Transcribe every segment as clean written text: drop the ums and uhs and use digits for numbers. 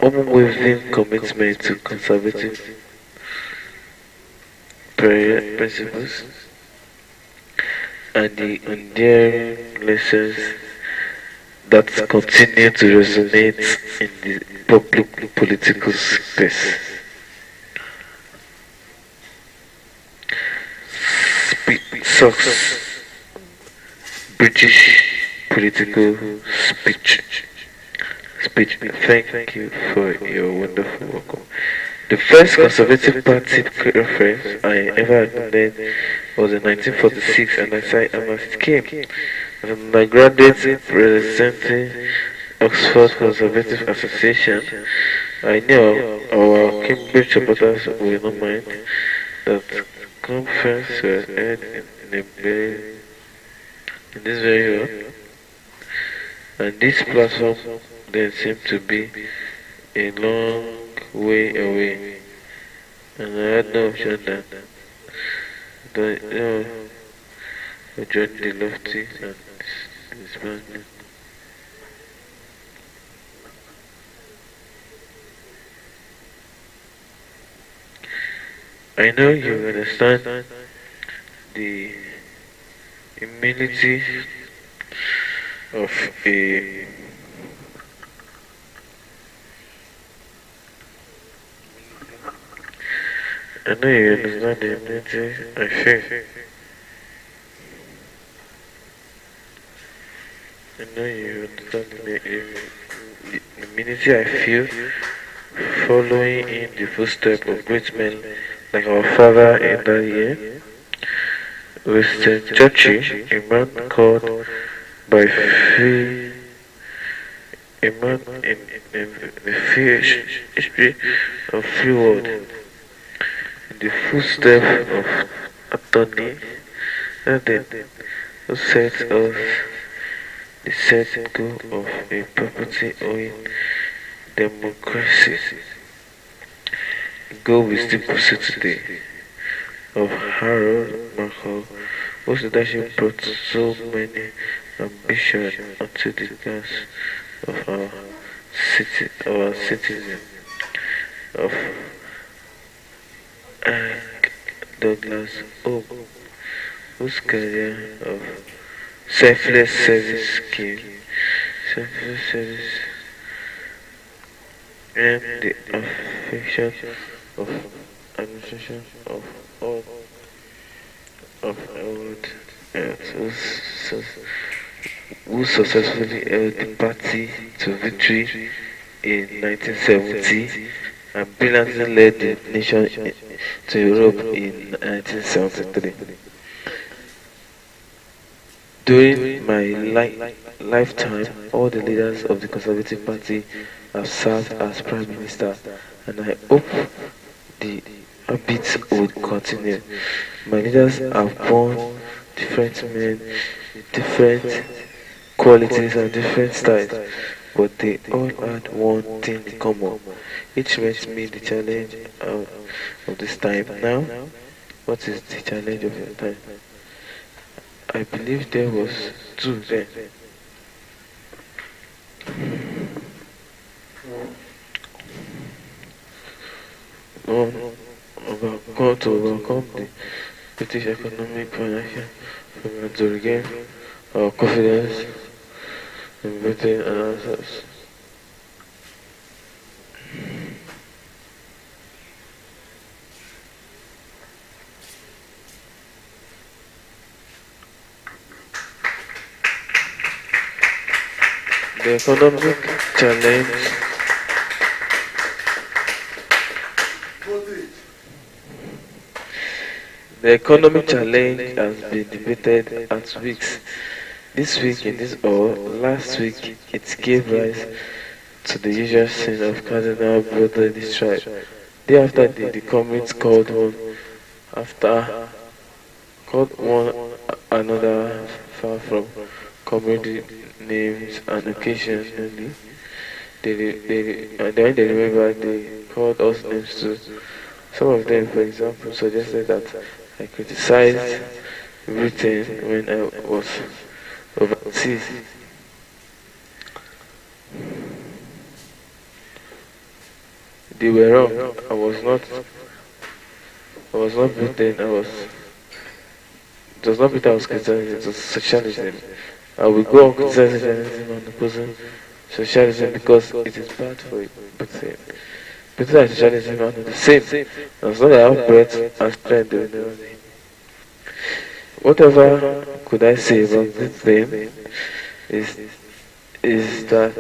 unwavering commitment to conservative prayer principles and the endearing lessons that continue to resonate in the public political space. Sucks British political speech. Thank you for your wonderful welcome. The first Conservative Party reference I ever attended was in 1946, and I must came as an undergraduate representing Oxford Conservative Association. I knew our Cambridge supporters will not mind that conference was held in this very hall, and this platform then seemed to be a long way away, and I had no option than to join the lofty and disbanding. I know you understand the humility of a I know you understand the humility I feel. I know you understand the humility I feel following in the footsteps of great men like our father in that year. Winston Churchill, a man called by free, a man in the free history of free world, in the footsteps of Anthony Eden, who set us the set goal of a property owning democracy, a goal we still pursue today, of Harold Markle, whose leadership brought so many ambition onto the task of our citizens, of Hank Douglas Hope, whose career of selfless service selfless service, and the affection of administration of all of old who successfully held the party to victory in 1970 and brilliantly led the nation to Europe in 1973. During my lifetime, all the leaders of the Conservative Party have served as Prime Minister, and I hope the habit would continue. My leaders have borne different men, different qualities and different styles, but they all had one thing in common. Each met me the challenge of this time. Now, what is the challenge of your time? I believe there was two then. One, about to overcome the British economic financial and to regain our confidence in Britain and ourselves. The economic challenge The economic challenge has been debated at weeks. This week in this hall, last week it gave rise to the usual scene of cardinal brotherly strife. Day after day, the comrades after called one another far from comrade names, and occasionally and when they remember they called us names too. Some of them, for example, suggested that I criticized Britain when I was overseas. They were wrong. I was not beaten. It was not because I was criticizing, it was socialism. I will go on criticizing socialism and opposing socialism because it is bad for you. But Peter and socialism are not the same. As long as I have breath and strength, they will never be. Whatever could I say about this thing is is that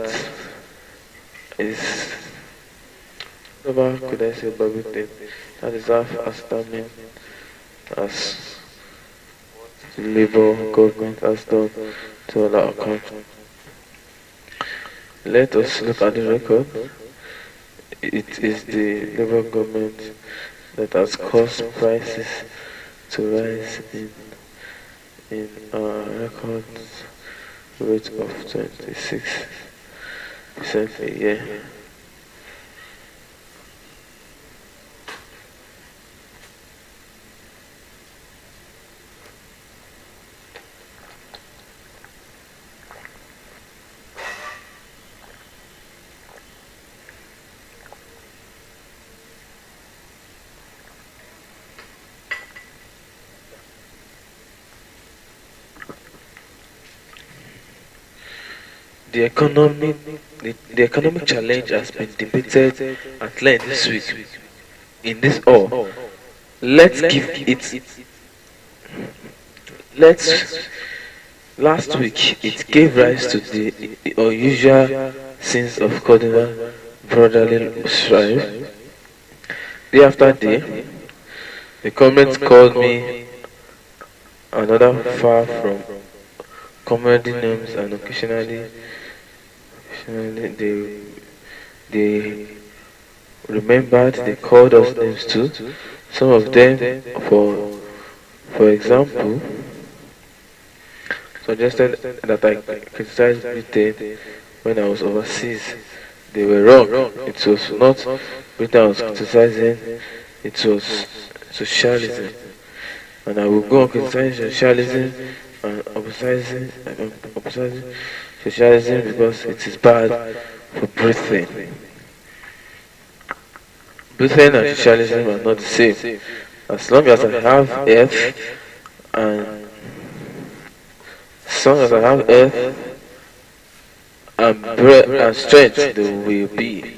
is whatever could I say about this thing that is half as damning as the Labour government has done to all our country. Let us look at the record. It is the Labour government that has caused prices to rise in our record rate of 26% a year. The the economic challenge has been debated at length this week in this all. Let's give it let's last week it gave rise to the unusual sense of cordial brotherly strife. Day after day, the comments called me another far from comedy names and occasionally they remembered they called us names too. Some of them, for example, suggested that I criticized Britain when I was overseas. They were wrong. It was not Britain I was criticizing, it was socialism. And I will go on criticizing socialism and emphasizing socialism because it is bad for Britain. Britain and socialism are not the same. As long as I have earth and as long as I have earth and breath and strength, there will be.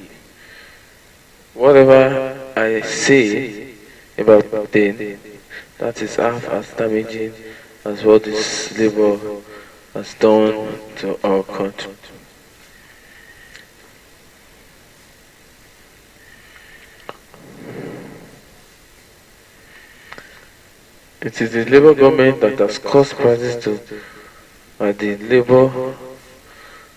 Whatever I say about Britain, that is half as damaging as what this Labour has done to our country. It is the Labour government that has caused prices to at the Labour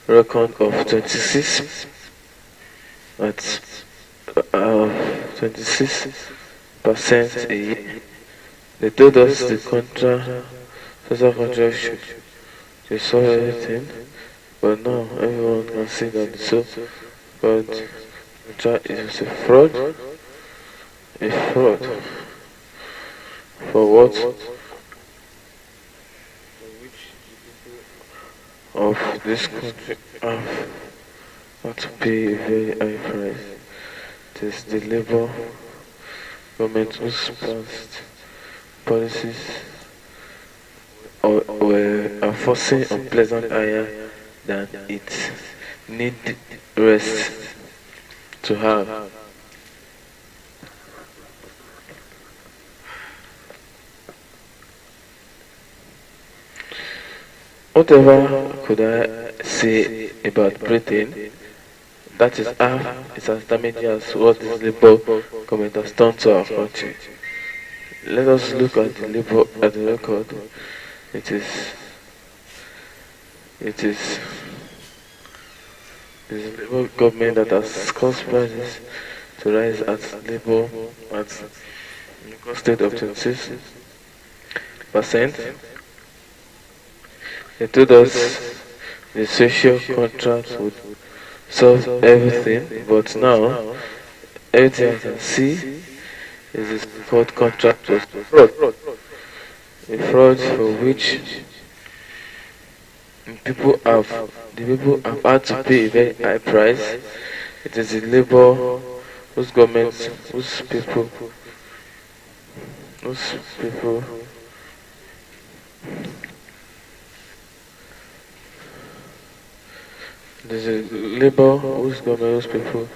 record of 26% a year. They told us the social contract should solve everything, but now everyone can see that the social contract is a fraud. A fraud. For what? Of this country have to pay a very high price. It is the Labour government whose past policies are forcing unpleasant higher than it need rest to have. Whatever could I say about Britain, that is half is as damaging as what this Labour government has done to our country. Let us look at the record. It is it is the Labour government that has caused prices to rise at Labour at the state of 26%. They told us the social contract would solve everything, but now everything I can see is this called contract was fraud. A fraud for which the people have had to pay a very high price. It is the Labour whose governments, whose people, there's a labor whose government, whose people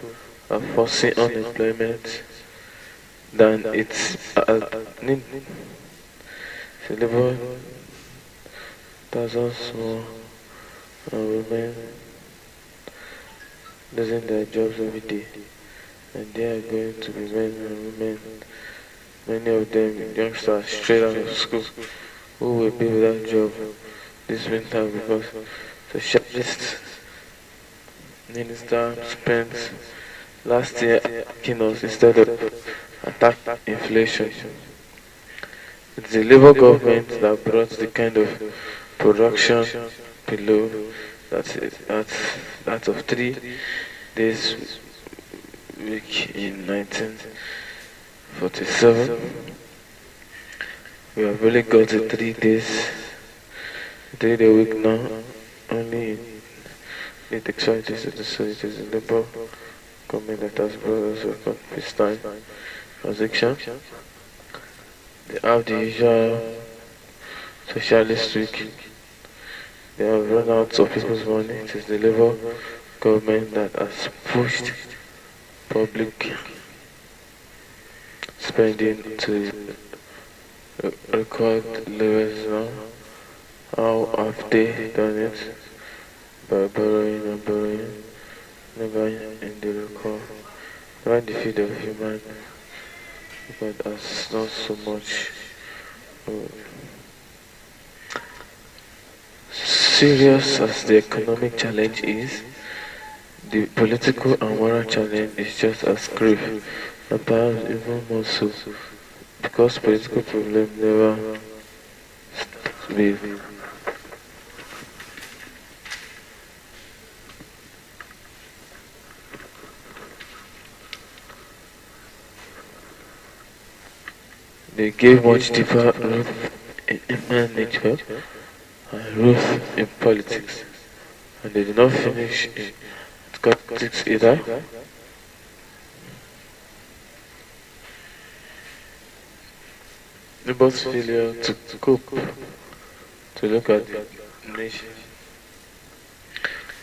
are forcing unemployment than it's need it's a labor thousands more women losing their jobs every day, and they are going to be men and women, many of them youngsters straight out of school, who will be without job this winter because the socialist minister spent last year attacking us instead of attack inflation. It's the Labour government that brought the kind of production below that of 3 days week in 1947. We have really got a 3 day week now. Only in the exchanges of the societies in Labour government that has brought us a peacetime transaction. They have the usual socialist week. They have run out of people's money. It is the Labour government that has pushed public spending to record levels now. How have they done it? By borrowing and borrowing, never in the record. Never the feed of human, but as not so much. Serious as the economic challenge is, the political and moral challenge is just as grave, and perhaps even more so, because political problems never leave. They gave much deeper root in human nature and root in politics, and they did not finish in politics either. Labour's failure to cope, to look at the nation,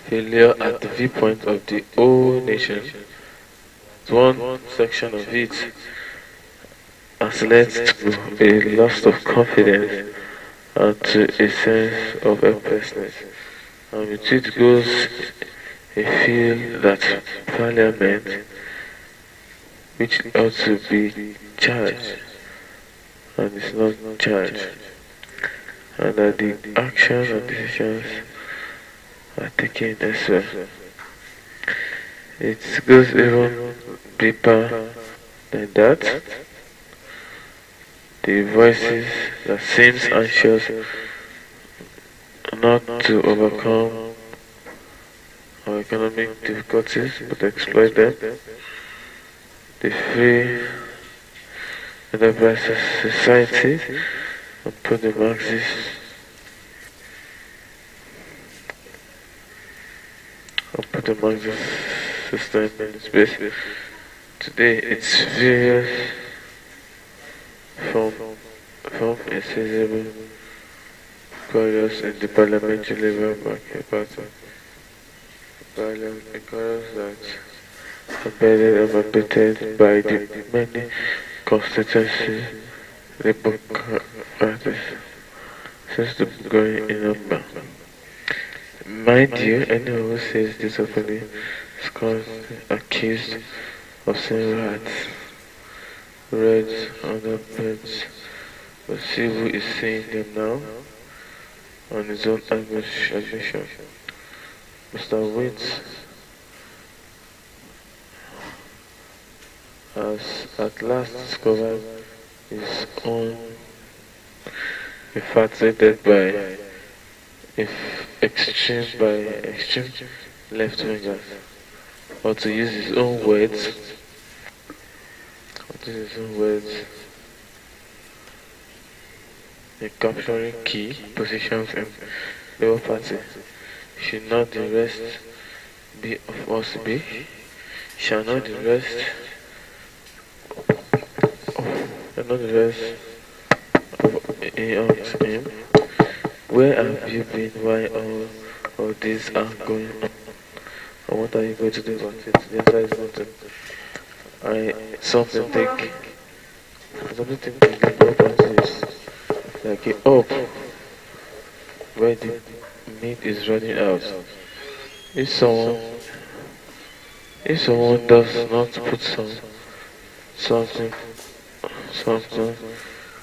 failure at the viewpoint of the whole nation, one section of it has led to a loss of confidence and to a sense of helplessness. And with it goes a feel that Parliament, which ought to be charged, and is not charged, and that the actions and decisions are taken elsewhere. It goes even deeper than that. The voices that seems anxious not to overcome our economic difficulties but exploit them. The free enterprise society and put the Marxist system in space. Today it's various from a sizable chorus in the Parliamentary Labour Market Party. A chorus that embedded and mandated by the many constituency Labour parties since the going in number. Mind you, anyone who says this openly is constantly accused of saying reds on the beds, but see who is saying them now on his own admission. Mr. Waits has at last discovered his own infatuated by extreme left wingers, or to use his own words, in capturing key positions in Labour Party. Should not the rest be of us be? Shall not the rest And nonetheless, he asked him, where have you been while all these are going on? And what are you going to do about it? The answer is nothing. I something think something think the Labour Party is like a up where the meat is running out. If someone if someone does not put something something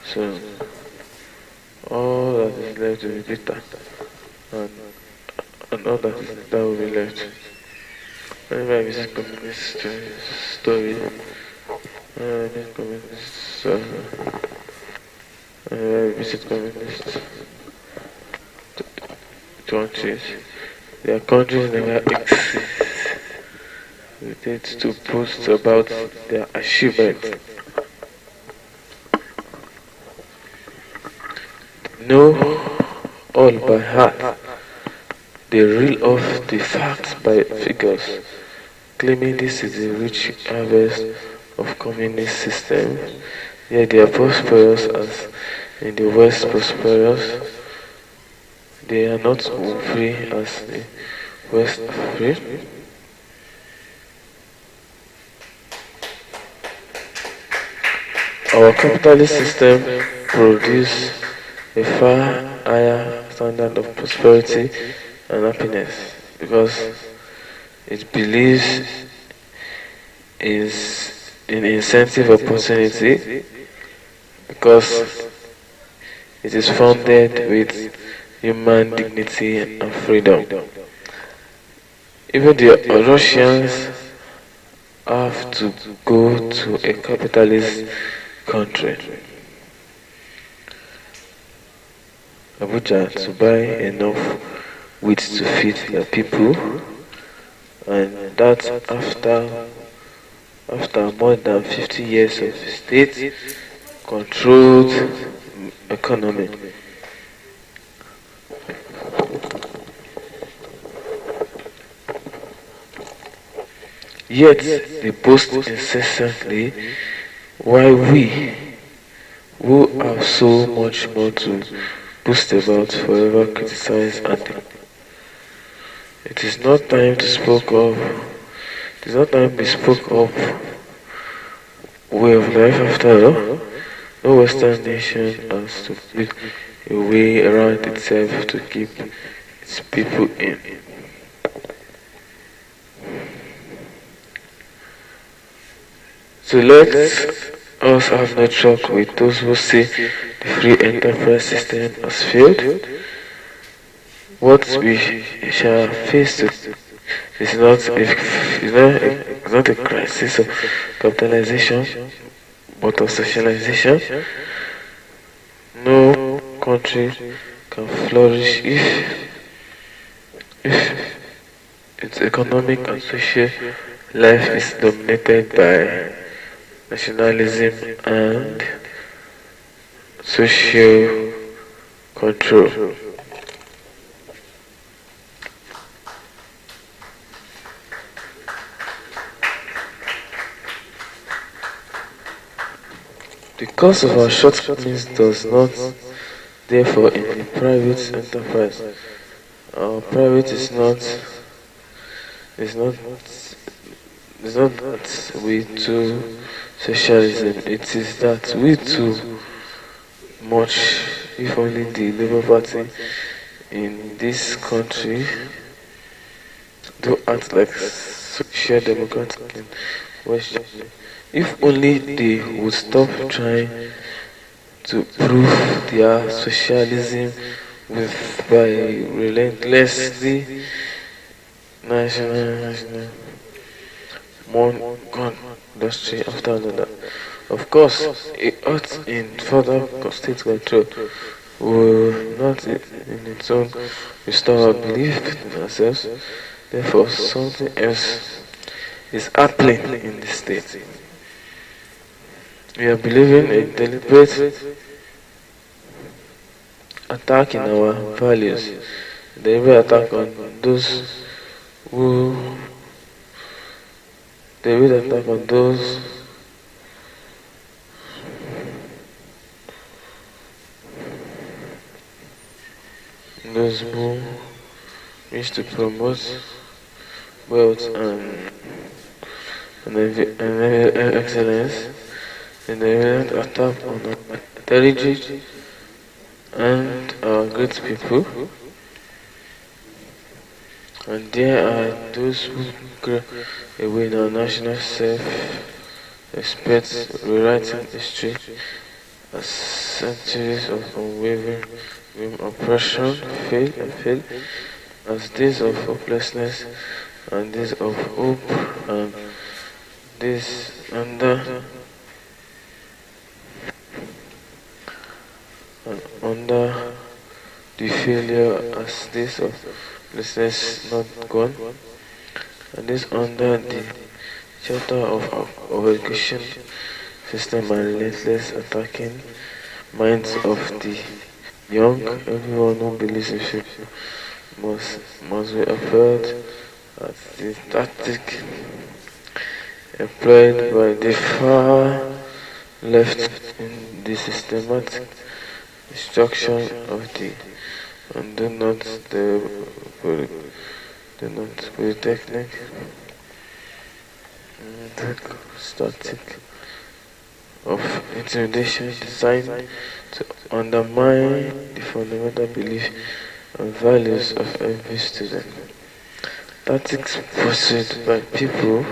so all that is left will be bitter and all that will be left. Whenever I visit communist story, I visit communist whenever I visit communist countries, their countries never exist with it to post about their achievements. Know all by heart. They reel off the facts by figures, claiming this is a rich harvest of communist system, yet they are prosperous as in the West prosperous. They are not free as the West are free. Our capitalist system produces a far higher standard of prosperity and happiness because it believes in incentive opportunity, because it is founded with human dignity and freedom. Even the Russians have to go to a capitalist country, Abuja, to buy enough wheat to feed their people, and that after more than 50 years of state controlled economy. Yet they boast incessantly, while we, who have so much more to boast about, forever criticize and it is not time to speak of. It is not time to be spoke of way of life after all. No Western nation has to build a way around itself to keep its people in. So let us have no talk with those who say the free enterprise system has failed. What we shall face is not a crisis of capitalization, but of socialization. No country can flourish if its economic and social life is dominated by nationalism and social control. The cause of our shortcomings does not, therefore, in the private enterprise. Our private is not that we too socialism. It is that we too much. If only the Labour Party in this country do act like social democratic in West Germany. If only they would stop trying to prove their socialism by relentlessly national one gun industry after another. Of course, it ought in further state control will not in its own restore our belief in ourselves. Therefore, something else is happening in the state. We are believing a deliberate attack in our values, deliberate attack on those who, deliberate attack on those those who wish to promote wealth and excellence in the violent attack on our heritage and our great people. And there are those who grab away in our national self-respect, rewriting history as centuries of unwavering oppression fail as days of hopelessness and days of hope and days under the failure as days of hopelessness not gone and this under the shelter of education system and relentless attacking minds of the young. Everyone who believes in faith must be upheld as the tactic employed by the far left in the systematic destruction of the and do not polytechnic static of intimidation designed to undermine the fundamental belief and values of every student. Tactics pursued by people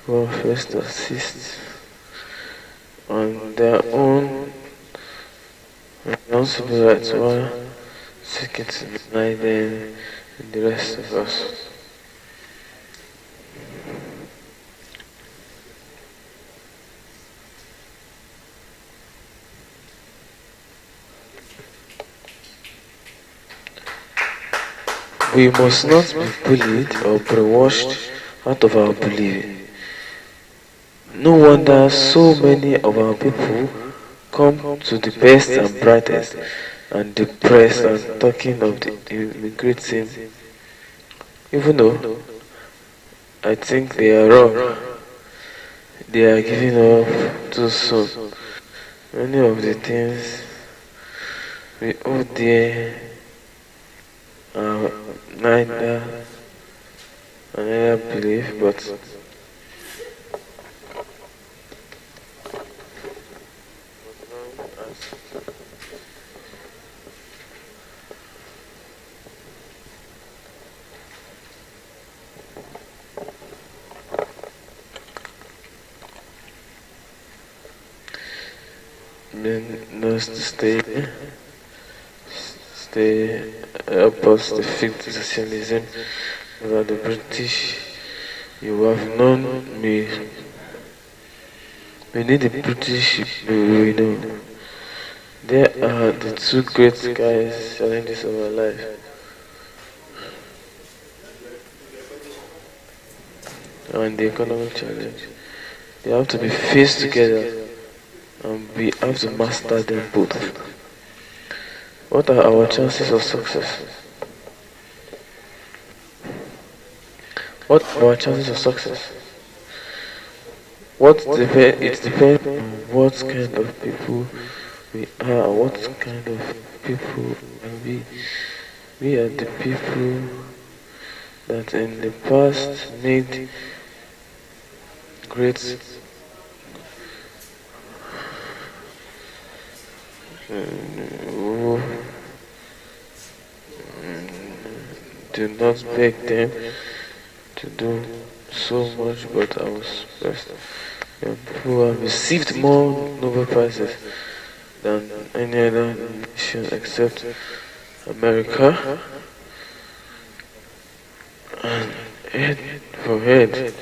who are first to assist on their own responsible rights while seeking to deny them and the rest of us. We must not be bullied or brainwashed out of our belief. No wonder so many of our people come to the best and brightest and depressed and talking of the immigrating, even though I think they are wrong. They are giving up too soon. Many of the things we hold dear are neither belief but then us to stay opposed defeat socialism over the British. You have known me. We need the British we know. They are the two great guys challenges of our life. And the economic challenge. They have to be faced together and we have to master them both. What are our chances of success? What are our chances of success? It depends on what kind of people we are, what kind of people are we. We are the people that in the past made great do not beg them to do so much, but I was blessed. Who have received more Nobel Prizes than any other nation except America. And head for head,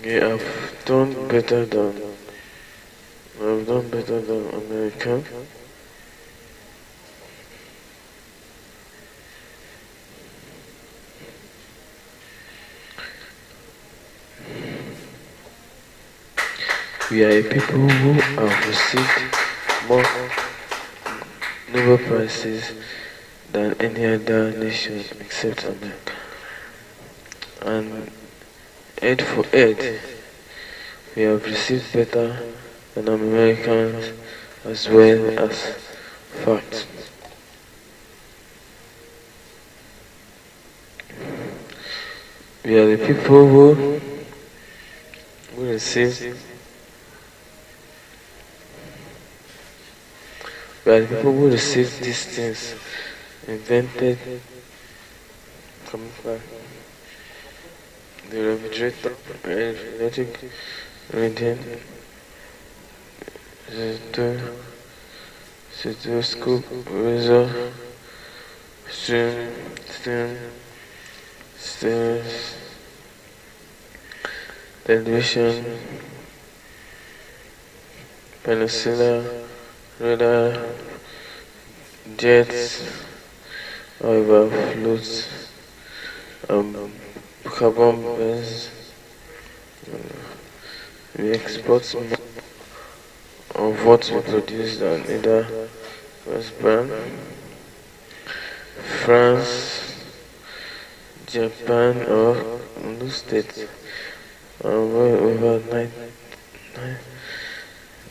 they have done better than America. We are a people who have received more Nobel Prizes than any other nation except America. And head for head, we have received better than Americans as well as fact. We are the people who received. We are the people who received these things, invented, camouflage, the refrigerator, electric radiant, stethoscope, razor, steam, stairs, television, penicillin, radar, jets, however, floats, carbon burns. We export more of what we produce than either West Brand, France, Japan, or no state. Well over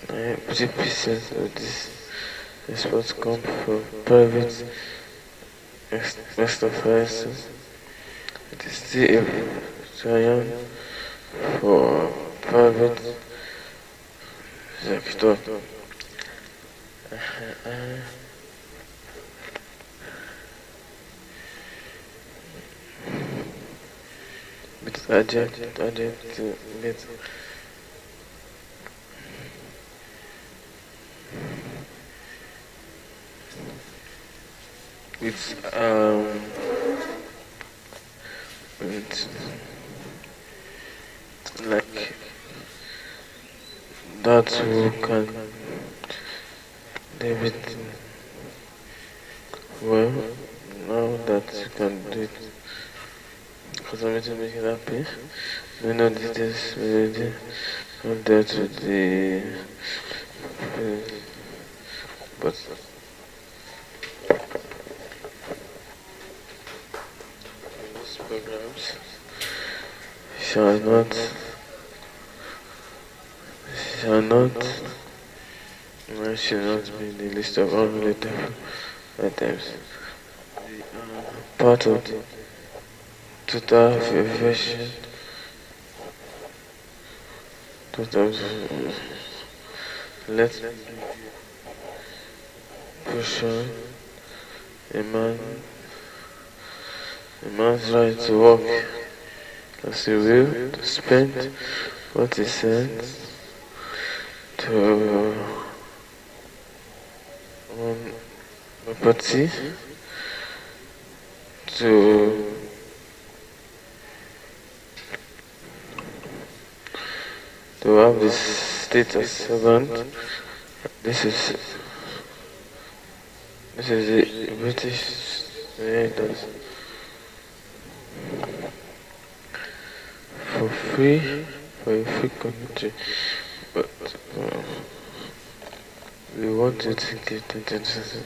90% of this exports come from private exporters. It is still a giant for private sector. It's urgent to get with like that who can David well now that you can do it because I'm to make it happy. We know details already. I've dealt with the but these programs shall not I should not be in the list of unrelated items. Part of the total version. Let's push on a man's right to work as he will, to spend what he sends, to own property, to have this state as servant. This is the British does for free for a free country, but we want you to get attention.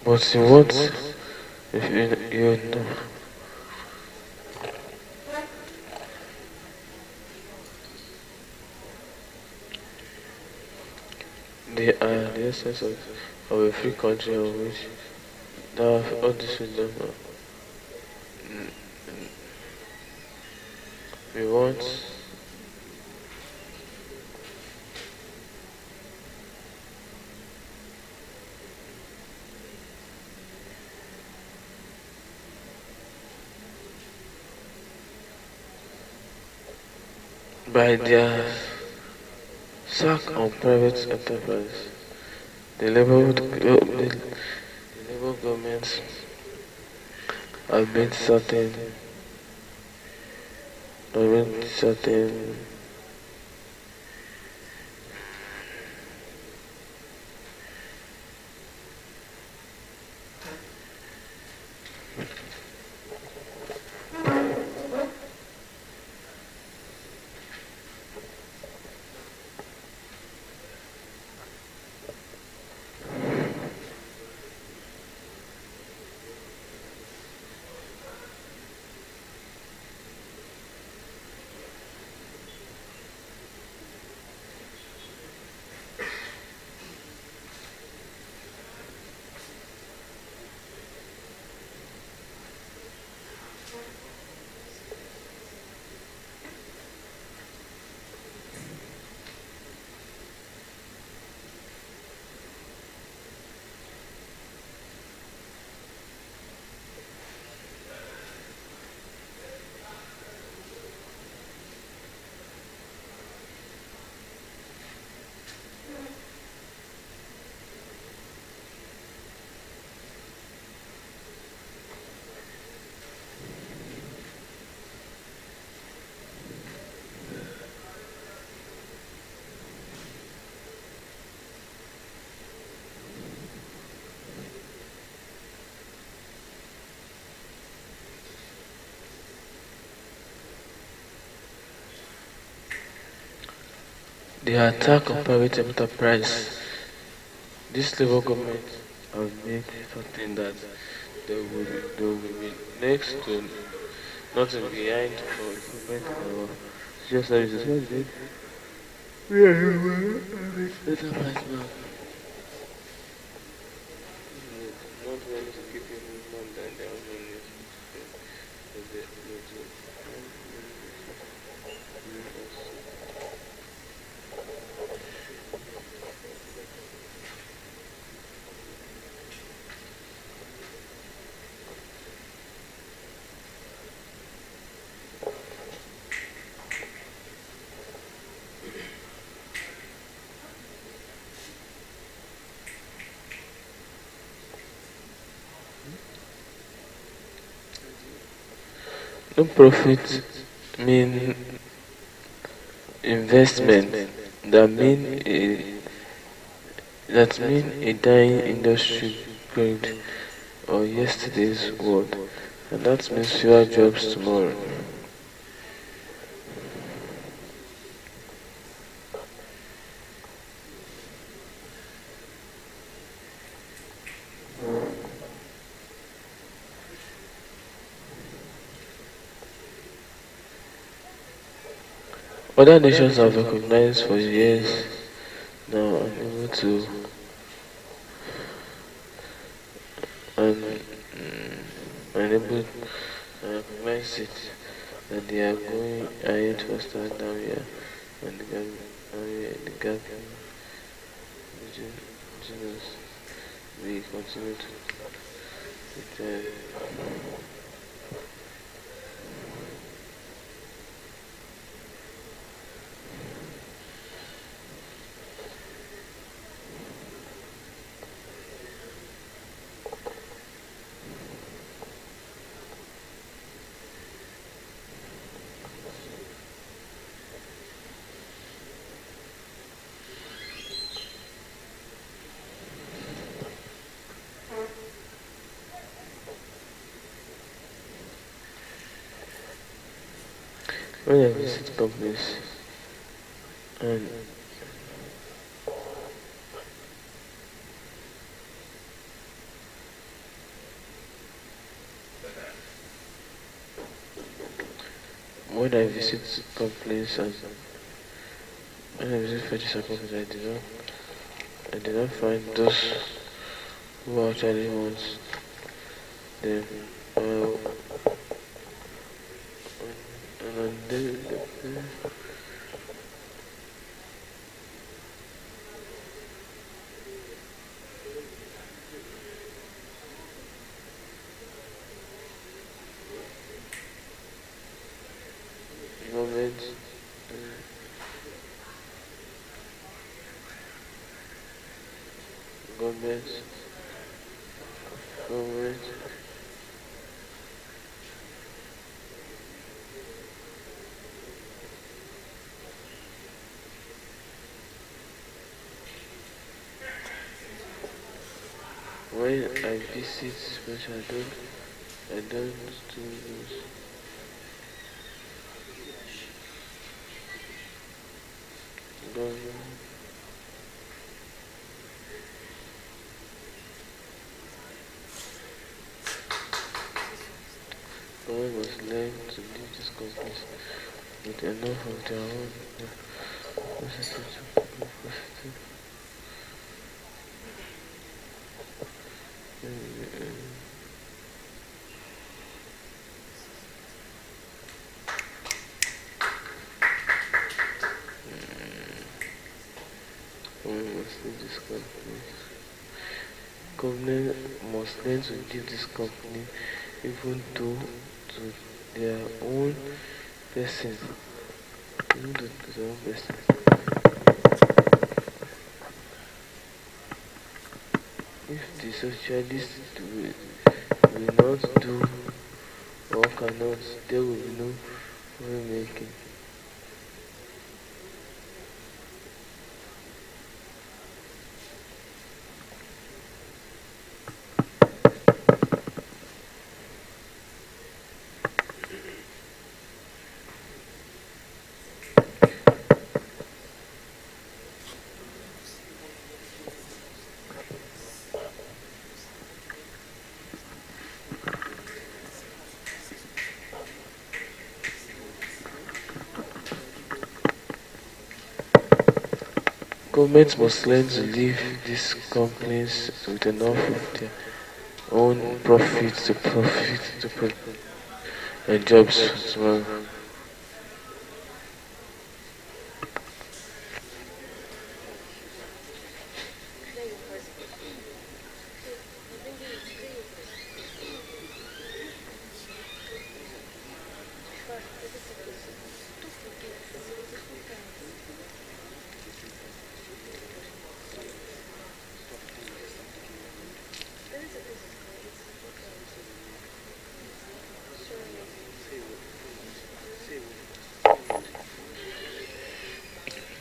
But in what if you know the essence of a free country of which that all this freedom we want by their sack on private enterprise. The Labour governments have made certain the attack on private enterprise. This Labour government have made certain that they will be next to nothing behind for improvement in our social services. What is it? Yeah, enterprise now. Not really to keep people more than their own money. No profit mean investment that mean a dying industry bring or yesterday's world, and that means fewer jobs tomorrow. Other nations have recognized for years now and unable to recognize it that they are going ahead faster than we are, and the gap between us we continue to return. When I visit companies and when I visit companies and when I visit furniture companies, I did not find those who actually want them. Uh, and on the government, government, government, when I visit special, I don't do those. Government, government must learn to leave these companies with enough of their own capacity to be positive. Government must leave this company. Government must learn to leave this company even though to their own person, even though to their own person. If the socialists will not do or cannot, there will be no making. Government must learn to leave these companies with enough of their own and jobs as well.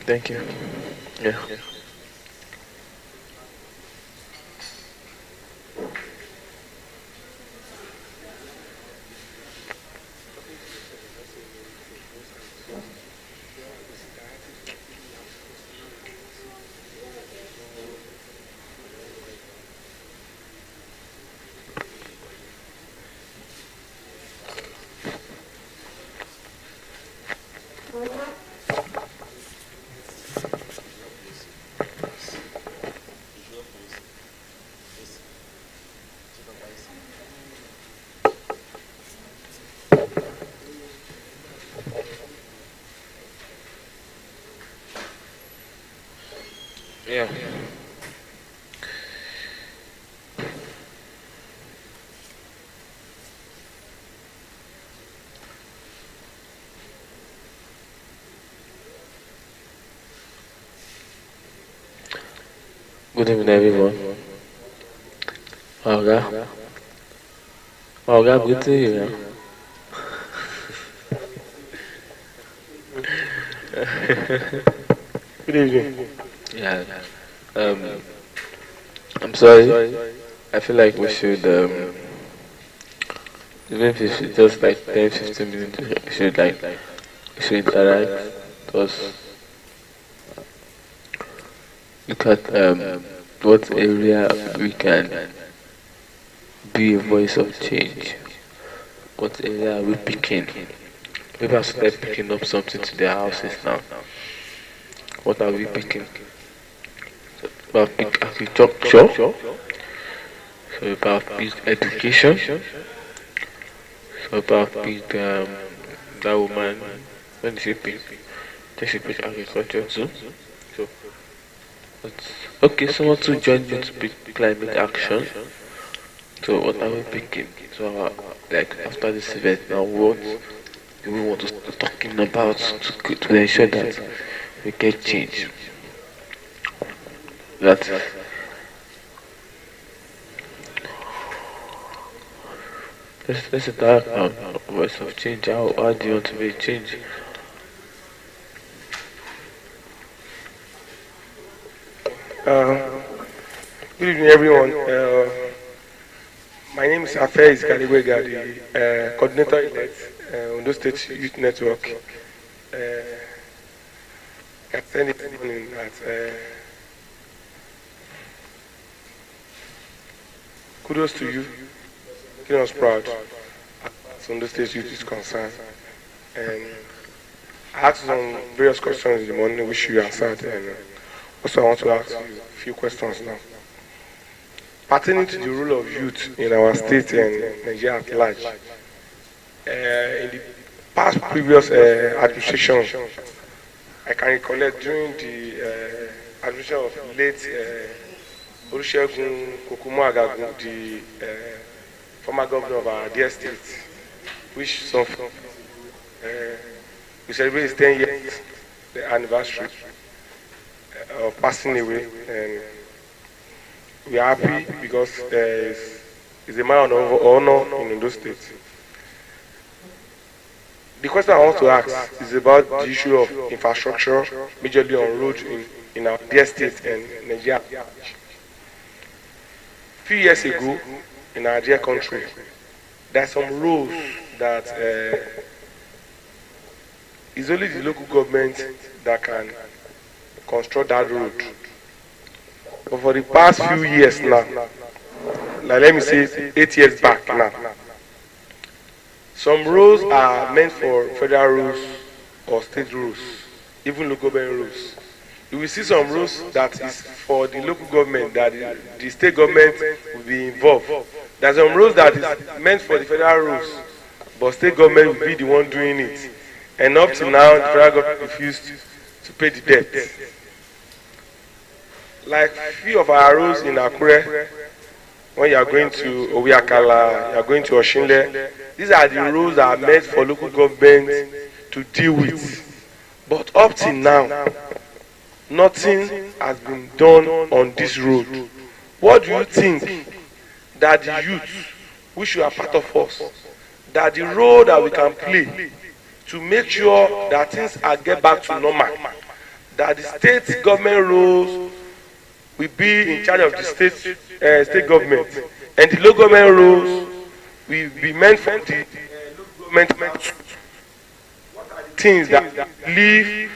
Thank you. Yeah. Yeah. Good evening, everyone. Oga, Oga, good to you. Good evening. Yeah. Um, I'm sorry. I feel like we should even if it's just like 10, 15 minutes, we should interact. Because look at what area we can be a voice of change. What area are we picking? Maybe I start picking up something to their houses now. What are we picking? About pick agriculture, so about pick education, so about pick that woman. When did she pick? Did she pick agriculture too? So it's okay. Someone to join me to pick climate action. So what are we picking? So like after this event now, what do we want to start talking about to ensure that we get change? That let's start voice of change. How do you want to make change? Uh, Good evening, everyone. My name is Afez Kaliwega, the coordinator elect Ondo State Youth Network. I can send it in that. Kudos to you, making us proud as Ondo State Youth is concerned. And I asked some various questions in the morning, which you answered, and also I want to ask you a few questions now. Pertaining to the role of youth in our state and Nigeria at large, in the past previous administration, I can recollect during the administration of late Olusegun Kokumo Agagun, the former governor of our dear state, which we celebrate his 10 years the anniversary of passing away, and we are happy because he's a man of honor in Ondo State. The question I want to ask is about the issue of infrastructure, majorly on roads in our dear state and Nigeria. A few years ago, in our dear country, there are some rules that it's only the local government that can construct that road. But for the past few years now, like let me say 8 years back now, some roads are meant for federal rules or state rules, even local government rules. You will see some rules that is for the local government that the state government will be involved. There's some rules that is meant for the federal rules, but state government will be the one doing it. And up to now, the federal government refused to pay the debt. Like few of our rules in Akure, when you are going to Owiakala, you are going to Oshinle, these are the rules that are meant for local government to deal with. But up till now, nothing has been done on this road. What do you think that the youth, which you are part of us, that the role that we can play to make sure that things are get back to normal, that the state government roles will be in charge of the state government, and the local government roles will be meant for the local government. Things that leave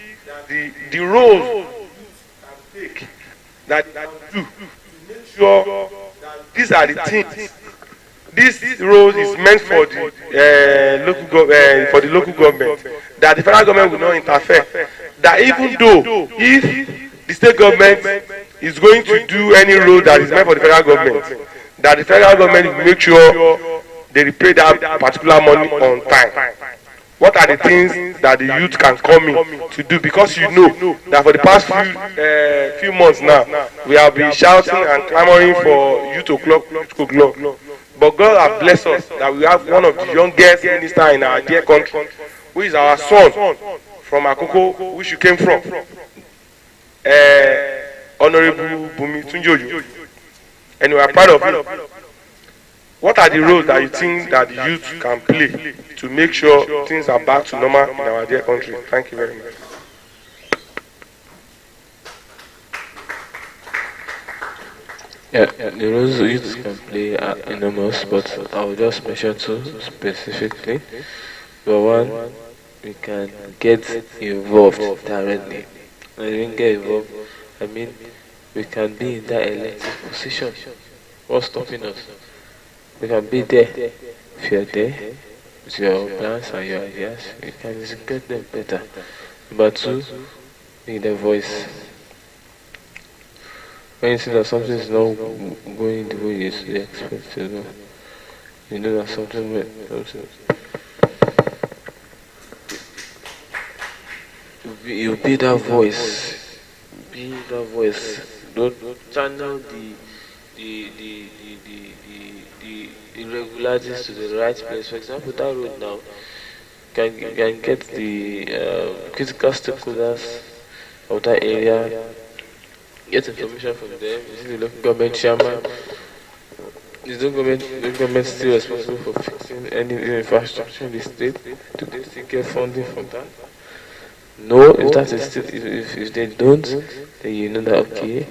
the roles that do to make sure these are the things. This role is meant for the local government. That the federal government will not interfere. That even though if the state government is going to do any role that is meant for the federal government, that the federal government will make sure they repay that particular money on time. What are the things that the youth can come in to do? Because you know that for the past few months now, we have been shouting and clamoring for youth o'clock, youth o'clock. But God has blessed us that we have one of the youngest ministers in our dear country, who is our son from Akoko, which you came from, Honorable Bumi Tunjoju. And we are proud of you. What are the roles that you think that the youth can play to make sure things are back to normal in our dear country? Thank you very much. Yeah, the roles youth can play are enormous, but I will just mention two specifically. But one, we can get involved directly. When we get involved, I mean, we can be in that elected position. What's stopping us? We can be there. If you're there, with your plans and your ideas, you can execute them better. Number two, be the voice. When you see that something is not going the way you expect to go, you know that something you be that voice. Be that voice. Don't channel the, the, the, the, the irregularities to the right place. For example, that road now can get the critical stakeholders of that area, get information from them. You see the local government chairman. Is the government still responsible for fixing any infrastructure in the state? Do they still get funding from that? No, if that is still, if they don't, then you know that okay,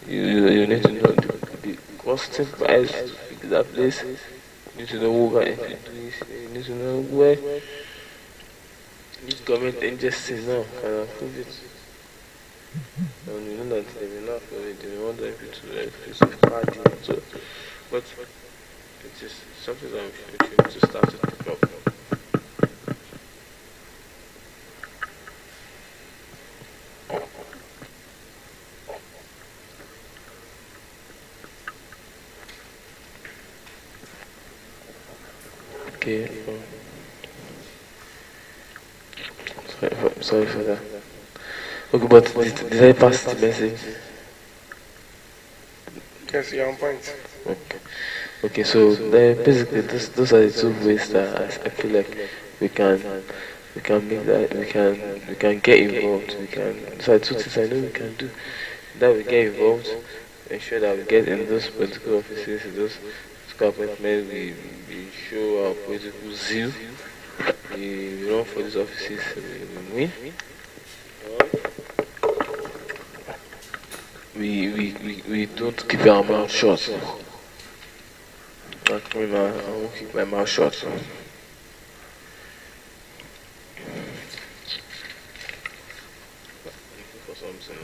you need to know the costing price to fix that place. You need to know who can do this. You need to know where this government agency now can approve it. And you know that they will not approve it. They will want them to exclusive party. So, but it is something that we need to start to pick up. Okay. Sorry for that. Okay, but did I pass the message? Yes, you're on point. Okay. Okay, so basically those are the two ways that I feel like we can make that we can get involved. We can so two things I know we can do. That we get involved, ensure that we get in those political offices, in those political appointments, we show our political zeal, we run for these offices, we win. We don't keep our mouth shut. Like me, I won't keep my mouth shut. For something.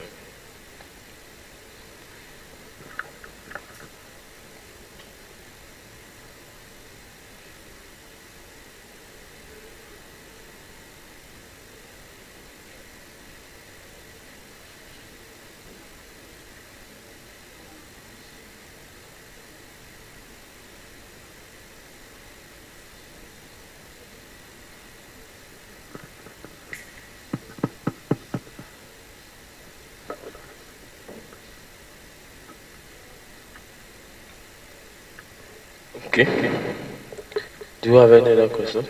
Okay. Do you have any other question?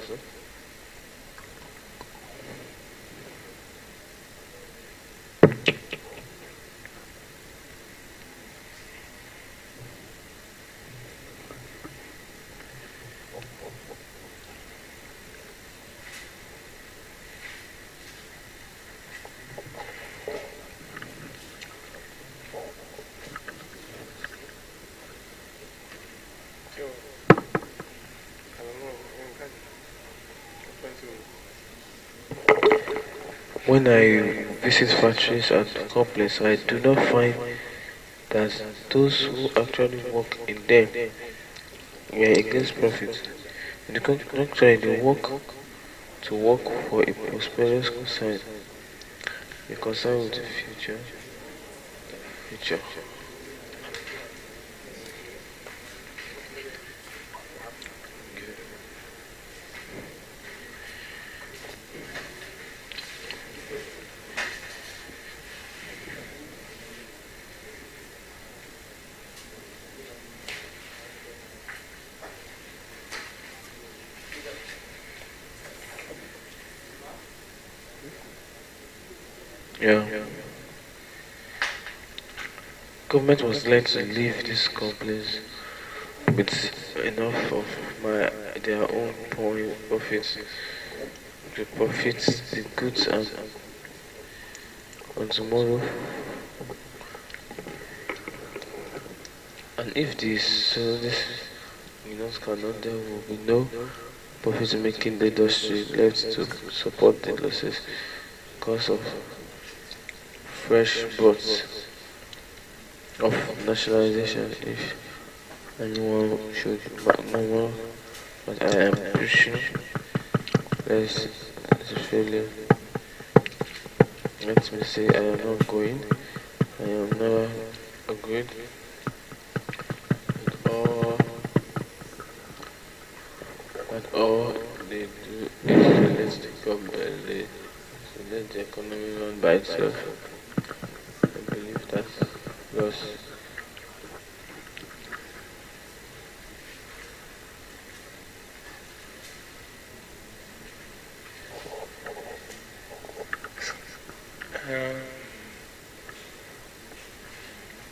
Yo, I don't know. I'm trying When I visit factories and companies, I do not find that those who actually work in them were against profit. In the contrary, they work to work for a prosperous concern, a concern with the future. Yeah. Government was led to leave these companies with enough of their own profits to profit the goods and tomorrow. And if this cannot, there will be no profit making the industry left to support the losses because of fresh boats of nationalization. If anyone should know what I am pushing, there's a failure. Let me say I am not going. I am never agreed with all they do is to let the government, to let the economy run by itself. I believe that because to.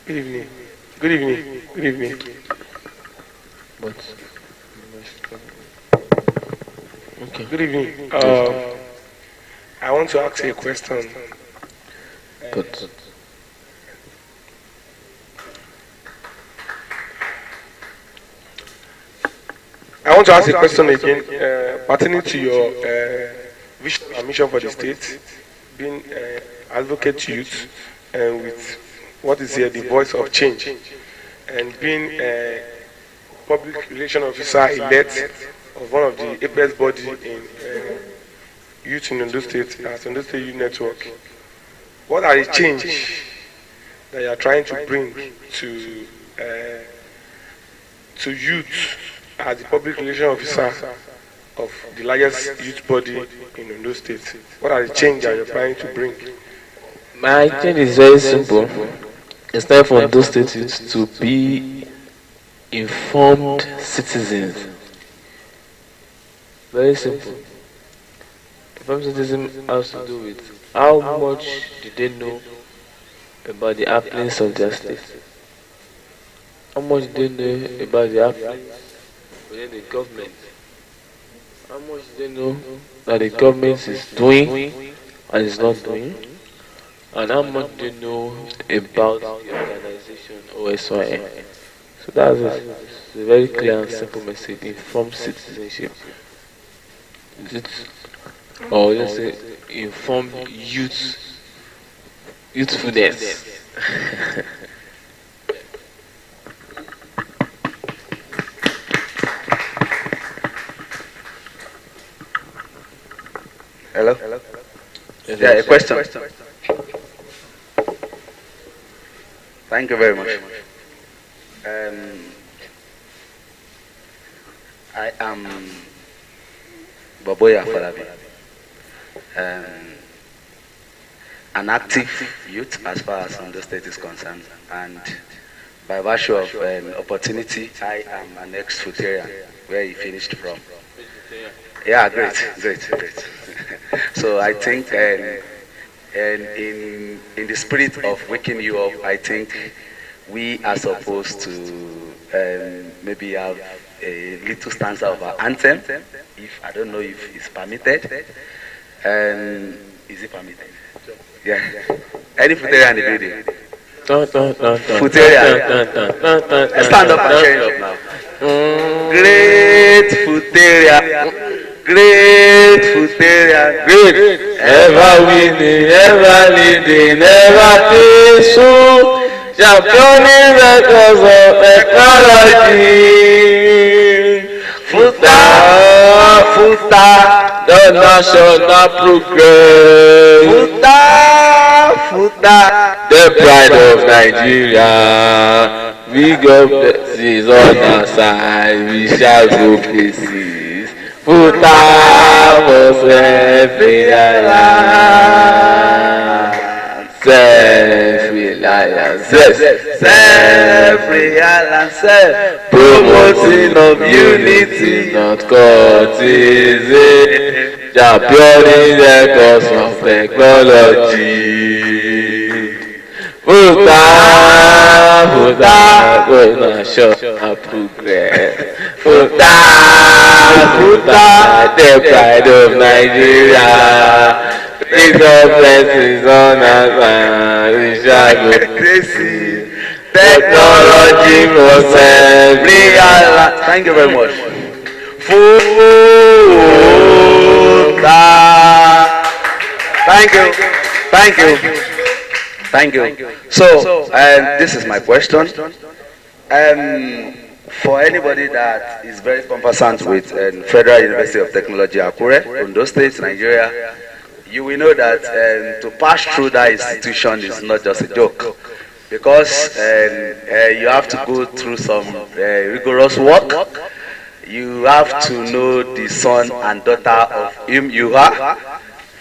Good evening. Good evening. Good evening. but okay. Good evening. Yes. I want to ask you a question. But I want to ask a question again, pertaining to your vision and mission for the state, being advocate to youth, and with what is here the voice of change, and being a public relation officer elect of one of the apex body in youth in Ondo State, as Ondo State Youth Network. What are the change that you are trying to bring uh, to youth as the public relation officer of the largest youth body in Ondo State? What are the change that you're trying to bring? my thing is very simple. It's time for those states to be informed citizens. Very simple. Informed citizen has to do with how much do they know about the happenings of their state. How much do they know about the happenings within the government? How much do they know that the government is doing and is not doing? And how much do they know about the organization OSYN? So that's it. It's a very clear and simple message. Informed citizenship. Is it, or let's say informed youthfulness. Hello? Yes, Yeah, a yes. question. Thank you very much. Um, I am Baboya Falabi, um, an active youth as far as the state is concerned, and by virtue of an opportunity, I am an ex-Futerian, where he finished from. Yeah, great. So I think, and in the spirit of waking you up, I think we are supposed to maybe have a little stanza of our anthem. If I don't know if it's permitted, is it permitted? Yeah. Any Futerian in the building? Futerian. Let's stand up and share it up now. Great Futerian. Great Futerian. Great, ever winning, ever leading, ever peaceful, championing records of technology. Futa, the national progress. Futa, the pride of Nigeria. Big up the seas on our side, we shall go places. Futa was self-reliance, promoting of unity, not courtesy, championing the cause of technology. Futa, gonna show our progress. Futa, the pride of Nigeria. Big up blessings on us and we shall go crazy. Technology must realize. Thank you very much. Futa. Thank you. So, this is my question. For anybody that is very conversant with Federal University of Technology, Akure, Ondo State, Nigeria, you will know that to pass through that institution is not just a joke, because you have to go through some rigorous work. You have to know the son and daughter of him you are.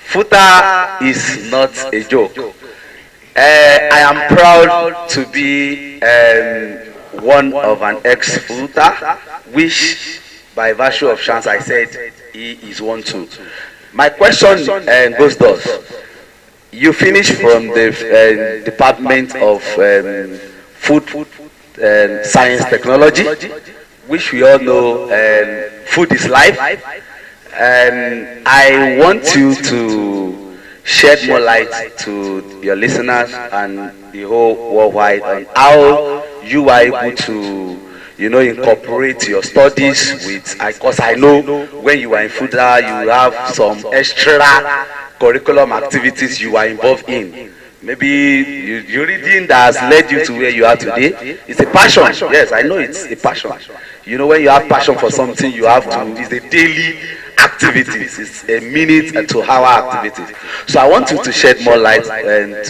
Futa is not a joke. I am proud to be one of an ex-Futa, which by virtue of chance I said he is one too. My question goes thus. You finished from the Department of Food Science Technology, which we all know food is life. And I want you to shed more light to your listeners and the whole worldwide on how you are able to, incorporate your studies with, because I know when you are in FUTA, you have some extra curriculum activities you are involved in. Maybe your reading that has led you to where you are today. It's a passion. Yes, I know it's a passion. When you have passion for something, you have to, it's a daily activities. It's a minute to hour activities. So I want you to shed more light and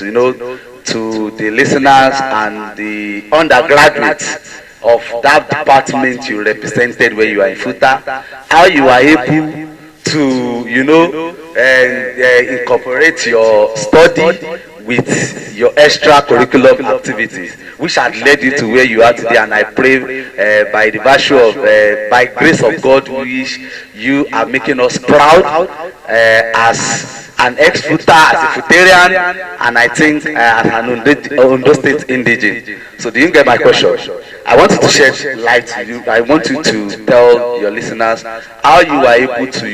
to the listeners and the undergraduates of that department you represented when you are in FUTA, how you are able to, incorporate your study with your extracurricular activities, which had led you to where you are today. And I pray by the virtue of, by grace of God, which you are making us proud as an ex-Futa, as a Futerian, and I think as an Ondo State indigene. So do you get my question? I want you to shed light to you. I want you to tell your listeners how you are able to,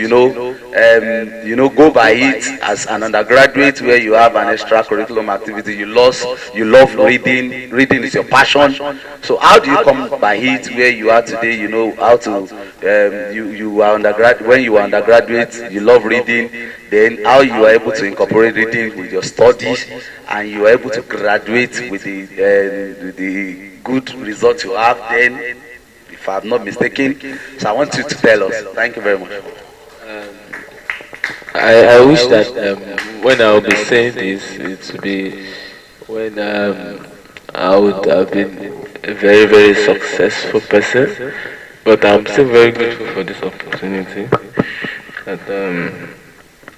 go by it as an undergraduate where you have an extracurriculum activity. You love reading. Reading is your passion. So how do you come by it where you are today? You know how to. You are undergraduate. When you are undergraduate, you love reading. Then how you are able to incorporate reading with your studies, and you are able to graduate with the good results you have. Then, if I'm not mistaken, so I want you to tell us. Thank you very much. I wish that when I will be saying this, it would be when I would have been a very, very successful person. But I'm still very grateful for this opportunity. That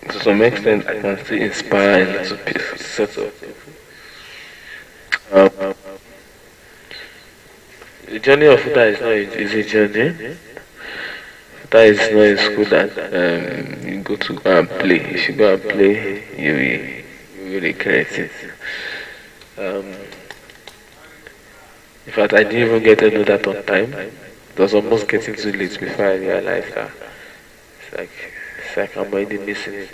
to some extent I can still inspire a little set of people. the journey of Futa is not is a journey. Futa is not a school that you go to go and play. If you go and play, you will regret it. Um, in fact, I didn't even get to know that on time. It was almost getting too late before I realized that it's like I'm already missing it.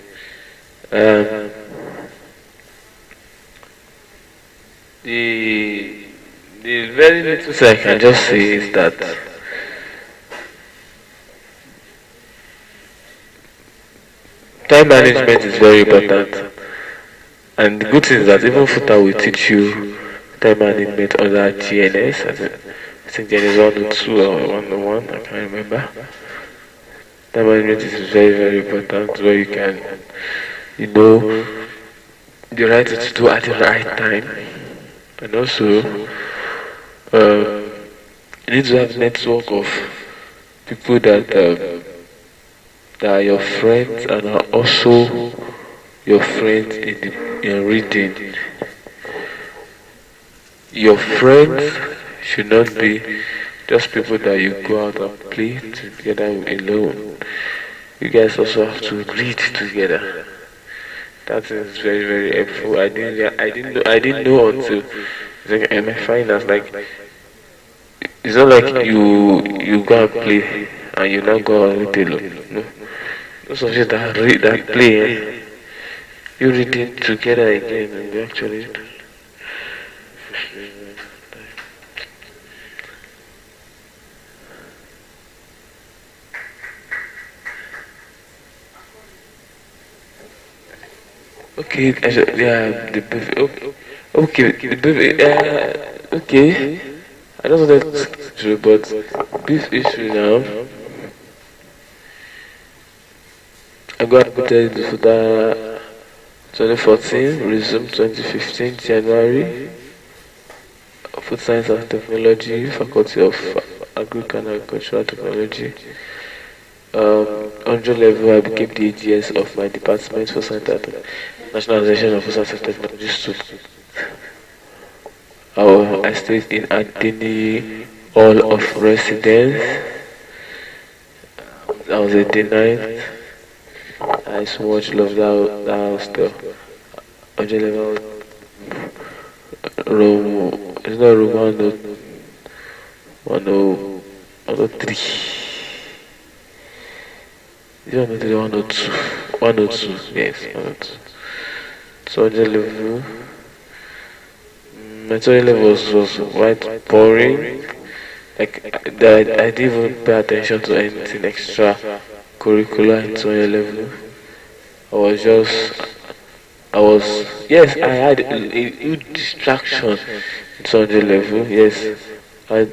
Um, the the very little thing I can just say is that time management is very important, and the good thing is that even Futa will teach you time management under GNS. I think GNS 102 or 101, I can't remember. Time management is very, very important where you can, you know, the right thing to do at the right time. And also, you need to have a network of people that are your friends and are also your friends in reading. Your friends should not be just people that you go out and play together alone. You guys also have to read together. That is very, very helpful. I didn't know until like in my finance. Like it's not like you go and play and you not go and read alone. No, those of you that read that play, you read it together again and you actually. Okay, yeah, okay, okay. I don't know that's true, but this issue now, I got admitted to the 2014, resumed 2015 January, Food Science and Technology, Faculty of Agriculture and Agricultural Technology. 100 level, I became the AGS of my department for Science and National Association of Science and Technology students. I stayed in Adini Hall of Residence. I was a D9. I so much love that house though. 100 level room, it's not room 103. Is it 103 or 102? 102, yes, 102. So the level, my toilet level was quite boring. Like I didn't even pay attention to anything extra curricular in toilet level. Yes, I had a huge distraction in toilet level. Yes, I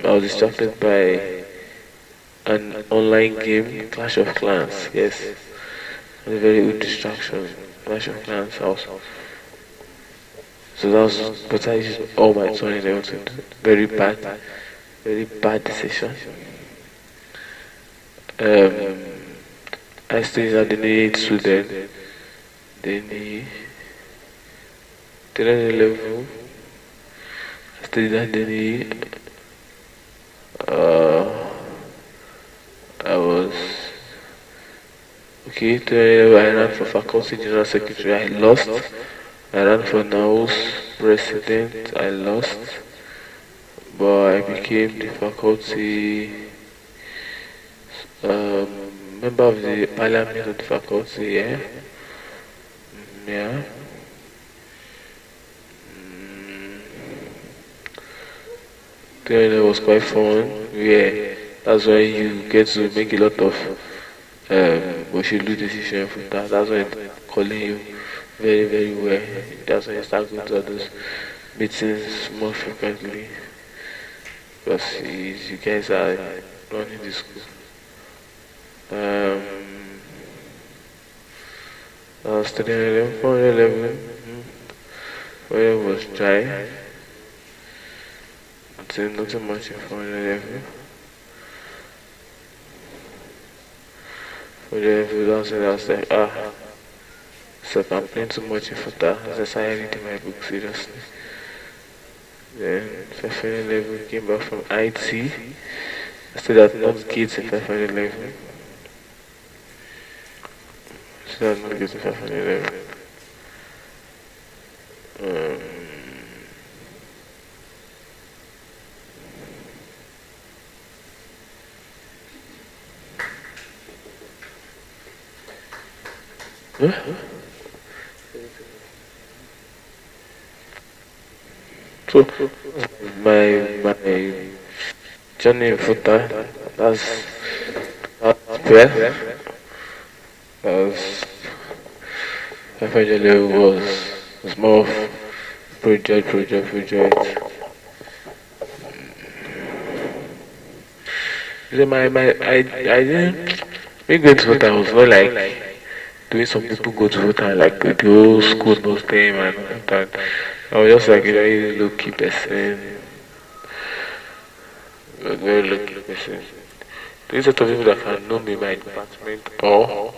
was distracted by an online game, Clash of Clans. Yes, a very good distraction, Clash of Clans house. So that was, but I used all my time in everything. Very bad decision. I stayed at the need student, then level. I stayed at the I was okay. I ran for faculty general secretary. I lost. I ran for NAOS president. I lost, but I became the faculty member of the parliament of the faculty. Yeah, yeah. Then it was quite fun. Yeah, that's why you get to make a lot of Oshelu decision from that. That's why it's calling you very, very well. That's why you start going to all those meetings more frequently. Because you guys are running the school. I was studying 411. 411 was dry. Nothing much in 411. 411, I was like, so I'm playing too much in Futa. I started reading my book seriously. Then 511 came back from IT. I stayed at North Gates in 511. Stayed at North Gates in 511. Um, yeah. So my journey in Futa, that's where that was 500 level was more of project. So I didn't we go to Futa was more like the way some people go to Futa like the old school knows them and all that. I was just like a very low key person, a very low key person. These sort of people that can know me in my department or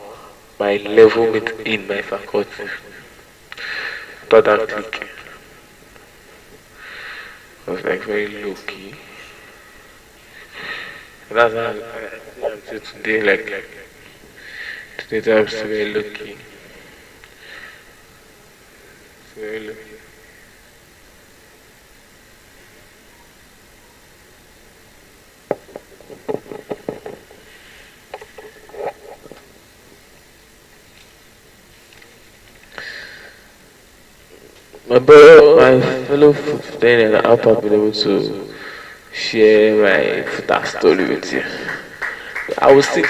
my level mate in my faculty. Thought that click. I was like very low key. And that's how I am till today, like today I'm still very low key. Very low key. My brother, my fellow then and I hope I've been able to share my that story with you. I will still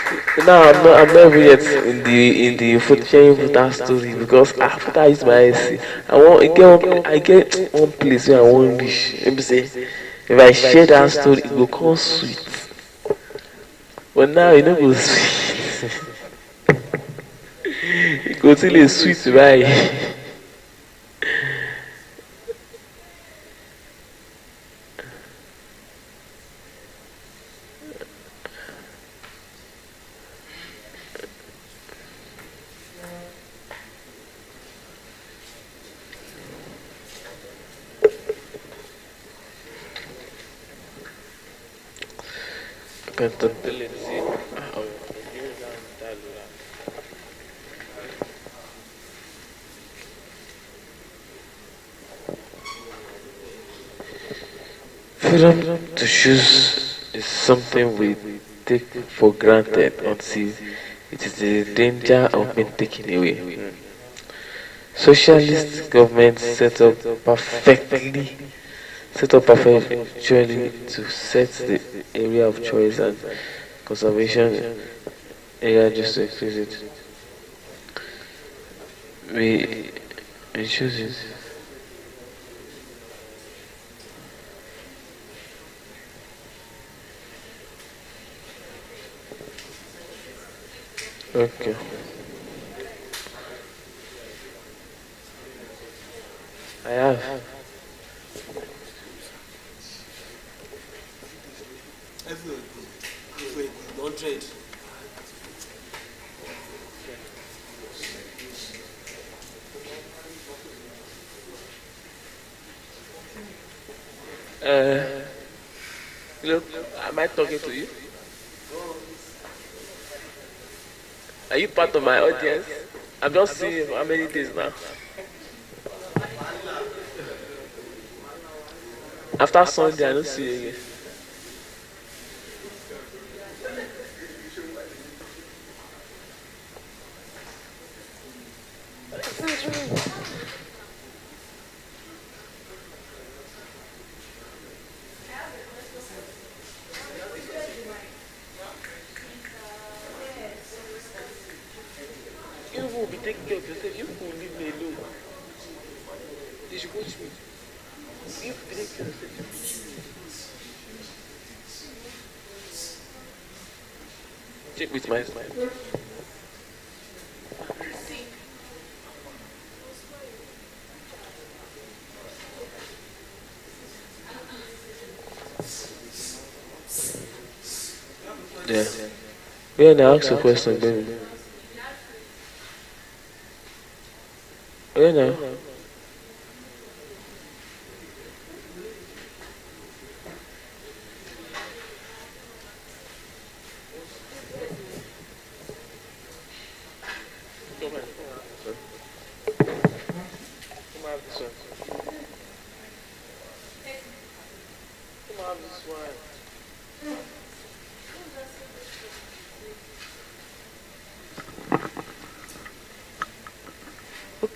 now I'm not even yet in the foot sharing that story because after I use my IC, I get one place where I want reach. Let me say if I share that story it will come sweet. But now you know go sweet. It go till it's sweet right. Freedom to choose is something we take for granted until it is in danger of being taken away. Socialist governments set up perfectly to set the area of choice and conservation area just to increase it. We, we choose it. Okay. I have. Don't trade. Uh, look, am I talking to you? Are you part of my audience? I'm just seeing you for how many days now? After Sunday, I don't see you again. You will be taking care of yourself. You will leave me alone. You should watch me. You will be taking care of yourself. Check with my smile. Yeah. Yeah, now ask a question, baby. Yeah, now.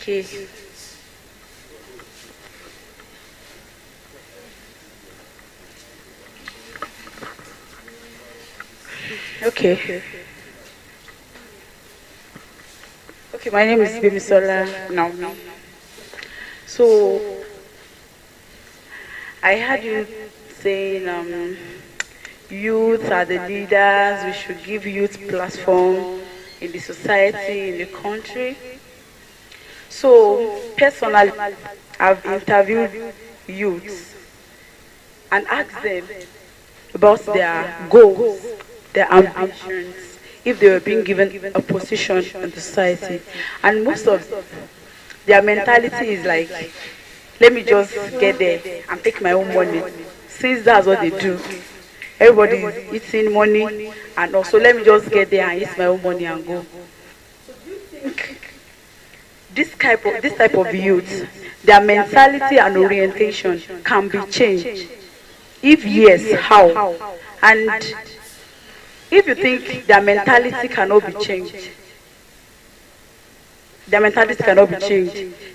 Okay. Okay. Okay, my name is Bimisola now. So I heard you saying youth are the leaders, we should give youth platform in the society, in the country. So personally, I've interviewed youths and asked them about their goals, their ambitions, if they were being given a position in the society. And most of their mentality is like, let me just get there and take my own money. Since that's what they do, everybody is eating money, and also let me just get there and eat my own money and go. This type of youth, their mentality and orientation can be changed. If yes, how? And if you think their mentality cannot be changed,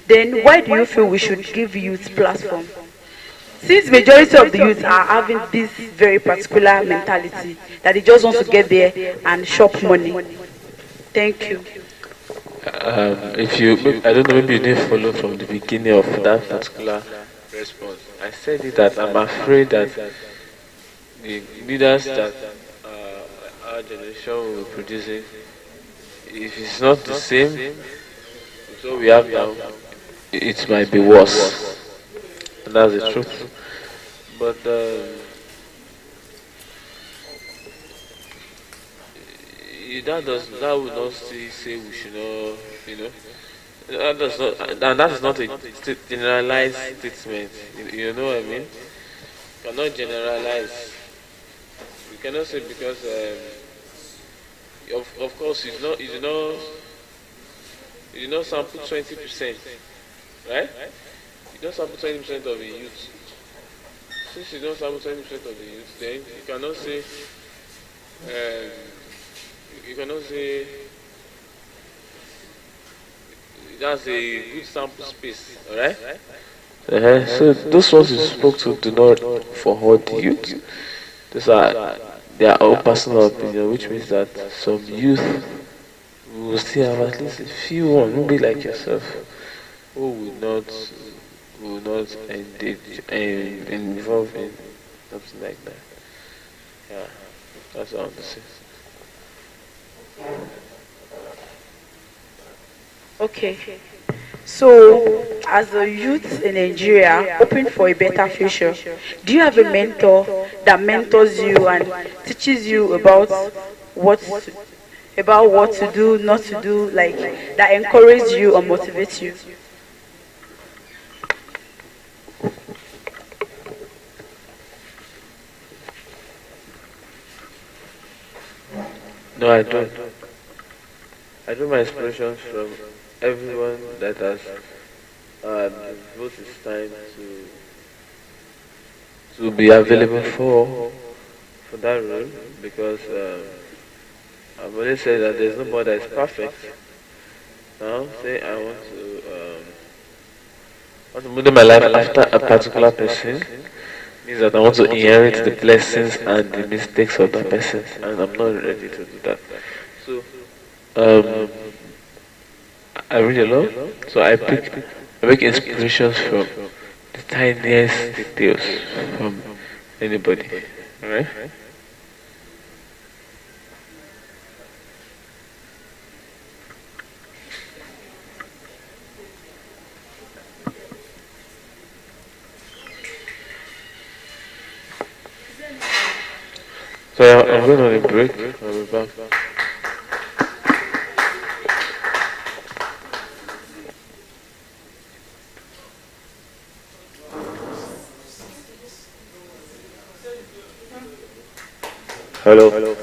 then why do you feel we should give youth platform? Since majority of the youth are having this very particular mentality that they just want to get there and shop money. Thank you. If you, I don't know, maybe you didn't follow from the beginning of that particular response. I said it that I'm afraid that the leaders that our generation will be producing, if it's not the same with what we have now, it might be worse. And that's the truth. But that would not still say we should not, you know. That does not, and that is not a generalized statement. You know what I mean? You cannot generalize. We cannot say because, of course, you do not sample 20%, right? You don't sample 20% of the youth. Since you don't sample 20% of the youth, then um, you cannot say that's a good sample space, alright? So those ones you spoke to do not forward the youth. Those are their own personal opinion, which means that some youth will still have at least a few one, maybe like yourself, who will not engage and involve in something like that. Yeah, that's what I want to say. Okay. So, as a youth in Nigeria, hoping for a better future, do you have a mentor that mentors you and teaches you what to, about what to do, not to do, like that encourages you or motivates you? No, I don't. I draw my inspirations from everyone that has devoted his time to be available for that role because I've always said that there's nobody that is perfect. Now, say I want to model my life after a particular person means that I want to inherit the blessings and the mistakes of that person, and I'm not ready to do that. So, um, I read a lot, so I make inspirations from the tiniest details from anybody. Alright? So I'm going on a break. I'll be back. Hello.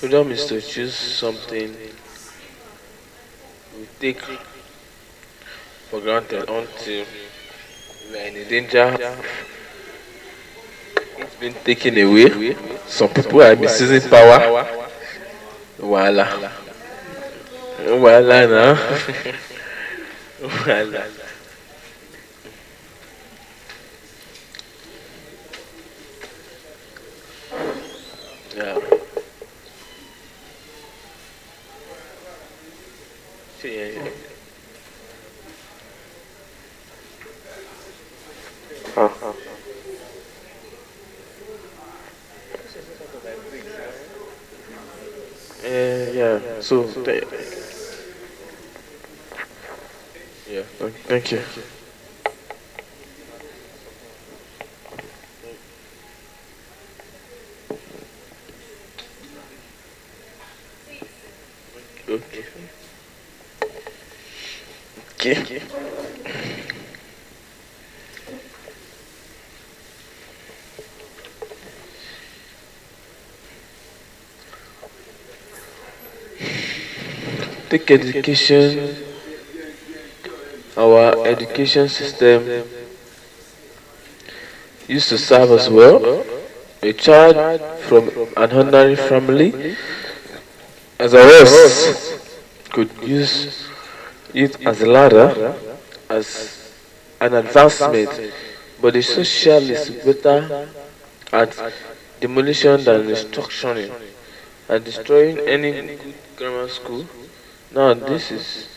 freedom is to choose something we take for granted until we are in a danger it's been taken away. Some people are misusing power. Voila. Voila now. Voila. Yeah. Yeah. Ah, Yeah. So, yeah. Thank you. Okay. Okay. Take education. Our education system used to serve us well. A child from an ordinary family, as a was, could use it as a ladder, as an advancement. But the social is better at demolition than restructuring and destroying any good grammar school. Now this is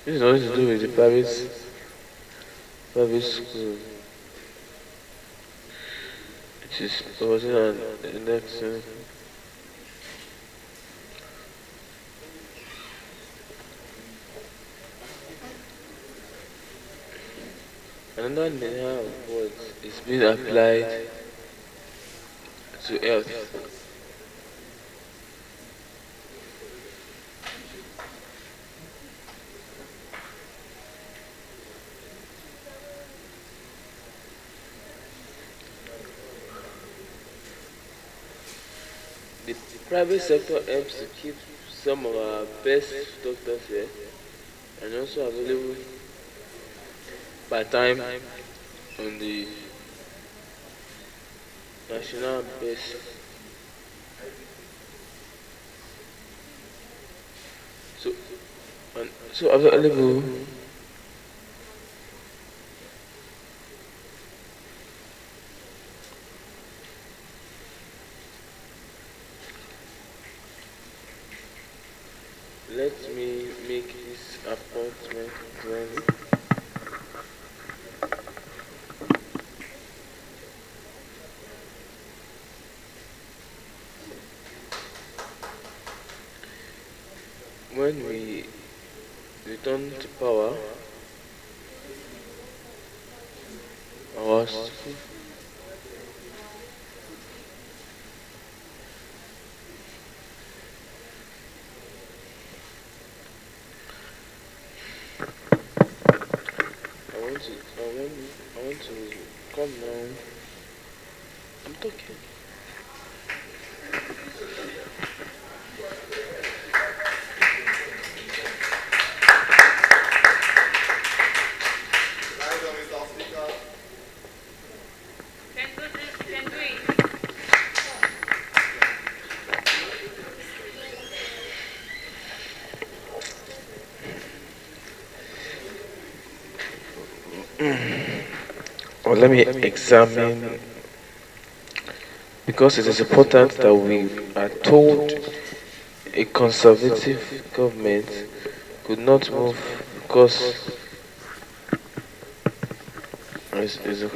nothing to do with the private school. It is was it an next another layer of words is being applied to health. The private sector helps to keep some of our best doctors here and also available part time on the national base. So so available. Let me make this appointment clearly. When we return to power, our I want to come now. I'm talking. Well, let me examine because it is important that we are told a conservative government could not move because is a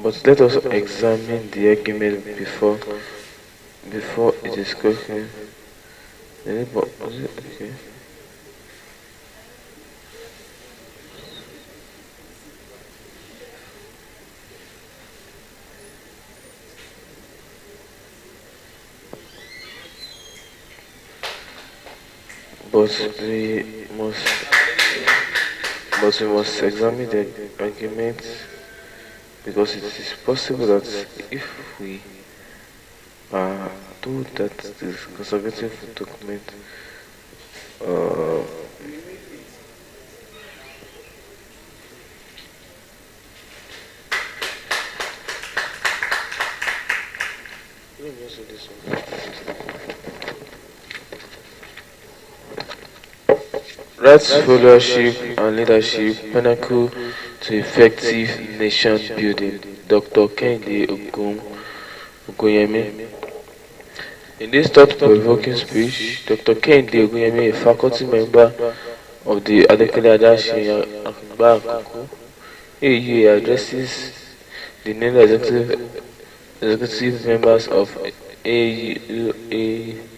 but let us examine the argument before it is cooking. Okay. but we must examine the argument because it is possible that if we are told that the conservative document uh, let me answer this one. Rights, followership, and leadership, pinnacle to effective nation building. Dr. Kehinde Ogunyemi. In this thought-provoking speech, Dr. Kehinde Ogunyemi, a faculty member of the Adekunle Adaṣe Akungba Akoko, AUA, addresses the named executive members of AUA.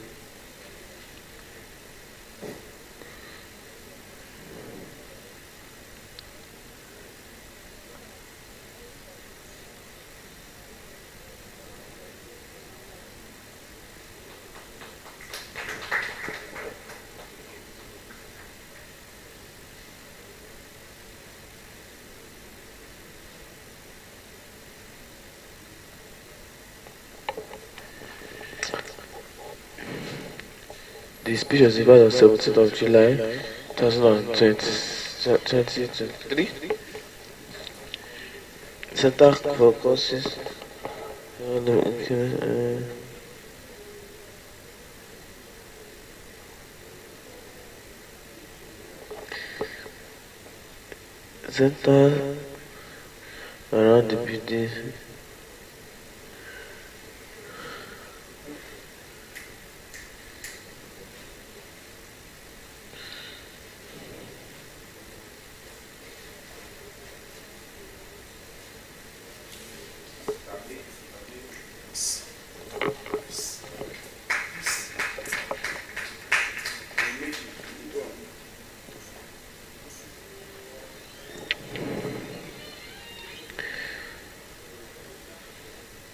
The speech was delivered on 17th of July 2023. Center for Courses. Center around the building.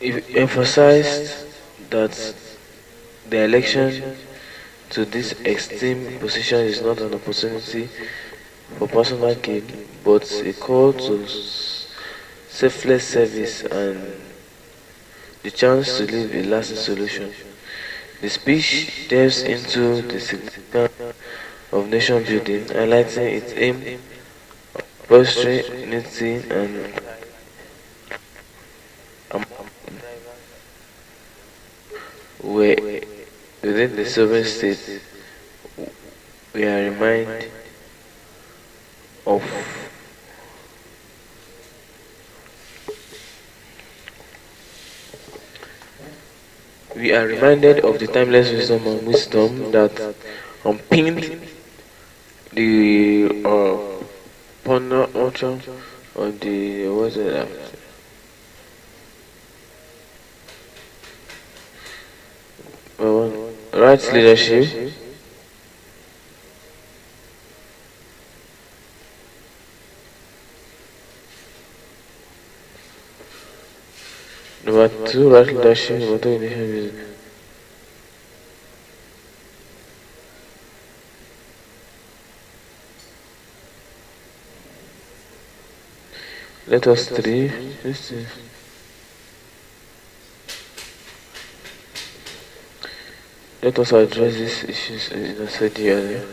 It emphasized that the election to this extreme position is not an opportunity for personal gain, but a call to selfless service and the chance to leave a lasting solution. The speech delves into the significance of nation building, highlighting its aim of fostering unity and where within the sovereign state we are reminded of the timeless wisdom that unpinned the partner ultra on the what's it rights leadership. Number two, right leadership. Number two, initial music. Let us three. Let us address these issues in a said earlier.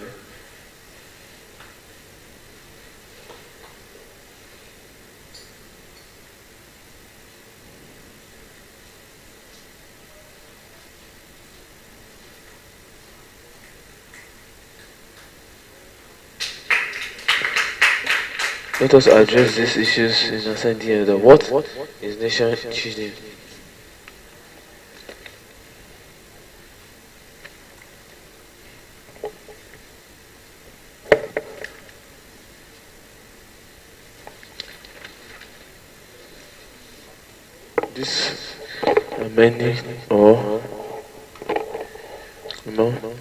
Let us address these issues in a said earlier. What is nation cheating? This amending or no.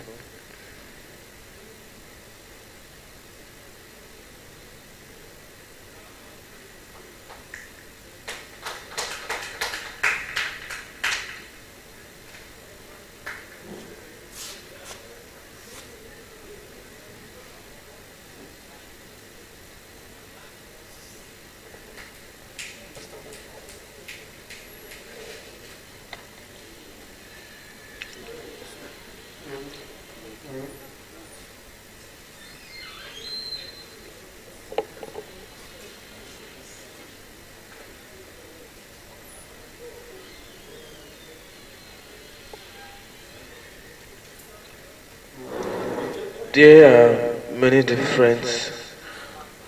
There are many different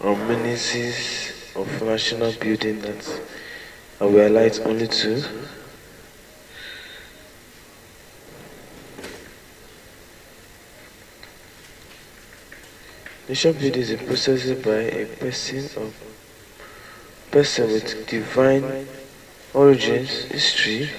amenities of national building that I will highlight only two. Nation building is a process by a person with divine origins, history,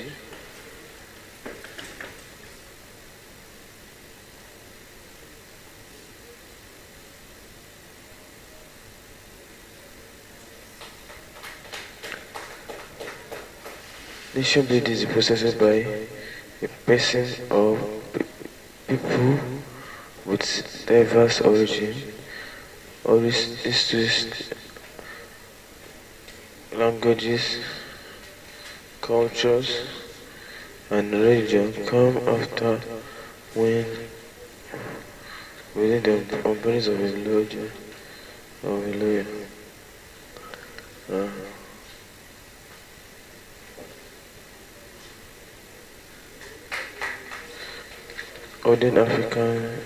nation building is a process by a person or people with diverse origin, or histories, languages, cultures, and religion come after when within the boundaries of a lawyer. Uh, Odin African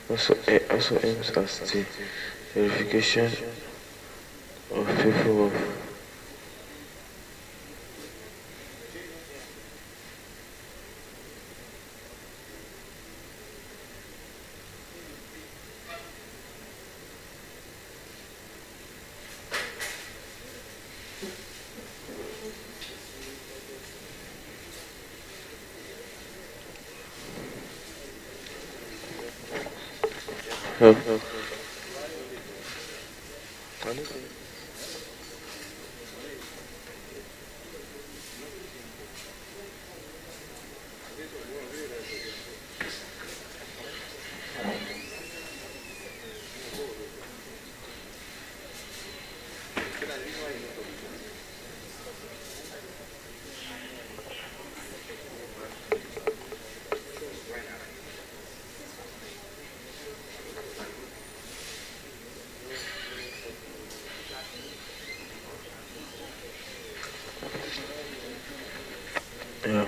also aims at the verification of people of health. Yeah.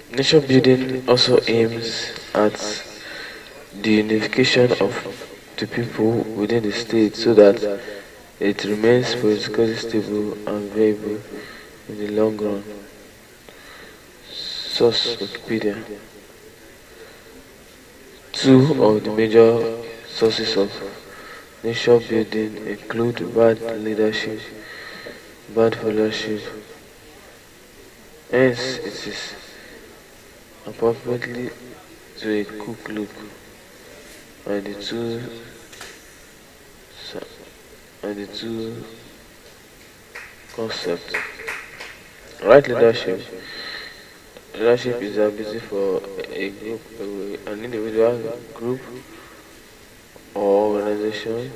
Nation building also aims at the unification of the people within the state so that it remains politically stable and viable in the long run. Source Wikipedia. Two of the major sources of nation building include bad leadership, bad followership. Hence, it is appropriately to a cook look and the two concepts. Right leadership. Leadership is the ability for a group, an individual group or organization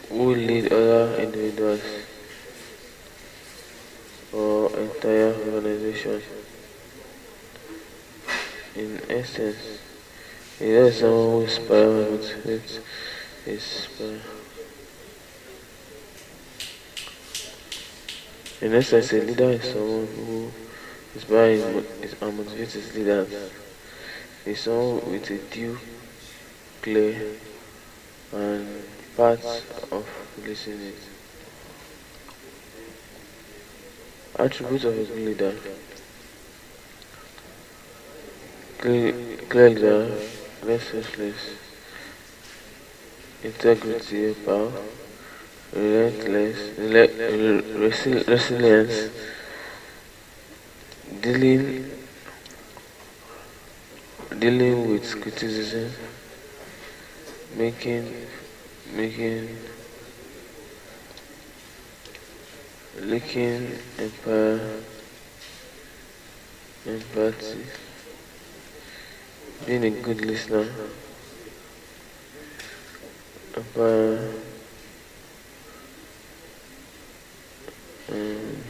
who lead other individuals or entire organization. In essence, it is someone who inspires and motivates inspire. In essence, a leader is someone who inspires and motivates his leaders. Is someone with a due, clear, and part of listening it. Attributes of a good leader. Clear leader, restlessness, integrity, power, resilience, dealing with criticism, making looking empathy, being a good listener, by um,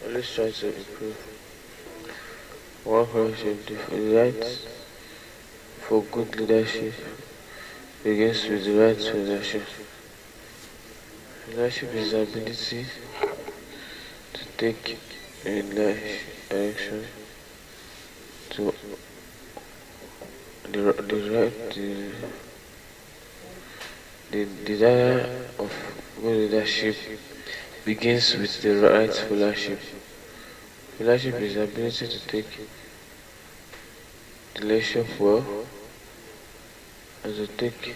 always try to improve. One friendship, the right for good leadership begins with the right leadership. Leadership is the ability to take a life direction to the desire of good leadership begins with the right followership. Followership is the ability to take the leadership well and to take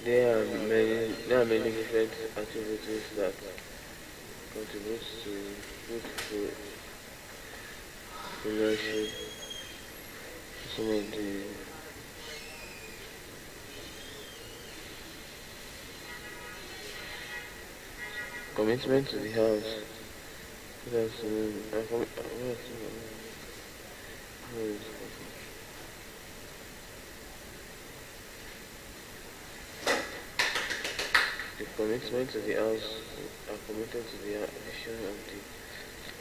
there are many different activities that contribute to good followership. Some of the commitment to the house. That's the commitment to the house are committed to the vision of the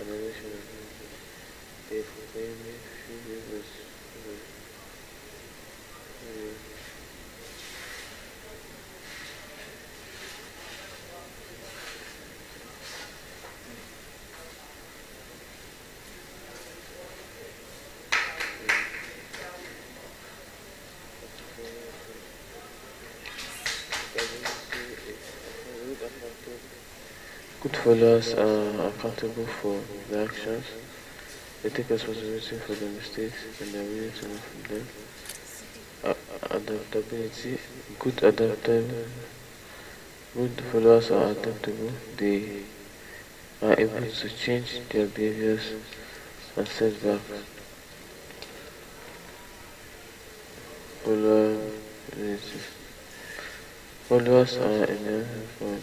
organization. They proclaim it. Good followers are accountable for their actions. They take responsibility for their mistakes and they are willing to learn from them. Adaptability. Good followers are adaptable. They are able to change their behaviors and setbacks. Followers are in for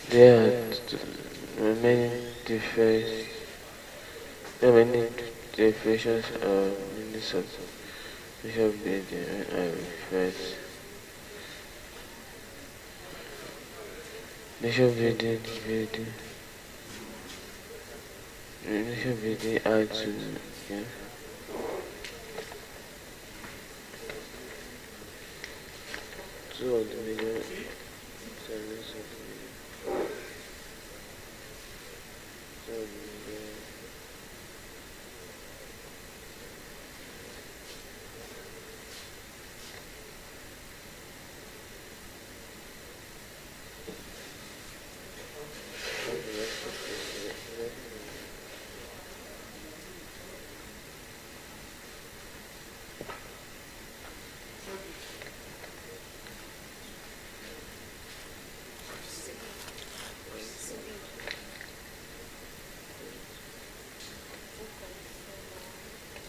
there are many different there are many definitions of many sorts of social media I refer to. Nation building adds to yeah. Two of the major channels of the media. Two of the major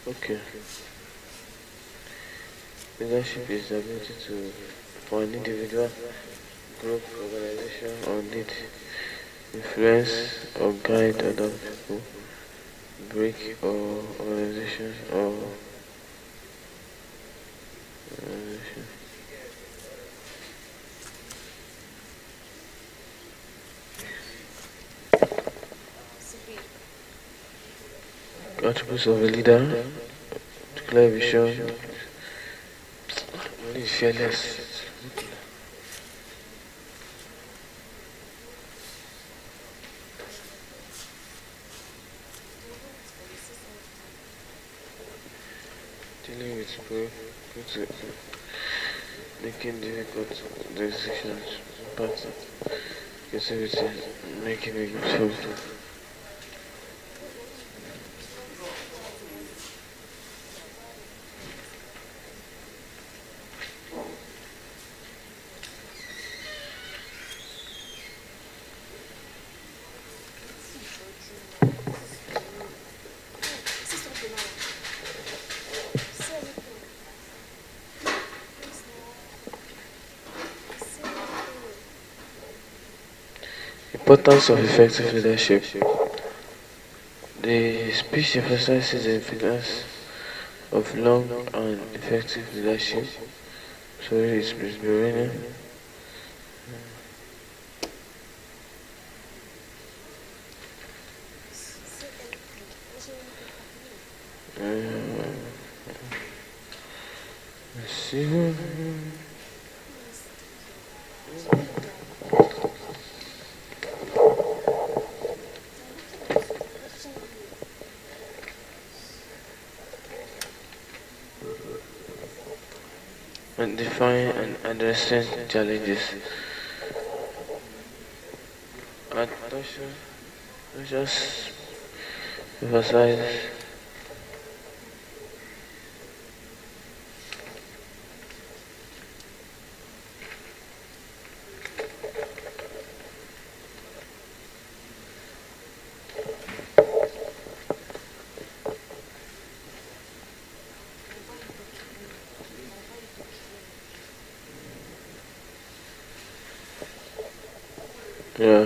okay. Leadership is the ability to, for an individual, group, organization, or lead, influence or guide other people, break or organization or organization. Attributes of a leader: clear vision, Only fearless. Dealing with people, making difficult decisions, but creativity, making a good choice. Importance of effective leadership. The speech emphasizes the importance of long and effective leadership. Sorry, it's Birina. Let's see. And define and addressing challenges. Attention, just emphasize yeah,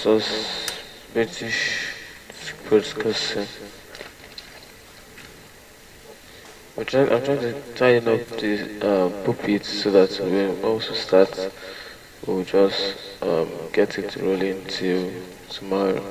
so British sportscaster. I'm trying to tighten up the pulpit so that when we also start, we'll just get it rolling till tomorrow.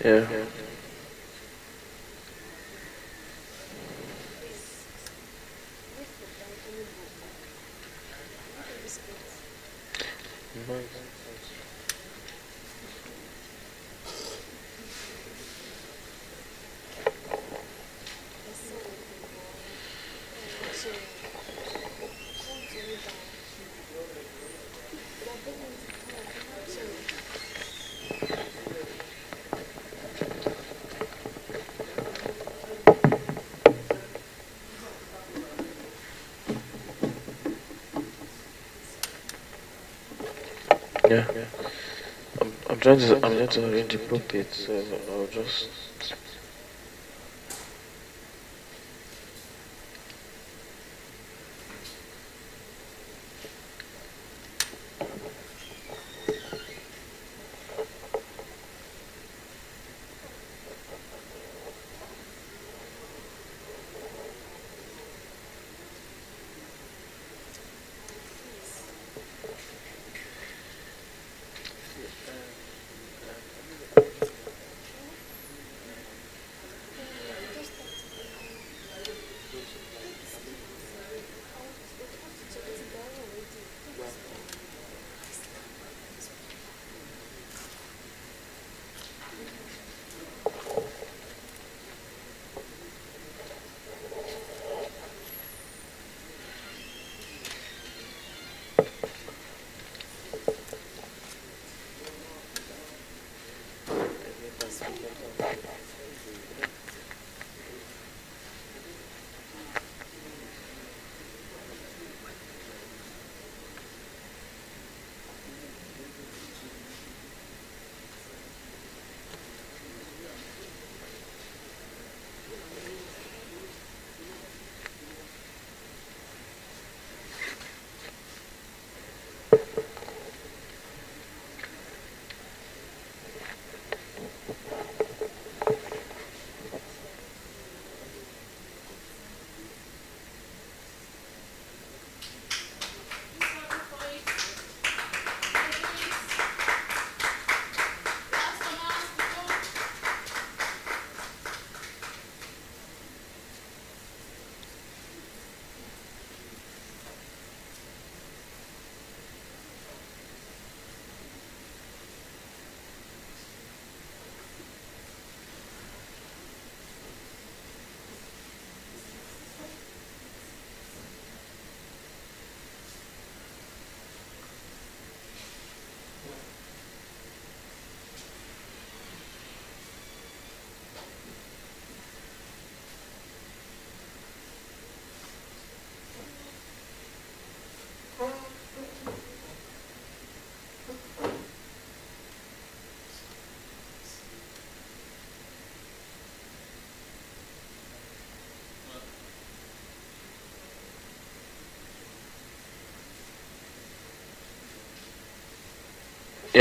Yeah. Yeah. I'm trying to arrange the pulpit, so I'll just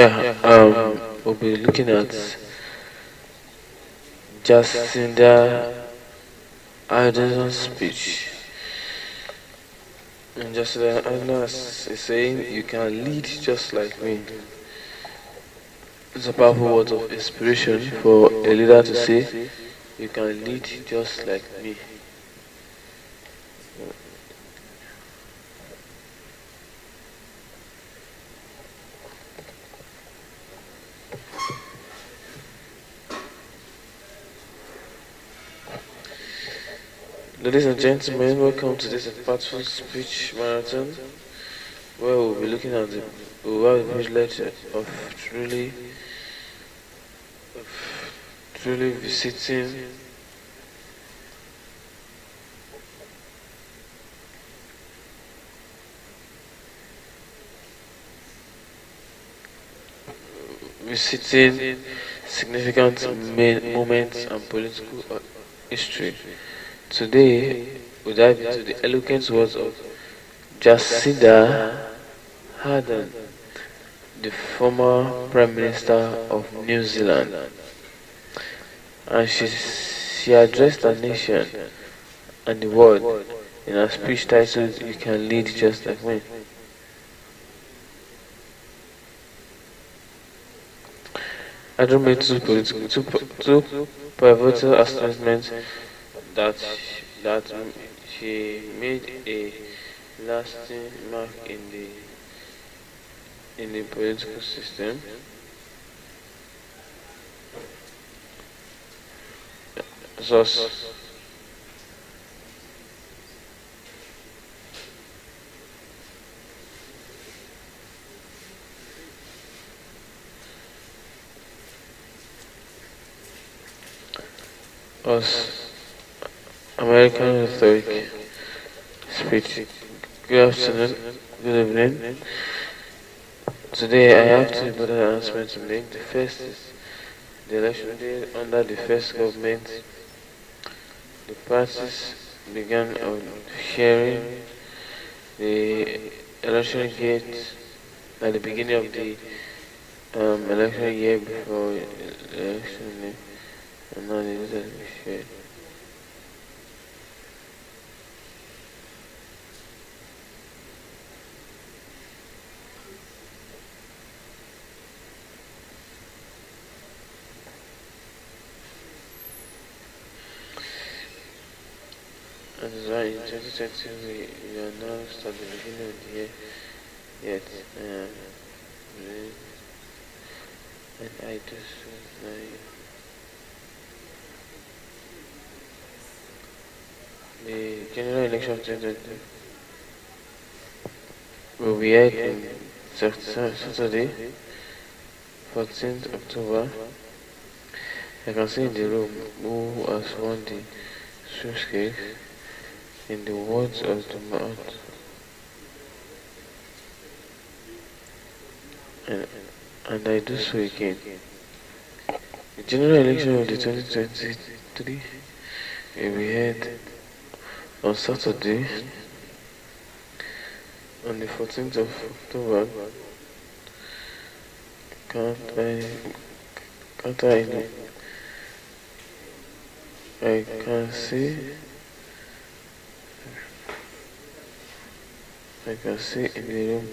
Yeah, we'll be looking at Jacinda Ardern's speech. And Jacinda Ardern is saying, "You can lead just like me." It's a powerful word of inspiration for a leader to say, "You can lead just like me." Ladies and gentlemen, welcome to this impactful speech marathon, where we'll be looking at we'll have the privilege of truly visiting significant moments and political history. Today, we dive into the eloquent words of Jacinda Ardern, the former Prime Minister of New Zealand, and she addressed the nation and the world in a speech titled "You Can Lead Just Like Me." Ardern made two pivotal announcements that she made a lasting mark in the political system. Thus, us American rhetoric speech. Good afternoon, good evening. Today I have two important announcements to make. The first is the election day under the first government. The parties began on sharing the election gate at the beginning of the election year before the election day, and now they just shared. That is why in 2020 we announced at the beginning of the year yet and I just the general election of 2020 will be held on Saturday, 14th October. I can see in the room who has won the sweepstakes. In the words of the man, and I do so again. The general election of the 2023 will be held on Saturday, on the 14th of October. I can see. I can see in the room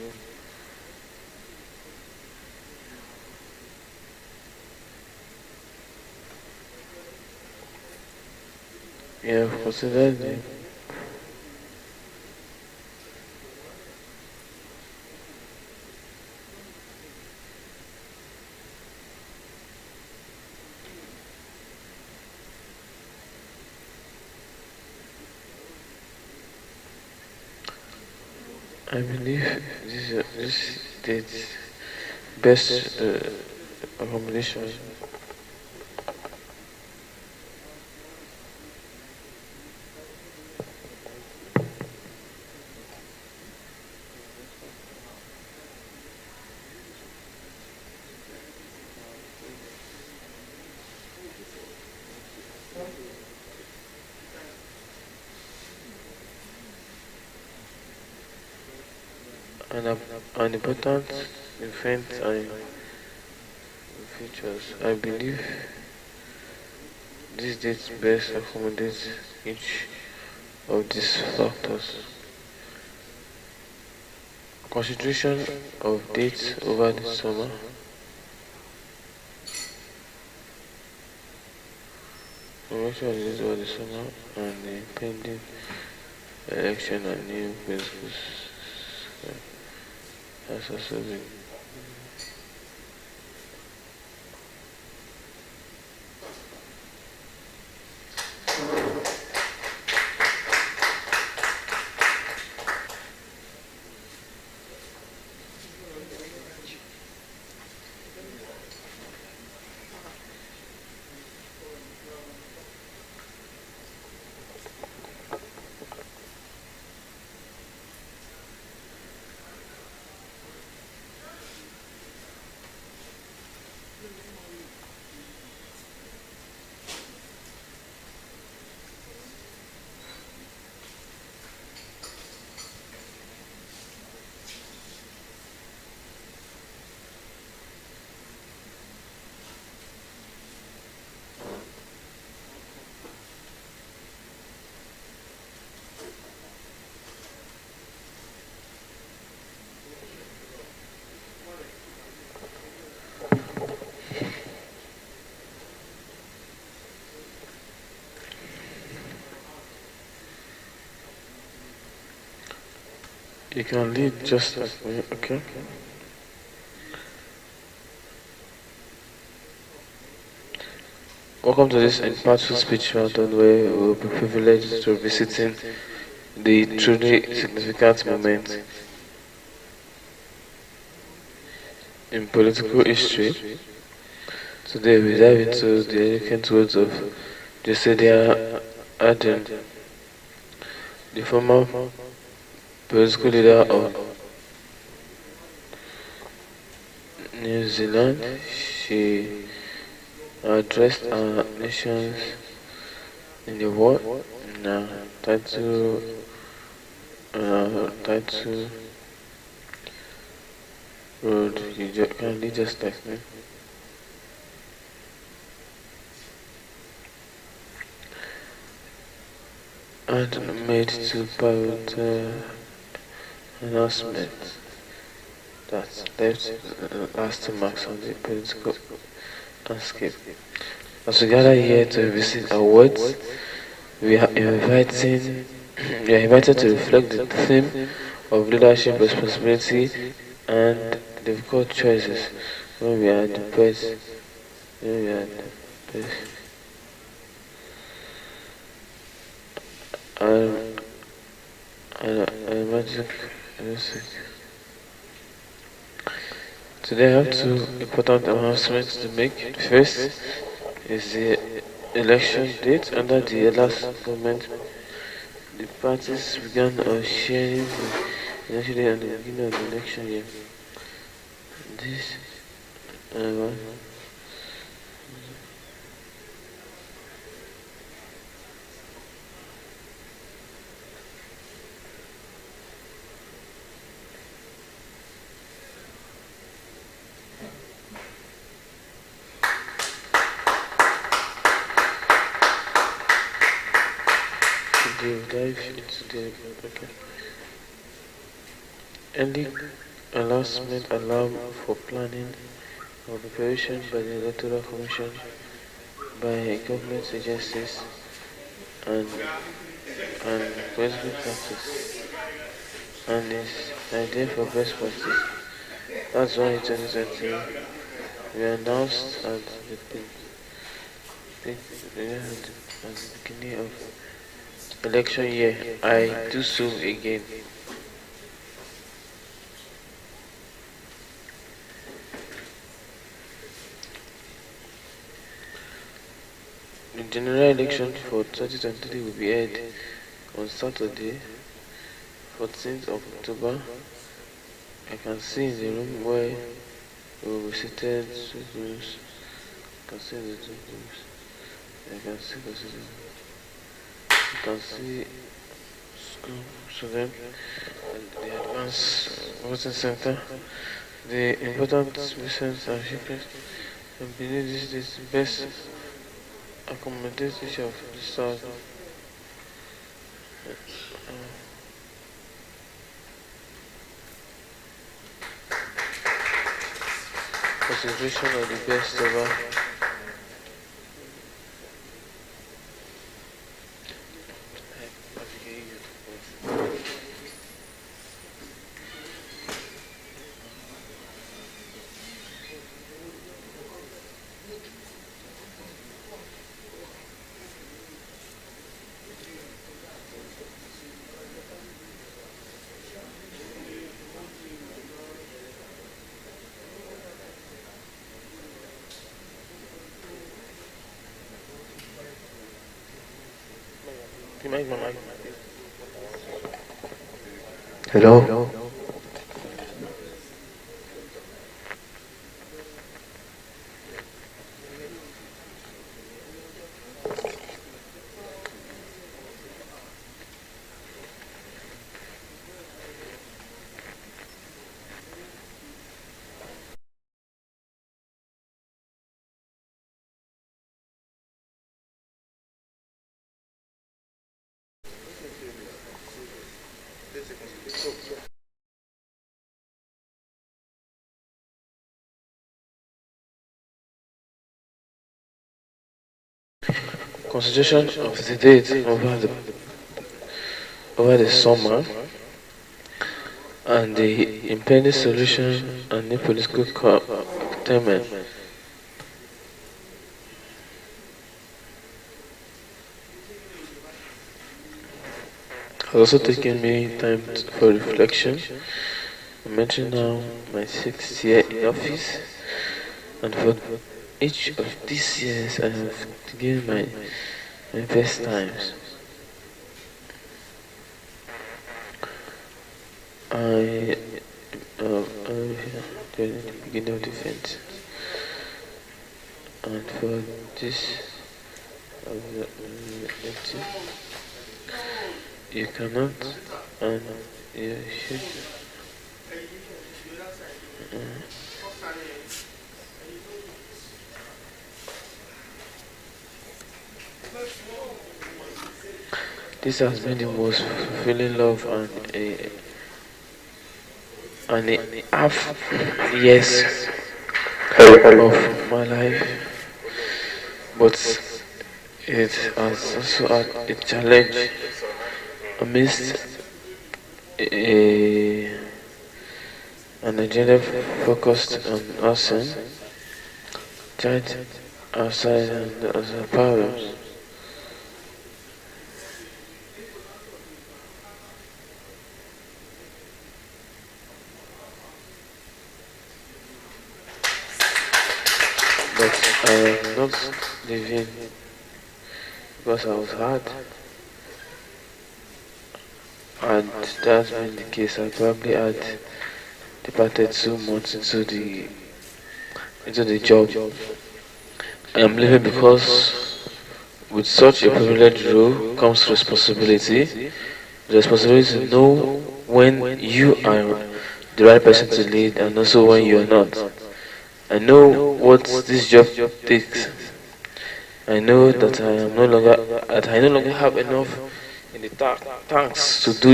you have considered the I believe this date best accommodation. An important event features. I believe these dates best accommodate each of these factors. Consideration of dates over the summer. Consideration of dates over the summer and the pending election and new principles has also been. You can lead just like me, okay? Welcome to this impactful speech marathon where we will be privileged to visiting the truly significant moment in political history. Today we dive into the eloquent words of Jacinda Ardern, the former political leader of New Zealand. She addressed our nations in the world in a title road. You can lead just like me. And made two pivotal announcements that left lasting marks on the political landscape. As we gather here to visit our words, we are invited to reflect the theme of leadership responsibility and difficult choices when we are at the best. When we are at the best. I imagine. Today I have two important announcements to make. The first is the election date. Under the last government, the parties began sharing the election date at the beginning of the election year. This dive into the early announcement allow for planning or preparation by the Electoral Commission, by government agencies and political parties, and is idea for best practice. That's why in 2020 we announced at the beginning of election year, I do so again. The general election for 2023 will be held on Saturday, 14th of October. I can see in the room where we will be seated two rooms. I can see the two rooms. I can see the citizen. You can see school students and the advanced voting center. The important persons and shepherds and believe this is the best accommodation of the stars. Concentration of the best ever. Hello. Consideration of the date over the summer and the impending solution and the political containment. Has also taken me time for reflection. I mention now my 6th year in office, and for each of these years I have given my best times. I during the beginning of the event, and for this you cannot and you should this has been the most fulfilling love and a half years of my life, but it has also had a challenge amidst an agenda focused on housing, child outside and other problems. But I am not living because I was hard, and that's been the case. I probably had departed so much into the job. I am living because with such a privileged role comes responsibility. The responsibility to know when you are the right person to lead and also when you are not. I know what this job takes. I know that I no longer have enough in the tanks to do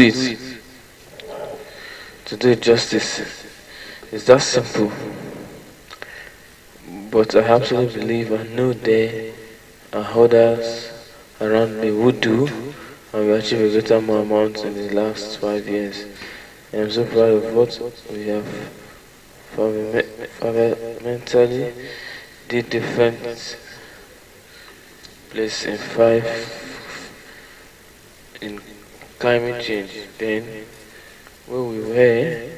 it justice. It's that simple. But I absolutely believe and know there are others around me who do, and we achieve a greater amount in the last 5 years. I am so proud of what we have fundamentally did different place in climate change. Then, where we were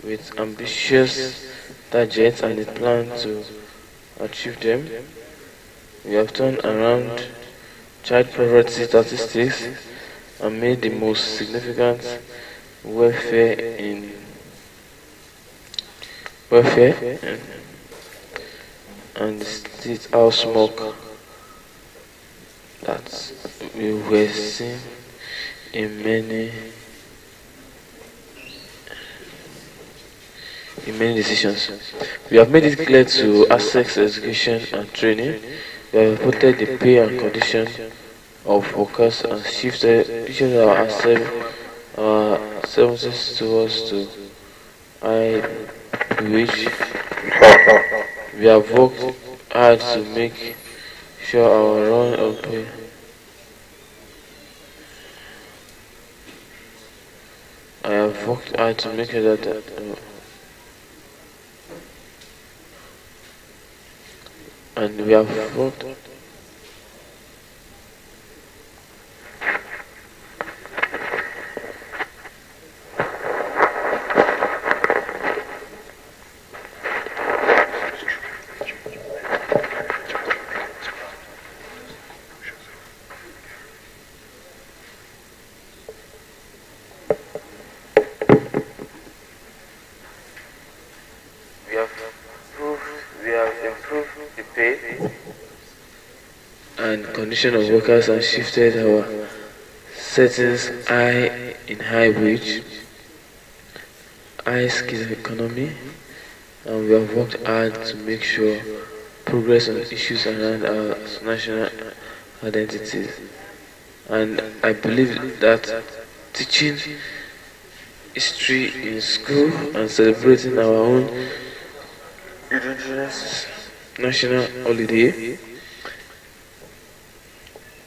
with ambitious targets and a plan to achieve them, we have turned around child poverty statistics and made the most significant welfare and the state house smoke that we were seeing in in many decisions. We have made it clear to access education and training. We have reported the pay and condition of workers and shifted our services towards to high wage. We have worked hard to make sure our run of pay. I have worked hard to make sure that and we have worked. We have improved the pay and condition of workers and shifted our settings high wage, high skill economy, and we have worked hard to make sure progress on issues around our national identities. And I believe that teaching history in school and celebrating our own indigenous national holiday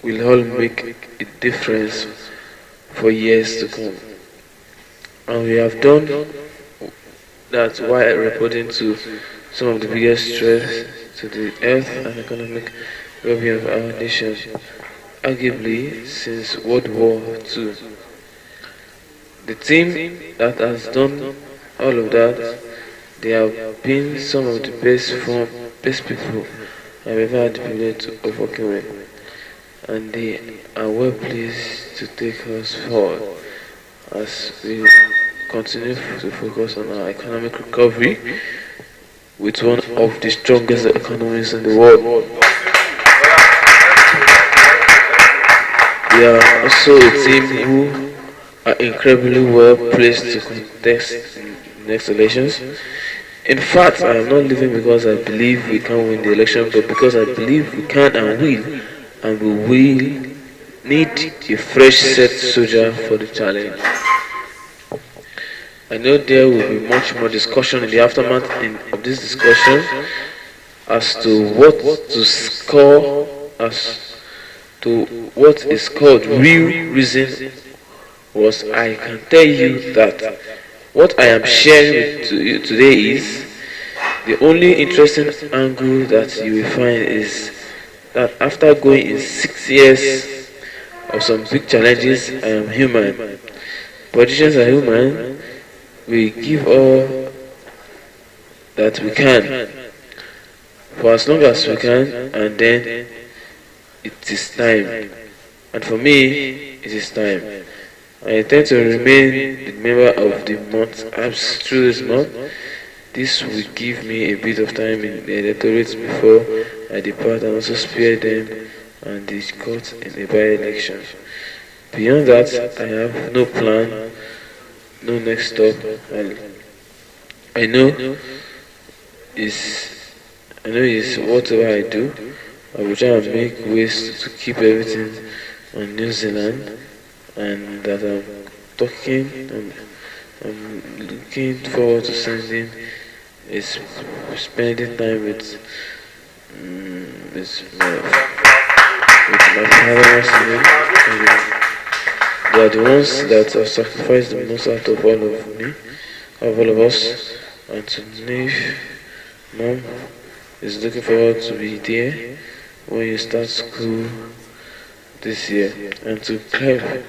will all make a difference for years to come. And we have done that while reporting to some of the biggest threats to the health and economic well-being of our nation, arguably since World War II. The team that has done all of that, they have been some of the best people I've ever had the privilege of working with, and they are well pleased to take us forward as we continue to focus on our economic recovery with one of the strongest economies in the world. We are also a team who are incredibly well placed to contest in the next elections. In fact, I am not leaving because I believe we can win the election, but because I believe we can and will, and we will need a fresh set soldier for the challenge. I know there will be much more discussion in the aftermath of this discussion as to what to score, as to what is called real reason. Was I can tell you that what I am sharing to you today is the only interesting angle that you will find is that after going in 6 years of some big challenges, I am human. Politicians are human. We give all that we can for as long as we can, and then it is time. And for me, it is time. I intend to remain the member of the month apps through this month. This will give me a bit of time in the electorate before I depart, and also spare them and the court in a by-election. Beyond that, I have no plan, no next stop. I know is whatever I do, I will try and make ways to keep everything on New Zealand, and that I'm looking forward to spending time with my parents. They are the ones that have sacrificed the most out of all of us, and to Neve, Mom is looking forward to be there when you start school this year, and to Clive,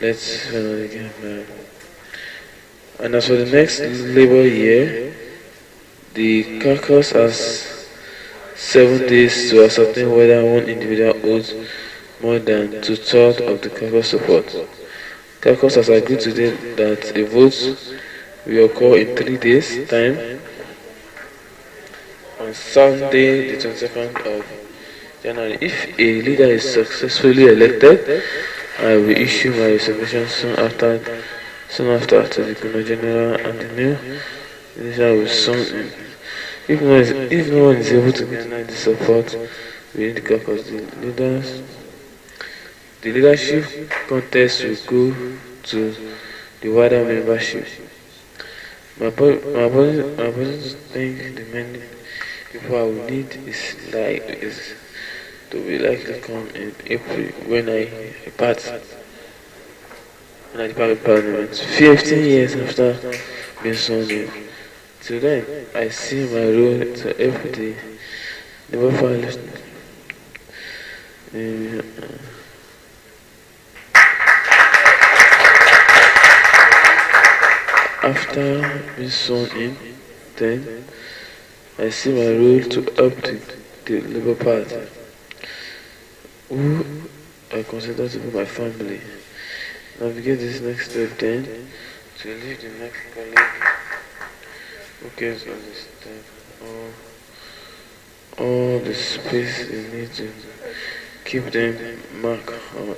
let's finally get married. And as for the next labor year, the caucus has 7 days to ascertain whether one individual holds more than 2/3 of the caucus support. Caucus has agreed today that a vote will occur in 3 days' time on Sunday, the 22nd of January. If a leader is successfully elected, I will issue my resignation soon after to the Governor General and the new Initial with some. If no one is able to garner the support within the caucus, the leadership contest will go to the wider membership. My boss think the many people I will need is to be likely come in April when I depart Parliament. 15 years after being sworn in. Till then, I see my role to help the Labour Party. After being sworn in, then I see my role to help the Labour Party, who I consider to be my family. Navigate this next step then to leave the next colleague who cares understand all the space they need to keep them mark on.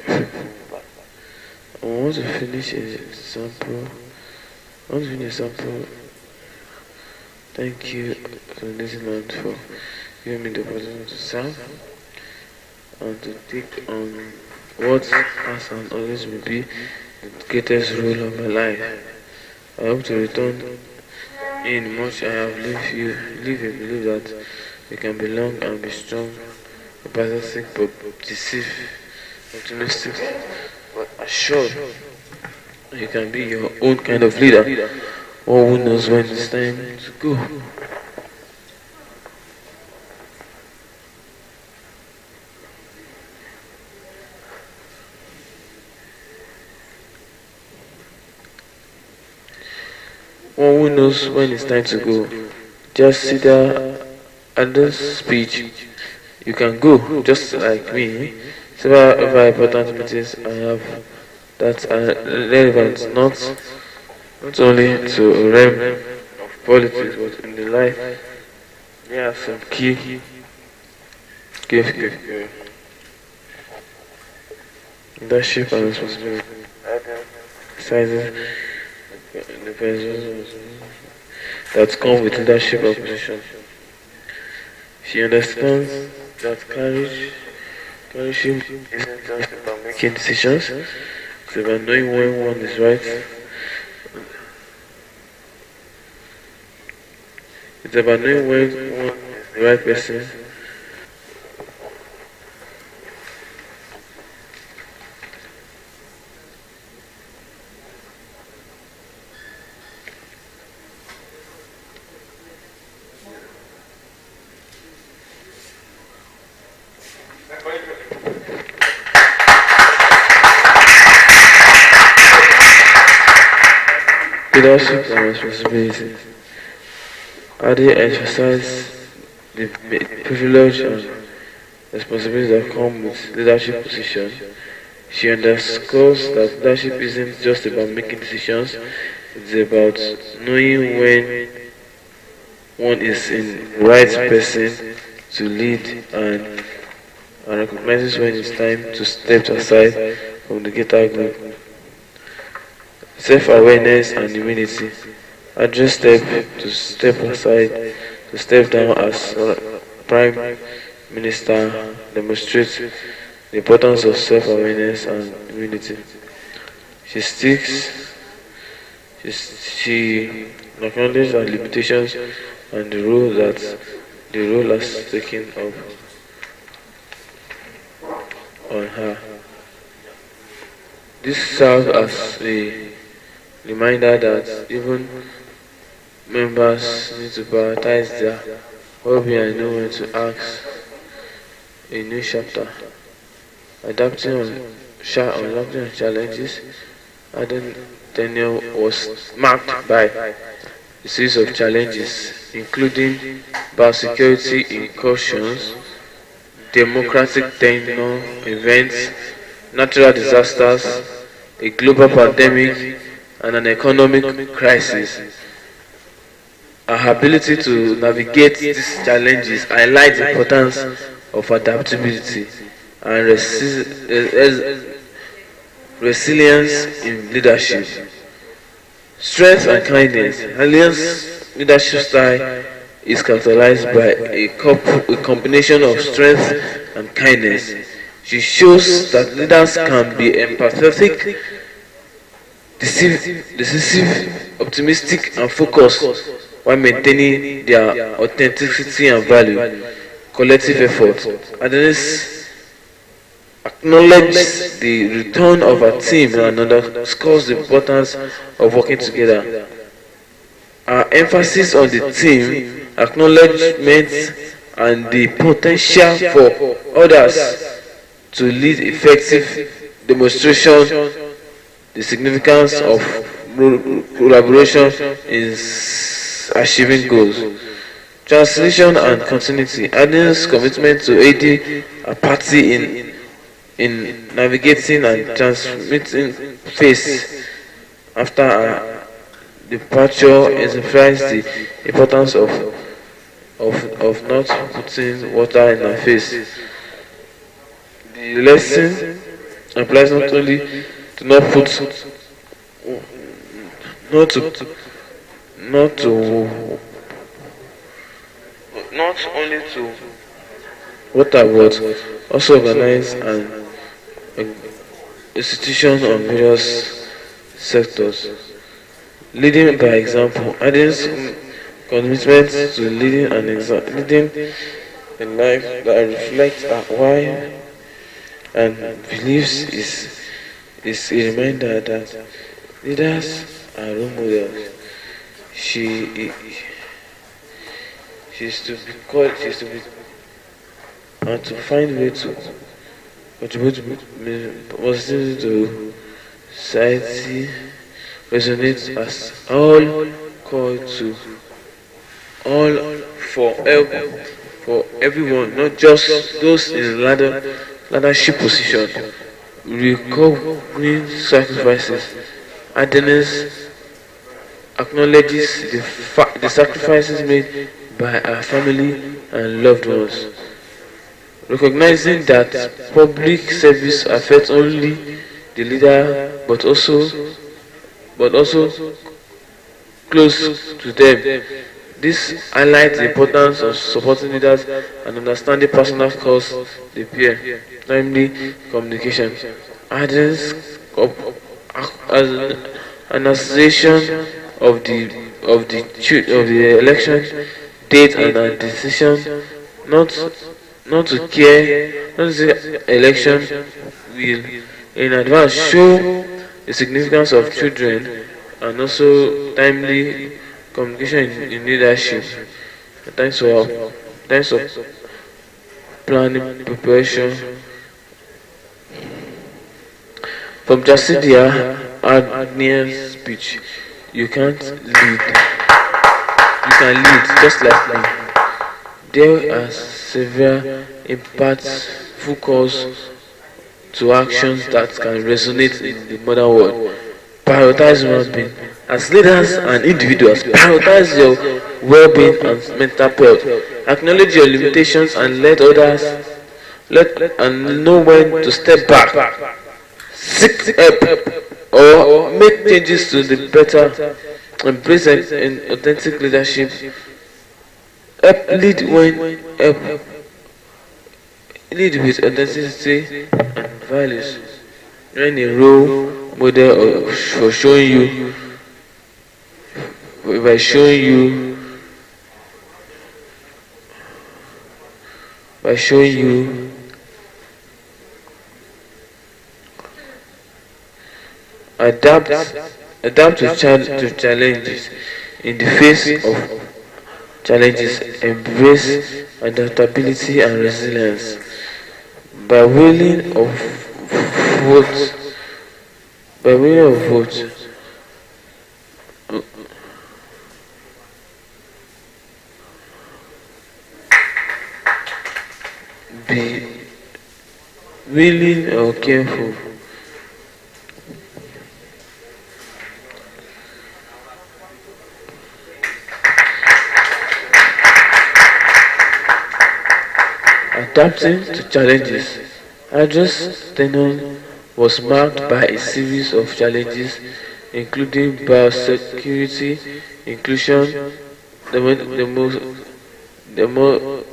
I want to finish a sample. Thank you to this land for giving me the opportunity to serve and to take on what has and always will be the greatest role of my life. I hope to return in much I have live a belief that you can belong and be strong, pathetic but deceive, optimistic but assured. You can be your own kind of leader, or who knows when it's time to go. One who knows when it's time to go. Just sit there at the speech. You can go, just like me. Several very important meetings I have that are relevant not only to a realm of politics but in the life. There are some key leadership and responsibility. Sizes the persons that come with leadership and position. She understands that leadership isn't just about making decisions, it's about knowing when one is right. It's about knowing when one is the right person. Leadership and responsibility. Adi emphasizes the privilege and responsibilities that come with leadership position. She underscores that leadership isn't just about making decisions, it's about knowing when one is in the right person to lead and recognizes when it's time to step aside from the greater group. Self-awareness and humility. Address step aside, to step down as Prime Minister demonstrates the importance of self-awareness and humility. She acknowledges her limitations and the role has taken up on her. This serves as a reminder that even members need to prioritize their well-being and know when to ask a new chapter. Adapting on challenges. Aden tenure was marked by a series of challenges, including biosecurity incursions, democratic tenure events, natural disasters, a global pandemic, and an economic crisis. Our ability to navigate these challenges highlights the importance of adaptability and resilience in leadership. Strength and kindness. Alliance leadership style is characterized by a combination of strength and kindness. She shows that leaders can be empathetic, decisive, optimistic, and focused while maintaining their authenticity and value. Collective effort. Adonis acknowledges the return of her team and underscores the importance of working together. Our emphasis on the team, acknowledgement, and the potential for others to lead effective demonstration the significance of collaboration in achieving goals. Translation and continuity. Adding's commitment to aiding a party in navigating and transmitting phase after a departure exemplifies the importance of not putting water in her face. The lesson applies not only to not put not only to water but also organize an institution on various sectors. Leading by example. Adding's commitment to leading a life that reflects her why and beliefs is a reminder that leaders are role models. She is to be called, she is to be, and to find way to contribute positively to society, resonates as all called to all for help for everyone, not just those in leadership position. Recovering sacrifices. Adonis acknowledges the sacrifices made by our family and loved ones, recognizing that public service affects only the leader but also close to them. This highlights the importance of supporting leaders and understanding personal cause they bear, namely communication. Addings as an association of the election date and a decision not to say election will in advance show the significance of children and also timely communication in leadership. Thanks for planning preparation. From Jacidia Agne's speech, you can't lead. You can lead just like me. There are several impactful calls to actions that can resonate in the modern world. Prioritize human being. As leaders and individuals, prioritize your well-being and mental health. Acknowledge your limitations and let others and know when to step back. Seek help or make changes to the better. Embrace an authentic leadership. Lead with authenticity and values. When a role model for showing you adapt to challenges. In the face of challenges, embrace adaptability and resilience. By willing of vote, be willing or careful. Adapting to challenges. Address tenure was marked by a series of challenges including biosecurity, inclusion, the most the more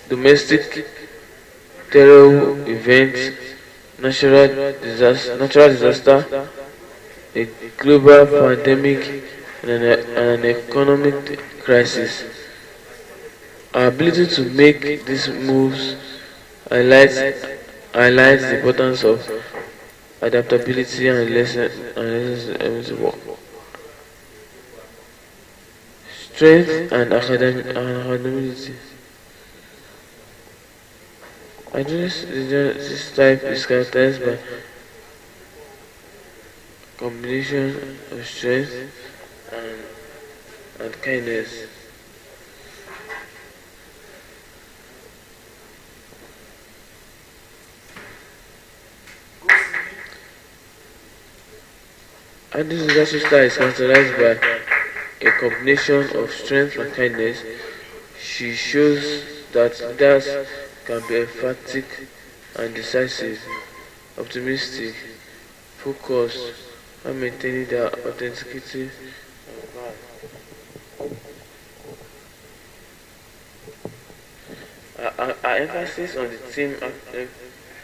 domestic terror events, natural disaster, a global pandemic, and an economic crisis. Our ability to make these moves highlights highlights the importance of adaptability and lesson work. Strength and academicity. This type is characterized by combination of strength and, and kindness. And this leadership style is characterized by a combination of strength and kindness. She shows that leaders can be emphatic and decisive, optimistic, focused, and maintaining their authenticity. Our emphasis on the team,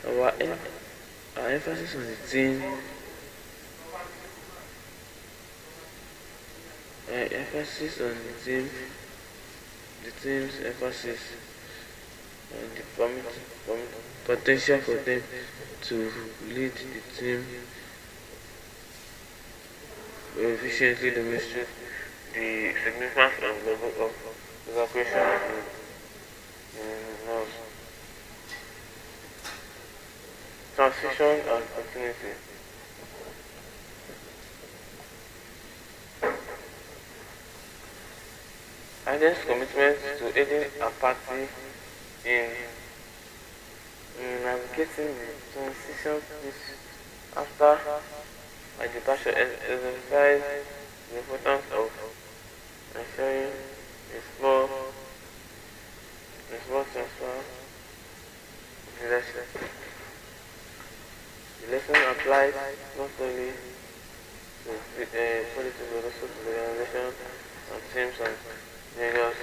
our, em- our emphasis on the team, emphasis on the team's emphasis and the potential for them to lead the team efficiently demonstrate the significance of level of evacuation of the north. Transition and continuity. Iden's commitment to aiding a party in navigating the transition after my departure emphasized the importance of ensuring a small transfer of leadership. The lesson applies not only to politics but also to the organization and teams and leaders.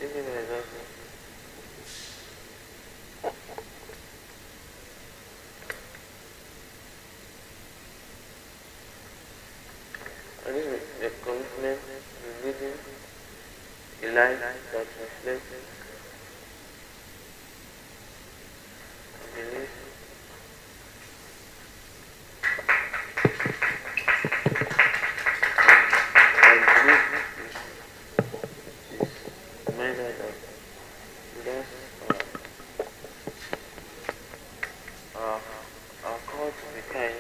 Give me an example. And this is a commitment to leading a life that reflects belief and belief is reminded that leaders are, are called to be kind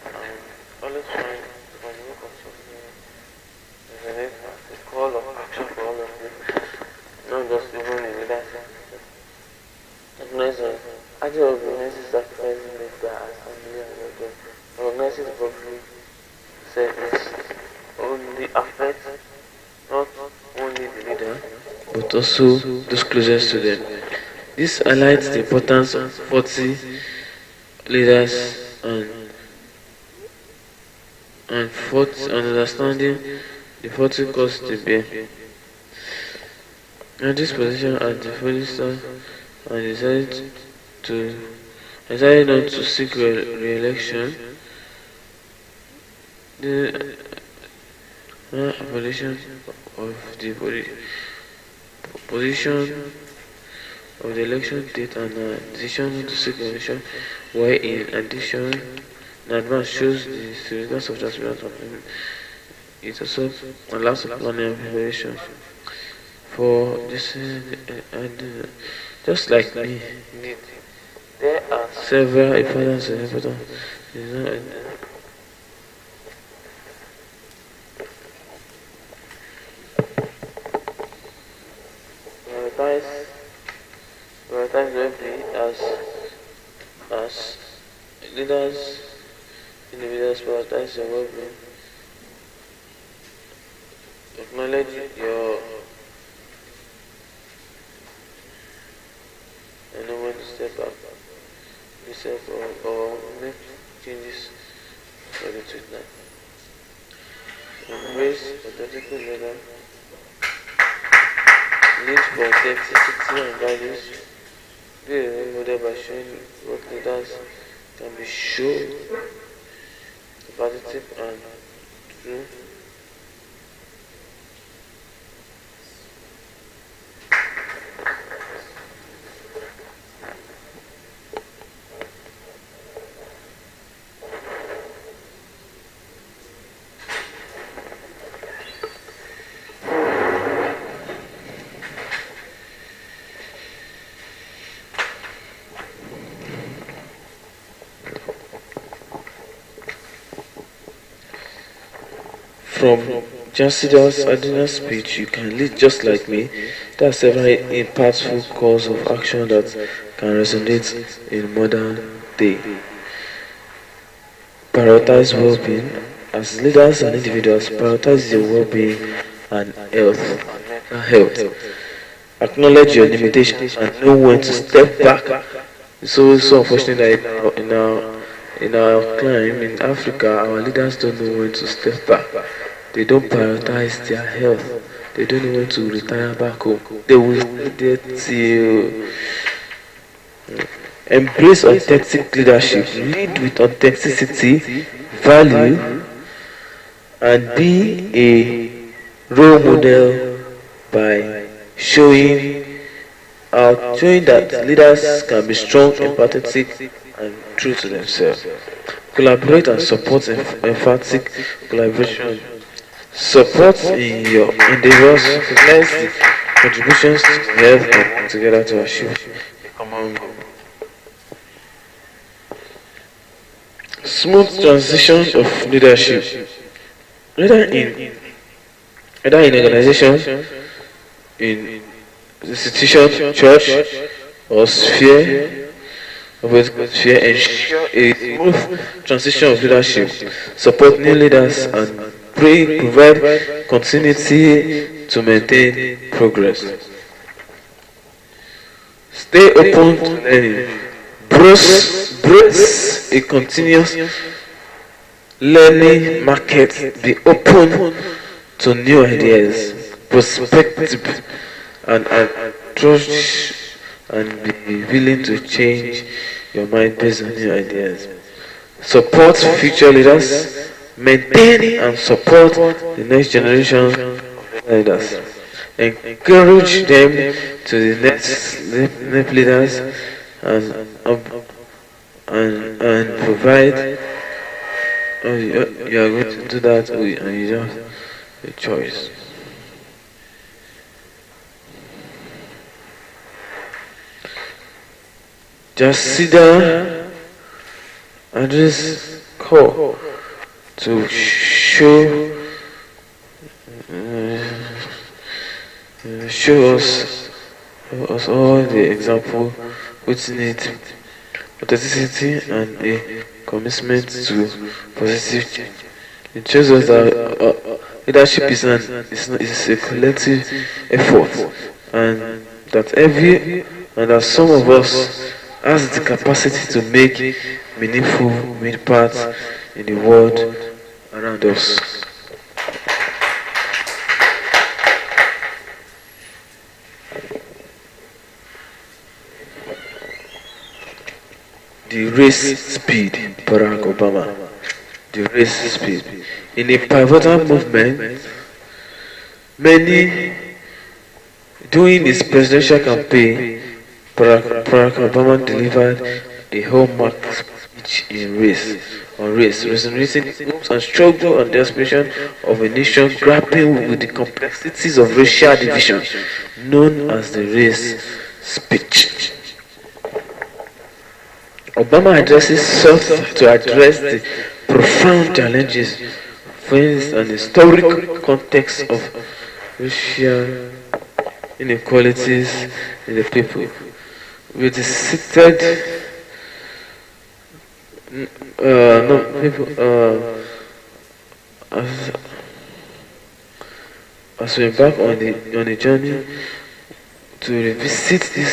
and always trying to contribute constructively. Resonate as a call of action for all of you, not just even in leadership. Recognize active organizing sacrificing made by our family and loved ones. Recognizing the public service only affects not only the leader but also those closest to them. This highlights the importance of 40 leaders and understanding the 40 costs they bear. At this position at the police staff and decided not to seek re-election. The evaluation of the position of the election date and decision not to seek re-election, while in addition, in advance shows the seriousness of transparency of payment. It also allows the planning and preparation for this just like me. There are several importance and importance. Prioritize wellbeing as leaders, individuals prioritize your well-being. Acknowledge your and know when to step up, yourself or make changes for the treatment. Embrace authentic leader. Lead for authenticity and values. Be a role model by showing what leaders can be shown, competitive and true. From Jacida's Adina's speech, you can lead just like me. There are several impactful calls of action that can resonate in modern day. Prioritize well-being. As leaders and individuals, prioritize your well-being and health. Acknowledge your limitations and know when to step back. It's so unfortunate that in our climb in Africa, our leaders don't know when to step back. They don't prioritize their health. They don't know when to retire back home. They will stay there till embrace authentic leadership. Lead with authenticity, value, and be a role model by showing that leaders can be strong, empathetic, and true to themselves. Collaborate and support emphatic collaboration. Support in your endeavors, recognize the contributions to health and work together to achieve a common goal. Smooth transition of leadership. Whether in organization, in institution, church, or sphere, ensure a smooth transition of leadership. Support new leaders and provide continuity to maintain progress. Stay open to learning. Brace a continuous learning market. Be open to new ideas, perspective, and approach, and be willing to change your mind based on new ideas. Support future leaders. Maintain and support the next generation of leaders. Encourage them to the next leaders and provide. You are going to do that, and you don't have a choice. Jacida address call to show us all the example which need authenticity and a commitment to positive change. It shows us that leadership is a collective effort, and that some of us has the capacity to make meaningful impact in the world around us. The race speed, Barack Obama. The race speed. In a pivotal movement, during his presidential campaign, Barack Obama delivered a hallmark speech on race, resonating hopes and struggle and the aspiration of a nation grappling with the complexities of racial division, known as the race speech. Obama addresses sought to address the profound challenges faced an historic context of racial inequalities in the people, with the cited as we embark on a journey to revisit this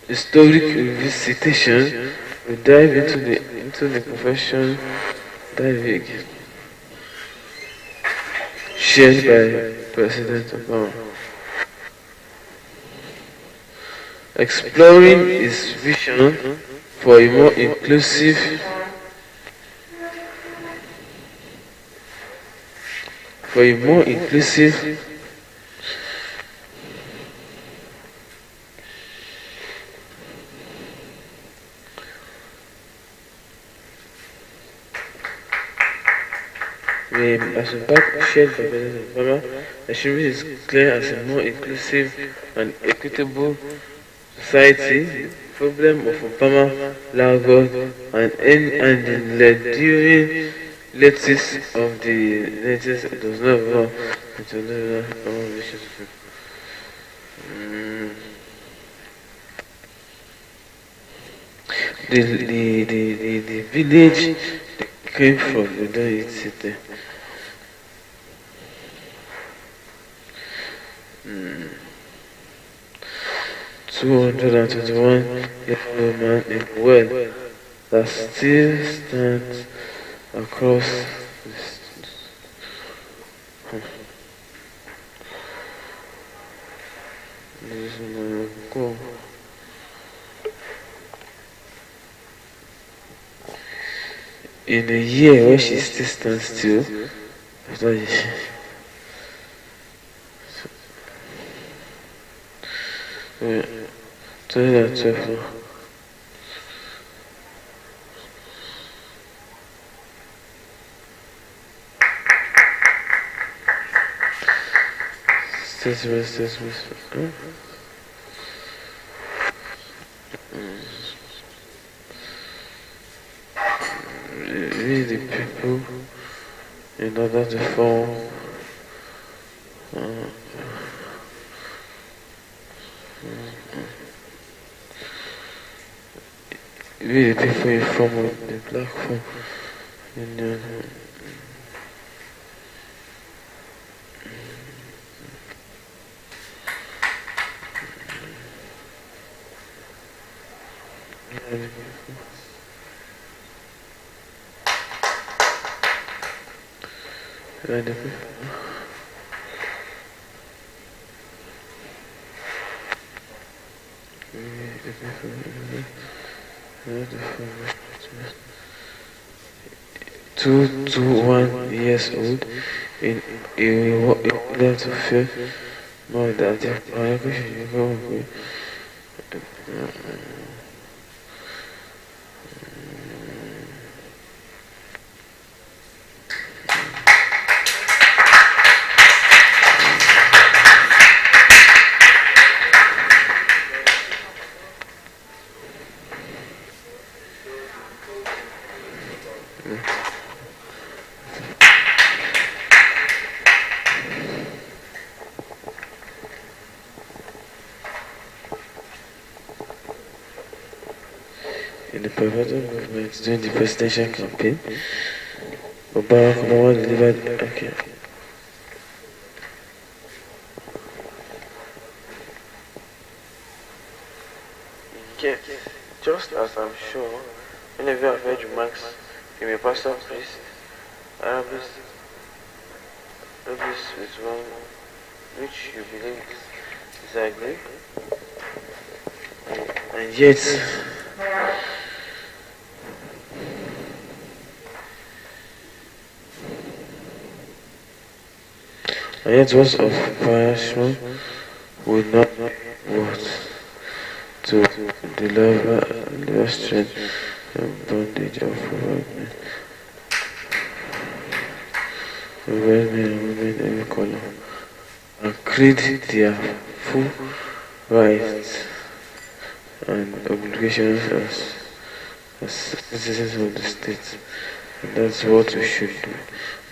historic revisitation, we dive into the profession diving. shared by President Obama. Exploring his vision for a more inclusive for a more inclusive as impact shared by President Obama, achieving is clear as a more inclusive and equitable society. The problem of Obama, Lagos, and the enduring latest of the latest does not involve international relationship. The village they came from, we don't eat it there. 221-year-old man in well that still stands across this. This is my goal. In a year where she still stands still, after this. Yeah. 2012. Read the people in order to form read the people in form of the black form union. Two 1 years old in a to feel more than in the pivotal movement during the presidential campaign, Barack Obama delivered. Okay. Yes, just as I'm sure many of you have heard remarks from your pastor priest, Arabic with one which you believe disagree, and yet words of punishment would not worth to deliver strength and bondage of men and women every color, and create their full rights and obligations as citizens of the state. And that's what we should do.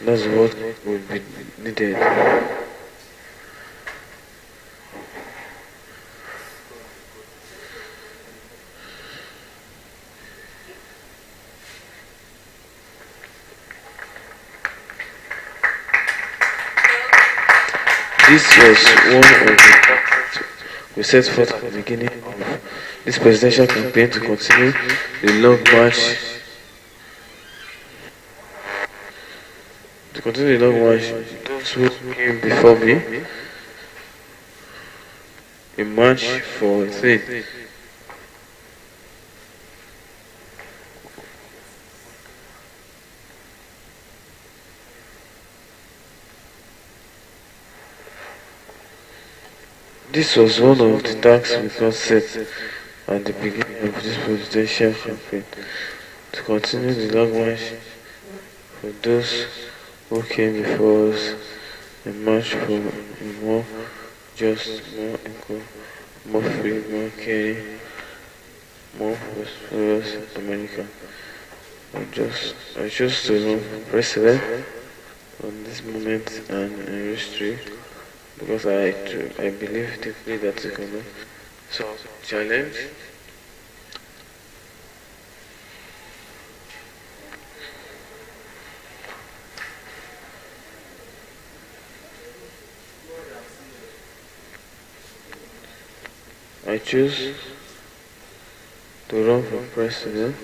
That's what would be needed. This was one of the tactics we set forth at the beginning of this presidential campaign to continue the long march To continue the long march, those who came before me, a march for a thing. This was one of the tasks we got set at the beginning of this presidential campaign, to continue the long march for those who came before us, a march for a more just, more equal, more free, more caring, more prosperous America. I chose to run for president on this moment and in history, because I believe deeply that we can solve the challenge. I choose to run for president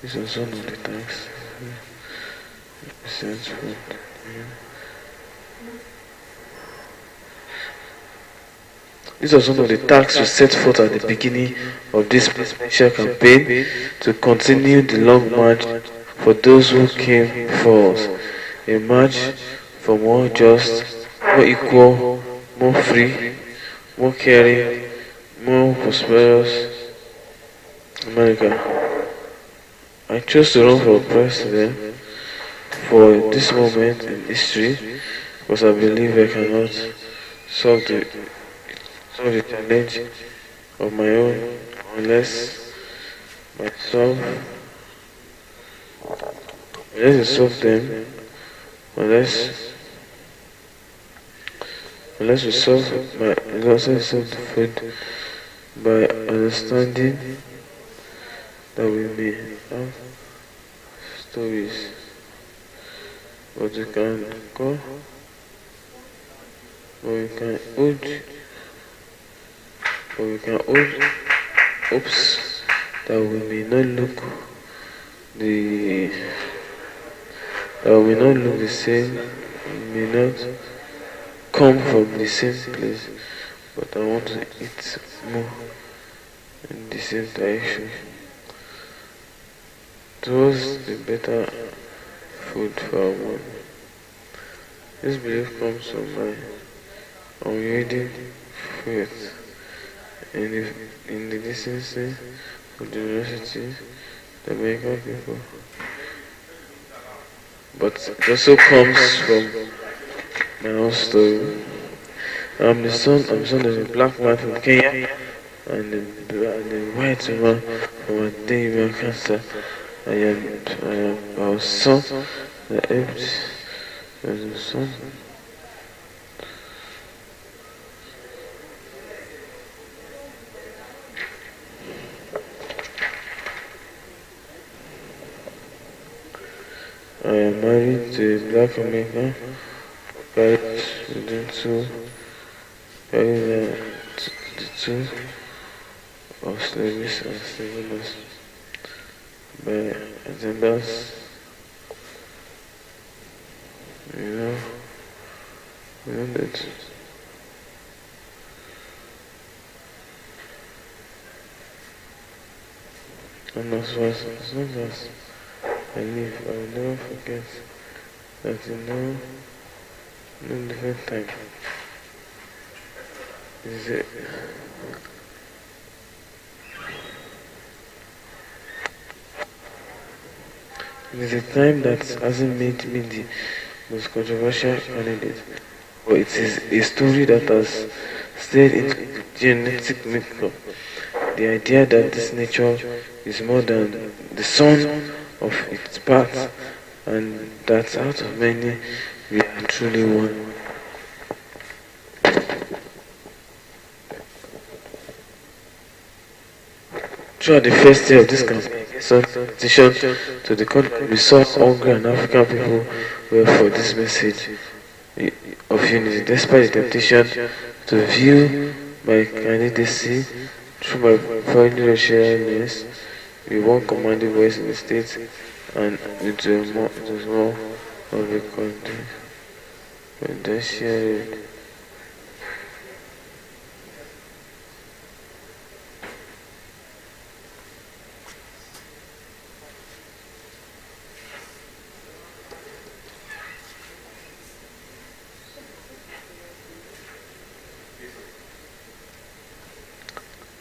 This was one of the tasks represents food. This was one of the tasks we set forth at the beginning of this presidential campaign, to continue the long march for those who came before us. A march for more just, more equal, more free, more caring, more prosperous America. I chose to run for president for this moment in history, because I believe I cannot solve the challenge of my own unless myself, unless I solve them, unless we solve the food by understanding that we may have stories, but we can go, but we can hold hopes that we may not look the same, we may not come from the same place, but I want to eat more in the same direction, towards the better food for our body. This belief comes from my unwavering faith in the decency of the generosity the American people. But it also comes from my own story. I'm the son of a black man from Kenya and the white man from a day cancer. I am our son, the helped as a son. I am married to a black American, carried the two of slaves and slaves by agendas, that and as long as I live, I will never forget that no different time is it. It is a time that hasn't made me the most controversial candidate, but it is a story that has said into the genetic makeup. The idea that this nature is more than the sum of its parts, and that out of many we are truly one. Throughout the first year of this competition to the country, we saw hungry and African people were for this message of unity, despite the temptation to view my candidacy through my foreign racialness with one commanding voice in the state and it was more of a confidential.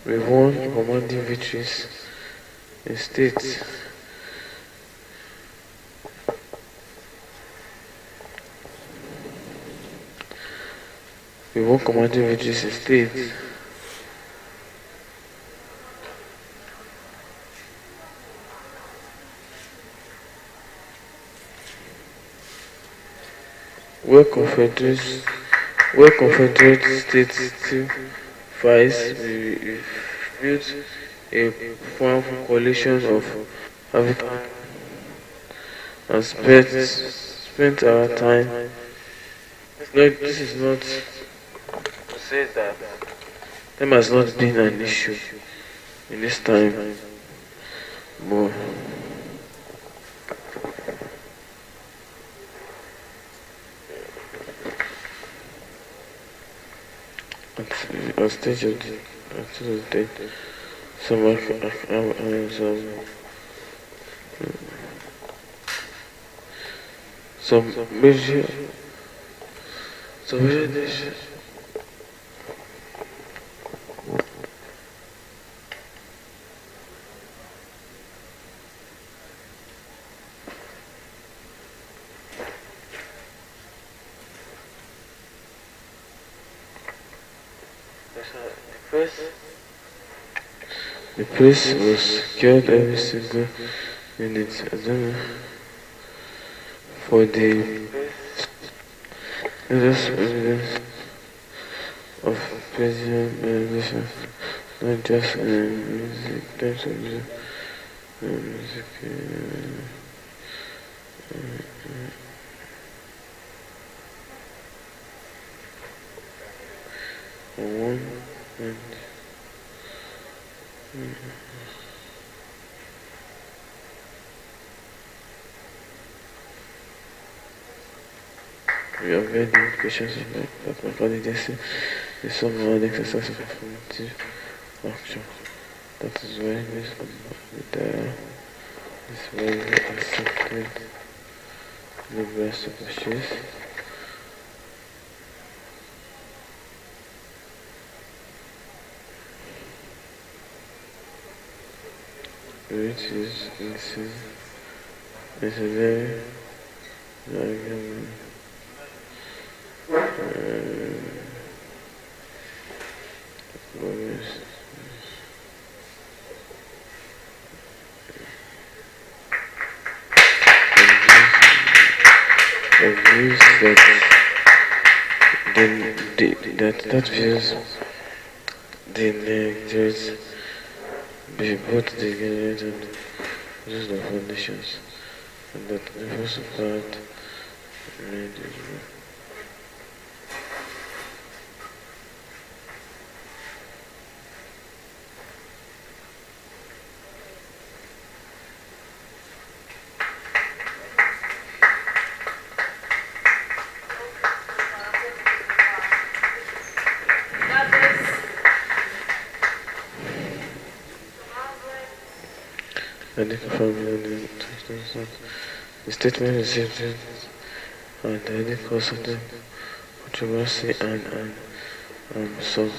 We won commanding victories in states. We won commanding victories in states. Where Confederate states still fights, we built a powerful coalition of African and spent our time. This is not to say that time has not been an issue in this time, but at stage of the day, some major nations. The place was secured every single minute. I don't know. For the evidence of president organizations, not just music, types of music. One and we have read the implications of that my candidacy is somehow an exercise of affirmative action. That is why this way we accepted the best of wishes. Which is a very argument. Views that views the negatives be both the generate and use the foundations, and that the first part made it. And if the statement received and any cause of the controversy and some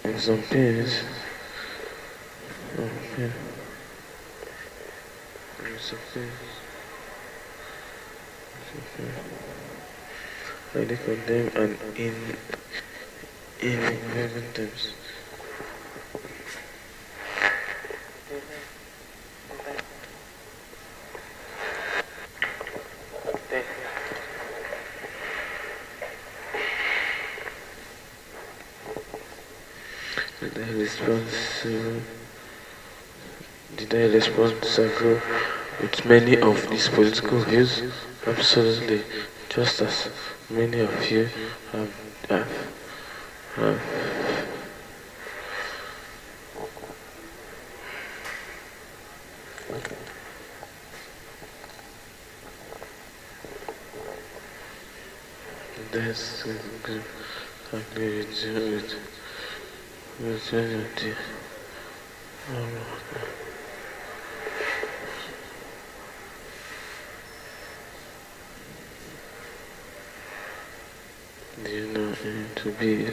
and some peers highly condemn and in relevant terms. Did I respond to agree with many of these political views? Absolutely. Just as many of you have, have that's agree with you with many of the you know to be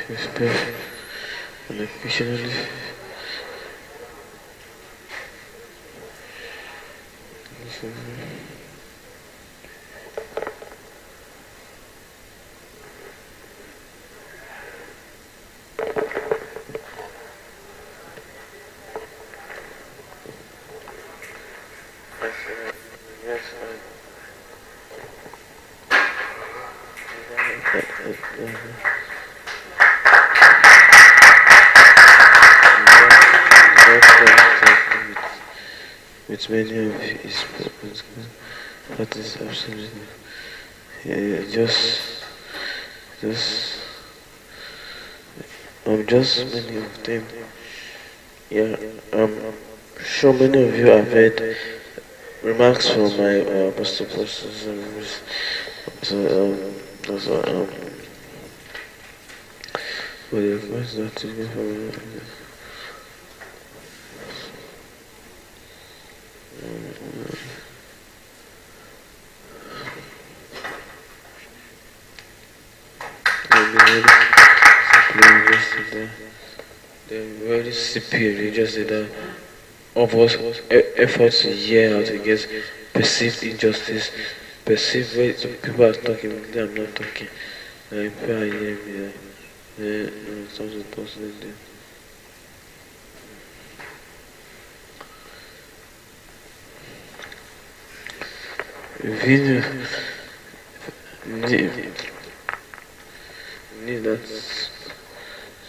respect and occasionally with many of his purpose. That is absolutely. Yeah, just many of them. Yeah, I'm sure many of you have heard remarks from my pastor pastors and so but the request that to be from they're very superior, just that of us efforts a year out against perceived injustice, perceived way some people are talking, I'm not talking. People are hearing me like, no, something possible there. Video need that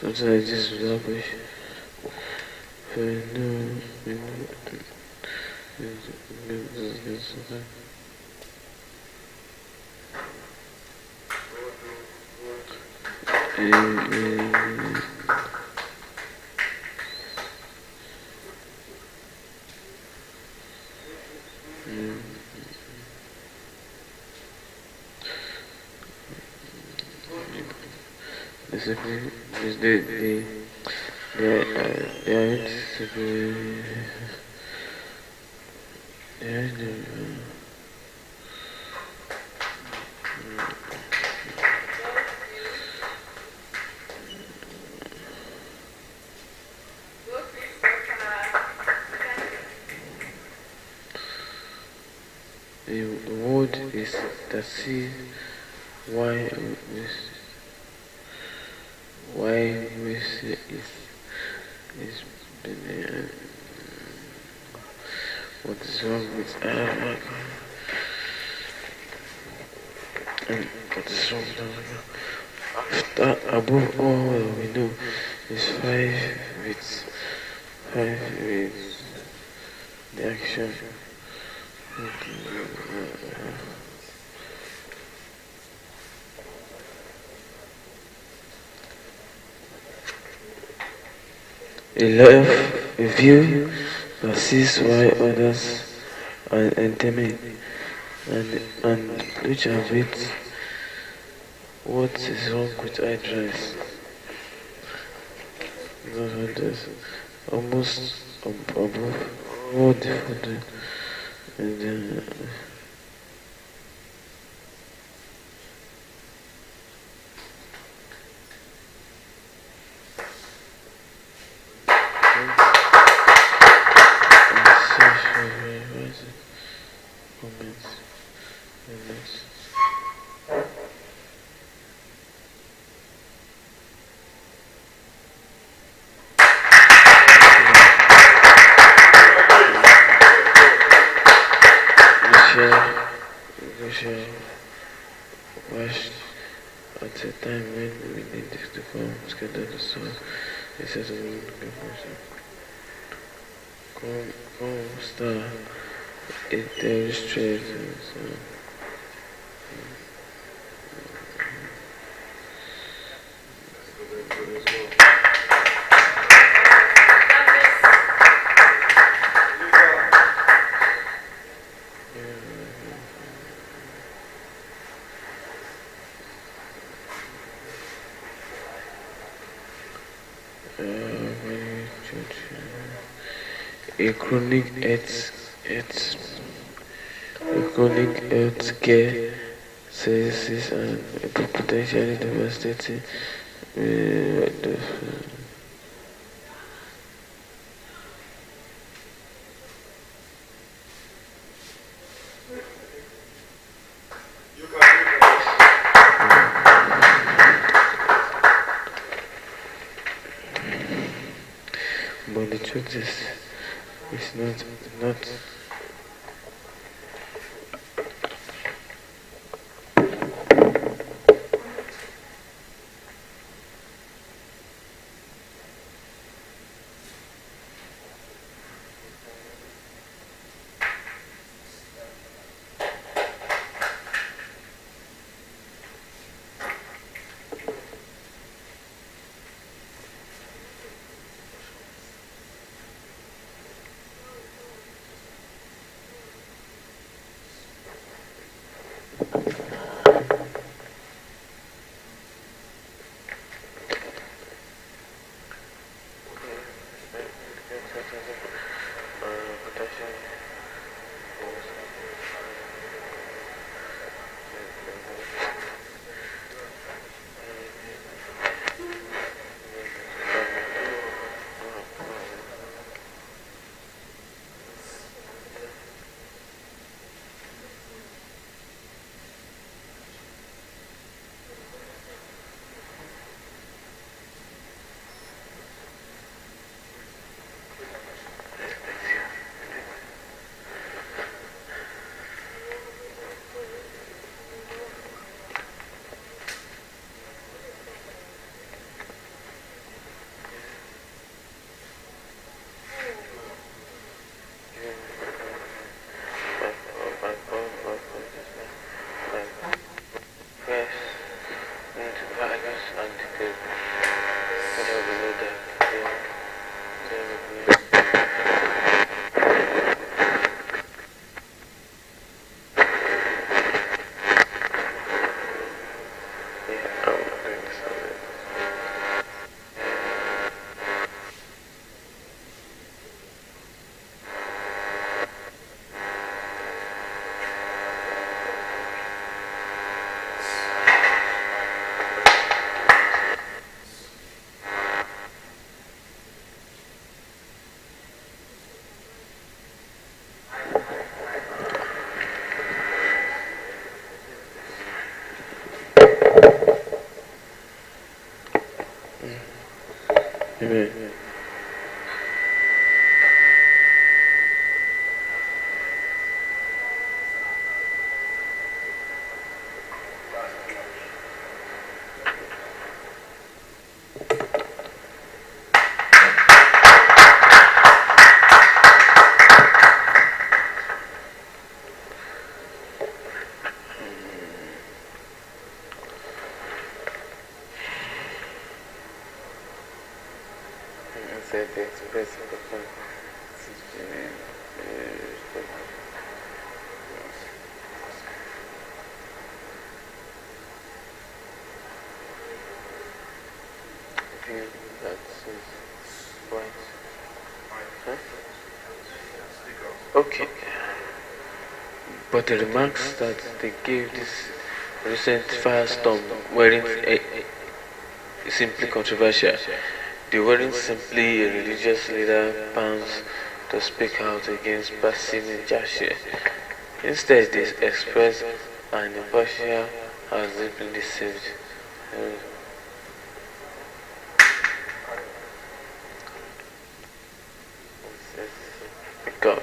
something like this without push. Discipline is the word is that see why we say is what is wrong with my God. And what is wrong with that above all we know is five with the action. A love, a view that sees why others are intimate and which are with what is wrong with idleness. Others almost above all different and comments. Russia was at a time when we needed to come together to solve a settlement confusion. Come start a terrorist threat. So, a chronic health care services and a potentially devastating but the truth is, it's not. Amen. Said the express view that is right. Huh? Okay. But the remarks that they gave this recent firestorm weren't simply controversial. They weren't simply a religious leader bound to speak out against Basim Jashir. Instead, they expressed an impartial has deeply deceived. God.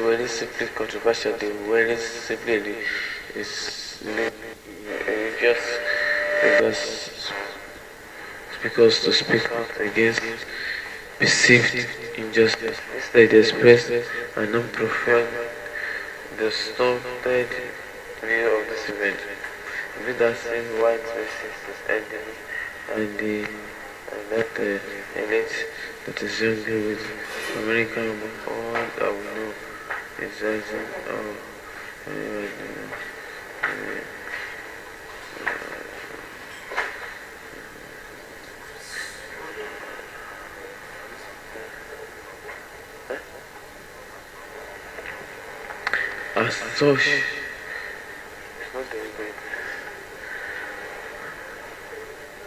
very simply controversial. The very simply is religious speakers to speak out against perceived injustice. Instead, they express an unprofound, the stunted view of this event. Even that same white racist is ending, and that elite that is younger with American, all that we know is rising.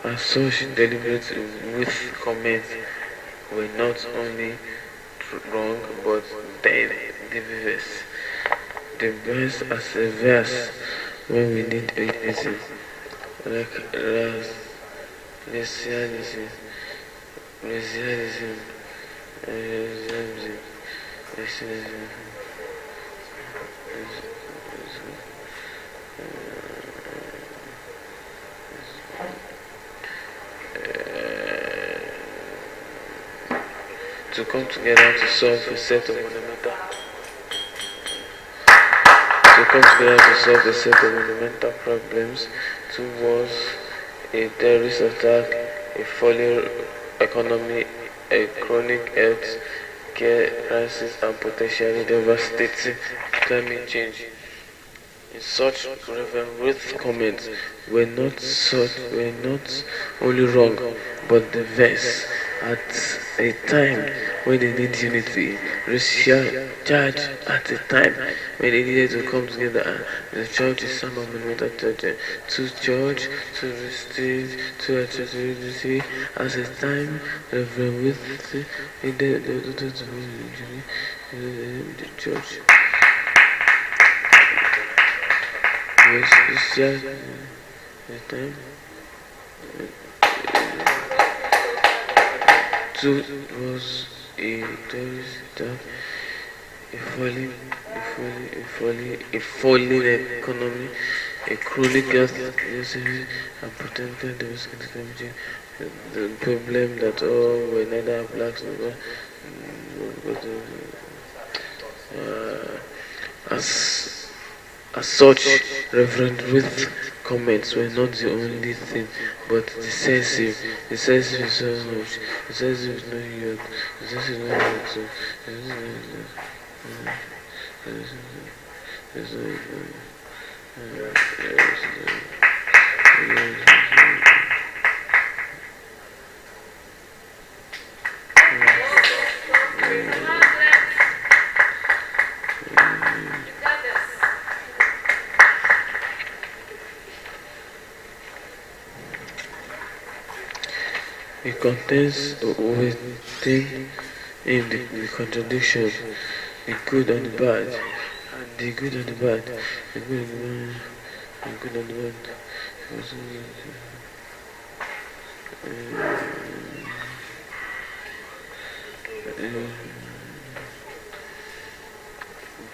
As such, deliberate with comments were not only wrong but dead devious. The best as a verse when we need anything, like racialism, racialism, racialism. To come together to solve a set of fundamental problems towards a terrorist attack, a falling economy, a chronic health care crisis, and potentially devastating climate change. In such Reverend Ruth's comments were not only wrong, but diverse at a time when they need unity, racial charge at a time when they needed to come together. The church is some monumental church, to church, to state, to unity, as a time Reverend Ruth needed the church. It's just the time. Two was a terrorist attack, a falling economy, a chronic health disease, and potential devastating climate change. The problem that all were neither blacks nor as such, Reverend Ruth's comments were not the only thing, but decisive. Decisive is so much. Decisive is not yet. Decisive is not yet. So, it contains within in the contradiction, the good and the bad, and the good and the bad, the good and the bad, the good and the bad.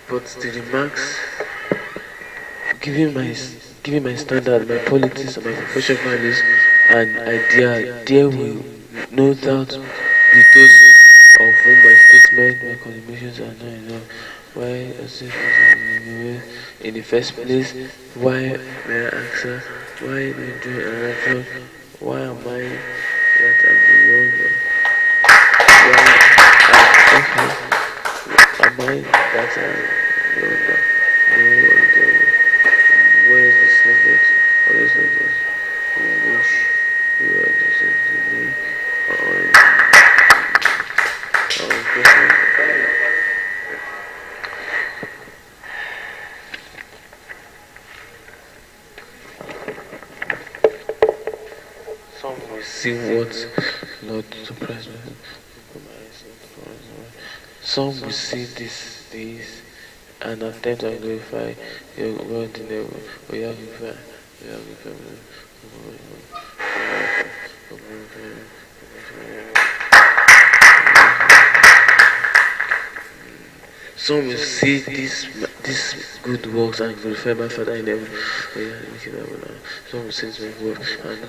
But the remarks, giving my standard, my politics, and my professional values and idea, there will no doubt be those of whom my statement, my contributions are not enough. Why I said in the first place? Why may I answer? Why do you do an action? Why am I that I'm the wrong one? Am I that I'm the wrong one? Where is the snippet? Or is it just wish you were listening to me? Some will see what Lord surprise me. Some will see this and attempt to glorify your God in the way. We have glorified. some will see this good works and glorify my Father in heaven. Some will say this my work and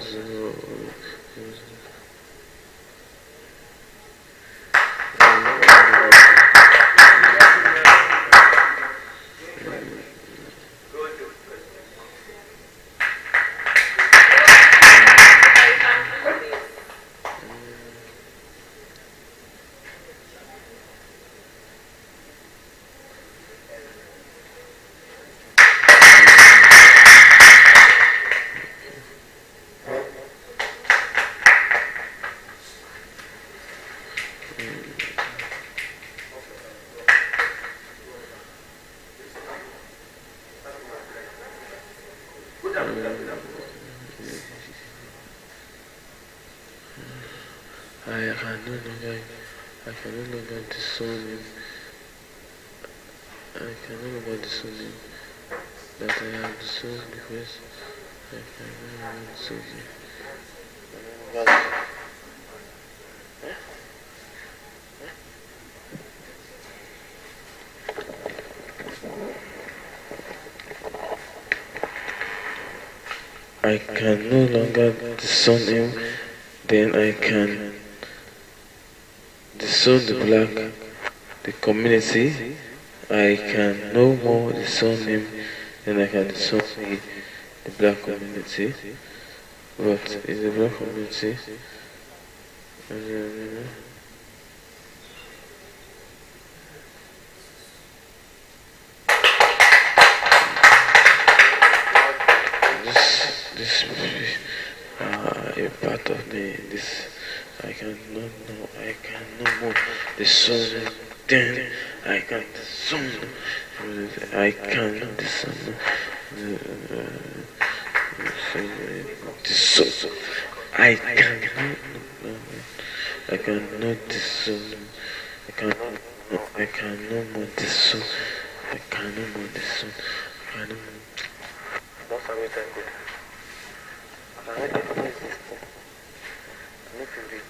I can no longer disown him. I can no longer disown him. That I have disowned because I can no longer disown him. I can no longer disown him, then I can disown the black, the community. I can no more disown him, then I can disown the black community. But in the black community, this a part of me, this I can no more disown, then I can disown, I cannot disown, disown, I cannot disown, I can no more disown, I can no more disown, I can no more. That's how we can do it. I need to read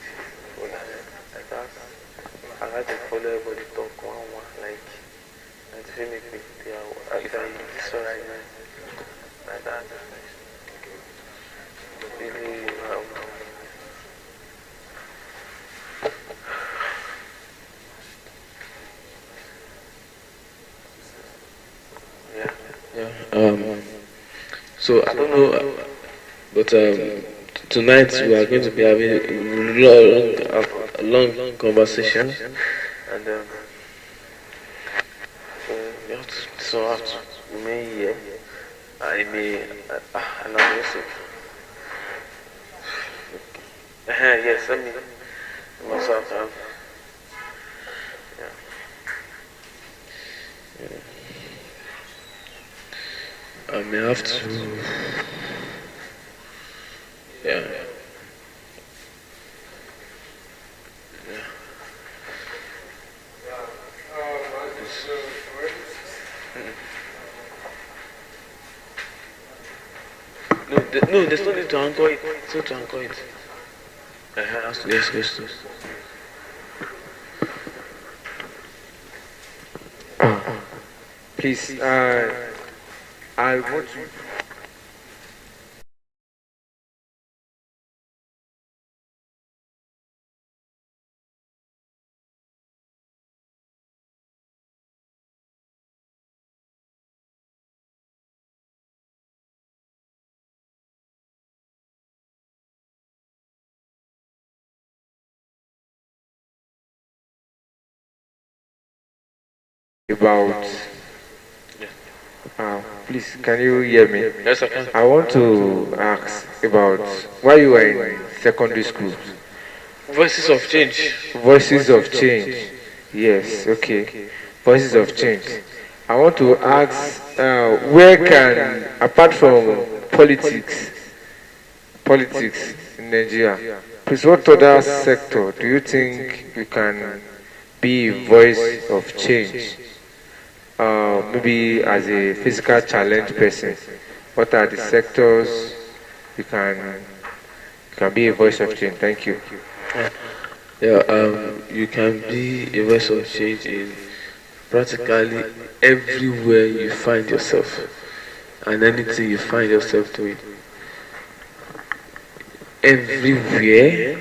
like that. I like to follow everybody talk one like and feel me with this right now. Like that. Really yeah. So I don't know, but tonight we are going to be having a long conversation, and you have to remain here. I may announce it. Yes, let me myself have. I may have to. Yeah. No, there's no need to anchor it. It's not to anchor it. Yes. Please, I want to. About please, can you hear me? Yes, I can. I want to ask about why you were in secondary school. Voices of change. Voices of change. Yes, okay. Voices of change. I want to ask where can, apart from politics in Nigeria, please, what other sector do you think you can be a voice of change? Maybe as a physical challenge person, what are the sectors you can be a voice of change? Thank you. Yeah, you can be a voice of change in practically everywhere you find yourself and anything you find yourself doing. Everywhere,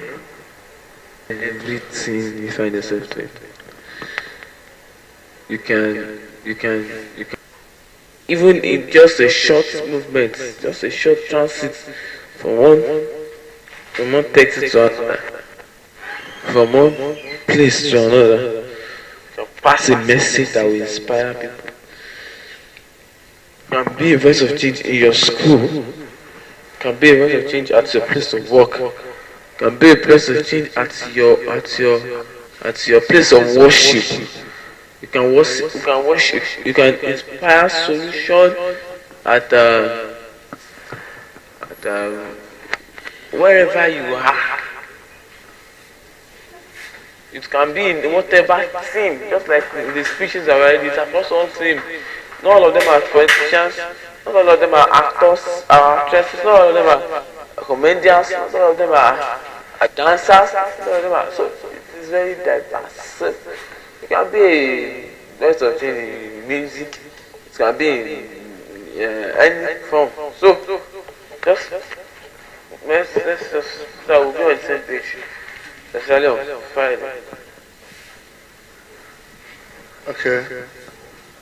everything you find yourself doing. You can, even in just a short movement, just a short transit from one text to another, from one place to another, pass a message that will inspire people. Can be a voice of change in your school, can be a voice of change at your place of work, can be a place of change at your place of worship. You can worship, you can inspire solution at wherever you are. It can be in whatever theme, just like the speeches are already, it's across all theme. Not all of them are politicians, not all of them are actors, actresses, not all of them are comedians, not all of them are dancers, not all of them are, so it is very diverse. It can be a voice of change in music, it can be in any form. So, let's just, so we'll go on the same page. Especially on Friday. Okay.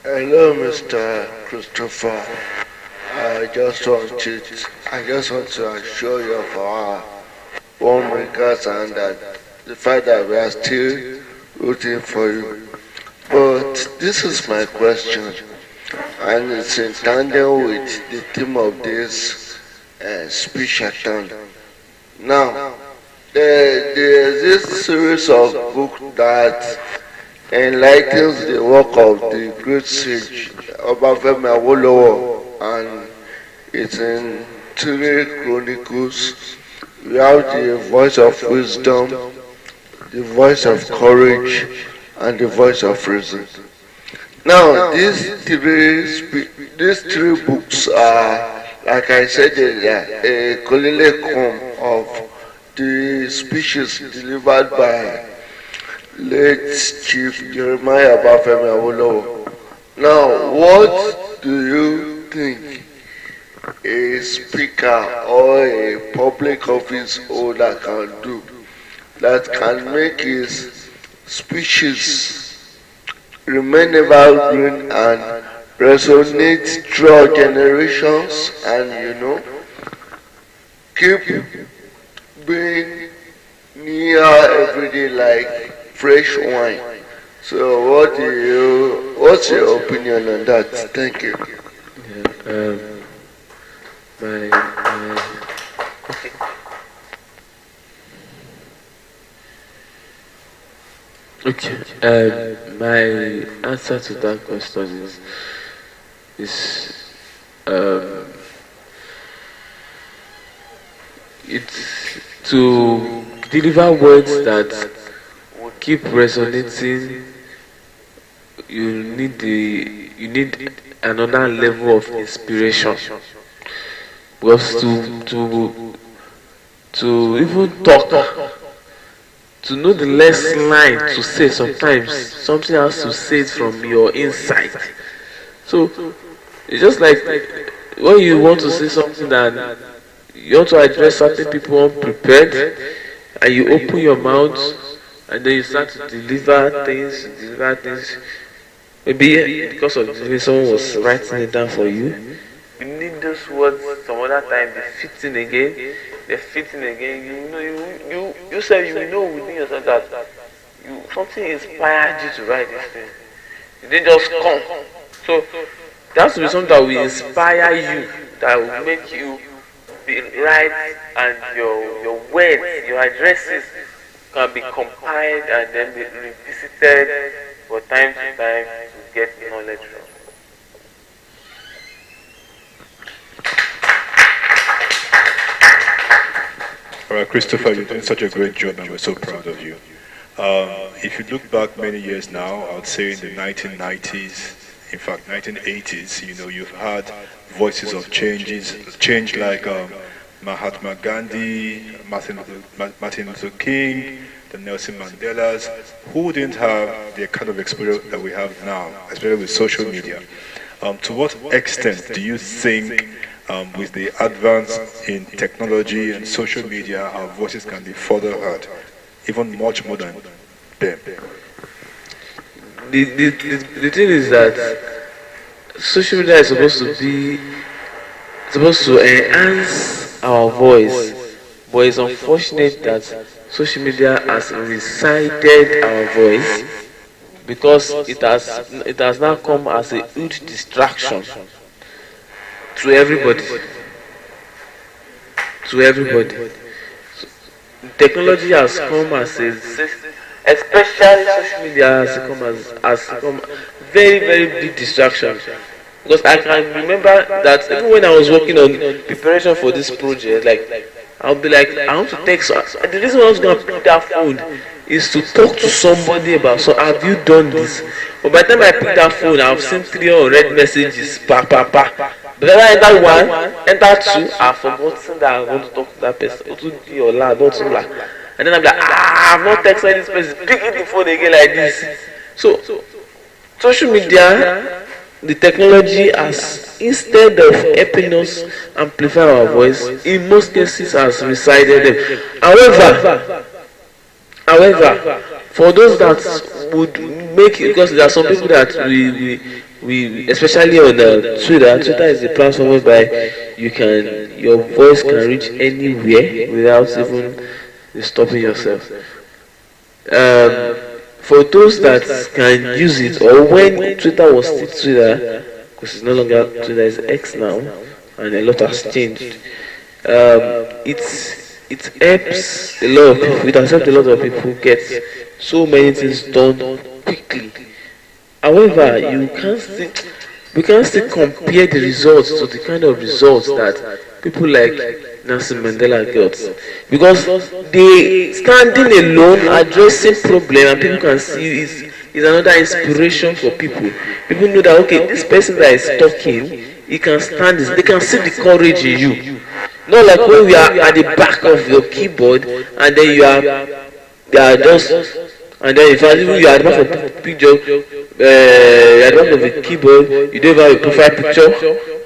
Hello, Mr. Christopher. I just want to assure you of our warm regards and that the fact that we are still rooting for you. But this is my question, and it's in tandem with the theme of this speech-a-thon. Now, there is this series of books that enlightens the work of the great sage Obafemi Awolowo, and it's in 3 chronicles. We have the voice of wisdom, the voice of courage, and the voice of reason. Now, these three books are, like I said, a colloquium of the speeches delivered by late Chief Jeremiah Obafemi Awolowo. Now, what do you think a speaker or a public office holder can do that can make his speeches remain evergreen and resonate throughout generations and, keep being near everyday like fresh wine? So what's your opinion on that? Thank you. My answer to that question is it's to deliver words that will keep resonating. You need another level of inspiration, because to even talk, to know the last line to say, sometimes something has to say it from your inside. So it's just like when you want to say something that you want to address certain people unprepared, and you open your mouth and then you start to deliver things. Maybe because of the way someone was writing it down for you. You need those words some other time, they fit in again. You say you know within yourself that something inspired you to write this thing. It didn't just come. So there has to be something that will inspire you, that will make you be right, and your words, your addresses can be compiled and then be revisited for time to time to get knowledge from. All right, Christopher, you're doing such a great job and we're so proud of you. If you look back many years now, I would say in the 1990s, in fact 1980s, you've had voices of change like Mahatma Gandhi, Martin Luther King, the Nelson Mandelas, who didn't have the kind of exposure that we have now, especially with social media. To what extent do you think, with the advance in technology and social media, our voices can be further heard, even much more than them? The thing is that social media is supposed to enhance our voice, but it's unfortunate that social media has resided our voice because it has now come as a huge distraction to everybody. Technology has come as a, especially social media has come very big distraction. Because I can remember that even when I was working on preparation for this project, like I'll be like, I want to text. The reason I was going to pick that phone is to talk to somebody about. So have you done this? But by the time I pick that phone, I've seen 3 unread messages. But then I enter one, enter two, I've forgotten that I want to talk to that person. And then I'm like, I've not texted this person. Pick the phone again like this. So social media, the technology has, instead of helping us amplify our voice, in most cases has resided them. However, for those that would make it, because there are some people that we especially on Twitter is a platform whereby your voice can reach anywhere without even stopping yourself. For those that can use it, or when Twitter was still Twitter, because it's no longer Twitter, it's X now, and a lot has changed. It helps a lot of people. It has helped a lot of people get so many things done quickly. However, we can't still compare the results to the kind of results that people like Nelson Mandela got, because they standing alone addressing problem and people can see is another inspiration for people. People know that okay, this person that is talking, he can stand this. They can see the courage in you. Not like when we are at the back of your keyboard and then you are just, and then if you are at the back of the picture, you are at the back of the keyboard, you don't have a profile picture.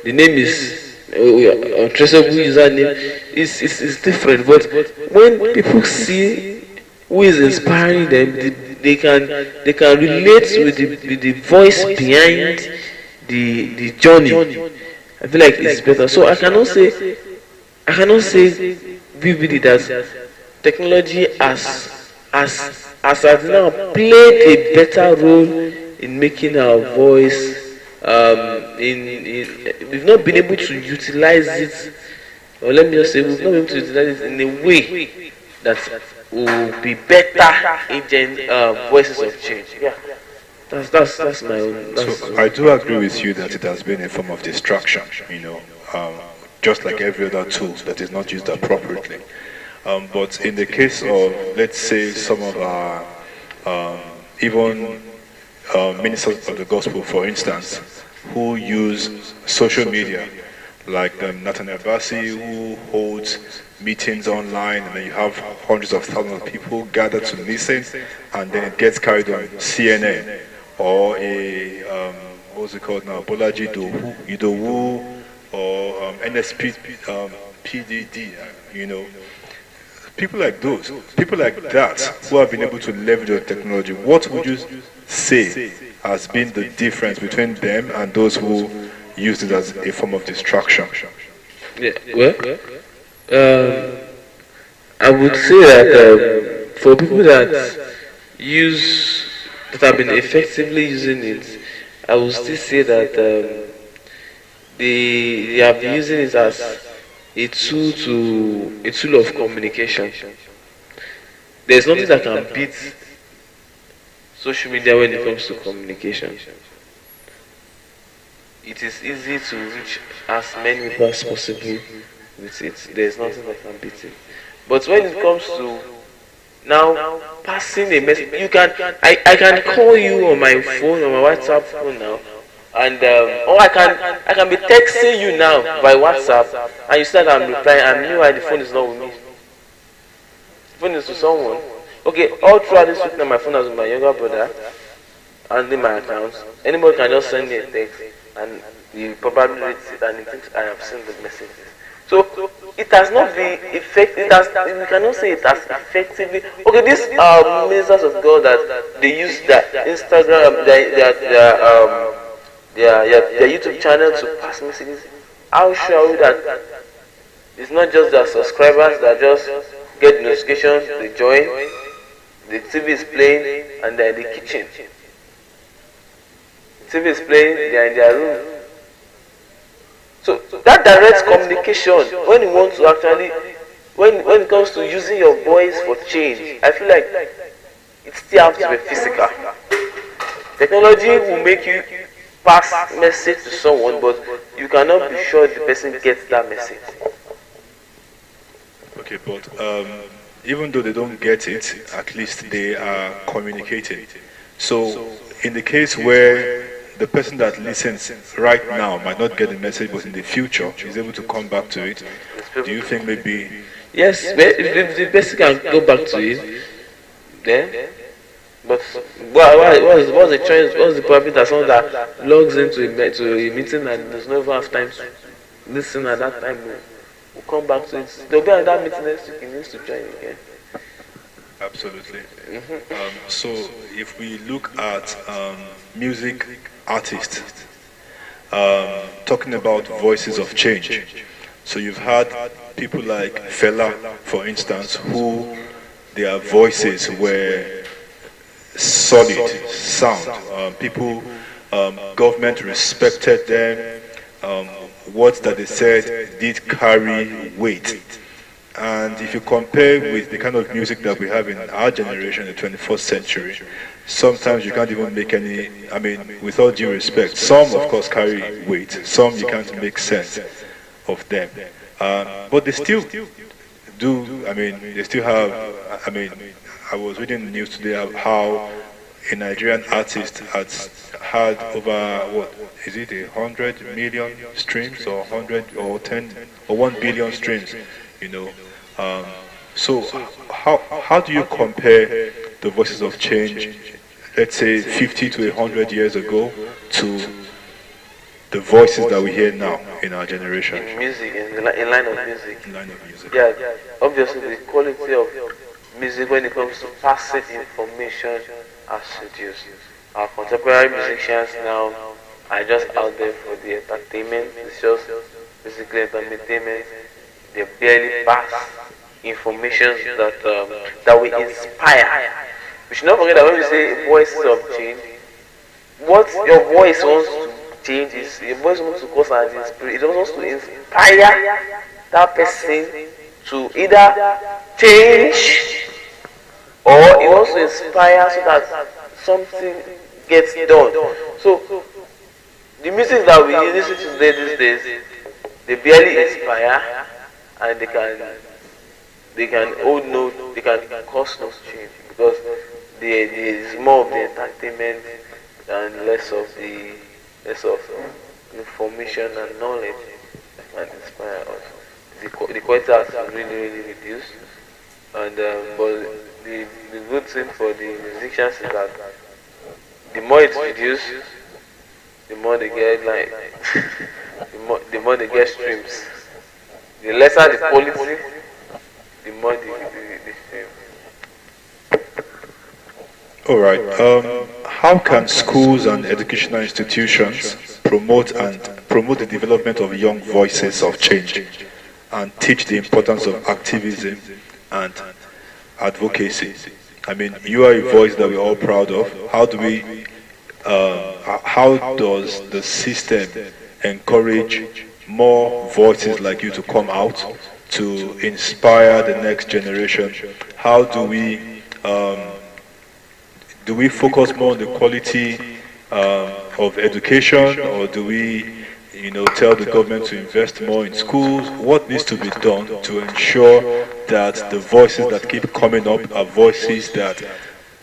The name is untraceable username. It's different, but when people see who is inspiring them, they can relate with the voice behind the journey. I feel like it's better. So I cannot say vividly that technology has now played a better role in making our voice. We've not been able to utilize it, or let me just say, we've not been able to utilize it in a way that will be better agent voices of change. Yeah, that's my own. So I do agree with you that it has been a form of distraction. Just like every other tool that is not used appropriately. But in the case of, let's say, some of our even ministers of the gospel, for instance, who use social media, like Nathaniel Bassi, who holds meetings online, and then you have hundreds of thousands of people gathered to listen, and then it gets carried on CNN, or what's it called now, Bolaji Idowu, or NSP, PDD, people like that who have been able to leverage the technology. What would you say has been the difference between them and those who use it as a form of distraction? Yeah, well, I would say that for people that have been effectively using it, I would still say that they have been using it as a tool of communication. There's nothing that can beat social media when it comes to communication. It is easy to reach as many people as possible with it. There's nothing that can beat it. But when it comes to now passing a message, I can call you on my phone, on my WhatsApp phone now, and or I can be texting you now by WhatsApp, and you said I'm replying, and meanwhile the phone is not with me. The phone is to someone. Okay, all throughout this week now, my phone has been my younger brother handling my accounts. Anybody can just send me a text and he probably reads it and he thinks I have seen the messages. So it has not been effective. We cannot say it has effectively. Okay, these ministers of God that they use their Instagram, their YouTube channel to pass messages. How sure are we that it's not just their subscribers that just get notifications, they join, the TV is playing, and they're in the kitchen. The TV is playing, they're in their room. So that direct communication, when you want to actually, when it comes to using your voice for change, I feel like it still has to be physical. Technology will make you pass message to someone, but you cannot be sure the person gets that message. Okay, but even though they don't get it, at least they are communicating. So in the case where the person that listens right now might not get the message, but in the future is able to come back to it, do you think maybe... Yes, if the person can go back to it, then... But what's the choice? What's the problem that someone that logs into a meeting and does not even have time to listen at that time will come back to it? They'll be at that meeting next week, he needs to join again. Absolutely. So if we look at music artists, talking about voices of change, so you've had people like Fela, for instance, who their voices were solid, sound. People, government respected them. Words that they said did carry weight. And if you compare with the kind of music that we have in our generation, the 21st century, sometimes you can't even make any, I mean, with all due respect, some of course carry weight, some you can't make sense of them. But they still do, I mean, they still have, I mean, I was reading the news today of how a Nigerian artist has had over, what, is it 100 million streams or 100 or 10 or 1 billion streams, you know. So how do you compare the voices of change, let's say 50 to 100 years ago, to the voices that we hear now in our generation? In music, in line of music. In line of music. Yeah, obviously the quality of music when it comes to passing information has reduced. Our contemporary musicians now are just out there for the entertainment. It's just basically entertainment. They barely pass information that will inspire. We should not forget that when we say voices of change, what your voice wants to change is your voice wants to cause an inspiration. It wants to inspire that person to either change or it wants to inspire so that something gets done. So the music that we listen to these days, they barely inspire and they can hold no, they can cause no change because there is more of the entertainment and less of information and knowledge that can inspire us. The quality has really reduced, and but the good thing for the musicians is that the more it's reduced, the more they get the more they get streams. The lesser the quality, the more the stream. All right. How can schools and educational institutions promote the development of young voices of change and teach the importance of activism and advocacy? I mean, you are a voice that we're all proud of. How does the system encourage more voices like you to come out to inspire the next generation? How do we focus more on the quality of education, or do we, tell the government to invest more in schools? What needs to be done to ensure that the voices that keep coming up are voices that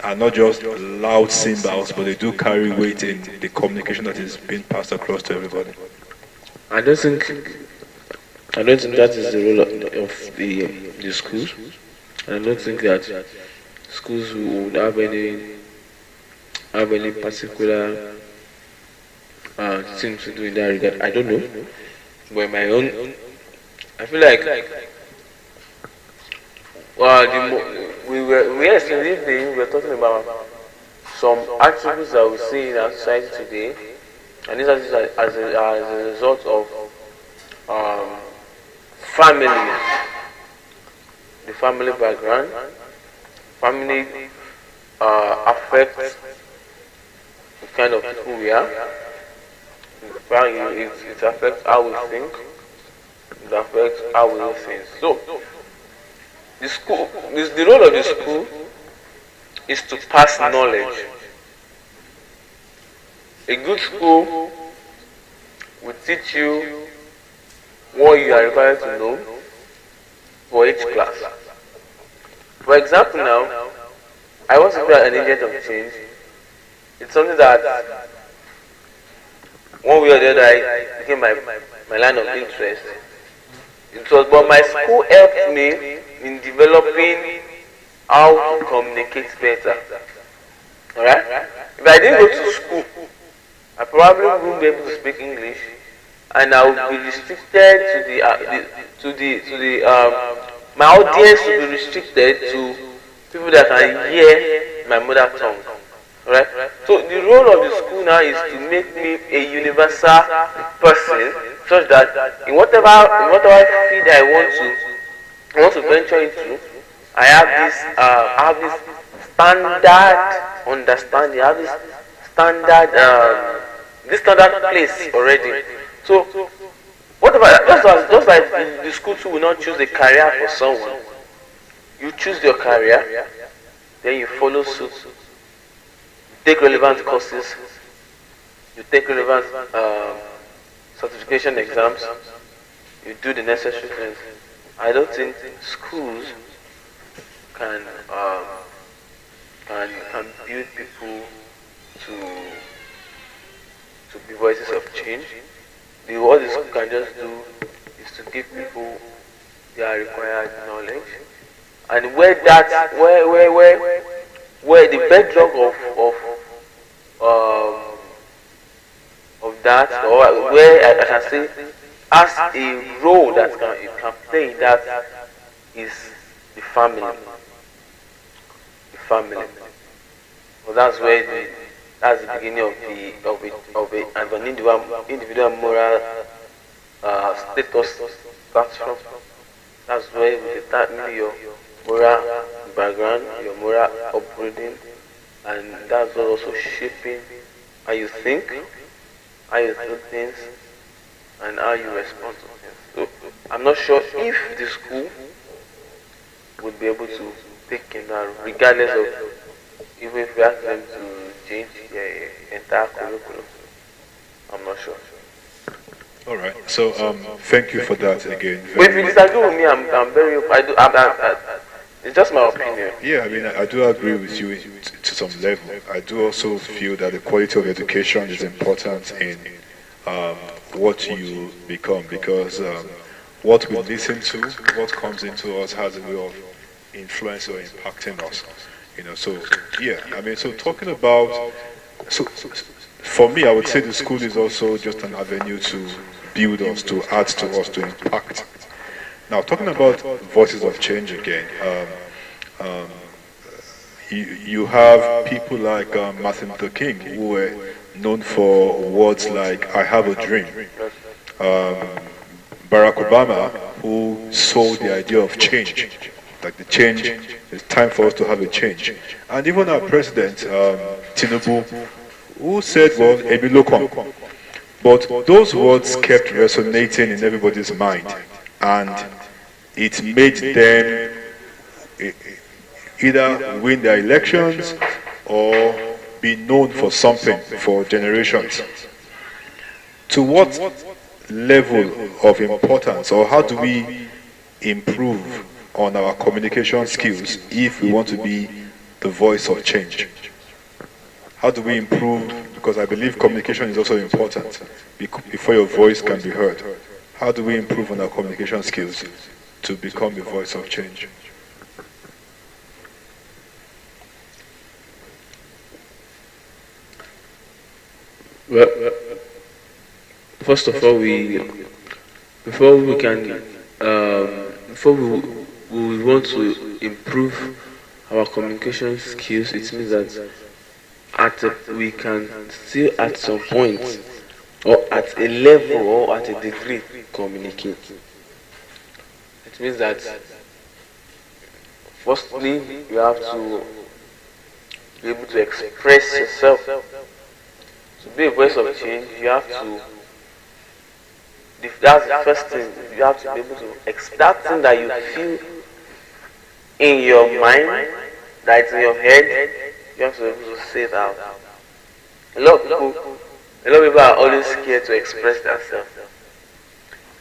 are not just loud cymbals, but they do carry weight in the communication that is being passed across to everybody? I don't think that is the role of the schools. I don't think that schools would have any particular thing to do in that regard. I don't know, but in my own, I feel like yes, indeed, we were talking about some attributes that we see in our society today, and these are as a result of family, the family background. Family affects the kind of people we are. It affects how we think. It affects how we do things. So, the role of the school is to pass knowledge. A good school will teach you what you are required to know for each class. For example now, I want to be an agent of change. It's something that one way or the other became my line of interest. But my school helped me in developing how to communicate better. Alright? If I didn't go to school, I probably wouldn't be able to speak English, and I would be restricted my audience will be restricted to people that can hear my mother tongue. Right? So the role of the school now is to make me a universal person, such that in whatever field I want to venture into, I have this standard understanding, I have this standard place already. So whatever, just like the school too will not choose a career for someone. You choose your career, then you follow suit. Take relevant courses, you take relevant certification exams, you do the necessary things. I don't think schools can build people to be voices of change. What the school can just do is to give people their required knowledge, and where the bedrock of that, or where I can say as a role that it can play in that, is the family. The family. Well, that's the beginning of an individual moral status starts from. That's where you start your moral background, your moral upbringing, and that's what also shaping how you think, how you do things, and how you respond to things. So I'm not sure if the school would be able to take in that, regardless of even if we ask them to change their entire curriculum. I'm not sure. All right. So thank you for that again. But if you disagree with me, I'm very. It's just my opinion. Yeah, I mean, I do agree with you to some level. I do also feel that the quality of education is important in what you become, because what we listen to, what comes into us, has a way of influencing or impacting us. You know, so yeah, I mean, so talking about, so for me, I would say the school is also just an avenue to build us, to add to us, to impact. Now, talking about voices of change again, you have people like Martin Luther King, who were known for words like "I have a dream." Barack Obama, who sold the idea of change, like the change, it's time for us to have a change. And even our president, Tinubu, who said, well, Ebi Lokon. But those words kept resonating in everybody's mind, and it made them either win their elections or be known for something for generations. To what level of importance, or how do we improve on our communication skills if we want to be the voice of change? How do we improve? Because I believe communication is also important before your voice can be heard. How do we improve on our communication skills to become the voice of change? Well, first of all, before we can before we want to improve our communication skills, it means that we can still at some point or at a level or at a degree communicate. It means that firstly you have to be able to express yourself. To be a voice of change, you have to. That's the first thing. You have to be able to that thing that you feel in your mind, that's in your head. You have to be able to say it out. A lot of people are always scared to express themselves.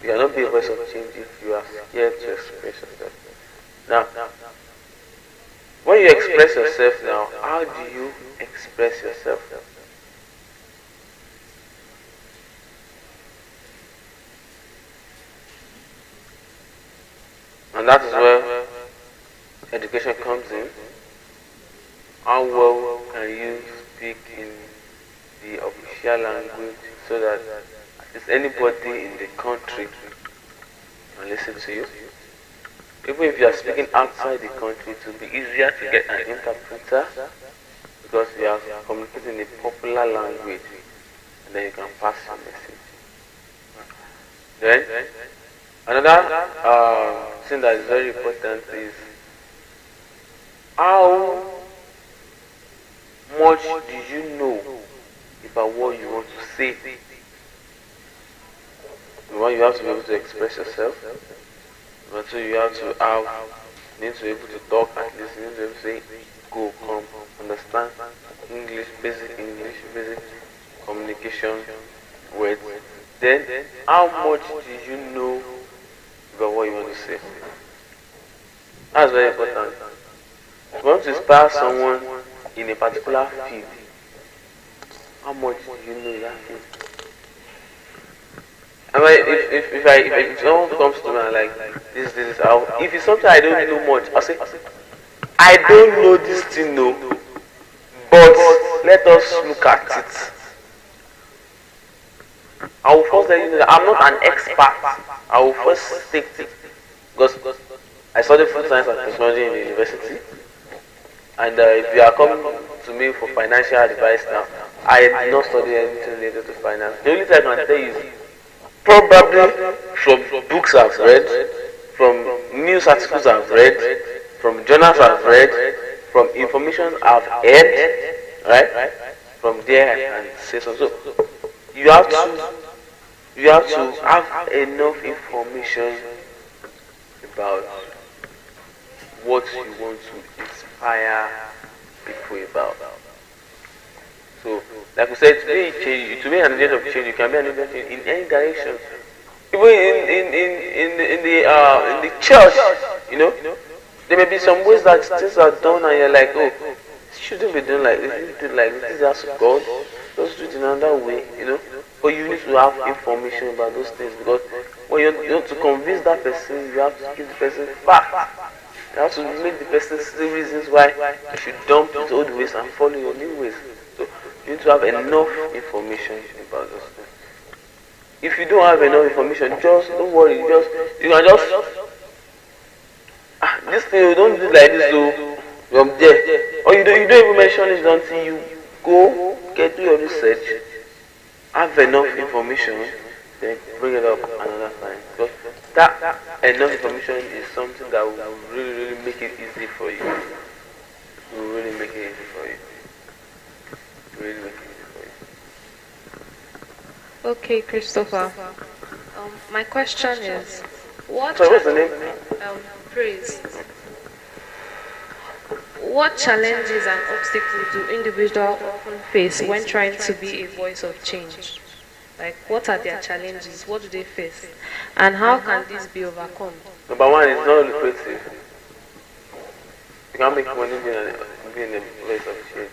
You cannot be a voice of change if you are scared to express yourself. Now, when you express yourself now, how do you express yourself? And that is where education comes in. How well can you speak in the official language so that at least anybody in the country can listen to you? Even if you are speaking outside the country, it will be easier to get an interpreter because you are communicating in a popular language and then you can pass your message. Then, another thing that is very important is how much do you know about what you want to say? One, you have to be able to express yourself. Number two, you have to need to be able to talk at least. You need to be able to say, go, come, understand English, basic communication words. Then, how much do you know about what you want to say? That's very important. If you want to inspire someone in a particular field, how much do you know that field? I mean, if someone comes to me and like this, if it's something I don't know much, I'll say, I don't know this thing, no, but let us look at it. I will first let you know that I'm not an expert. I will first state it because I studied food science and technology in the university. And if you are coming to me for financial advice now, I did not study anything related to finance. The only thing I can tell you is probably from books I've read, from news articles I've read, from journals I've read, from information I've heard, right? From there I can say so. So you have to have enough information about what you want to inspire people about. So, like we said, to be an agent of change, you can be an agent of change in any direction. Even in the church, you know, there may be some ways that things are done, and you're like, oh, it shouldn't be done like this. You do like this. This is as God. Just do it in another way, you know. But you need to have information about those things because when you want to convince that person, you have to give the person facts. You have to make the person see reasons why you should dump his old ways and follow your new ways. So you need to have enough information about those things. If you don't have enough information, just don't worry. You can just this thing you don't do like this. So from there, or you don't even mention it until you go do your research, have enough information, then bring it up another time. Because that enough information is something that will really make it easy for you. Will really make it easy for you. Really make it easy for you. Okay, Christopher. My question is, what's the name? Praise. What challenges and obstacles do individuals often face when trying to be a voice of change? Like, what are their challenges? What do they face? And how can this be overcome? Number one, it's not lucrative. You can't make money being a voice of change.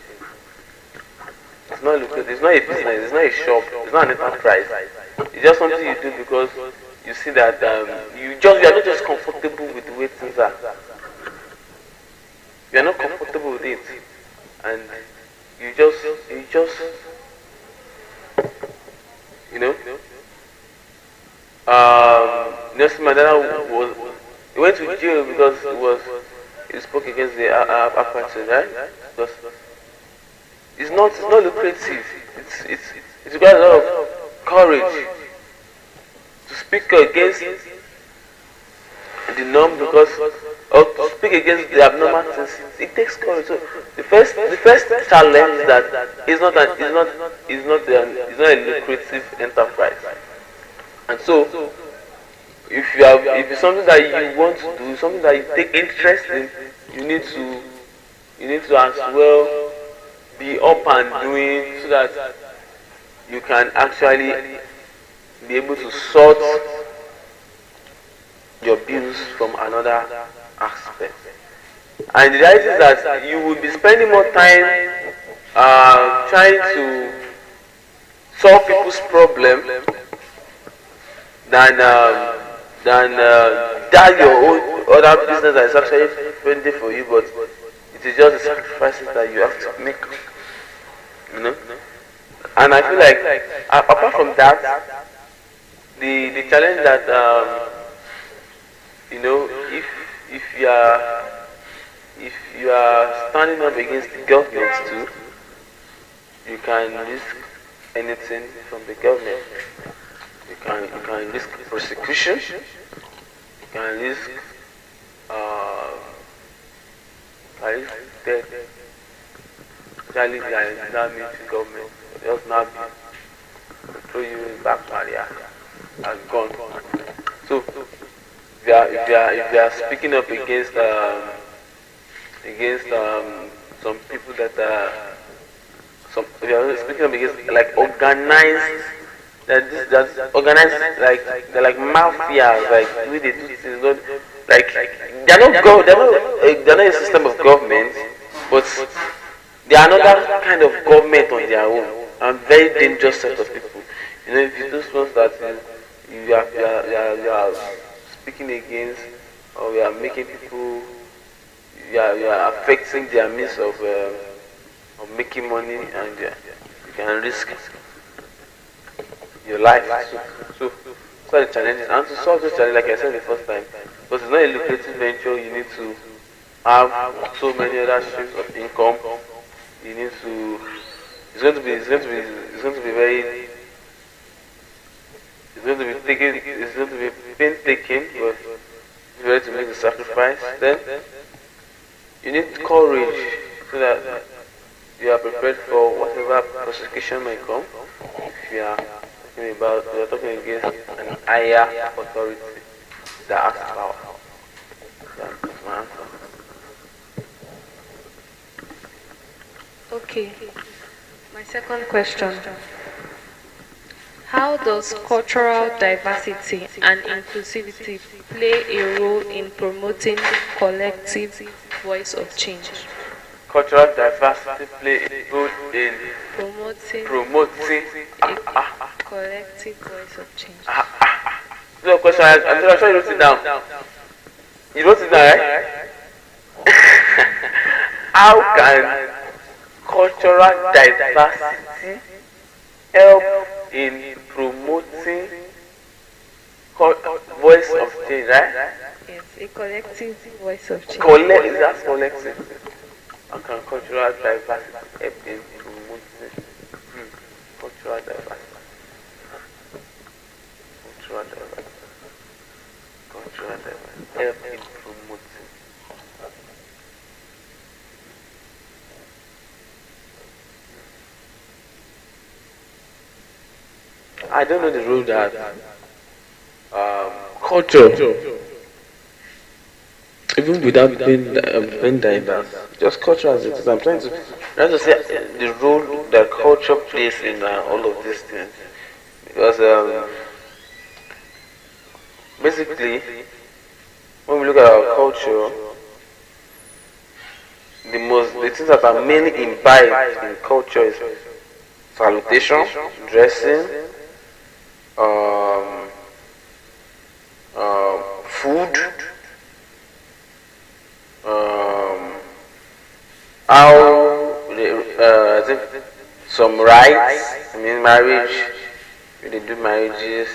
It's not lucrative. It's not a business. It's not a shop. It's not an enterprise. It's just something you do because you see that you are not just comfortable with the way things are. You are not comfortable with it, and you just You know, Nelson Mandela was he went to jail because he spoke against the apartheid, right? Because it's not lucrative. It requires a lot of courage to speak against the norm because or to speak against the abnormal things. It takes courage. So the first challenge is that it's not a lucrative enterprise. And so if it's something that you want to do, something that you take interest in, you need to as well be up and doing so that you can actually be able to sort your bills from another aspect. And the reality is that you will be spending more time trying to solve people's problem than that your own other business that is actually friendly for you, but it is just the sacrifices that you have to make. You know? And I feel like apart from that, the challenge that you know, if you are standing up against the government too, you can risk anything from the government. You can risk prosecution. You can risk death. Especially if you are in that military government, just not be throw you in back barrier and gone. So if you are speaking up against some people that if you are speaking up against like organized organized like they're like mafias, like the way they do things, not like they're not a system of government, but they are another kind of government on their own and very dangerous set of people. You know, if you do ones that you are speaking against, or you are making people, you are affecting their means of making money, and you can risk your life. So the challenges, and to solve this challenge, like I said the first time, because it's not a lucrative venture, you need to have so many other streams of income. You need to. It's going to be very. It's going to be taking. It's going to be painstaking, but you're ready to make the sacrifice. Then you need courage so that you are prepared for whatever prosecution may come. If you are talking against an higher authority that has power. That's my answer. Okay. My second question. How does cultural diversity and inclusivity play a role in promoting collective voice of change? Cultural diversity play a role in promoting a collective voice of change. So question, I'm sure you wrote it down. You wrote it down, right? How can cultural diversity help in promoting voice of change, right? Yes, a collective voice of change. That's collective. How can cultural diversity help in promoting cultural diversity? Cultural diversity help in promoting. I don't know the rule that culture, even without being diverse, just culture as it is. I'm trying to say the role that culture plays in all of these things, because basically, when we look at our culture, the things that are mainly imbibed in culture is salutation, dressing, food, how I think some rights, I mean marriage, when they do marriages.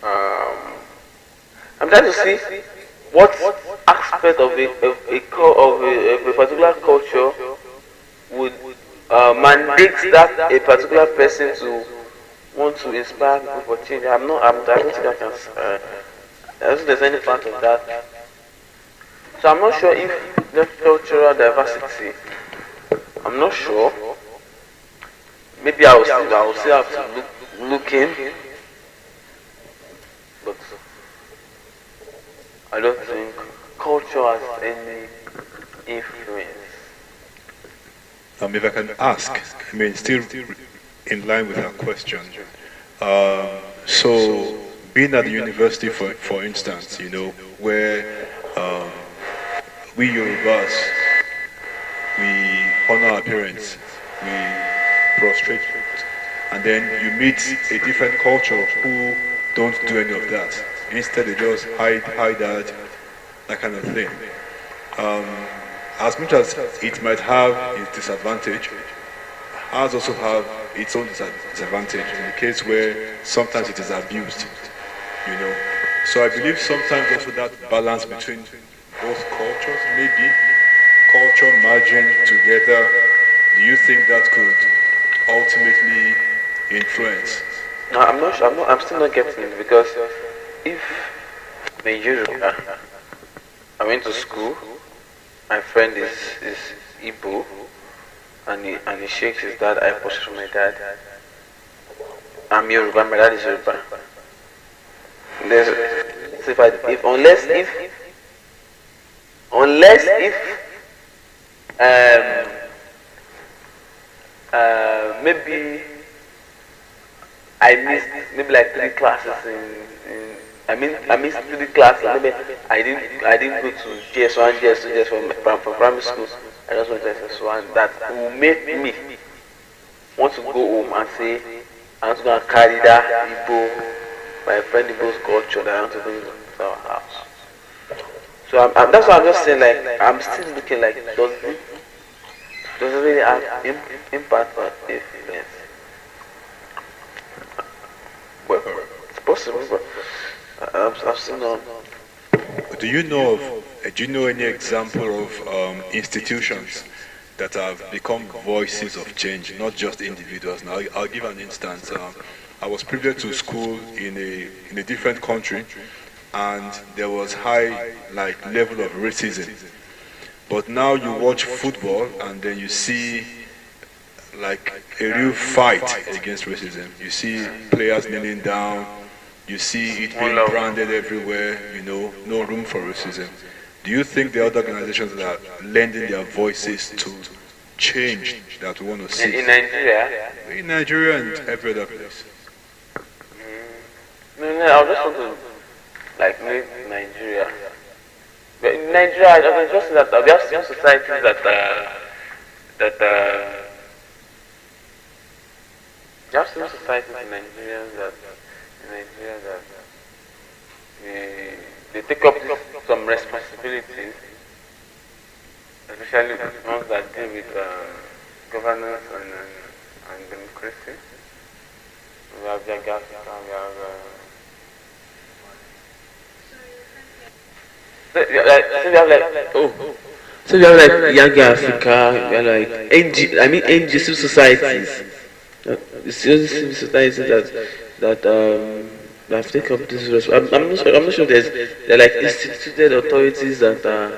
I'm trying to see what aspect of a particular culture would mandate that a particular person to want to inspire people for change. I don't think I can. I don't think there's any part of that. So I'm not sure if the cultural diversity. I'm not sure. Maybe I will still have to look in, but I don't think culture has any influence. If I can ask, I mean, still in line with our question. So, being at the university, for instance, where we Yorubas, we honor our parents, we prostrate, and then you meet a different culture who don't do any of that. Instead, they just hide that kind of thing. As much as it might have its disadvantage, ours also have its own disadvantage in the case where sometimes it is abused, So I believe sometimes also that balance between both cultures, maybe culture merging together, do you think that could ultimately influence? No, I'm not sure. I'm still not getting it because if Nigeria, I went to school. My friend is Igbo, and he shakes his dad. I posted from my dad. I'm Yoruba. My dad is Yoruba. Unless if maybe I missed maybe like 3 classes I missed 3 classes. Maybe I didn't go to GS1, GS2, GS4 from primary school. I just went to SS1. That will make me want to go home and say I want to go and carry that Igbo, my friend Igbo's culture that I want to bring to our house. So that's why I'm just saying, like, I'm still looking like does it really have impact or influence? Well, it's possible, but I've seen no. Do you know any example of institutions that have become voices of change, not just individuals? Now, I'll give an instance. I was privileged to school in a different country, and there was high level of racism. But now you watch football, and then you see like a real fight against racism. You see players kneeling down. You see it being branded everywhere, no room for racism. Do you think the other organizations that are lending their voices to change that we want to see? In Nigeria? In Nigeria and every other place. No, I just want to, make Nigeria. But in Nigeria, I can just say that we have some societies we have some societies in Nigeria that they take up some responsibilities, especially ones that deal with governance and democracy. We have Young Africa, we have so we have like Young Africa, we have like NG civil societies. Civil societies that have taken up this responsibility. I'm not sure there are like instituted authorities that are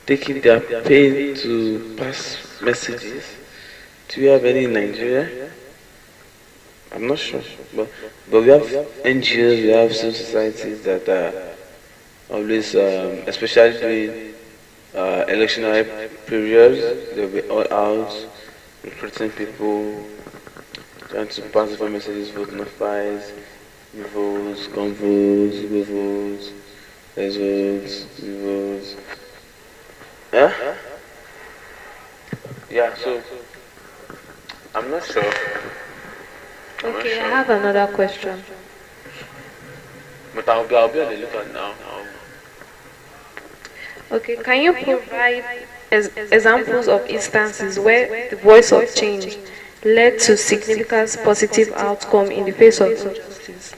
taking their pain to pass messages. Do you have any in Nigeria? I'm not sure, but we have NGOs, we have civil societies that are always, especially during electionary periods, they'll be all out recruiting people, trying to pass different messages, vote no files, votes, convotes, go votes, let's vote, we vote. Yeah? Yeah, so I'm not sure. Okay, I have another question. But I'll be on the lookout now. Okay, can you provide examples of instances where the voice of change led to significant positive outcome in the face of injustice.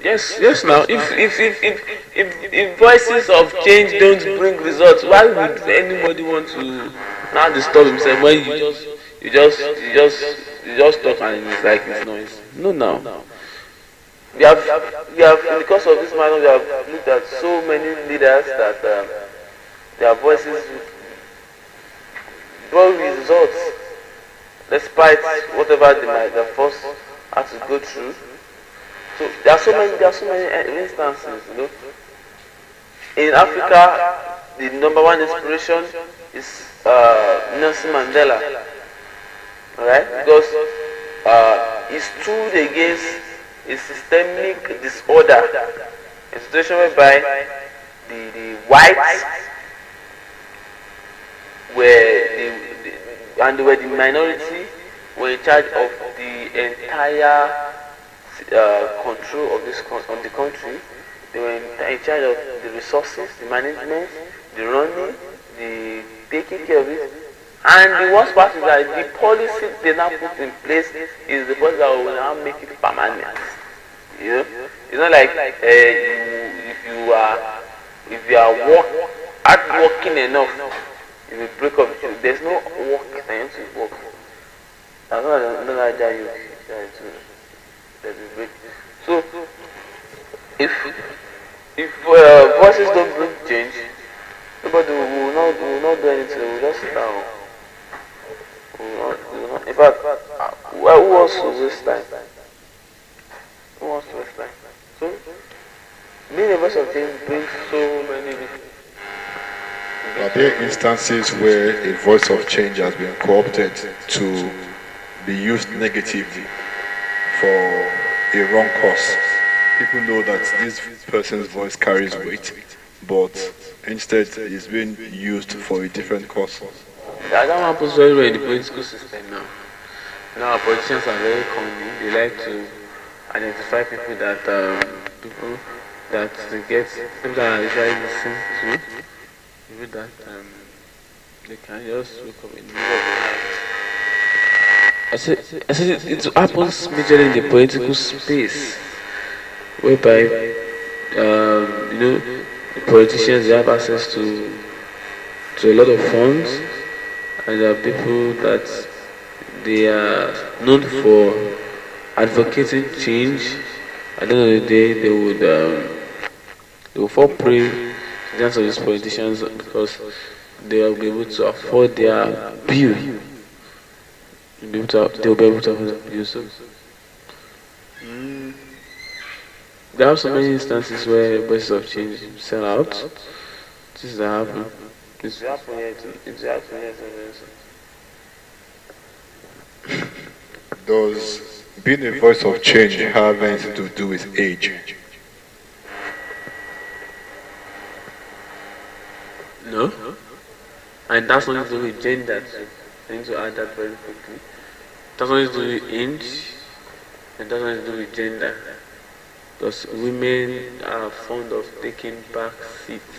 Yes. Now, if voices of change don't bring results, why would anybody want to now disturb himself when you just talk and it's like it's noise? No, now. We have because of this matter, we have looked at so many leaders that their voices brought results, despite whatever they might have first had to go through. So there are so many instances, In Africa, the number one inspiration is Nelson Mandela, right? Because he stood against a systemic disorder, a situation whereby the whites and they were the minority were in charge of the entire control of the country. They were in charge of the resources, the management, the running, the taking care of it. And the worst part is that the policy they now put in place is the policy that will now make it permanent. It's not like if you are working enough, if you break up, there's no work that you have to work. That's not like that you break. So if voices don't bring change, nobody will not do anything. We will just sit down. In fact, who wants to waste time? Who wants to waste time? So being a voice of change brings so many. Are there instances where a voice of change has been co-opted to be used negatively for a wrong cause? People know that this person's voice carries weight, but instead it's being used for a different cause. That happens very well in the political system now. Now politicians are very cunning. They like to identify people that they get, people that are usually listened to, people that they can just wake up in the middle of the night. I said it happens majorly in the political space, whereby the politicians, they have access to a lot of funds, and there are people that they are known for advocating change. At the end of the day, they will fall prey to the hands of these politicians because they will be able to afford their bill. They will be able to afford their bill. So, there are so many instances where voices of change sell out. This is happen. It's happening here. Does being a voice of change have anything to do with age? No. And that's nothing to do with gender. I need to add that very quickly. That's nothing to do with age, and that's nothing to do with gender. Because women are fond of taking back seats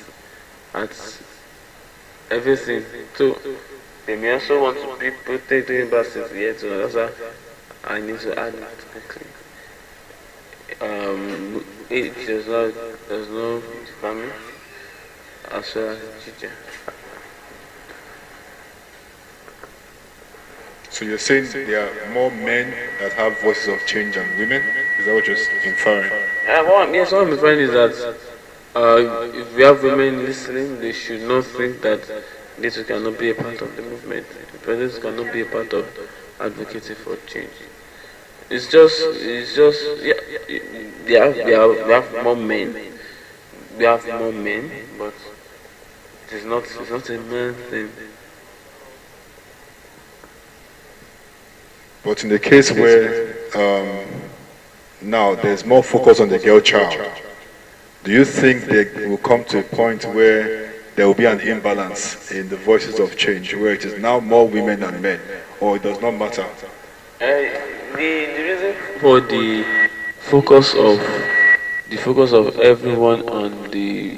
at everything. So they may also want to be taking back seats yet. So that's why I need to add that quickly. Age does not determine as well as gender. So you're saying there are more men that have voices of change than women? Is that what you're inferring? Yes, what I'm inferring is that if we have women listening, they should not think that this cannot be a part of the movement. This cannot be a part of advocating for change. It's just we have more men. We have more men, but it's not a man thing. But in the case where now there's more focus on the girl child, do you think they will come to a point where there will be an imbalance in the voices of change, where it is now more women than men, or it does not matter? The reason for the focus of everyone on the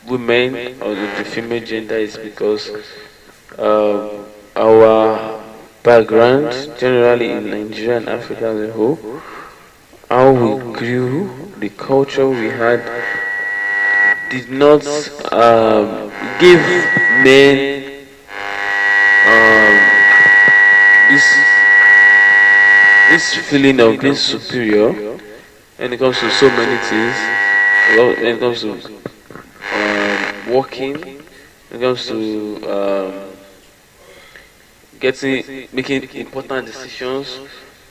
women or the female gender is because our background, generally in Nigeria and Africa as a whole, how we grew, the culture we had, did not give men um, this feeling of being superior when it comes to so many things. When it comes to working, when it comes to making important decisions,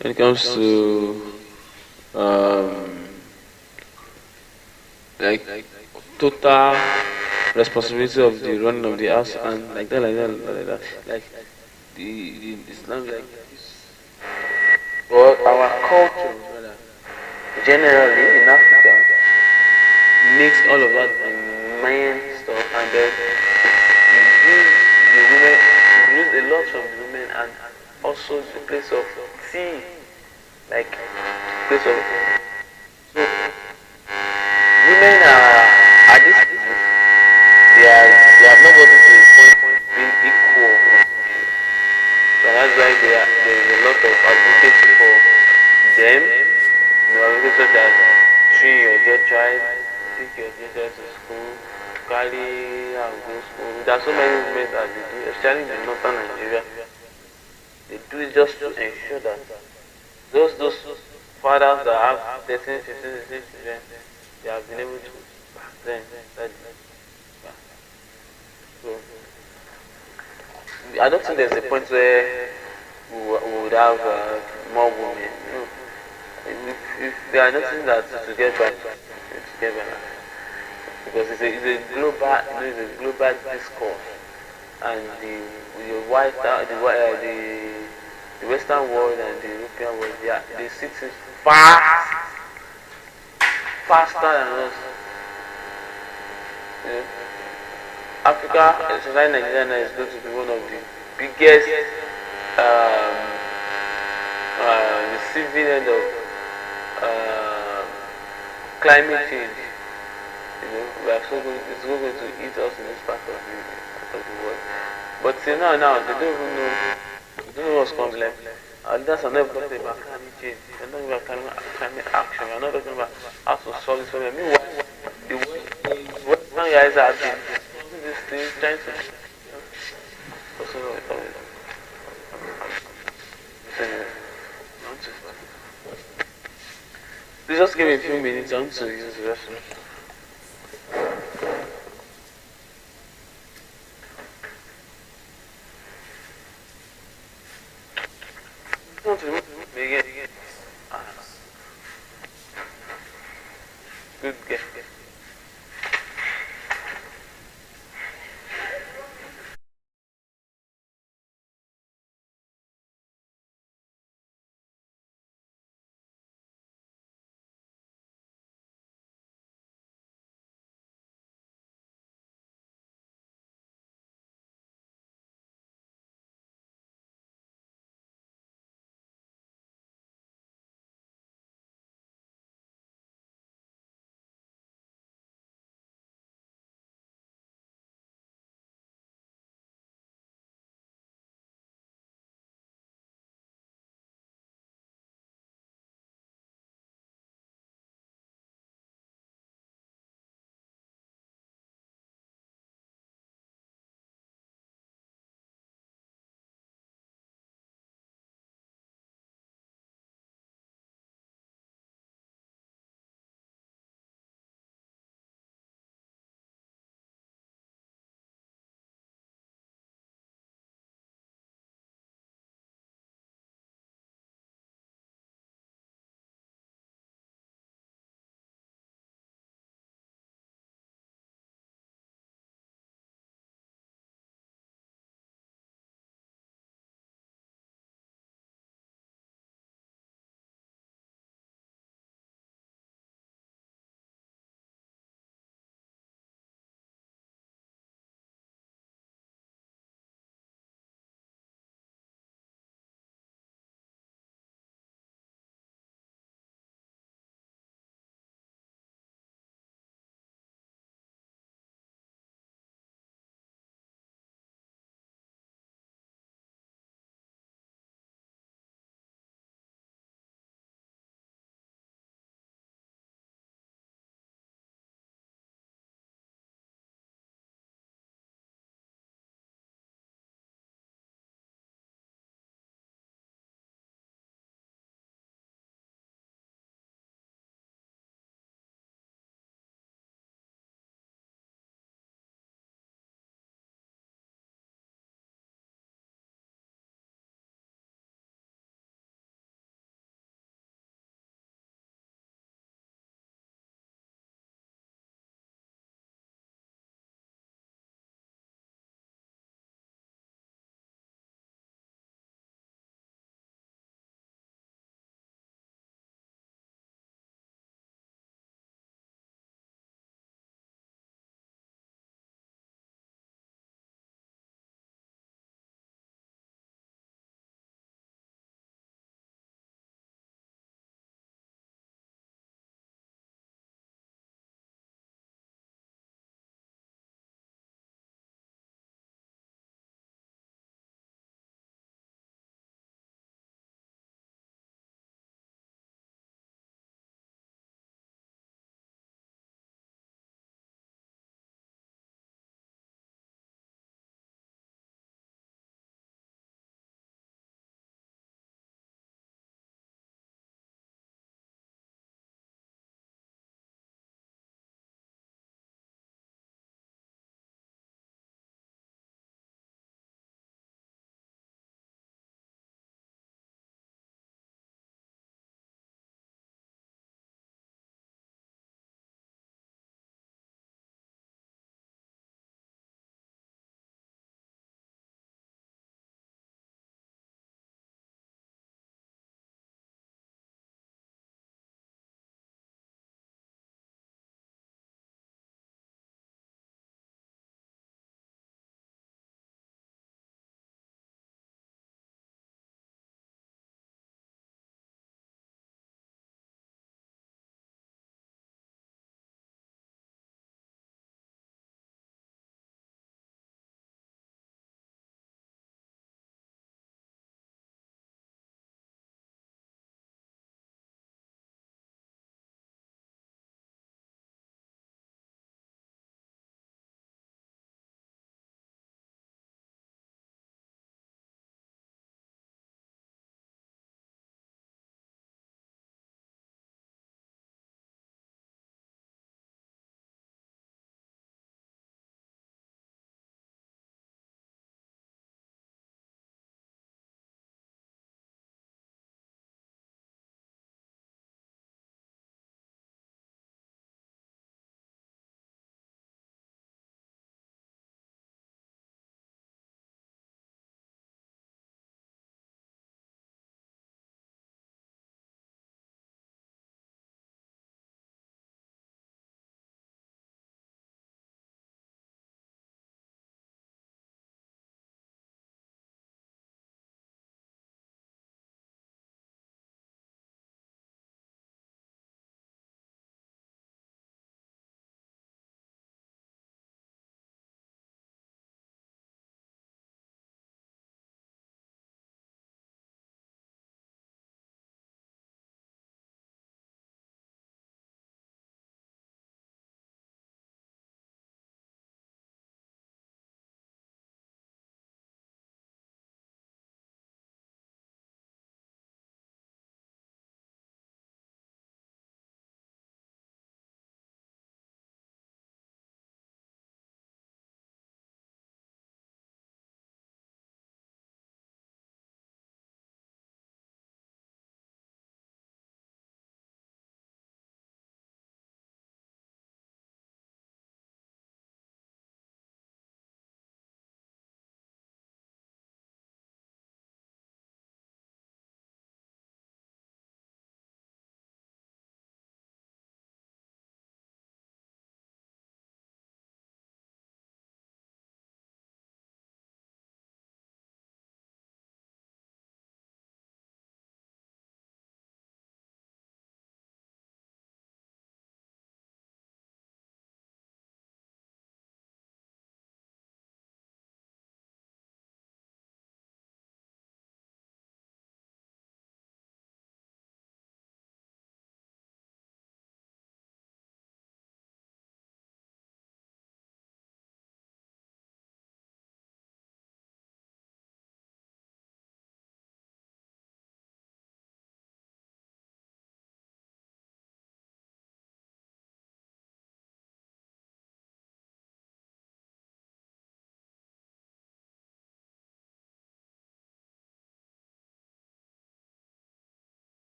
when it comes to um, like total responsibility of the running of the house and like that. Like the Islam, like well, our culture rather, generally in Africa makes all of that main stuff, and then you use the women, you use a lot from the women, and also the place of tea, like place of so women are at this point they have not gotten to a point being equal with men. So that's why there is a lot of advocacy for them. Advocacy such as train your dear child, take your dear child to school, carry and go school. There are so many movements that they do, especially in the northern Nigeria. They do it just to ensure that those fathers that have 13, 15, 16 children, they have been able to back them. So I don't think there's a point where we would have more women. No. If they are nothing that to get back, because it's a global discourse, and the Western world and the European world, they see things faster than us. You know, Africa, especially Nigeria, now is going to be one of the biggest receiving end of climate change. You know, it's going to eat us in this part of the world. But till now, they don't even know. They don't know what's coming. Like, leaders are not talking about climate change. They're not talking about climate action. We're not talking about how to solve this problem. Meanwhile, the Western guys are doing these things, trying to. Please just give me a few minutes. I want to use the restroom. Good guess.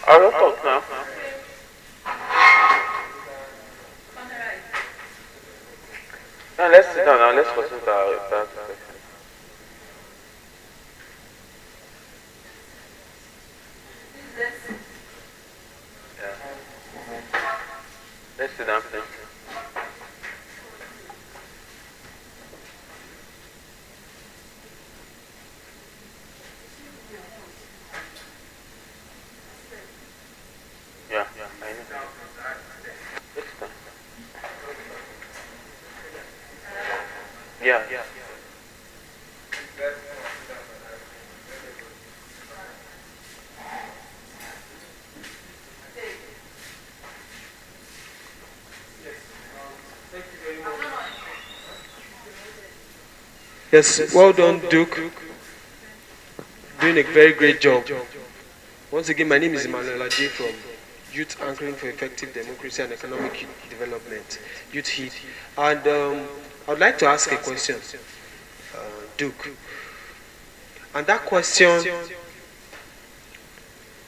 I don't talk now. Now let's sit down now. Let's consider that question. Yeah. Let's sit down, please. Yeah, I know. Let's sit down. Yeah. Yes, well done, Duke. Doing a very great job. Once again, my name is Emmanuel Ade from Youth Anchoring for Effective Democracy and Economic Development, Youth HEAD. And I'd like to ask a question, Duke. And that question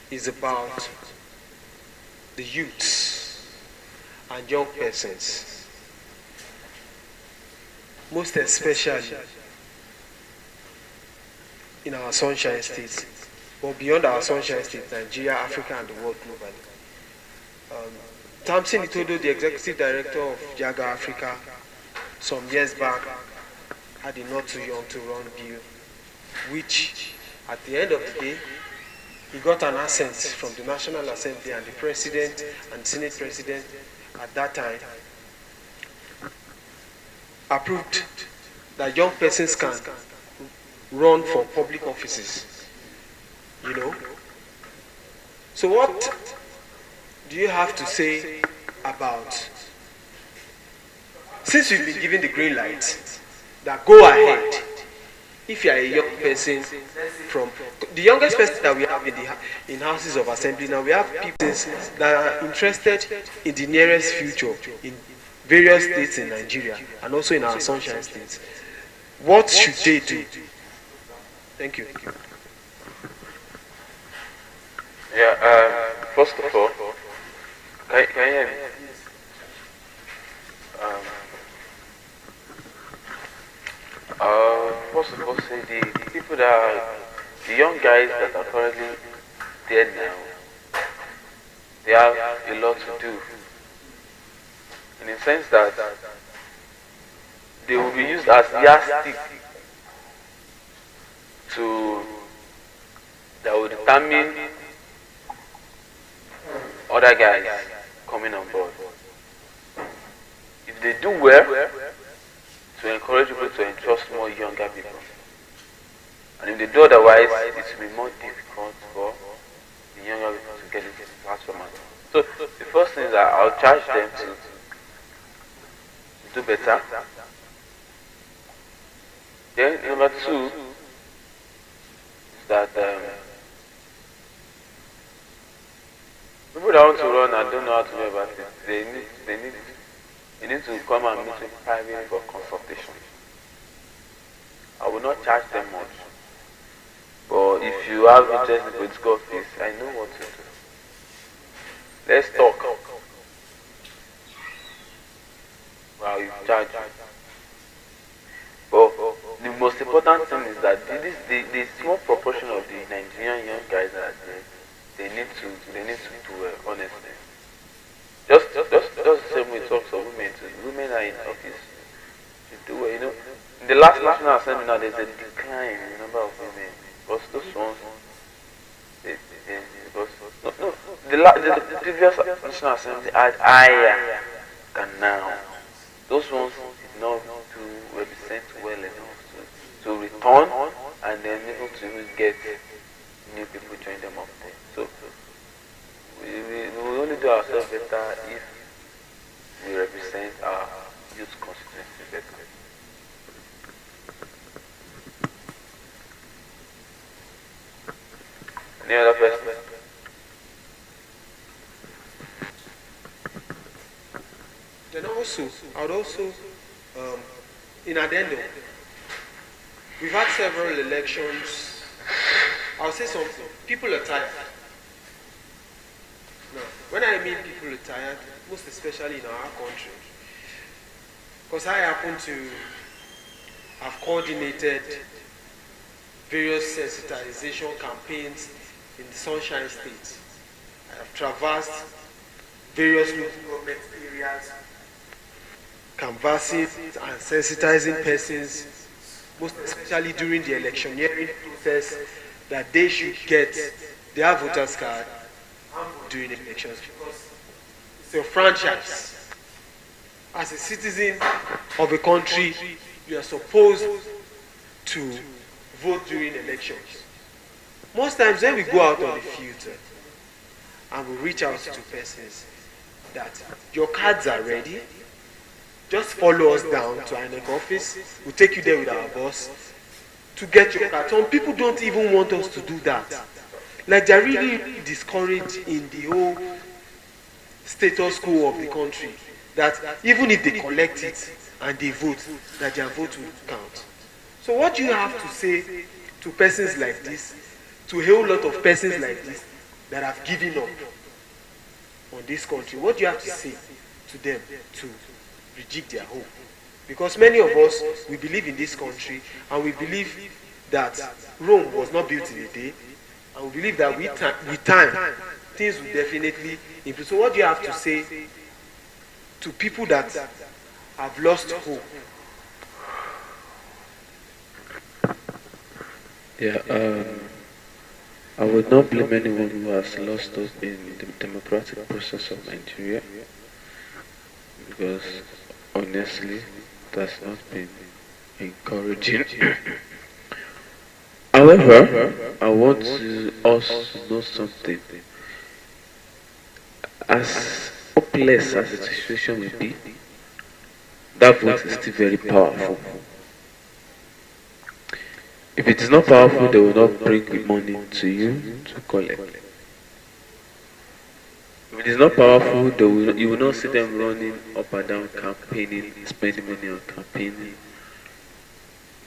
is about the youths and young persons, most especially in our Sunshine States, but beyond our Sunshine States, Nigeria, Africa, and the world globally. Tamsin Itodo, the Executive Director of JAGA Africa, some years back, had a not too young to run bill, which at the end of the day, he got an assent from the National Assembly, and the President and Senate President at that time approved that young persons can run for public offices, you know. So what do you have to say about, since we've been given the green light, that go ahead, if you are a young person from, the youngest person that we have in houses of assembly now, we have people that are interested in the nearest future in various states in Nigeria and also in our Sunshine States. What should they do? Thank you. Yeah, first of all, can you hear me? First of all, say the people that are, the young guys that are currently there now, they have a lot to do. In the sense that they will be used as yardstick that will determine other guys coming on board. If they do well, to encourage people to entrust more younger people. And if they do otherwise, it will be more difficult for the younger people to get into the platform. So the first thing is that I'll charge them to do better. Then number two is that people that want to run and don't know how to do about it, they need to come and meet me privately for consultation. I will not charge them much. But if you have interest in political office, I know what to do. Let's talk. Well, you charge. But the most important thing is that the small proportion of the Nigerian young guys that they need to do well, honestly. Just the same way it talks of women too. Women are in office to do well, you know. In the last National Assembly now, there's a decline in the number of women. Because those ones, the previous National Assembly had higher than now. Those ones did not represent well enough to return and then able to get new people join them up there. So we will only do ourselves better if we represent our youth constituency better. Any other person? Then also, I would also, in addendum, we've had several elections. I'll say some people are tired. When I mean people retired, most especially in our country, because I happen to have coordinated various sensitization campaigns in the Sunshine State. I have traversed various local government areas, canvassing and sensitizing persons, most especially during the electioneering process, that they should get their voters card during elections, because it's a franchise. As a citizen of a country, you are supposed to vote during elections. Most times when we go out on the field and we reach out to persons that your cards are ready, just follow us down to INEC office, we'll take you there with our boss to get your card. Some people don't even want us to do that. Like they're really discouraged in the whole status quo of the country, that even if they collect it and they vote, that their vote will count. So what do you have to say to persons like this, to a whole lot of persons like this that have given up on this country? What do you have to say to them to reject their hope? Because many of us, we believe in this country, and we believe that Rome was not built in a day, and we believe that with time, things will definitely improve. So what do you have to say to people that have lost hope? Yeah, I would not blame anyone who has lost hope in the democratic process of Nigeria, because honestly, that's not been encouraging. However, I want us to know something. As hopeless as the situation will be, that vote is still very powerful. If it is not powerful, they will not bring the money to you to collect. If it is not powerful, you will not see them running up and down campaigning, spending money on campaigning,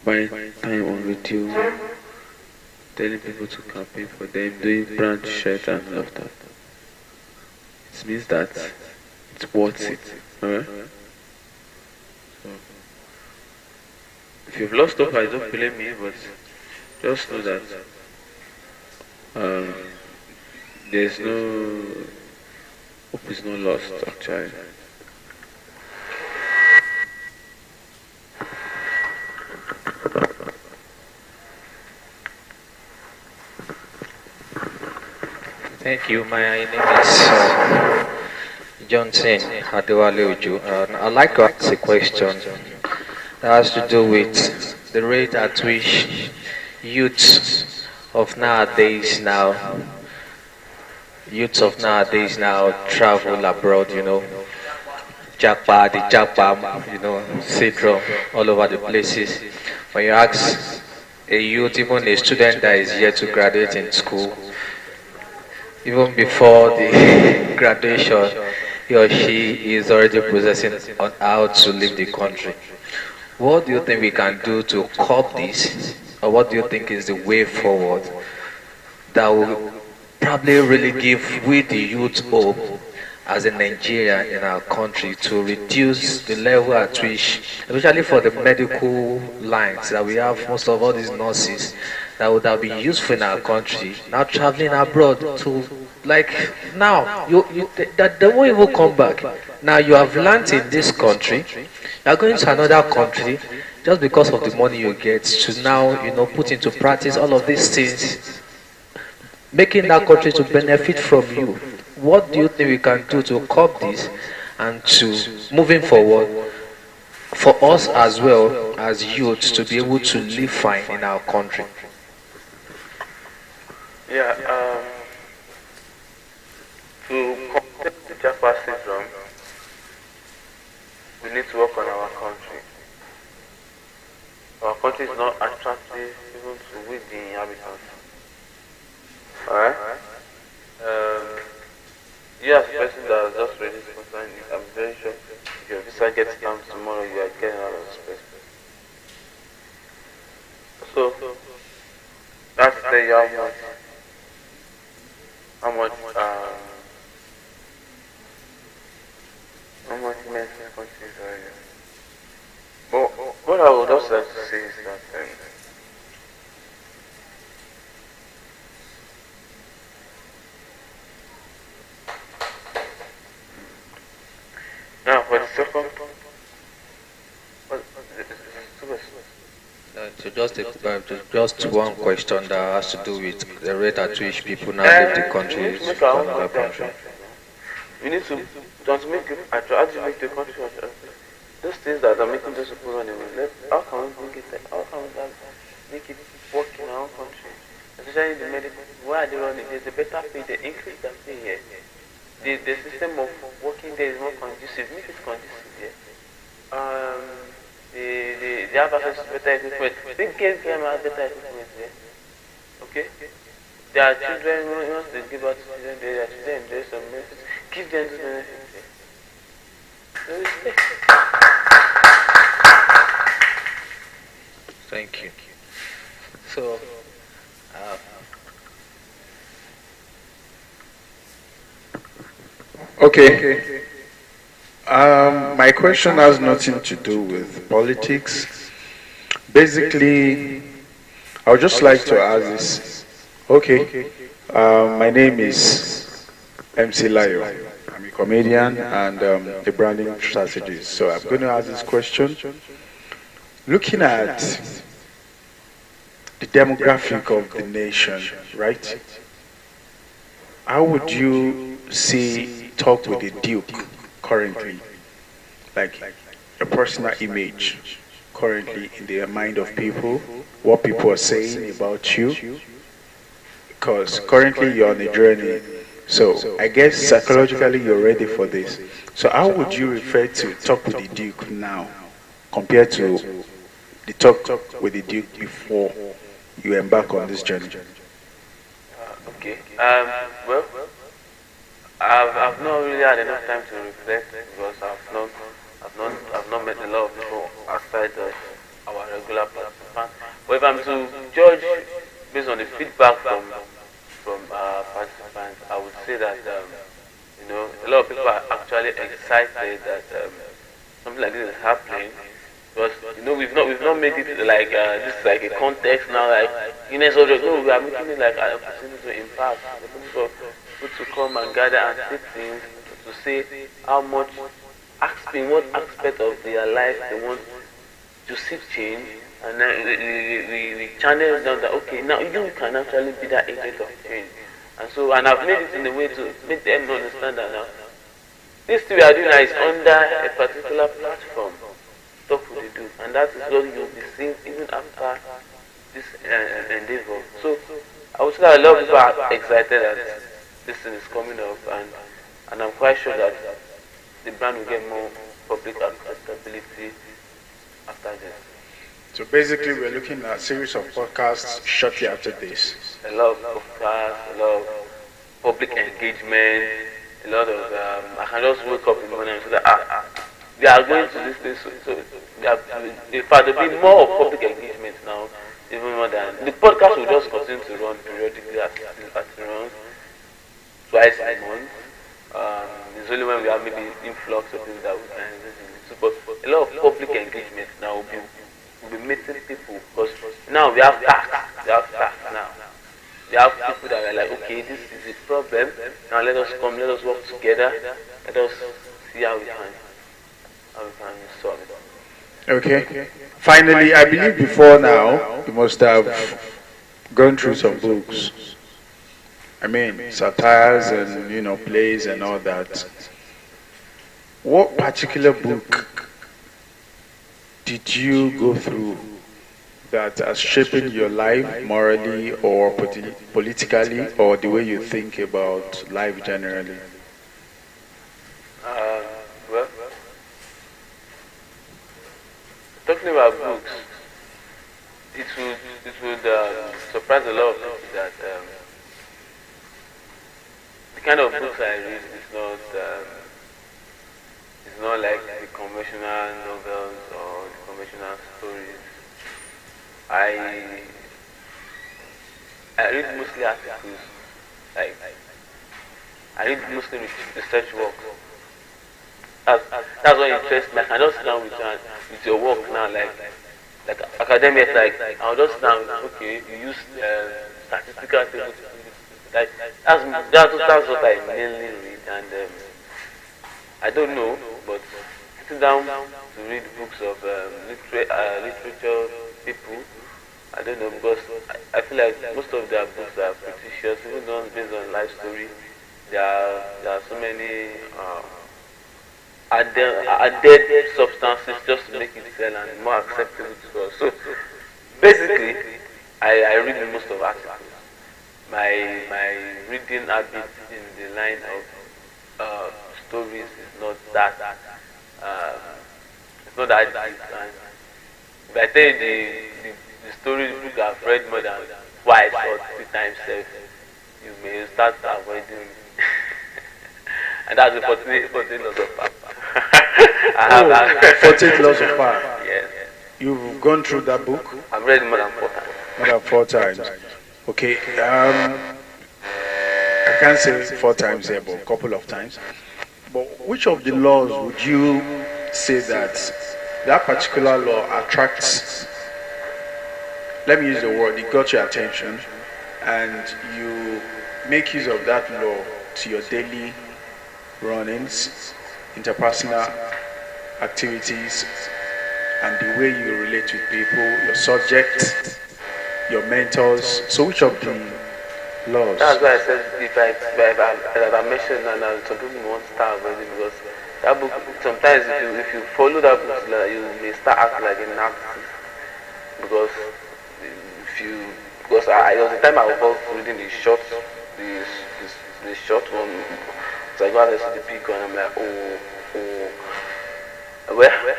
buying time on radio, telling people to campaign for them, doing brand shirts and all of that. It means that it's worth it. Alright? So, if you've lost hope, I don't blame me, but just know that there's no hope is not lost actually. Thank you. My name is Johnson Adewale Ojo, and I'd like to ask a question that has to do with the rate at which youths of nowadays now travel abroad, Japa, syndrome all over the places. When you ask a youth, even a student that is yet to graduate in school, even before the graduation, he or she is already processing on how to leave the country. What do you think we can do to curb this? Or what do you think is the way forward that will probably really give we the youth hope as a Nigerian in our country to reduce the level at which, especially for the medical lines that we have, most of all these nurses that would have been useful in our country, now traveling abroad to, like now, that they won't even come back. Now you have learned in this country, you are going to another country, just because of the money you get, to now, put into practice all of these things, making that country to benefit from you. What do you think we can do to curb this and to, moving forward, for us as well as youths to be able to live fine in our country? Yeah, to combat the Japa syndrome, we need to work on our country. Our country is not attractive even to with the inhabitants. Alright? You as a person that has just read this concern, I'm very sure if your visa gets stamped tomorrow, you are getting out of this place. So, that's the how much for the second, what, just one question that has to do with the rate at which people now leave the we need country to make our to own another country. country. We need to don't make it. How do you make the country? Those things that are making those people run away. How can we make it? How can we make it work in our own country? Especially the medical. Why are they running? There's a better pay. They increase the pay here. The system of working there is more conducive. Make it conducive here. They have access to better equipment. Big game have better equipment there. Okay? Their children, once they give out to children, their children enjoy some benefits. Give them those benefits there. So it's there. Thank you. So, Okay. My question has nothing to do with politics. Basically, I would just like to ask this. Okay. My name is MC Layo. I'm a comedian and a branding strategist. So I'm going to ask this question. Looking at the demographic of the nation, right? How would you see talk with the Duke currently? Like a personal image currently in the mind of people, what people are saying about you? Because currently you're on a journey. So I guess psychologically you're ready for this. So how would you refer to talk with the Duke now compared to the talk with the Duke before you embark on this journey? Okay. Well, I've not really had enough time to reflect because I've not met a lot of people outside of our regular participants. But if I'm to judge based on the feedback from participants, I would say that a lot of people are actually excited that something like this is happening. Because we've not made it like this is like a context now, like no, we are making it like an opportunity to impact the people to come and gather and say things, to say how much in what aspect of their life they want to see change, and then we channel down that okay, now you can actually be that agent of change. And I've made it in a way to make them understand that now this thing we are doing now is under a particular platform. Talk with the Duke, and that is what you'll be seeing even after this endeavor. So I would say that a lot of people are excited that this thing is coming up, and I'm quite sure that the brand will get more public acceptability after this. So basically we're looking at a series of podcasts shortly after this. A lot of podcasts, a lot of public engagement, a lot of I can just wake up in the morning and say that they are going to this place, so in fact there'll be more of public engagement now, even more than the podcast will just continue to run periodically as it runs twice a month. It's only when we have maybe influx of people that we can listen. But a lot of public engagement now will be meeting people because now we have tasks. Now. We have people that are like, okay, this is a problem. Now let us come, let us work together, let us see how we can solve it. Okay. Finally, I believe before now, you must have gone through some books. I mean, satires and, plays and all that. What particular book did you go through that has shaped your life morally or politically or the way you think about life generally? Well, talking about books, it would surprise a lot of people that the kind of books I read is not like the conventional novels or the conventional stories. I read mostly articles, like I read mostly research work. That's what interests me. I can just sit down with your work now, like academics, like I'll just sit down, okay, you use statistical tables, like that's what I mainly read, and I don't know, but sit down to read books of literature people. I don't know because I feel like most of their books are fictitious, even the ones based on life story. There are so many added substances just to make it sell and more acceptable to us. So basically, I read most of articles. My reading habit in the line of stories is not that it's not that deep. And if I tell you the story book I've read more than twice or 3 times, you may start avoiding me. And that's the 48 laws of power. 48 laws of power. Yes. You've gone through that book? I've read it more than 4 times. More than 4 times. Okay. I can't say 4 times here, but a couple of times. But which of the laws would you say that particular law attracts? Let me use the word, it got your attention, and you make use of that law to your daily run-ins, interpersonal activities, and the way you relate with people, your subjects, your mentors. So which of the laws? That's why I said if I mentioned and some people won't start avoiding because that book, sometimes if you follow that book, you may start acting like a narcissist. Because there was a time I was reading the short one. So I got to the big one. I'm like, oh. Well,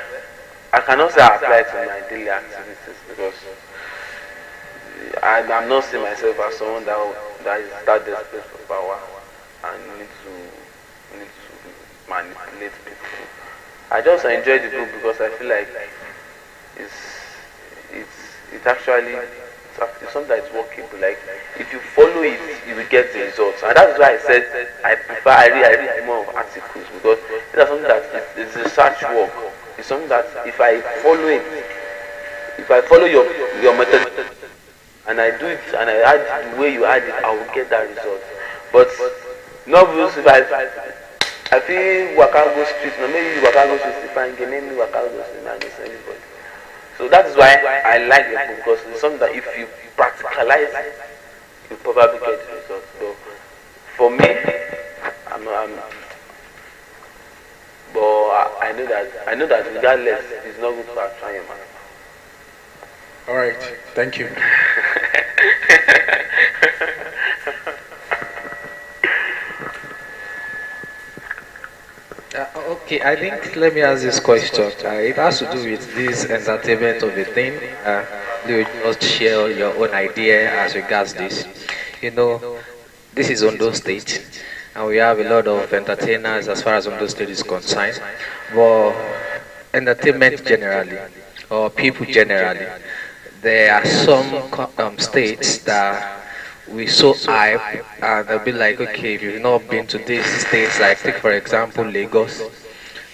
I cannot say I apply it to my daily activities because I'm not seeing myself as someone that is that desperate for power and need to manipulate people. I just enjoy the book because I feel like it's actually it's something that's workable. Like if you follow it, you will get the results. And that's why I said I read more of articles because it's something that it's research work. It's something that if I follow your method and I do it and I add the way you add it, I will get that result. But novels, if I feel Wakago Street, no, maybe Wakago Street if I can maybe Wakago Street, I just anybody. So that is why I like the book because it's something that if you practicalize it, you probably get the results. So for me, but I know that regardless, it's not good for trying, man. All right, thank you. Okay, I think let me ask this question. It has to do with this entertainment of a thing. You just share your own idea as regards this. You know, this is Ondo State, and we have a lot of entertainers as far as Ondo State is concerned. But entertainment generally, or people generally, there are some states that we so hype and they'll be like, okay, if you've not been to these states, like take for example Lagos,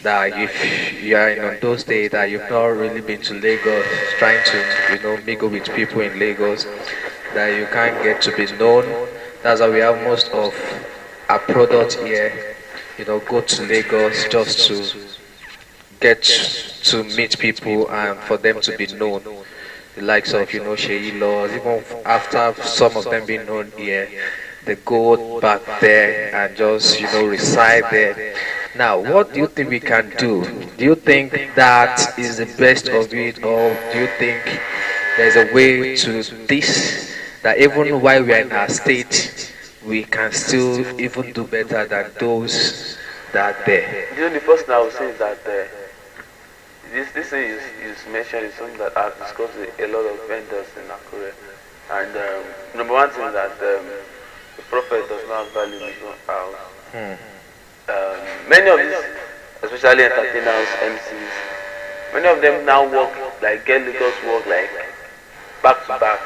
that if you are in Ondo State that you've not really been to Lagos, trying to mingle with people in Lagos, that you can't get to be known. That's why we have most of our products here, go to Lagos just to get to meet people and for them to be known. The likes of, Sheyi Laws, even after some of them being known here, they go back there and just, reside there. Now, what do you think we can do? Do you think that is the best of it, or do you think there's a way to this, that even while we are in our state, we can still even do better than those that are there? The first thing I would say is that this thing is mentioned is something that I've discussed with a lot of vendors in Akure. And number one thing is that the prophet does not value his own house. Many of these, especially entertainers, MCs, many of them now work, like get Lagos work like back to back.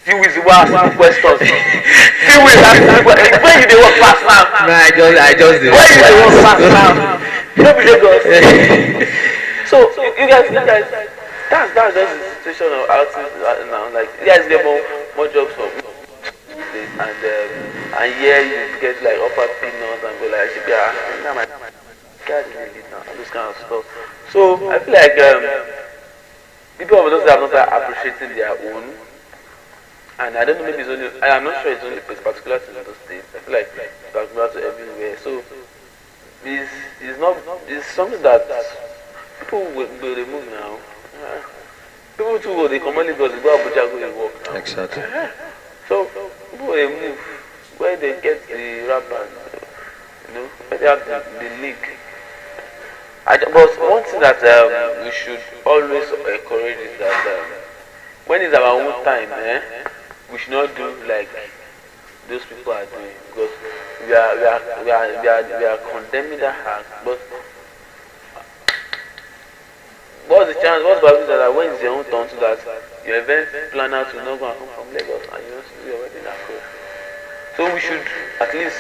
Few weeks you ask me questions. Few weeks when you dey work fast now. No, I just did. When you dey work fast now. Don't be Lagos. So you guys, that's just the situation of artists now. Like you guys get more jobs for and here you get like upper peanuts and go like, guy is really now, all this kind of stuff. So I feel like people of those that are not appreciating their own, and I don't know, maybe it's only, I'm not sure it's only particular to those states. I feel like it's particular to everywhere. So it's not, it's something that people will remove now. People too go, they commonly go to Abuja, go and work now. Exactly. So people will move where they get the rappers, where they have the league. But one thing that we should always encourage is that when it's our own time, we should not do like those people are doing, because we are condemning that act. But what's the chance? What's the that when it's your own turn, so that your event planner will not go and come from Lagos and you want to do your wedding at home? So we should at least,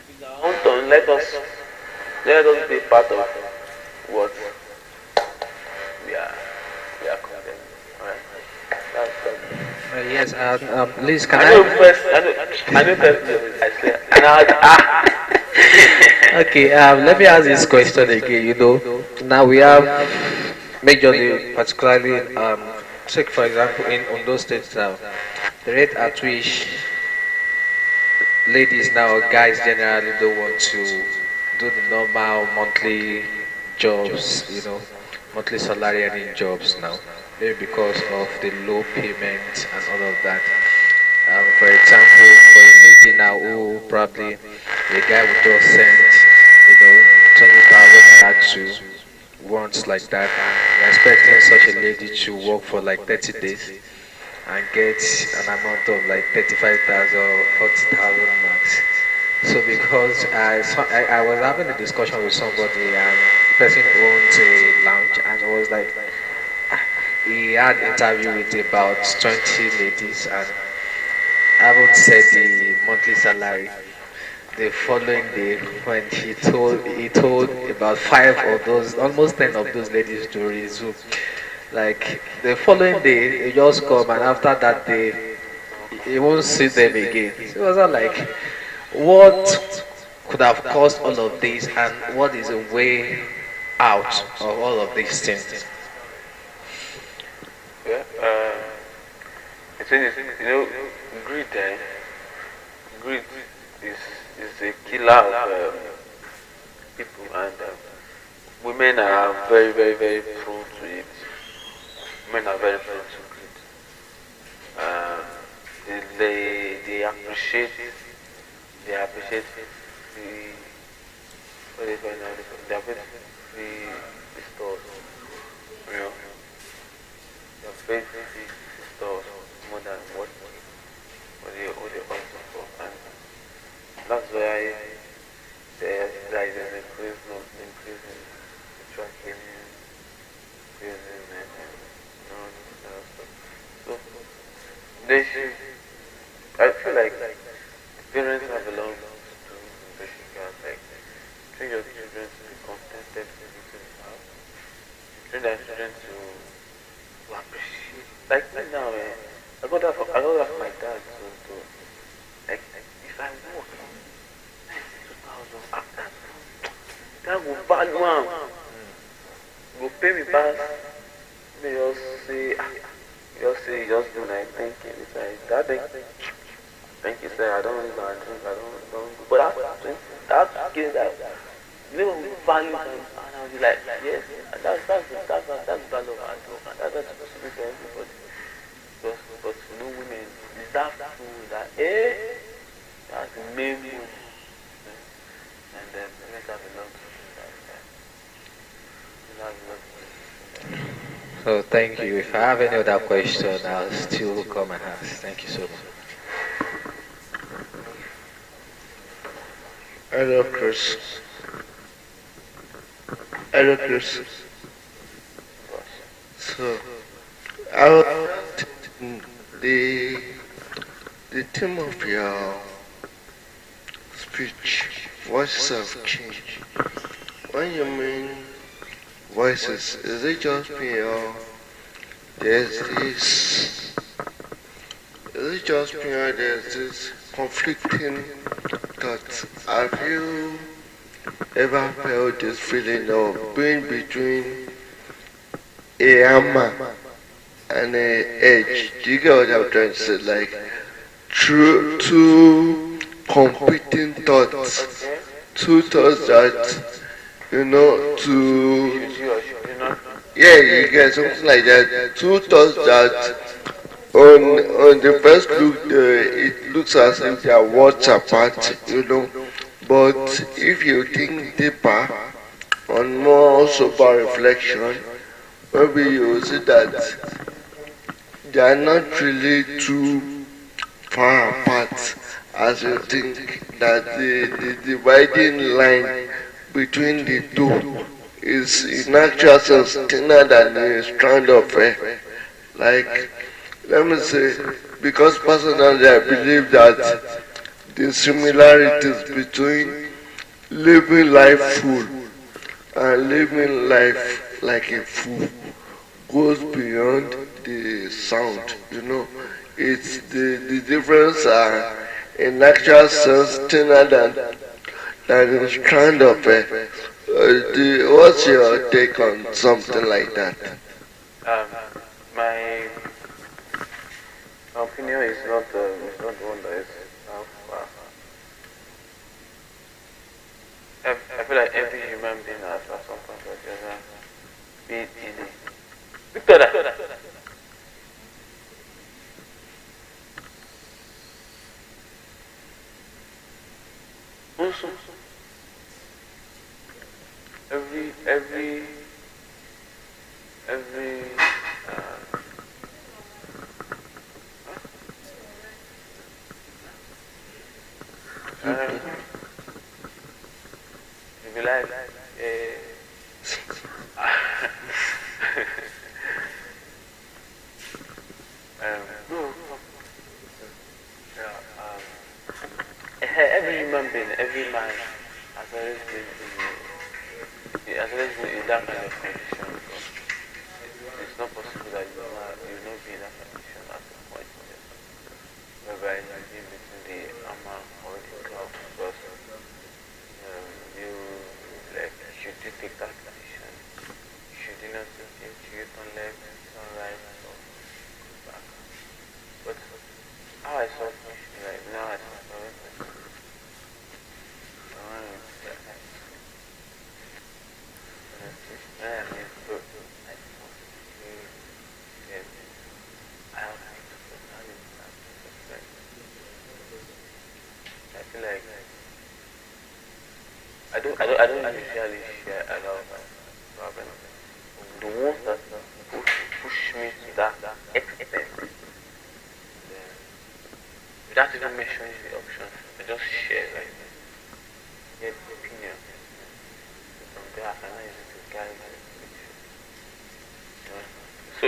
with our own turn, let us be part of what we are condemning. Alright? That's Yes, Liz, can I know first, I swear. Okay, let me ask this question again. Now we have majorly, particularly, take for example in Ondo State now, the rate at which ladies now or guys generally don't want to do the normal monthly jobs, monthly salary earning jobs now, maybe because of the low payment and all of that. For example, for a lady now who probably a guy would just send, 20,000 naira to once like that, and you're expecting such a lady to work for like 30 days and get an amount of like 35,000 or 40,000 max. So because I was having a discussion with somebody, and the person owns a lounge, and it was like he had an interview with about 20 ladies, and I haven't said the monthly salary. The following day, when he told about 5 of those, almost 10 of those ladies to resume. Like the following day, they just come, and after that day, he won't see them again. So it was not like, what could have caused all of this, and what is a way out of all of these things? Yeah, it's greed. Greed is a killer of people, and women are very, very, very prone to it. Women are very prone to greed. They appreciate the what they call now, they appreciate the stores, They appreciate the stores more than what they also for, and that's why there is an increase in tracking, increasing and all this kind of stuff. So they should, I feel like parents have a lot to do in Bashika, like train your children to be contented with what they have. Train their children to appreciate. Like right now, I got that from my dad to like if I work 92,000 after that will value am. Go pay me back. They just say just do like thank you. It's like that thing. Thank you, sir. I don't really go and drink. I don't. But that gives that little value, and I'll be like, yes, and that's the value of hard work, and that's supposed to be for everybody. But women deserve food that that's the main one. And then let's have a lot of that. So thank you. If I have any other question, I'll still come and ask. Thank you so much. Hello, Chris. Hello, Chris. So, the theme of your speech, voices of change. When you mean voices, is it just beyond? There's this conflicting thoughts. Have you ever felt this feeling of being between a hammer and a edge? Do you get what I'm trying to say? Like two competing thoughts, two thoughts that yeah, you get something like that. Two thoughts that on the first look, it looks as if they are worlds apart. But if you think deeper, on more sober reflection, maybe you will see that they are not really too far apart as you think, that the dividing line between the two is in actual sense thinner than a strand of hair. Like, let me say, because personally I believe that the similarities between living life full and living life like a fool goes beyond the sound. It's the difference are in actual sense thinner than a strand of hair. What's your take on something like that? My opinion is not one that is. I feel like every human being has at some point or the other been in it. Victor! Also, every if you like every human being, every man has always been in that kind of condition. It's not possible that you will not be in that condition at some point whereby you live between the hammer or the cloud, because should you take that condition, should you not think you turn left, turn right, or back. But how I saw things, like now I saw I don't usually share a lot of problems. The ones that push me to that extent, without even mentioning the options, I just share, like, get the opinion. From there, I can use it to guide the picture. So,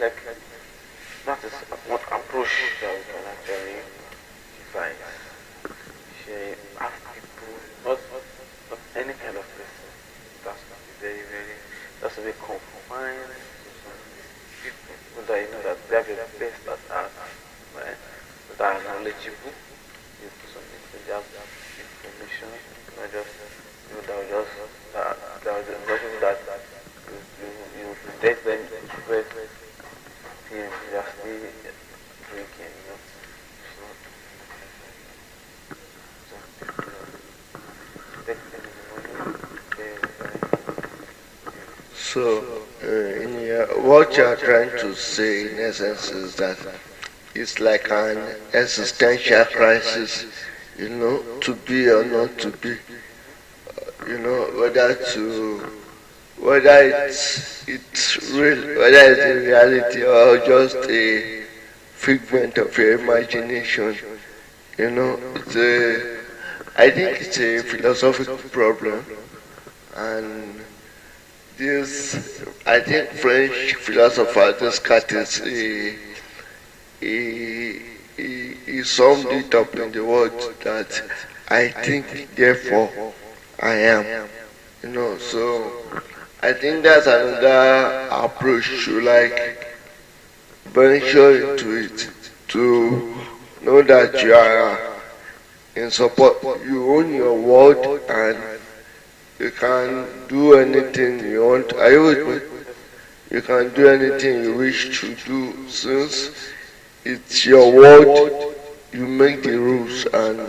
like, that is one approach that we can actually devise. Share, ask people, not any kind of person. That's to be that's to be confined to some people that that they have the best at art, right? That are knowledgeable. You put something, they have information, not just that you protect them, but you are still drinking, It's not So, what you are trying to say in essence is that it's like an existential crisis, to be or not to be, whether it's real, whether it's a reality or just a figment of your imagination. I think it's a philosophical problem, and I think French philosopher Descartes, he summed it up in the word that I think, therefore I am. So I think that's another approach to venture into it, to know that you are in support, you own your word, and You can do anything you want. Are you with me? You can do anything you wish to do since it's your word. You make the rules and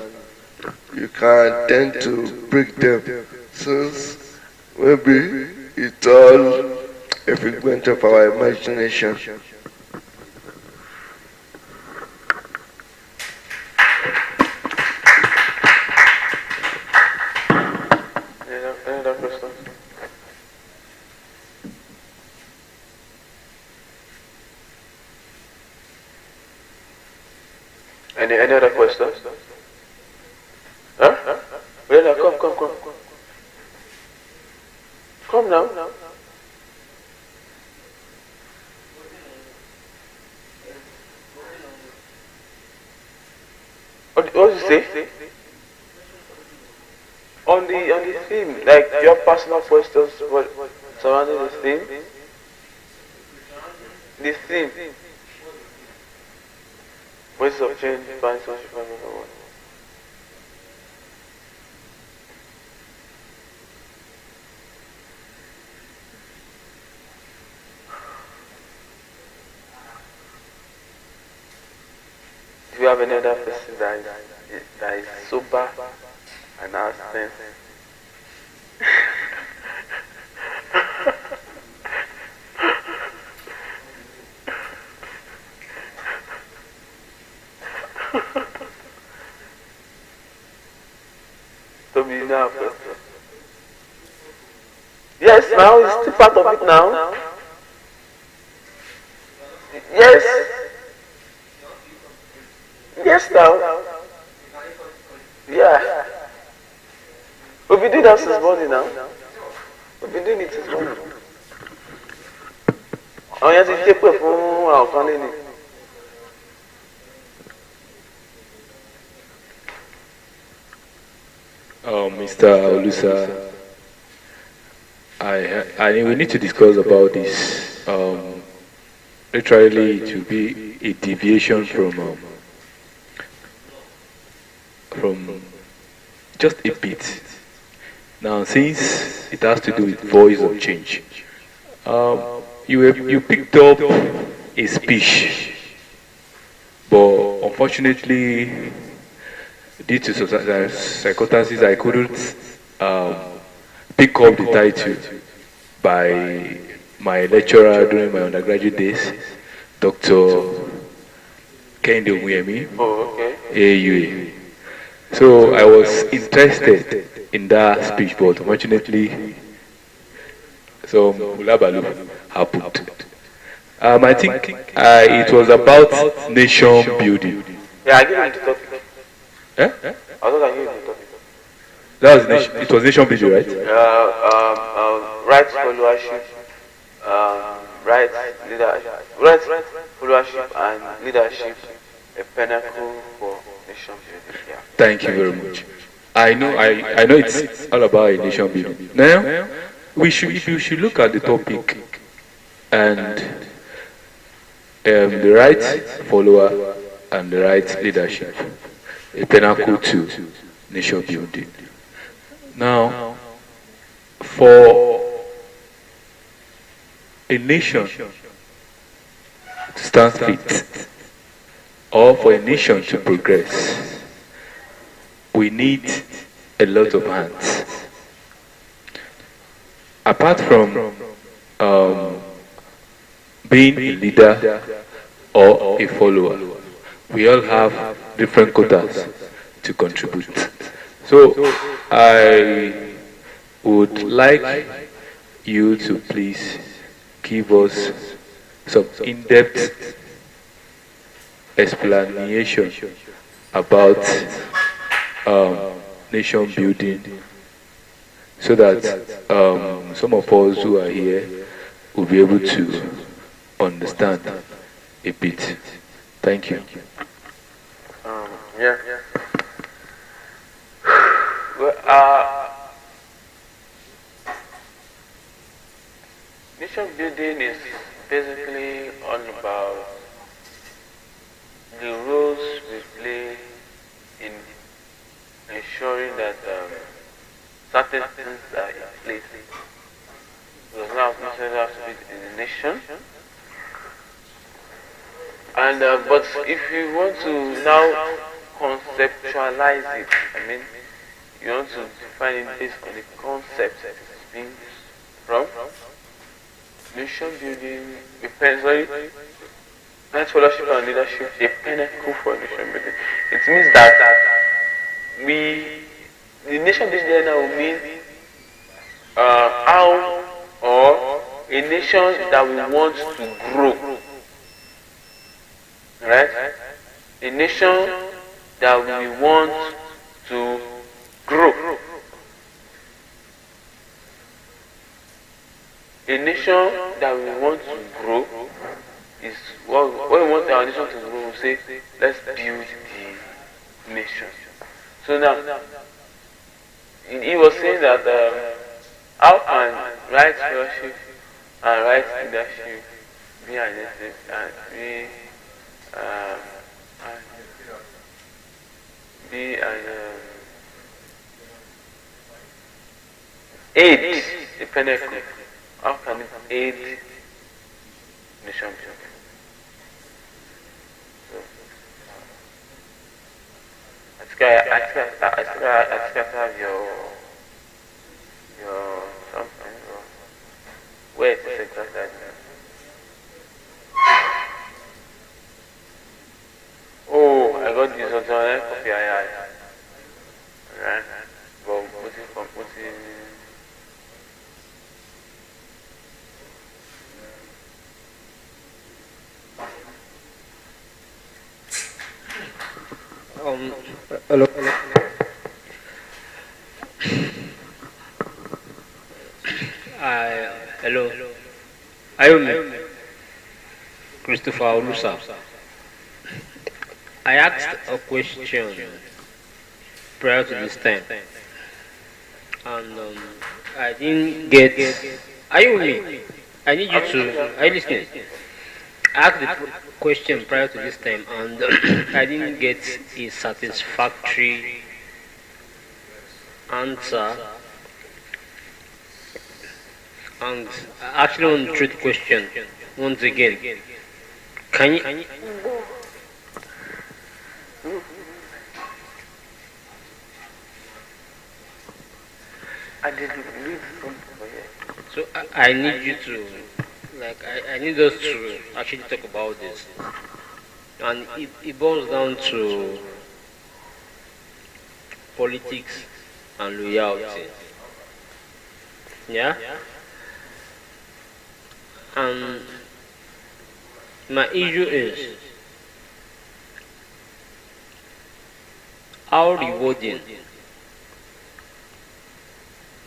you can tend to break them since maybe it's all a figment of our imagination. Another question? Any other questions? Huh? Brother, come. Come now. What did you say? On the theme, like your personal questions surrounding the theme. The theme. Ways of change, buying social family or what? Do you have any other person that is sober and has sense? To be now. Yes, now it's still part of it now. Yes. Yes, now. Yeah. We've been doing that since morning now. We've been doing it since morning. Àwọn yẹn ti ké pè fún àwọn kan lé ní. Mr. Olusa, we need to discuss about this. Literally, it will be a deviation from just a bit. Now, since it has to do with voice of change, you picked up a speech, but unfortunately, due to circumstances, I couldn't pick up the title by my lecturer during my undergraduate days, Dr. Kende Omuyemi, AUA. So I was interested in that speech, but unfortunately, some Mulabalu happened. I think it was about nation building. Yeah, I give you the topic. Eh? I thought I gave you the topic. That was it was nation building, right? Right followership, right followership and leadership, a pinnacle for nation building. Yeah. Thank you very much. I know it's all about a nation building. Now, we should look at the topic and the right follower and the right leadership, a pinnacle to nation building. Now, for a nation to stand fit, or for a nation to progress, we need a lot of hands. Apart from being a leader or a follower, we all have different quotas to contribute. So I would like you to please give us some in-depth explanation about nation building, so that some of us who are here will be able to understand a bit. Thank you. Yeah. Well, nation building is basically all about the roles we play in ensuring that certain things are in place. It does not necessarily have to be in the nation. And but if you want to now conceptualize it, I mean, you want to define it based on the concept that is being from nation building, night fellowship and leadership, a pinnacle for nation building. It means that the nation building now will mean how or a nation that we want to grow, right? A nation that we want to grow. A nation that we want to grow is what we want our nation to grow. We say, let's build the nation. So now, he was saying that how can right fellowship and right leadership be identified and be an aid the pinnacle? How can it aid nation building? So, I think I have your something. Wait a second. Oh, I got this on copy I had. Right? But what's it? Hello. Hello. I am Christopher Olusa. I asked a question prior to this time, and I didn't get. Are you with me? I need you to. Are you listening? I asked the question prior to this time, and I didn't get a satisfactory answer. And I actually want to treat the question once again. Can you? I didn't read something for you. So I need you to, I need us to actually talk about this. And it boils down to politics and loyalty. Yeah? And my issue is how rewarding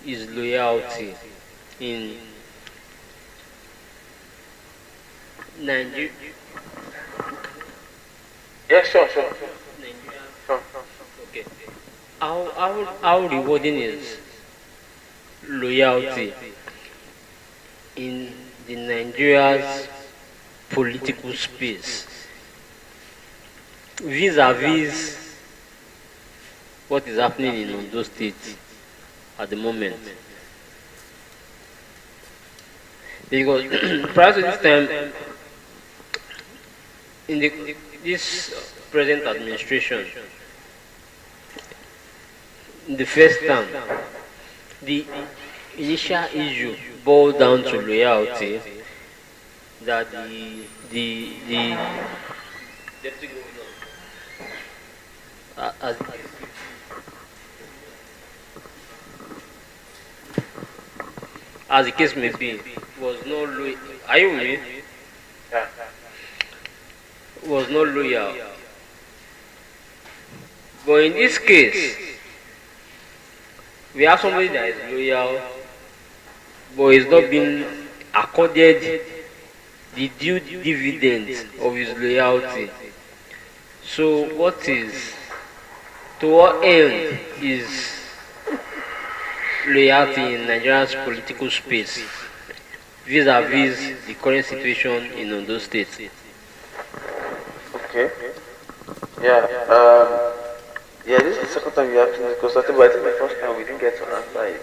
is loyalty in Nigeria? Yeah, sure. Okay. How rewarding is loyalty in the Nigeria's political space vis-a-vis what is happening in Ondo State at the moment? Because prior to this time, in this present administration, in the first term, the initial issue boiled down to loyalty that the deputy governor, as the case may be, was no loyal. Are you with me? Yeah. Was not loyal. But in this case, we have somebody that is loyal, but is not being accorded the due dividends of his loyalty. So to what end is loyalty in Nigeria's political space vis-a-vis the current situation in Ondo State? Okay. Yeah. Yeah, this is the second time you asked me because I think the first time we didn't get to answer it.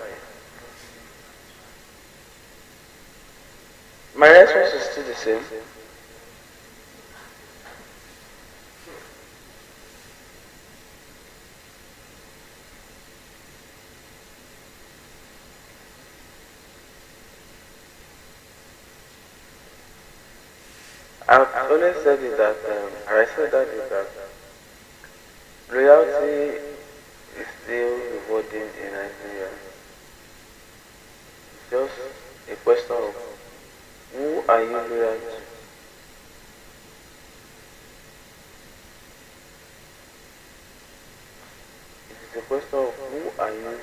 My response is still the same. I've always said it that, I said that is that loyalty is still rewarding in Nigeria. It's just a question of who are you loyal to? It is a question of who are you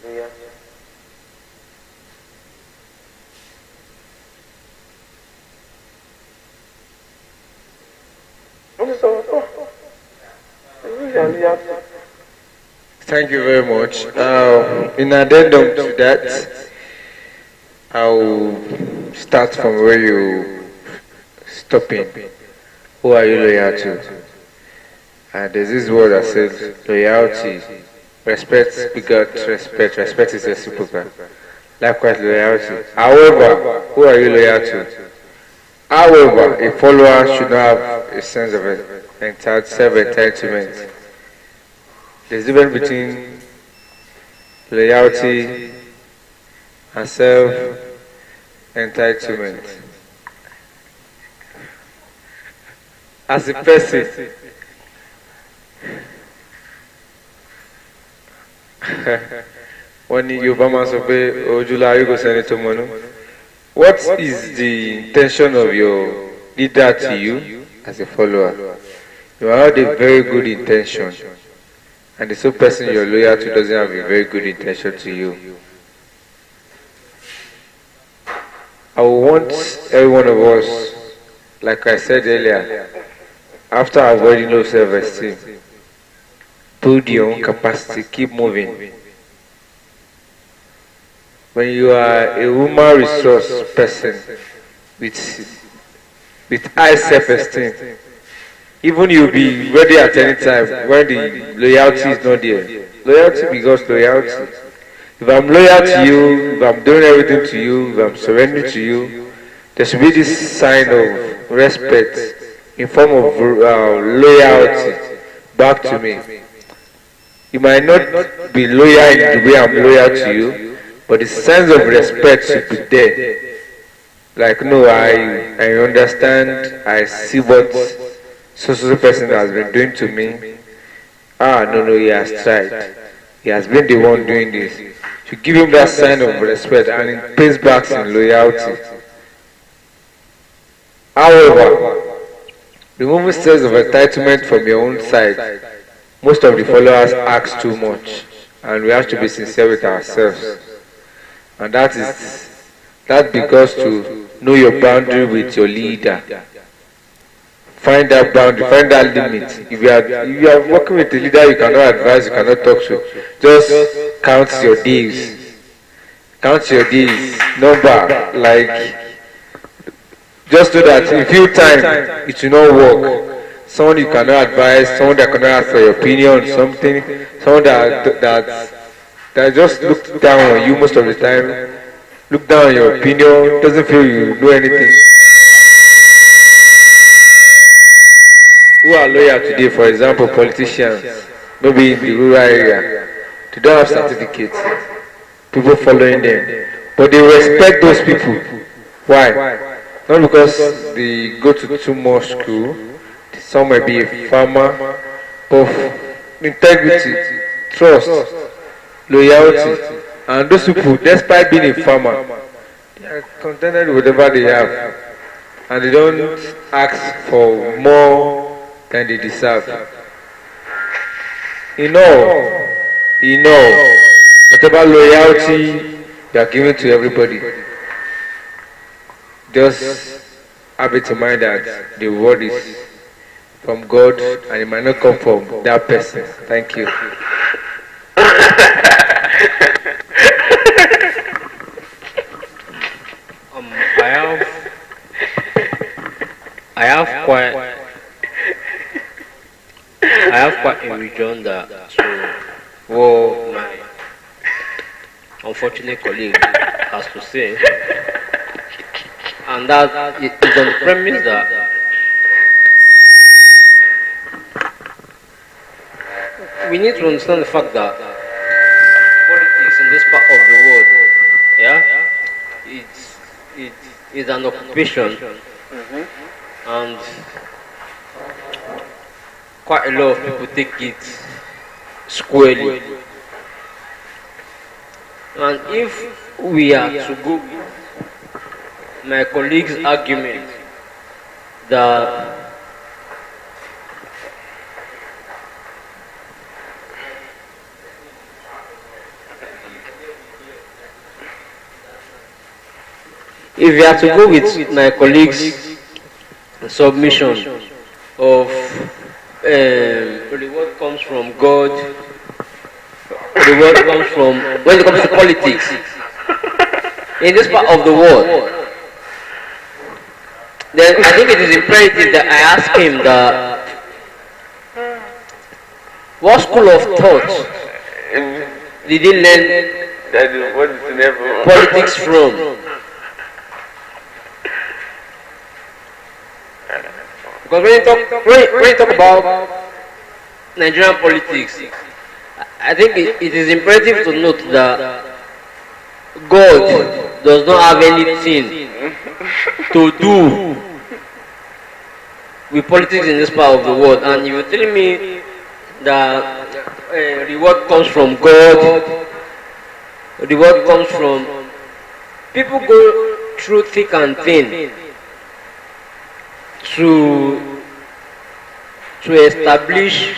loyal to? Thank you very much. In addendum to that, I'll start from where you stopping. Who are you loyal to? And there's this word that says loyalty. Respect begot respect. Respect is reciprocal. Likewise, loyalty. However, who are you loyal to? However, a follower should not have a sense of self-entitlement. There's a difference between loyalty and self-entitlement. As a person, when Yorùbá máa sọ pé ojú láyé kò sẹ́ni tó mọ̀nú. What is the intention of your leader to you as a follower? You have a very good intention, and the same person you're loyal to doesn't have a very good intention to you. I want every one of us, like I said earlier, after avoiding low self-esteem, build your own capacity, keep moving. When you are a human resource person with high self-esteem, even you'll be ready at any time when the loyalty is not there. Loyalty becomes loyalty. If I'm loyal to you, if I'm doing everything to you, if I'm surrendering to you, there should be this sign of respect in form of loyalty back to me. You might not be loyal in the way I'm loyal to you, but the sense of respect should be there. Like, no, I understand, I see what so person has been doing to me. No, he has tried. He has been the one doing this. You give him that sign of respect and it pays back in loyalty. However, removing sense of entitlement from your own side, most of the followers ask too much, and we have to be sincere with ourselves. And that because to know your boundary with your leader. Find that boundary, find that limit. If you are working with a leader you cannot advise, you cannot talk to, just count your days. Count your days, number, like, just know that in few time it will not work. Someone you cannot advise, someone that cannot ask for your opinion on something, someone that just look down on you most of the time, look down on your opinion, doesn't feel you know anything. Who are loyal today, for example, politicians, maybe in the rural area, they don't have certificates, people following them, but they respect those people. Why? Not because they go to too much school, some might be a farmer, but integrity, trust, loyalty, and those people, despite being a farmer, they are contented with whatever they have, and they don't ask for more than they deserve. Whatever loyalty you are giving to everybody, just have it in mind that the word is from God and it might not come from that person. Thank you. I I have quite a region that what my unfortunate colleague has to say, and that is on the premise that we need to understand the fact that politics in this part of the world, yeah, it's an occupation, and quite a lot of people take it squarely. And if we are to go with my colleague's argument that if we are to go with my colleague's submission of reward comes from God, reward comes from, when it comes to politics in this part of the world, then I think it is imperative that I ask him that what school of thought did he learn politics from? Because when you talk about Nigerian politics, I think it is imperative to note that God does not have anything to do with politics in this part of the world. And you're telling me that reward comes from God, reward comes from people go through thick and thin to establish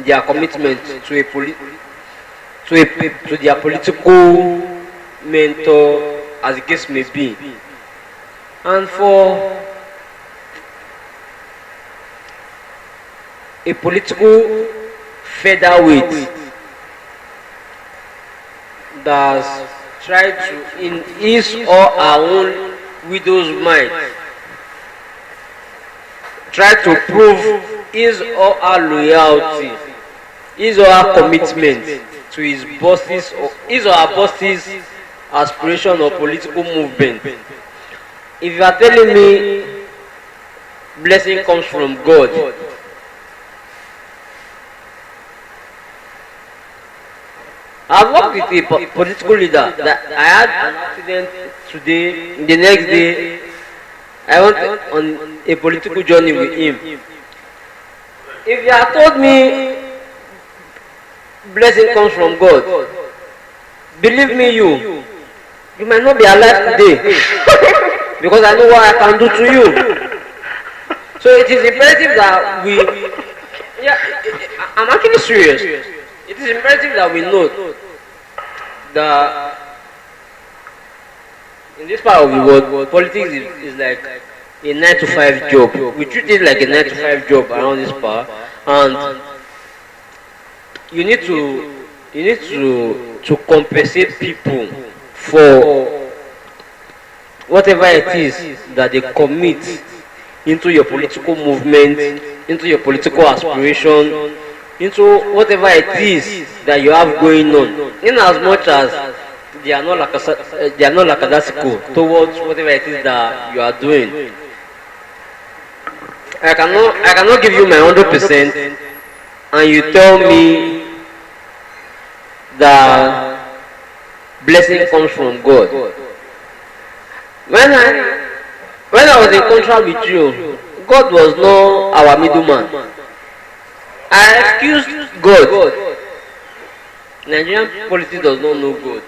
their commitment to their political mentor, as the case may be. And for a political featherweight that's tried to, in his or her own widow's mind, try to prove his or her loyalty, his or her commitment to his bosses or his or her bosses' aspiration or political movement. If you are telling me blessing comes from God, I've worked with a political leader that I had an accident today, the next day I went on a political journey with him. If you had told me blessing comes from God, believe me, you might not be alive today because I know what I can do to you. So it is imperative that we, I'm actually serious. It is imperative that we know that in this part of the world, politics is like a 9-to-5 job. We treat it like a 9-to-5 job around this part, and you need to compensate people for whatever it is that they commit into your political movement, into your political aspiration, into whatever it is that you have going on, in as much as they are not lackadaisical towards whatever it is that you are doing. I cannot give you my 100% and you tell me that blessing comes from God. When I was in contract with you, God was not our middleman. I excused God. Nigerian politics does not know God.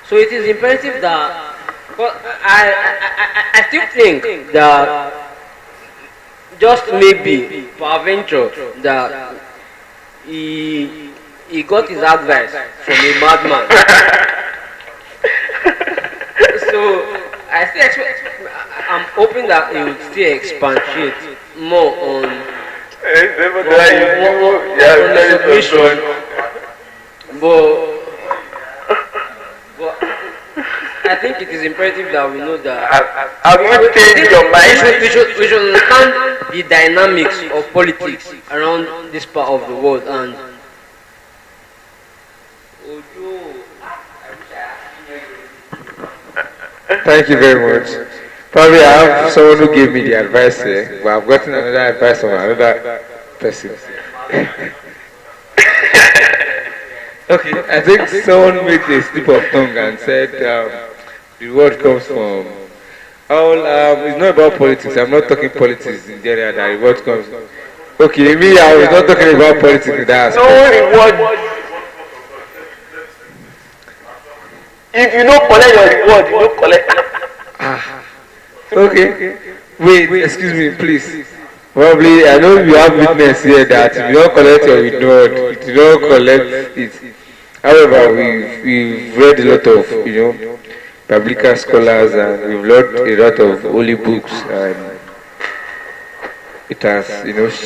So it is imperative that, but I still think that just maybe peradventure that he got his advice from a madman. So I still expect, I'm hoping that he will still expatiate more on the submission. But I think it is imperative that we know that. Have you changed your mind? We should understand the dynamics of politics around this part of the world and. Thank you very much. Probably I have someone who gave me the advice here, but I've gotten another advice from another person. Okay, I think someone made a slip of tongue and said the word comes from. It's not about politics. I'm not talking politics in general. That the word comes. Okay, me, I was not talking about politics in that aspect. No reward. If you don't collect your reward, you don't collect. Okay. Wait, excuse me, please. Probably, I know you have witness here that if you don't collect your reward, if you don't collect it. However, we've read a lot of, biblical scholars and we've read a lot of holy books and it has,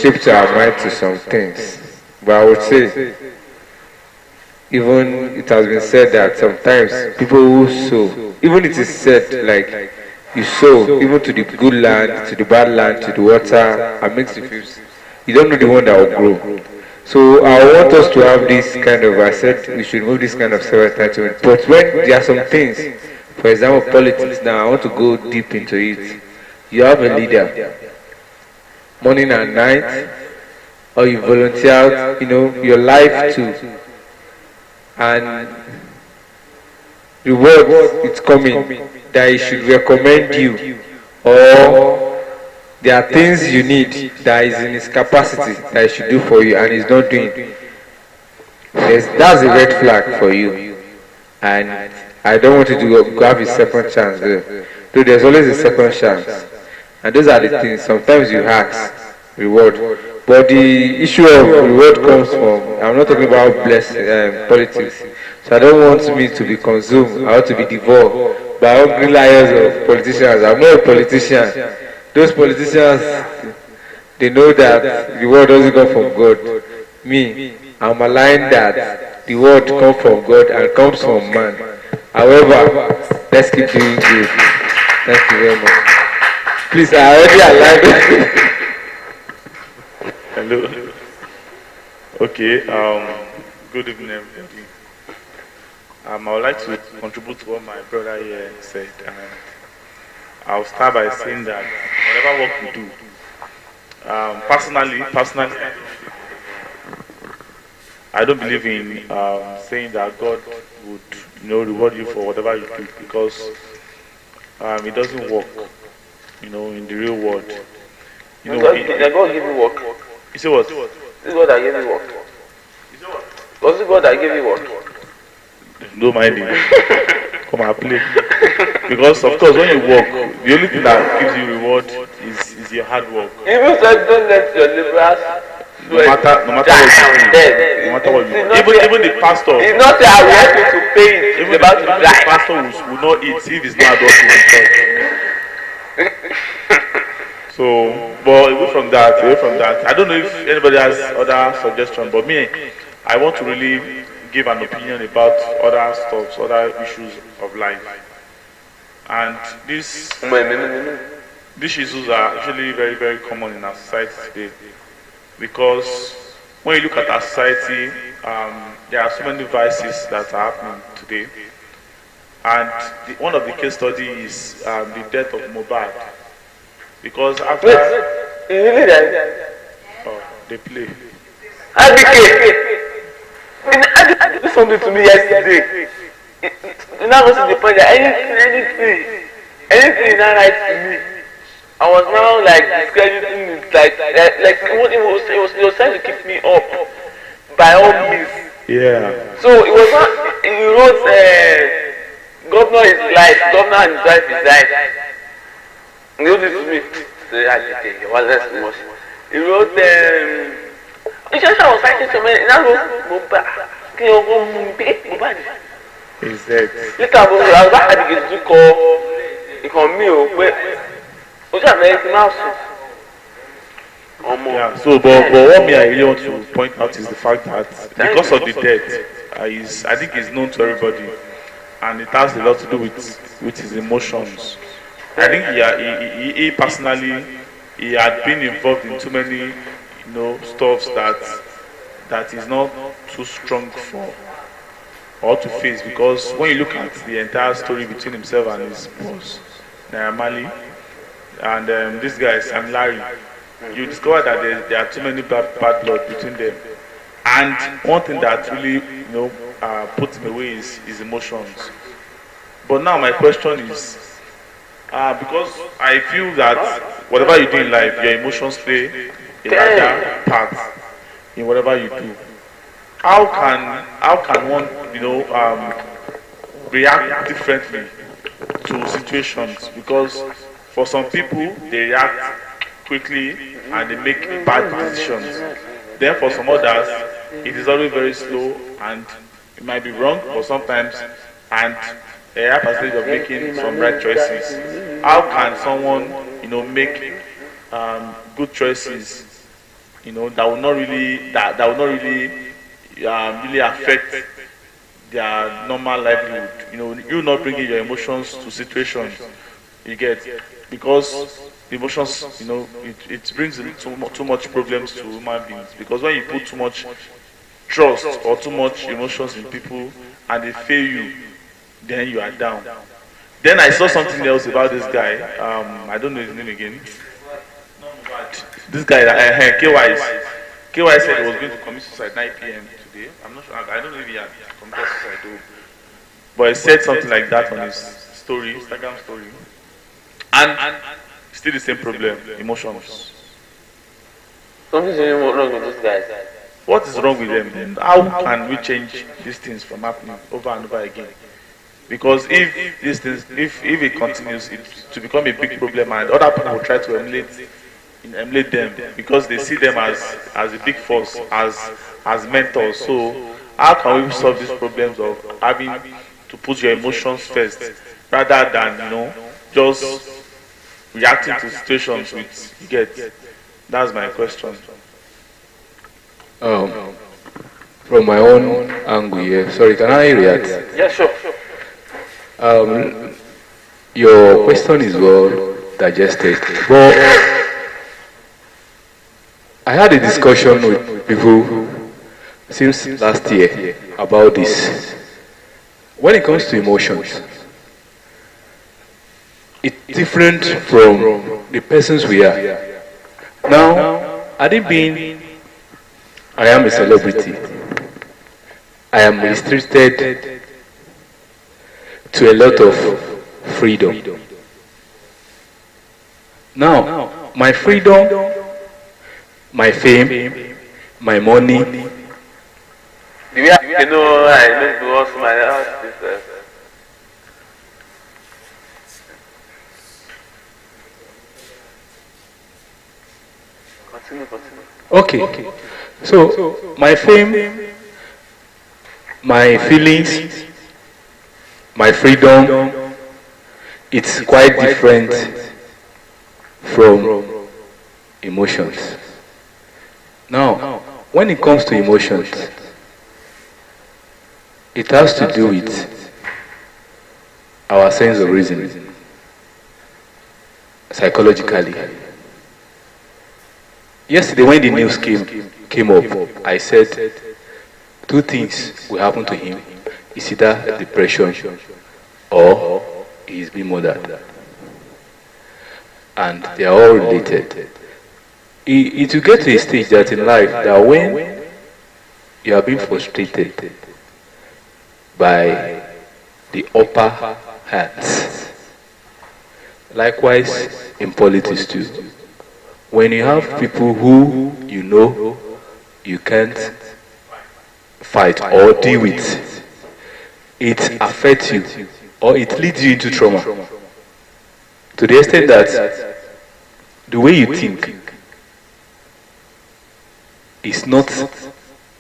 shaped our mind to some things. But I would say, even it has been said that sometimes people who sow, even it is said like you sow even to the good land, to the bad land, to the water, and makes the fruits. You don't know the one that will grow. So I want us to have this kind of, I said we should move this kind of self-entitlement. But when there are some things, for example politics now, I want to go deep into it. You have a leader, morning and night, or you volunteer, your life to, and the word it's coming that he should recommend you, or there are things you need that is in his capacity that he should do for you and he's not doing. That's a red flag for you, and I don't want you to have a second chance there. So there's always a second chance, and those are the things. Sometimes you ask reward, but the issue of reward comes from, I'm not talking about politics, so I don't want me to be consumed, I want to be devoured by hungry liars of politicians. I'm not a politician. Those politicians, they know that the word doesn't come from God. Me, I'm aligned that the word comes from God and comes from man. However, let's keep doing good. Thank you very much. Please, I already aligned. Hello. Okay, good evening everybody. I would like to contribute to what my brother here said. I'll start by saying that whatever work we do, personally, I don't believe in saying that God would, reward you for whatever you do, because it doesn't work, in the real world. God give you work. You say what? This is God that gave you work. Was it God that gave you work? Don't mind it. Come and play. Because of course when you work, the only thing that gives you reward is your hard work. Even said don't let your laborers no matter what you do. Even the pastor. It's not that I will help you to pay it. Even the pastor will not eat if it's not working in church. So, but away from that, I don't know if anybody has other suggestions, but me, I want to really give an opinion about other stuff, other issues of life. And these issues are actually very, very common in our society today. Because when you look at our society, there are so many vices that are happening today. And one of the case studies is the death of Mohbad. Because after... Oh, they play. Advocate did something to me yesterday. You now go to the point that anything now right to me, I was now like discrediting it, like he was trying to keep me up by all means. Yeah. So it was not. He wrote, "Governor is life, governor and his wife is life." He wrote it to me. He wrote, it's just I was fighting so many. Now Mohbad. Is that? Later, I was having a call. He called me. Yeah. So, but what me I really want to point out is the fact that because of the death, I think it's known to everybody and it has a lot to do with his emotions. I think he personally he had been involved in too many stuffs that is not too strong for or to face, because when you look at the entire story between himself and his boss Naira Marley and this guy Sam Larry, you discover that there are too many bad blood between them. And one thing that really puts him away is his emotions. But now my question is, because I feel that whatever you do in life, your emotions play a larger part in whatever you do. How can one react differently to situations? Because for some people they react quickly and they make bad decisions. Then for some others it is always very slow and it might be wrong, but sometimes and a high percentage of making some right choices. How can someone make good choices that will not really really affect their normal livelihood? You not bringing your emotions to situations, you get, because emotions, it brings too much problems to human beings. Because when you put too much trust or too much emotions in people and they fail you, then you are down. Then I saw something else about this guy. I don't know his name again. This guy, KY said he was going to commit suicide 9 p.m. today. I'm not sure. I don't know if he had committed suicide though. But he said something like that on his story, Instagram story. And still the same problem, emotions. Something's wrong with these guys. What is wrong with them then? How can we change these things from happening over and over again? Because if these things, if it continues, it to become a big problem, and other people will try to emulate them because they see them as a big force, as mentors. So how can we solve these problems of having to put your emotions first rather than just reacting to situations with you get? That's my question. From my own angle here, sorry, can I react? Yeah, sure. Your question is well digested, but I had a discussion with people since last year about this. When it comes to emotions, it's different from the persons we are. Now, had it been I am a celebrity, I am restricted to a lot of freedom. Now, my freedom, my fame, my money. Do we have I know because my house is continue. Okay. So, my fame, my feelings, my freedom, it's quite different from emotions. Now, when it comes to emotions, it has to do with our sense of reason, psychologically. Yesterday when the news came up, I said two things will happen to him. It's either depression or he's being murdered. And they are all related. It will get to a stage that in life that when you are being frustrated by the upper hands, likewise in politics too, when you have people who you can't fight or deal with, it affects you or it leads you into trauma to the extent that the way you think is not,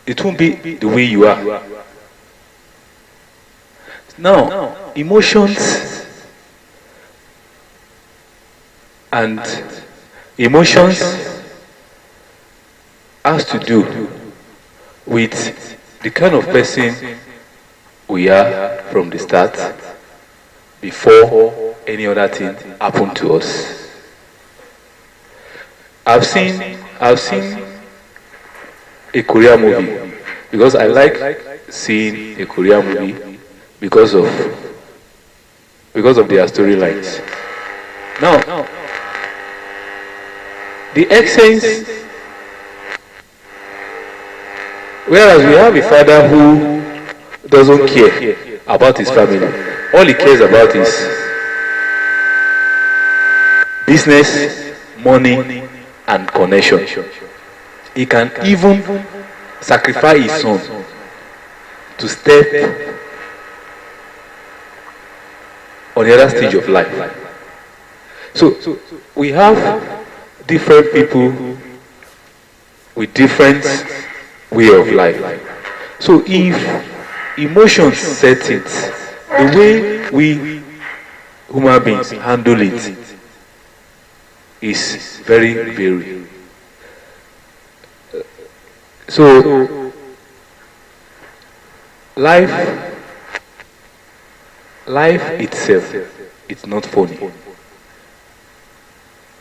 it won't be the way you are. Now, emotions has to do with the kind of person we are from the start, before any other thing happened to us. I've seen a Korean movie because I like seeing a Korean movie because of their storylines. Now, the essence, whereas we have a father who doesn't care about his family, all he cares about is business, money, and connection. He can even sacrifice his son to step on the other stage of life. So we have different people with different way of life. So if emotions set it, the way we human beings handle it is very very. So life itself, it's not funny.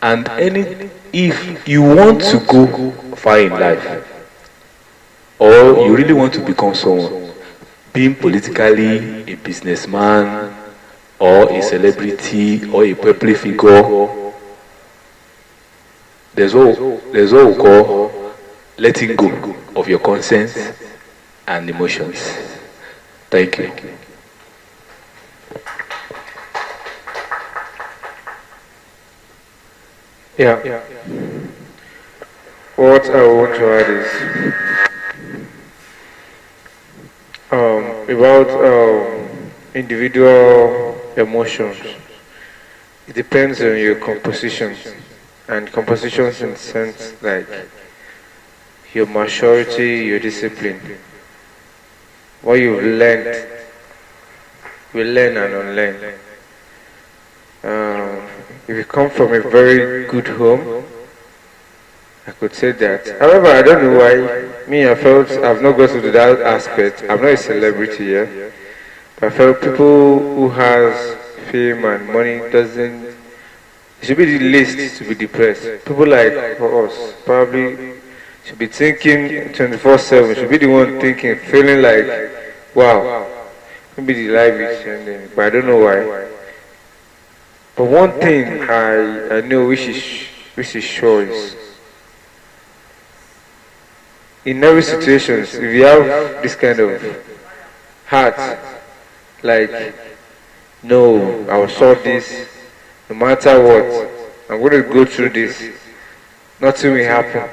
And if you want to go far in life, or you really want to become someone, being politically a businessman, or a celebrity, or a public figure, there's what we call letting go of your conscience and emotions. Thank you. Yeah. What I want to add is about individual emotions. It depends on your composition, and compositions in the sense like your maturity, your discipline, what you've learned, we learn and unlearn. If you come from a very good home, I could say that. However, I don't know why. I felt I've not gone to that aspect. I'm not a celebrity here. But I felt people who has fame and money it should be the least to be depressed. People like for us probably should be thinking 24/7. Should be the one thinking, feeling like, wow, maybe the life is changing. But I don't know why. But one thing I know which is sure is, in every situation, if you have this kind of heart, like, no, I will solve this, no matter what, I'm going to go through this, nothing will happen.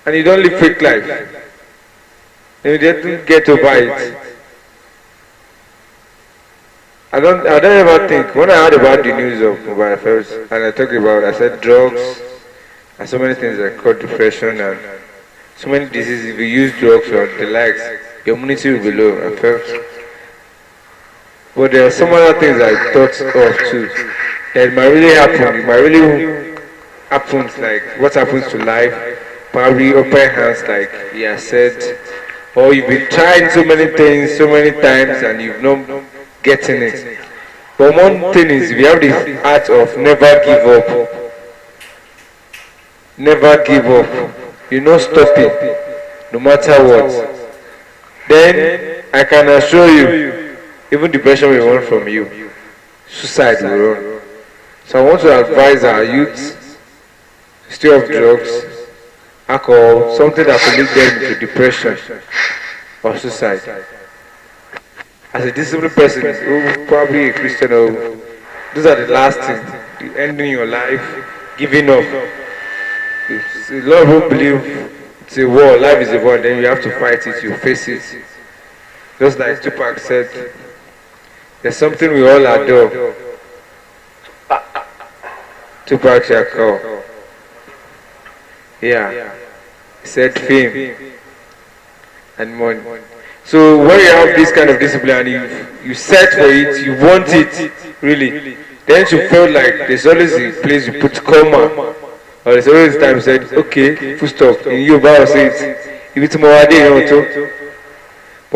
And you don't live fake life. And you don't get over it. I don't ever think, when I heard about the news of mobile affairs, and I said drugs, and so many things like called depression, and so many diseases, if you use drugs or the likes, your immunity will be low, I felt. But there are some other things I thought of too, that might really happen. It might really happen, like what happens to life, probably open hands, like he has said, or you've been trying so many things so many times and you've not getting it. But one thing is, if you have the heart of never give up, never give up, you know, stop it, no matter what, then I can assure you, even depression will run from you, suicide will run. So I want to advise our youth, stay off drugs, alcohol, something that will lead them into depression or suicide. As a disciplined person, who probably a Christian, or those are the last things, the ending your life, giving up. A lot of people believe it's a war, life is a war, then you have to fight it, you face it. Just like Tupac said, there's something we all adore. Tupac Shakur. Yeah. He said fame and money. So when you have this kind of discipline and you search for it, you want it, really, then you feel like there's always a place you put comma. Or there's always time you said, okay, full stop. In Yoruba say it, if it's more day, you know.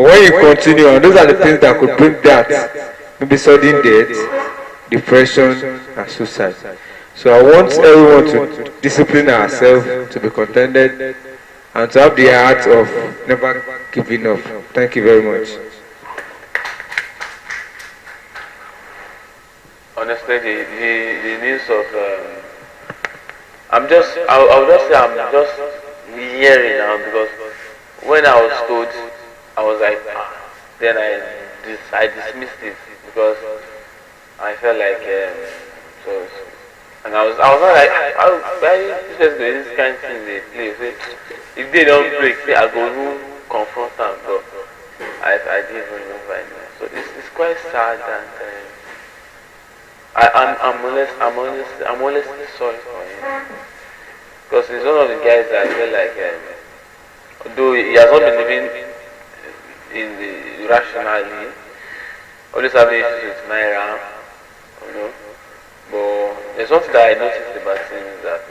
But when you continue, and those are the things that could bring that, maybe sudden death, depression, and suicide. So I want everyone to discipline ourselves, to be contented, and to have the heart of never giving up. Thank you very much. Honestly, the news of I'll just say I'm just hearing now, because when I was told, I was like, then I dismissed it, because I felt like so, and I was not like, why just doing this kind of thing they play? Say, if they don't break, say I go confront them, but I didn't remember anyway. So it's quite sad, and I'm honestly sorry for him, because he's one of the guys that I feel like, although he has not been living in the rationally, always having issues with Naira, you know. But there's something that I noticed about him, is that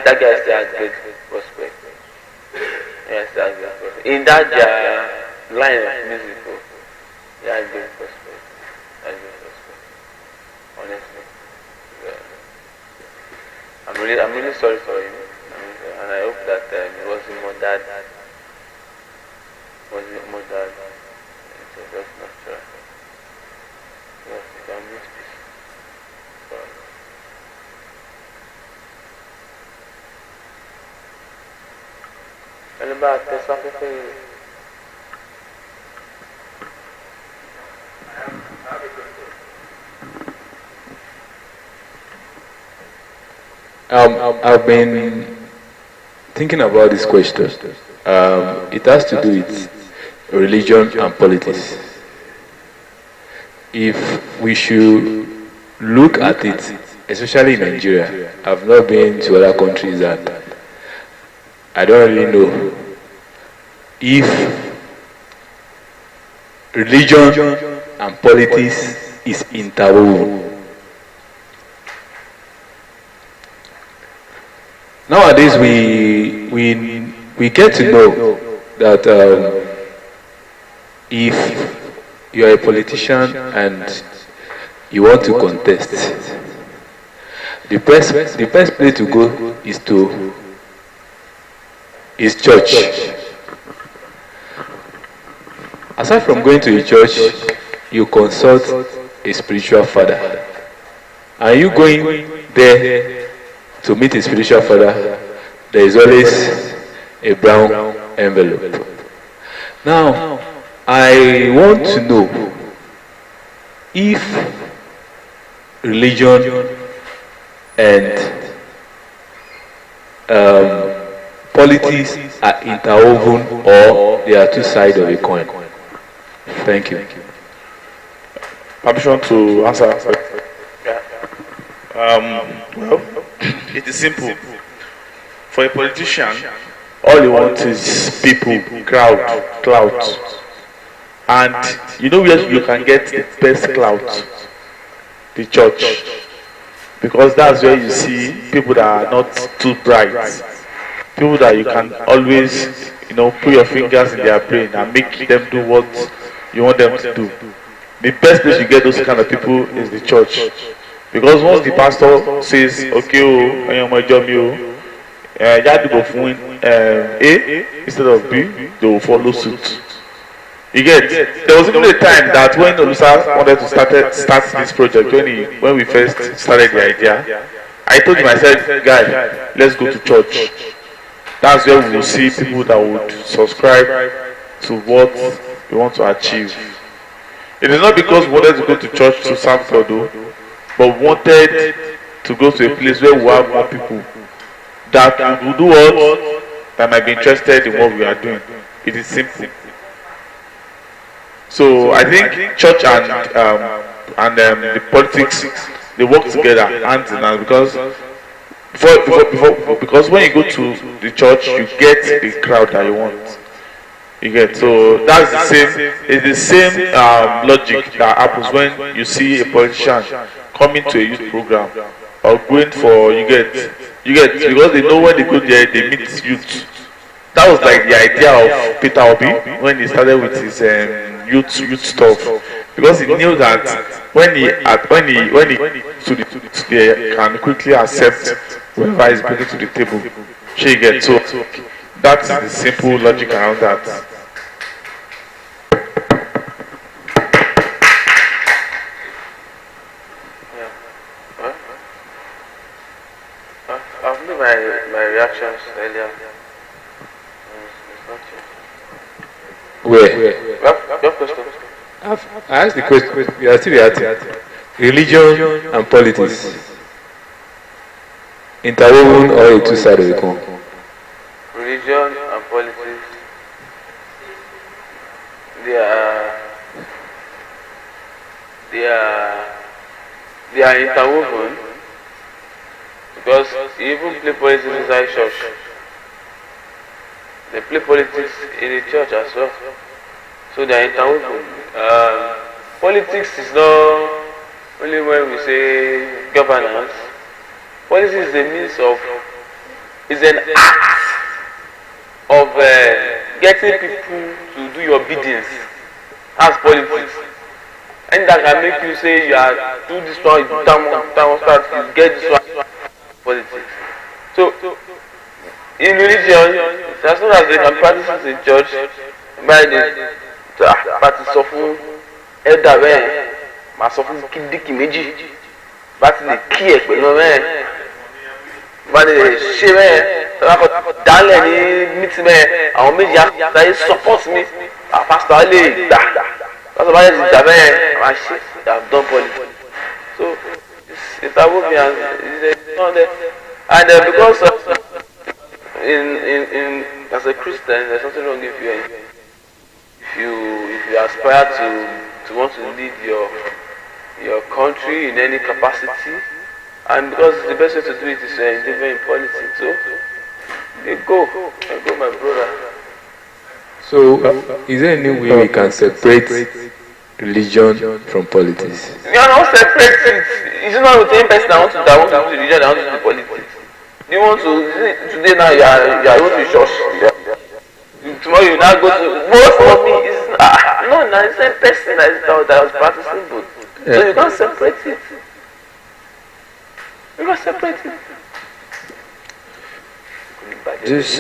that guy still has great prospect. Yes, still has great prospect. In that line of music, he has great prospect. Honestly. I'm really sorry for him, and I hope that it wasn't more dad. It's just not sure. Yes, you can miss this. Sorry. And about this one thing. I've been thinking about this question. It has to do with religion and politics. If we should look at it, especially in Nigeria, I've not been to other countries, and I don't really know if religion and politics is interwoven. Nowadays, we get to know that if you are a politician and you want to contest, the best place to go is church. Aside from going to a church, you consult a spiritual father. Are you going there to meet a spiritual father? There is always a brown envelope. Now, I want to know if religion and politics are interwoven, or they are two sides of a coin. Thank you. Permission to answer. Well, it is simple. For a politician, all he wants is people, crowd, clout. And you know where you can get the best clout? The church. Because that's where you see people that are not too bright. People that you can always, put your fingers in their brain and make them do what you want them to do. The best place you get those kind of people is the church. Because once the pastor says, okay, I am my job, you have to go for A instead of B, they will follow suit. You get? There was even a time that when Olusa wanted to start this project, when we first started the idea, I told him, I said, guy, let's go to church. That's where we will see people that would subscribe to what we want to achieve. It is not because we wanted to go to church to serve God, but we wanted to go to a place where we have more people that will do what, that might be interested in what we are doing. It is simple. So I think church and the politics, they work together hand in hand, because when you go to the church, you get the crowd that you want. You get, so that's the same. It's the same logic that happens when you see a politician coming to a youth program or going for You get, because they know when they go there, they meet youth. That was like the idea of Peter Obi when he started with his youth stuff, because he knew that when he to the can quickly accept whoever is bringing to the table. She gets, so that's the simple logic around that. I've made my reactions earlier. Where? Your question. I asked the question. You are still reacting. Religion and politics. Interwoven or a two-sided of the coin? Religion and politics, they are interwoven, because you even play politics inside church. They play politics in the church as well. So they are interwoven. Politics is not only when we say governance. Politics is a means of, is an act of getting people to do your biddings. That's politics. And that can make you say you are do this one, you do that one, start, you get this one. Politics. So in religion, as soon as they can practice it in church, by the practice of elder bẹ́ẹ̀, máa sọ fún kíndìkì méjì, bá ti lè kí ẹ̀ pẹ̀lú bẹ́ẹ̀, bá lè ṣe bẹ́ẹ̀, tọ́lá kọ dálẹ̀ ní mítí bẹ́ẹ̀, àwọn méjì àtàyè support mi, àpásítọ̀ lè gbà, pásítọ̀ bá lè ti gbà bẹ́ẹ̀, máa ṣe, they have done politics. So it's a movie and because in as a Christian, there's something wrong if you aspire to want to lead your country in any capacity, and because the best way to do it is intervene in politics. So they go, my brother. So is there any way we can separate religion from politics? You are not separating. It's not the same person that wants to do religion, that wants to do politics. You want to today now you are going to church. Tomorrow you now go to both for me. It's no, the same person that was practicing both. So you can't separate it. You can't separate it. This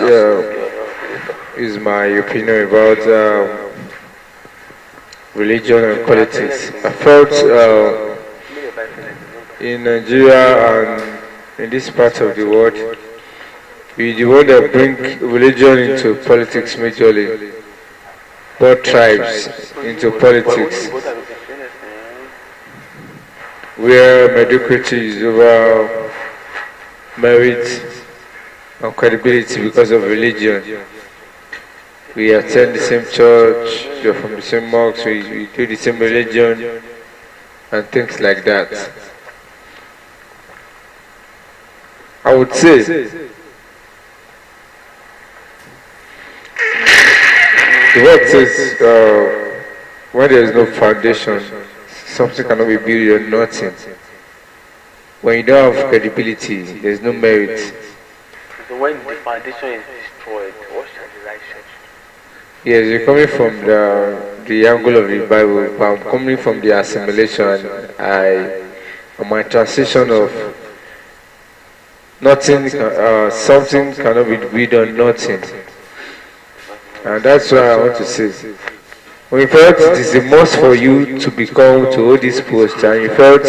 is my opinion about religion and politics. I felt in Nigeria and in this part of the world, we the one that bring religion into politics majorly, both tribes into politics, where mediocrity is over merit and credibility because of religion. We attend the same church, we are from the same mosque, we do the same religion, and things like that. I would say the word says when there is no foundation, something cannot be built on nothing. When you don't have credibility, there is no merit. So when the foundation is destroyed, what shall the righteous? Yes, you're coming from the angle of the Bible, but I'm coming from the assimilation. My transition of nothing, something cannot be built on nothing, and that's why I want to say. When you felt it is a must for you to become to hold this post, and you felt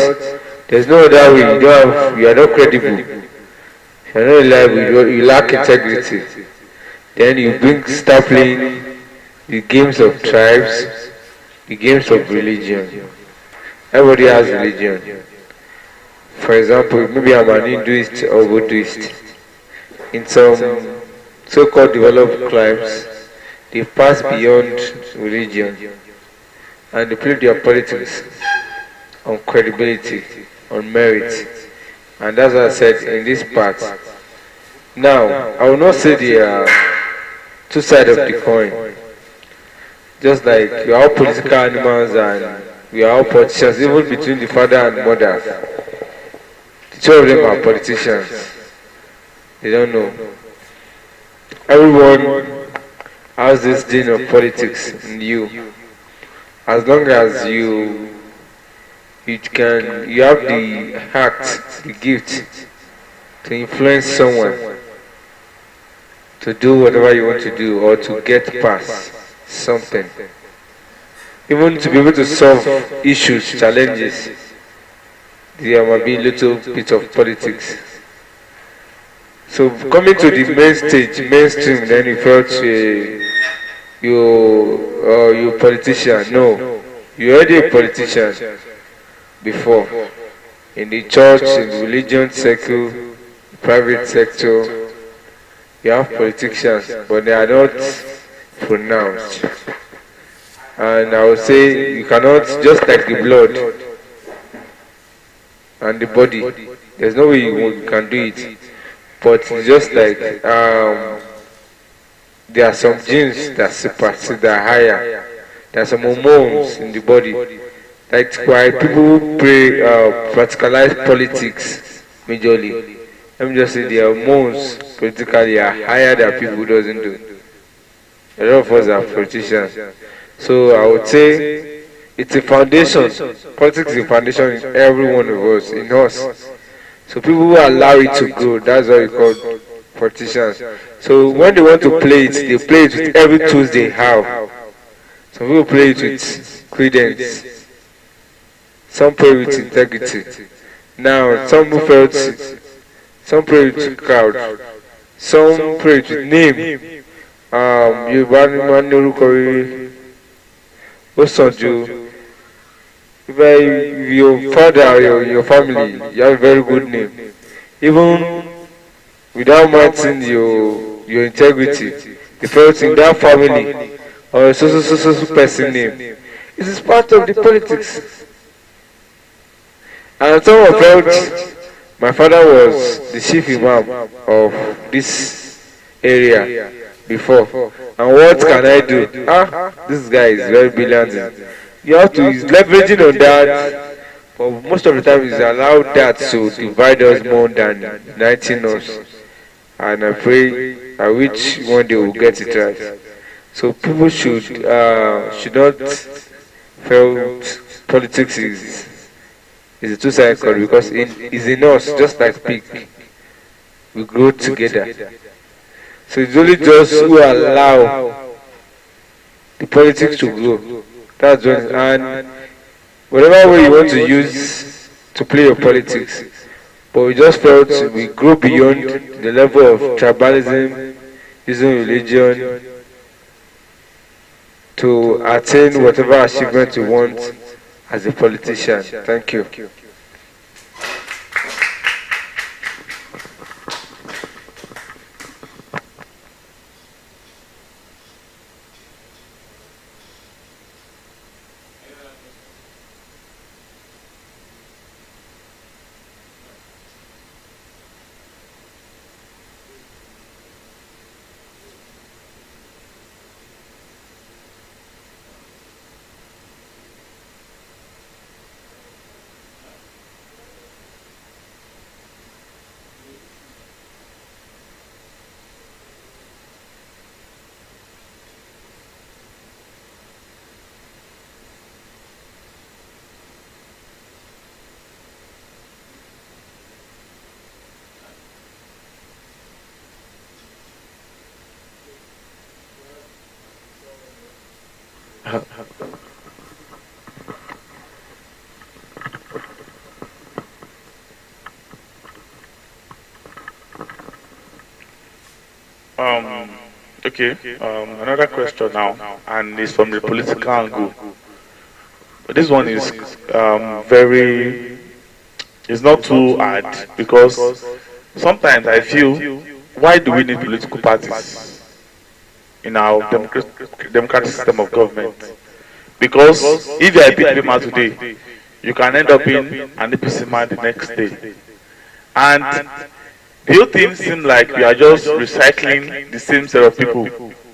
there's no other way, you are not credible, you are not reliable, you lack integrity, then you start playing the games of tribes, the games of religion. Everybody has religion. For example, maybe I'm an Hinduist or Buddhist. In some so-called developed climes, they pass beyond religion and they play their politics on credibility, on merit. And as I said in this part, now I will not say the two sides of the coin. Just like we are all political animals and we are all politicians, even between the father and mother. The two of them are politicians. They don't know. Everyone has this gene of politics in you. As long as you have the act, the gift to influence someone to do whatever you want to do or to get past something. Even to be able to solve issues, challenges, there might be a little bit of politics. So coming to the main stage, mainstream, then you felt you politician. No, you're already a politician before. In the church, in the religion circle, private sector, you have politicians, but they are not pronounced. And I would say you cannot, just like the blood and the body, there's no way you can do it. But it's just like there are some genes that supersede, that are higher. There are some hormones in the body. That's why people practicalize politics majorly. Let me just say the hormones politically are higher than people who doesn't do. A lot of us are politicians. So I would say it's a foundation. Politics is a foundation in every one of us, in us. So people who allow it to go, that's what we call politicians. So when they want to play it, they play it with every tools they have. Some people play it with credence. Some play with integrity. Now, some play with crowd. Some play with name. If your father or your family, you have a very good name. Even without minding your integrity, the felt in that family or a so person name, it is part of the politics. And someone felt my father was the chief imam of this area before. And what can I do? This guy is very brilliant. You have to, he's leveraging on that, but most of the time he's allowed that to divide us more than uniting us. And I pray, I wish one day we'll get it right. So people should not feel politics is a two-sided coin, because it's in us, just like pig. We grow together. So it's only those who allow the politics to grow. That's when, and whatever way you want to use to play your politics, but we just felt we grow beyond the level of tribalism, using religion to attain whatever achievement you want as a politician. Thank you. Okay, another question now, and it's from the political angle. This one is it's not too hard, because sometimes I feel, why do we need political parties in our democratic system of government? Because if you are a PDP man today, you can end up being an APC man the next day. And the whole thing seems like we are just recycling the same set of people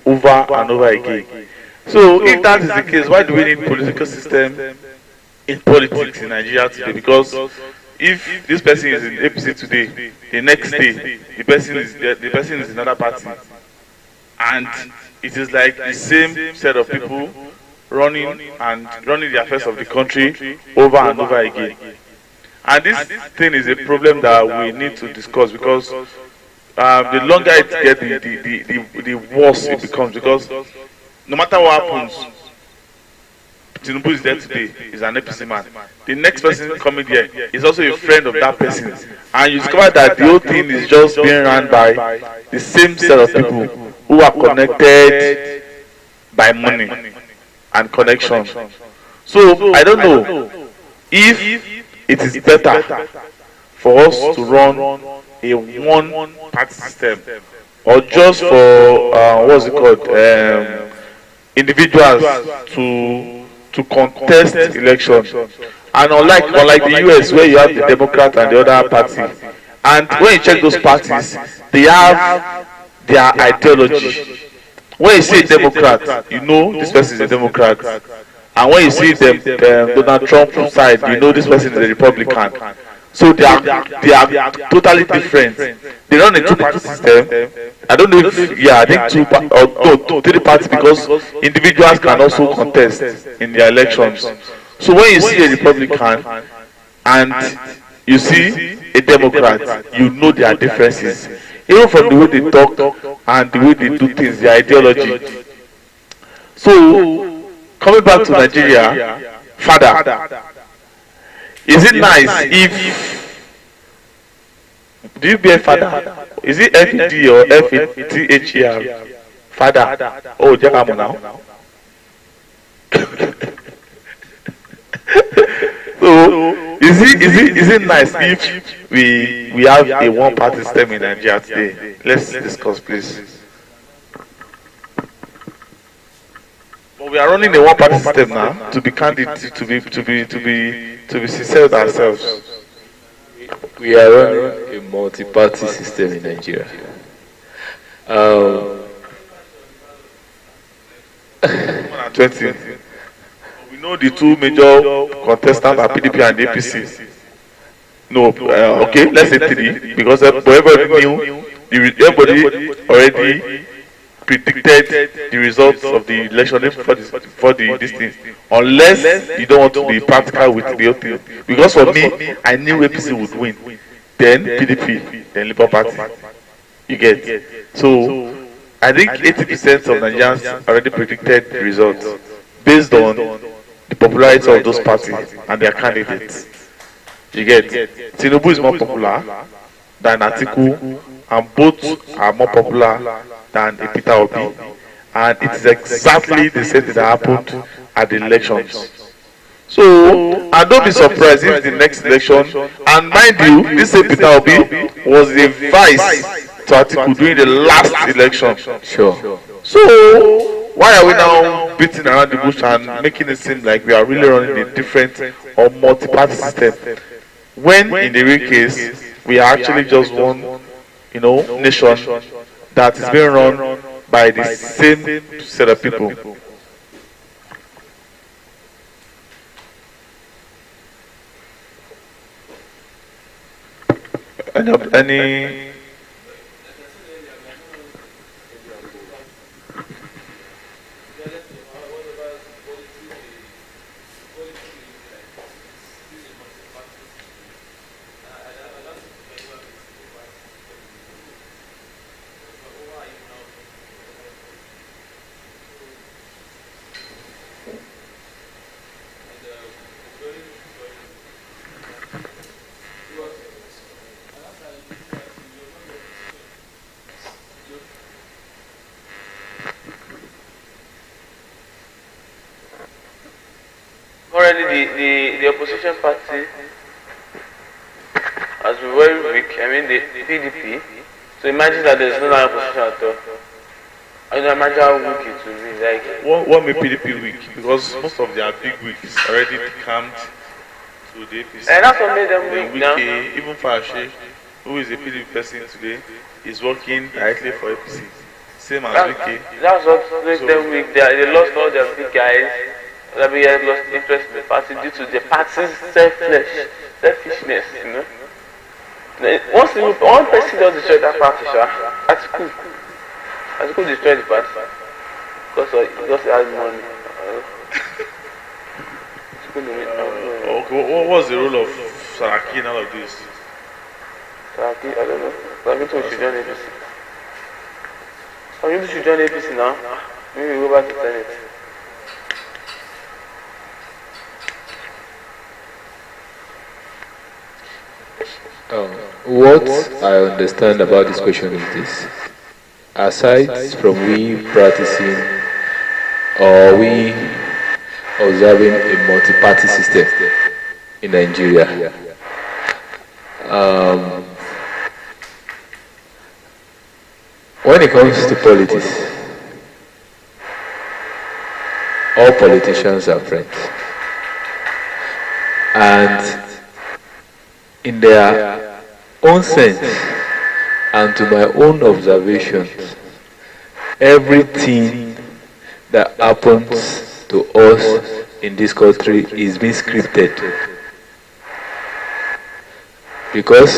over and over again. So if that is the case, why do we need political system in politics in Nigeria today? Because if this person is in APC today, the next day the person is in another party, and it is like the same set of people running the affairs of the country over and over again. And this thing is a problem that we need to discuss, because the longer it gets, the worse it becomes. Because no matter what happens, Tinubu is there today, he's an APC man. The next person coming there is also a friend of that person. And you discover that the whole thing is just being run by the same set of people who are connected by money and connection. So I don't know if it is better for us to run a one-party system, or just for what's it called, individuals to contest election. And unlike the US, where you have the Democrat and the other party, and when you check those parties, they have their ideology. When you see a Democrat, you know this person is a Democrat, and when you see them Donald Trump side, you know this person is a Republican. So they are totally different. They run a two-party system. I don't know if I think three parties, because individuals can also contest in their elections. So when you see a Republican and you see a Democrat, you know their differences, even from the way they talk and the way they do things, their ideology. So coming back to Nigeria, father, is it nice if, do you bear father? Is it FED or FETHER? Father. Oh, Jacamo now. So is it nice if we have a one-party system in Nigeria today? Let's discuss, please. But we are running a one-party system now. To be candid, to be sincere with ourselves. We are running a multi-party system in Nigeria. 20. We know the two major contestants are PDP and APC. No, okay, let's say 3, because everybody knew, everybody already predicted the results of the election for this thing. Unless you don't want to be practical with the whole thing. Because for me, I knew APC would win. Then PDP, then Labour Party. You get? So I think 80% of Nigerians already predicted the results based on the popularity of those parties and their candidates. You get? Tinubu is more popular than Atiku, and both are more popular than Peter Obi. And it is exactly the same thing that happened at the elections. So, and don't be surprised if the next election, and mind you, this same Peter Obi was a vice to Atiku during the last election. Sure. So, why are we now beating around the bush and making it seem like we are really running a different or multi-party system, when in the real case we are actually just one, nation that is being run by the same set of people. Any Already the opposition party has been very weak. I mean the PDP. So imagine that there's no opposition at all. I can imagine how weak it will be. Like what made PDP weak? Because most of their big weeks already decamped to the APC. And that's what made them weak now. Even Fashe, who is a PDP person today, is working directly for APC. Same as Wike. That's what made them weak. They lost all their big guys. Rabia had lost interest in the party due to the party's selfishness, you know. One person does destroy that party, Atiku destroyed the party because he just has money. Okay, what was the role of Saraki in all of this? Saraki, I don't know. Saraki should join APC. Saraki should join APC now. Maybe we go back to Senate. What I understand about this question is this. Aside from we practicing or we observing a multi-party system in Nigeria, when it comes to politics, all politicians are friends. And in their own sense and to my own observations, everything that happens to us in this country is being scripted. Because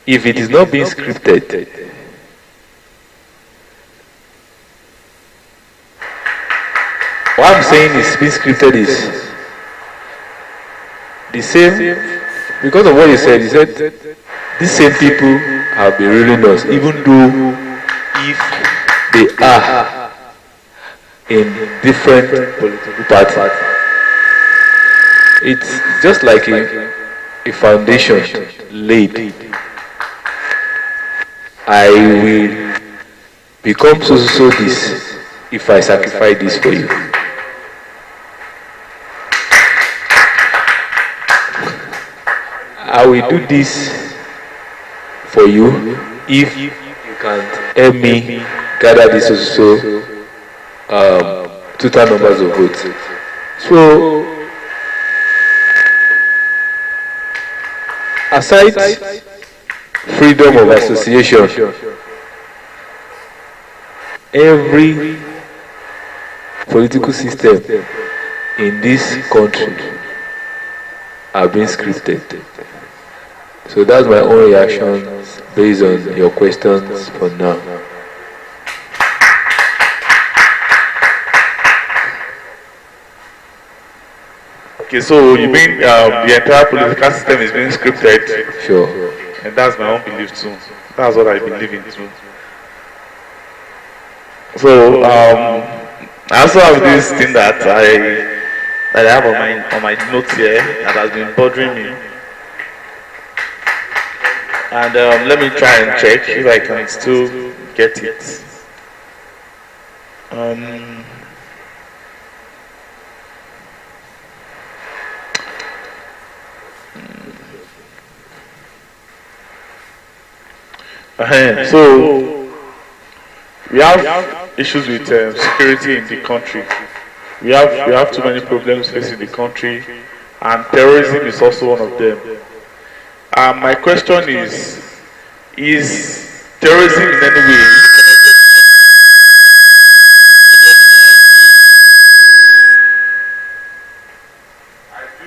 if it is not being scripted, what I'm saying is being scripted is the same, because of what you said these same people have been ruling us, even though if they are in different political parties. It's just like a foundation laid. I will become so this if I sacrifice this for you. I will do this for you if you can help me gather this also total numbers of votes. So aside freedom of association, every political system in this country have been scripted. So that's my own reactions based on your questions for now. Okay, so you mean the entire political system is being scripted? Sure. And that's my own belief too. That's what I believe in too. So I also have this thing that I have on my notes here that has been bothering me. And let me try and check if I can still get it. So we have issues with security in the country. We have too many problems facing the country, and terrorism is also one of them. My question is terrorism in any way connected?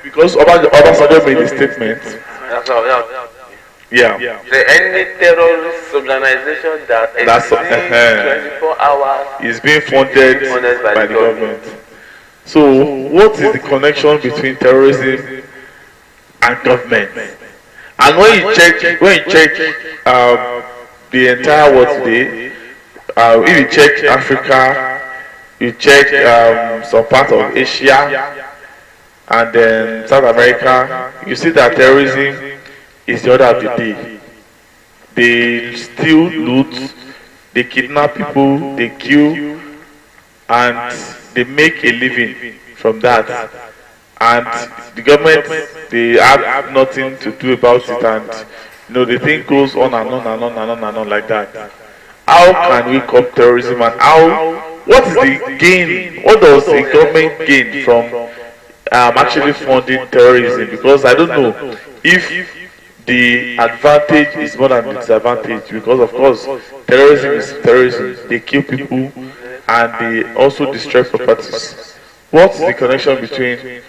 Because Obasanjo made a statement. Yeah. Any terrorist organization that exists 24 hours is being funded by the government. So, what is the connection between terrorism and government? And when you check the entire world today, if you check Africa, you check some part of Asia, and then South America, you see that terrorism is the order of the day. They steal, loot, they kidnap people, they kill, and they make a living from that. And the government, they have nothing to do about it, and the thing goes on and on and on and on and on like that. How can we curb terrorism, and what is the gain? What does the government gain from actually funding terrorism? Because I don't know if the advantage is more than the disadvantage, because of course terrorism is terrorism. They kill people and they also destroy properties. What's the connection between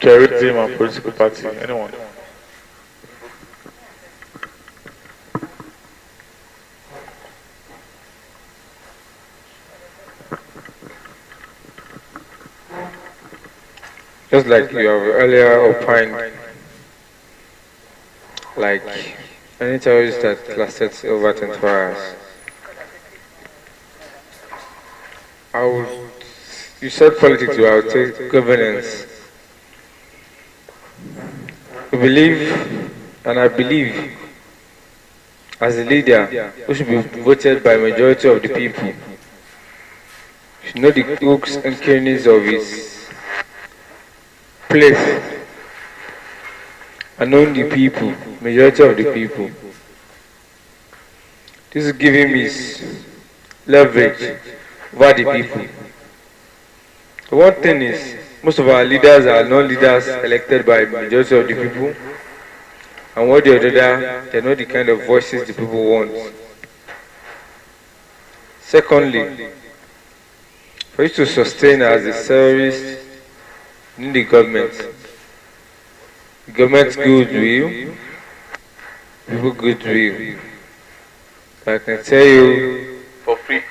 terrorism and political party? Anyone? Just like you have earlier opined, like any terrorist that lasted over 24 hours, I would, you said politics, I would say governance. We believe, and I believe, as a leader who should be voted by majority of the people, should know the hooks and crannies of his place and knowing the people, majority of the people. This is giving me leverage over the people. The one thing is, most of our leaders are not leaders elected by majority of the people, and what the other, they know the kind of voices the people want. Secondly, for you to sustain as a terrorist in the government's goodwill, people goodwill. I can tell you for free.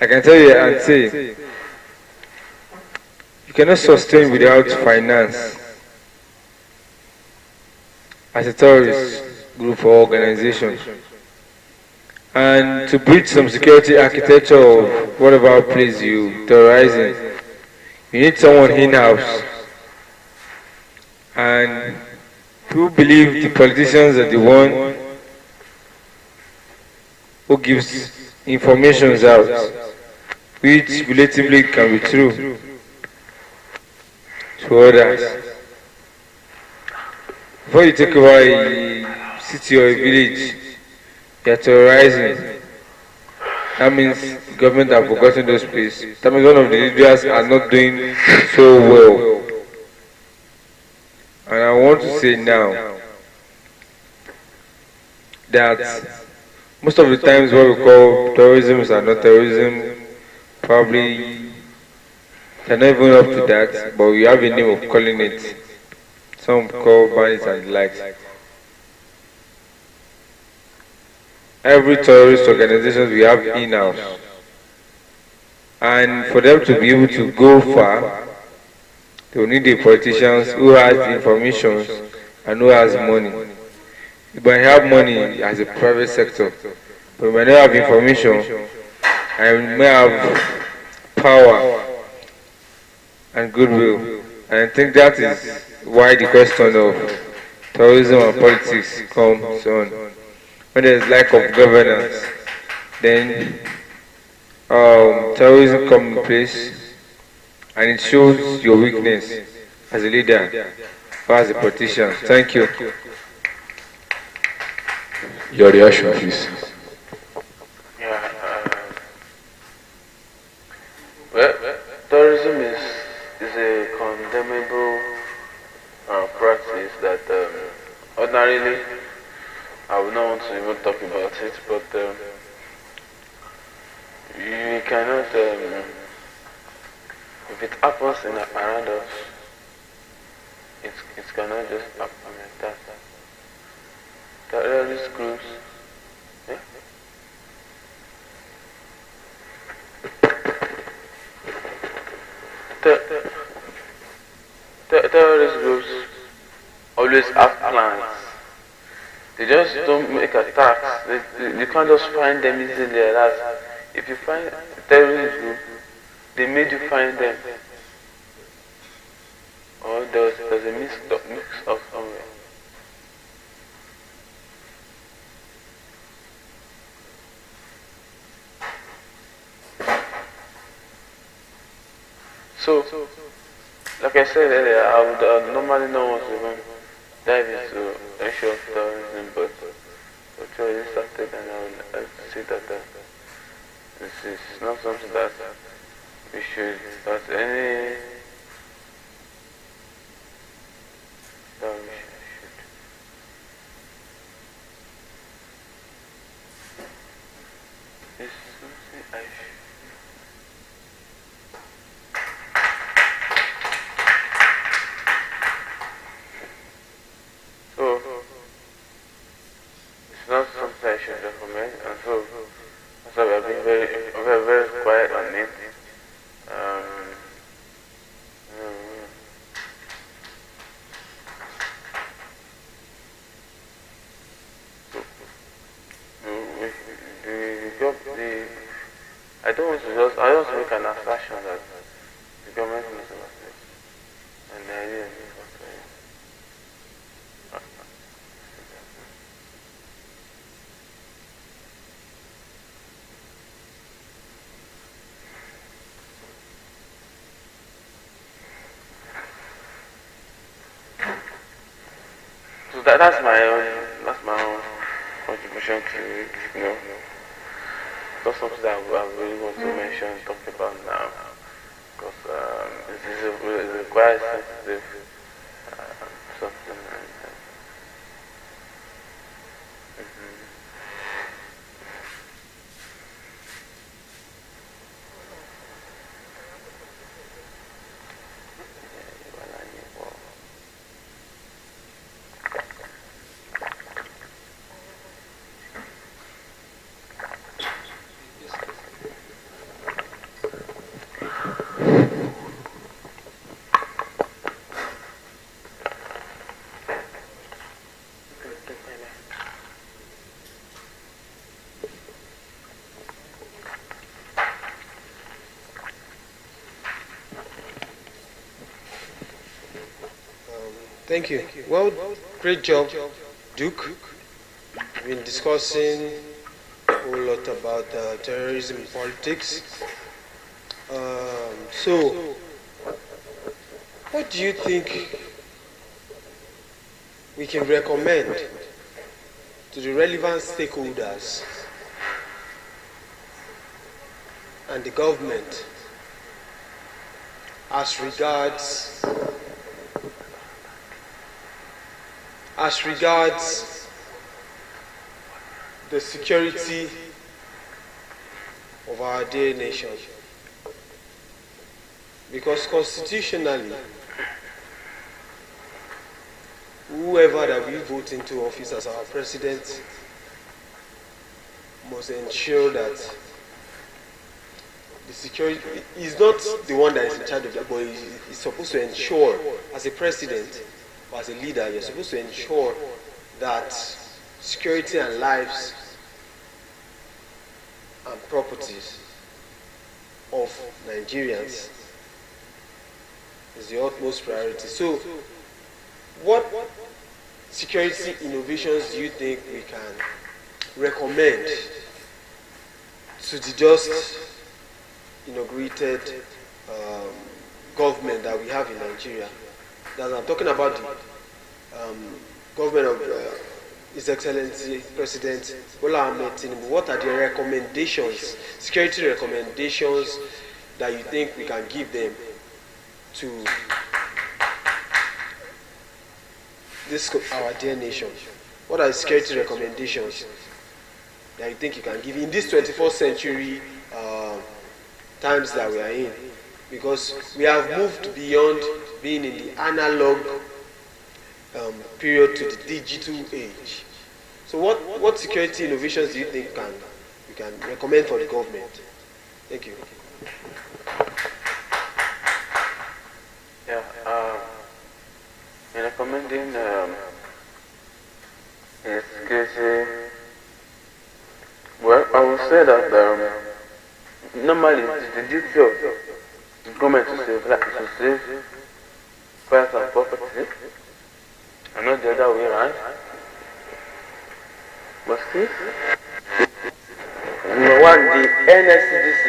I can tell you and say, you cannot sustain without finance as a terrorist group or organization. And to build some security architecture of whatever place you terrorizing, you need someone in-house. And people believe the politicians are the one who gives informations out, which relatively can be true to others. Before you take over a city or a village, you are terrorizing. That means the government have forgotten those places. That means one of the leaders are not doing so well. And I want to say now that most of the times what we call terrorism are not terrorism, probably they're not even up to that, but we have a name of calling it. Some call bandits and the likes. Every terrorist organization we have in-house. And for them to be able to go far, they will need the politicians who has information and who has money. You might have money as a private sector, but you might not have information and you may have power and goodwill. And I think that is why the question of terrorism and politics comes on. When there is lack of governance, then terrorism comes in place, and it shows your weakness as a leader or as a politician. Thank you. Your reaction, please. Yeah. Well, terrorism is a condemnable practice that ordinarily I would not want to even talk about it, but you cannot, if it happens around us, it cannot just happen like that. Terrorist groups, yeah? Terrorist groups always have plans. They just don't make attacks. You can't just find them easily. That if you find a terrorist group, they made you find them. Or there's a mix up somewhere. So, like I said earlier, I would normally not want to even dive into the issue of terrorism, but actually started, and I would like to say that this is not something that we should, that any that we should. It's something I should. that's my own contribution to it. That's something that I really want to mention, talk about now, because it's a quite sensitive something. Thank you. Well, great job, Duke. We've been discussing a whole lot about terrorism and politics. So, what do you think we can recommend to the relevant stakeholders and the government as regards the security of our dear nation? Because constitutionally, whoever that we vote into office as our president must ensure that the security is not the one that is in charge of that, but he's supposed to ensure, as a president or as a leader, you're supposed to ensure that security and lives and properties of Nigerians is the utmost priority. So, what security innovations do you think we can recommend to the just inaugurated government that we have in Nigeria? That I'm talking about the government of His Excellency President Bola Ahmed Tinubu. What are the recommendations, security recommendations, that you think we can give them to this our dear nation? What are the security recommendations that you think you can give in this 21st century times that we are in? Because we have moved beyond being in the analog period to the digital age. So what security innovations do you think we can recommend for the government? Thank you. Yeah, in recommending security, well, I would say that normally it's the duty of the government to save private and property, and not the other way around. But see, number one, the NSCDC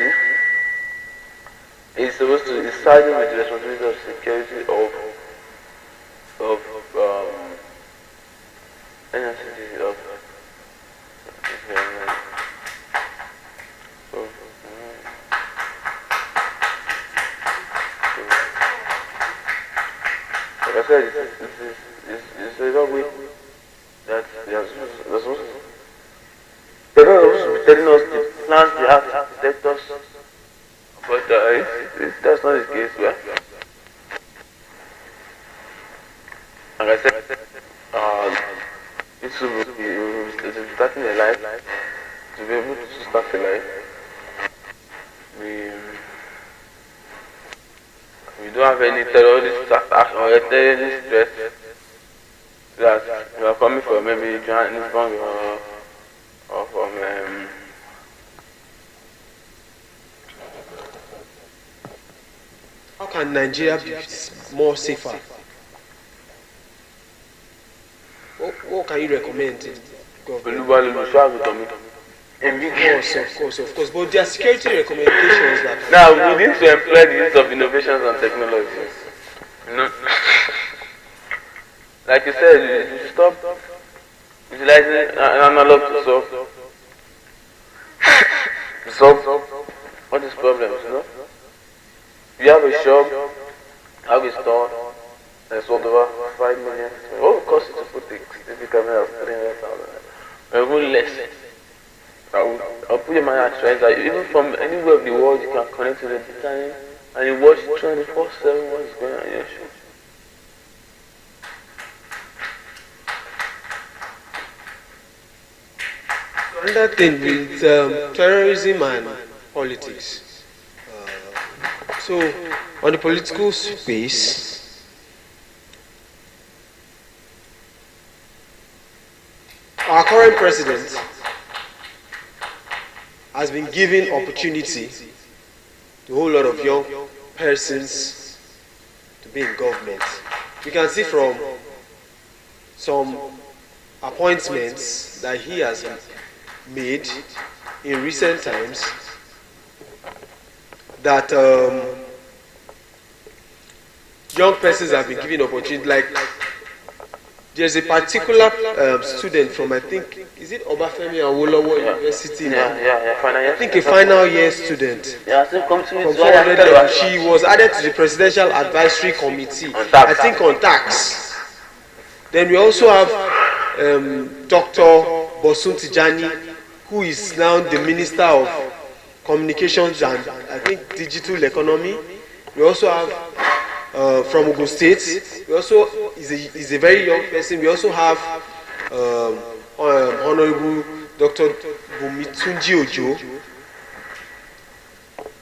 is supposed to be siding with the responsibility of security of NSCDC of like I said, it's a way that they're supposed to be telling us the plans they have to protect us, but that's not the case. Well, like I said, it should be starting a life, to be able to start a life. We don't have any terrorist attack or terrorist threat that we are coming from maybe Johannesburg or from how can Nigeria be more safer? What can you recommend to the government? Of course, but there are security recommendations that... Now, we need to employ the use of innovations and technologies. Like you said, you should stop utilizing analog to solve all these problems, you know. You have a shop, have a store, and sold over 5 million. What would it cost you to put the CCTV camera of 300,000? Even less. I'll put your mind at rest that even from anywhere of the world you can connect to the time and you watch 24/7 what's going on in your shop. Another thing with terrorism and politics. So, on the political space, our current president has been given opportunity to a whole lot of young persons to be in government. We can see from some appointments that he has made in recent times that young persons have been given opportunity. Like there's a particular student from, I think, is it Obafemi Awolowo University now? I think a final year student. From 400, she was added to the Presidential Advisory Committee, I think on tax. Then we also have Dr. Bosun Tijani, who is now the Minister of Communications and I think Digital Economy. We also have from Ogun State. We also is a very young person. We also have Honorable Dr. Bumitunji Ojo,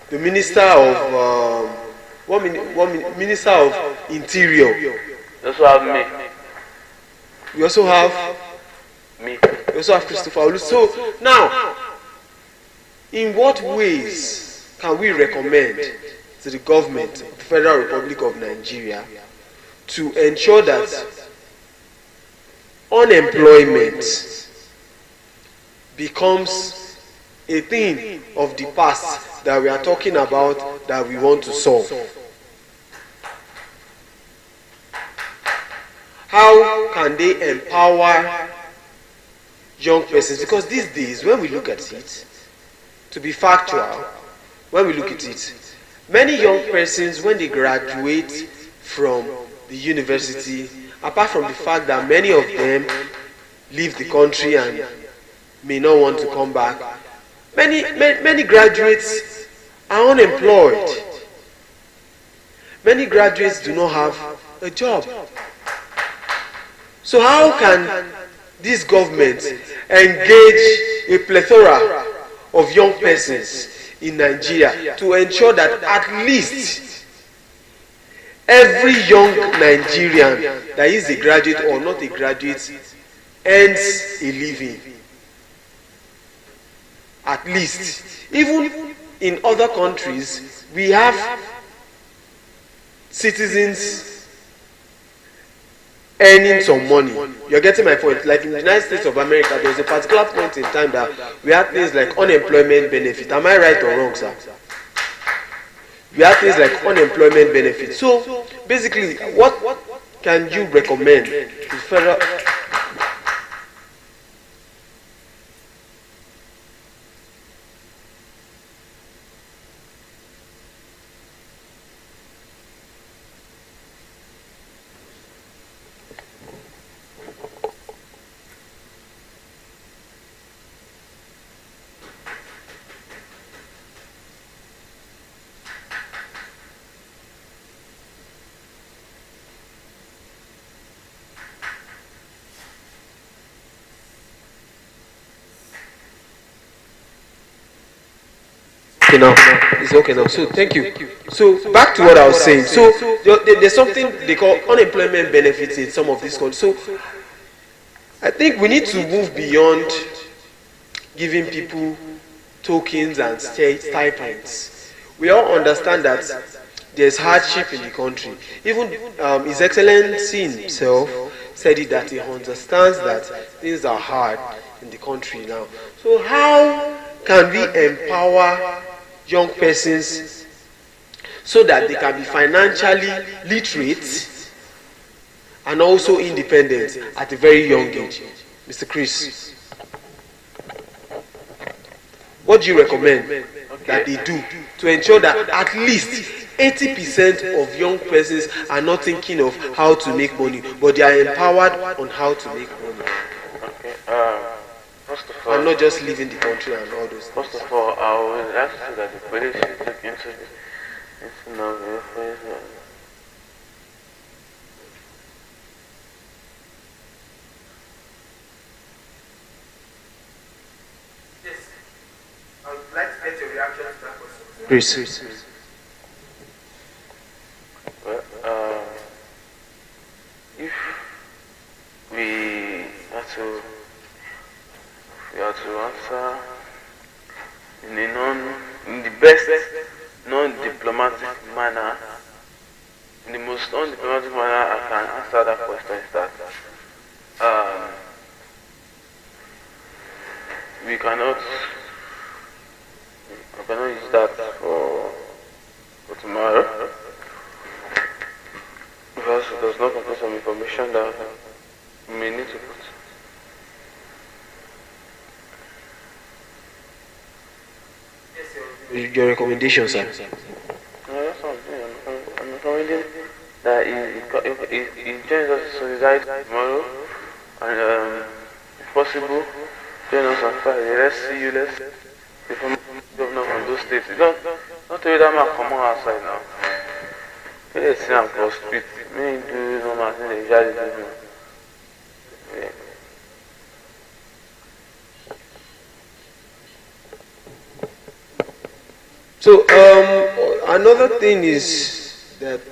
the Minister of Minister of Interior. We also have me. We also have me. We also have Christopher Olu. So now, in what ways can we recommend to the government of the Federal Republic of Nigeria to ensure that unemployment becomes a thing of the past that we are talking about, that we want to solve? How can they empower young persons? Because these days, when we look at it, to be factual, when we look at it, many young persons, when they graduate from the university, apart from the fact that many of them leave the country and may not want to come back, many graduates are unemployed. Many graduates do not have a job. So how can this government engage a plethora of young persons in Nigeria to ensure that at least every young Nigerian that is a graduate or not a graduate earns a living? At least. Even in other countries, we have citizens earning some money. You're getting my point. Like in the United States of America, there was a particular point in time that we had things like unemployment benefit. Am I right or wrong, sir? We have things like unemployment benefit. So basically, what can you recommend to federal? Okay now, it's okay now. So thank you. So back to what I was saying. So there's something they call unemployment benefits in some of these countries. So I think we need to move beyond giving people tokens and stipends. We all understand that there's hardship in the country. Even His Excellency himself said it, that he understands that things are hard in the country now. So how can we empower young persons so that they can be financially literate and also independence at a very young age. Mr. Chris, what do you recommend that they do to ensure that at least 80% of young persons are not thinking of how to make money, but they are empowered on how to make money? Okay. First of all, and not just leaving the country and all those things. First of all, I would like to say that the police should look into this. Yes, I would like to get your reaction to that question. Please. Well, if we have to answer in the best non-diplomatic manner, in the most non-diplomatic manner I can answer that question is that we cannot use that for tomorrow, because it does not contain some information that we may need to put. Your recommendation, sir? No, that's what I'm recommending that he joins us to Solidarity tomorrow, and if possible, join us on Friday. Let's see you, let's become governor from those states. Not to that man come outside now. Let's see him for street. Me do normal thing they usually do. Yeah. So another thing is that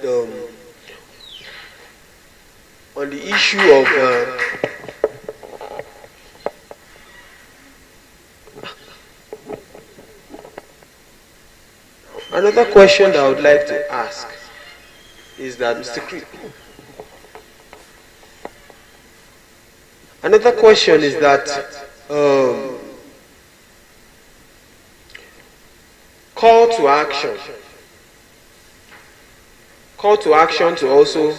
on the issue of another question that I would like to ask is that Mr. Creek. Another question is that call to action to also,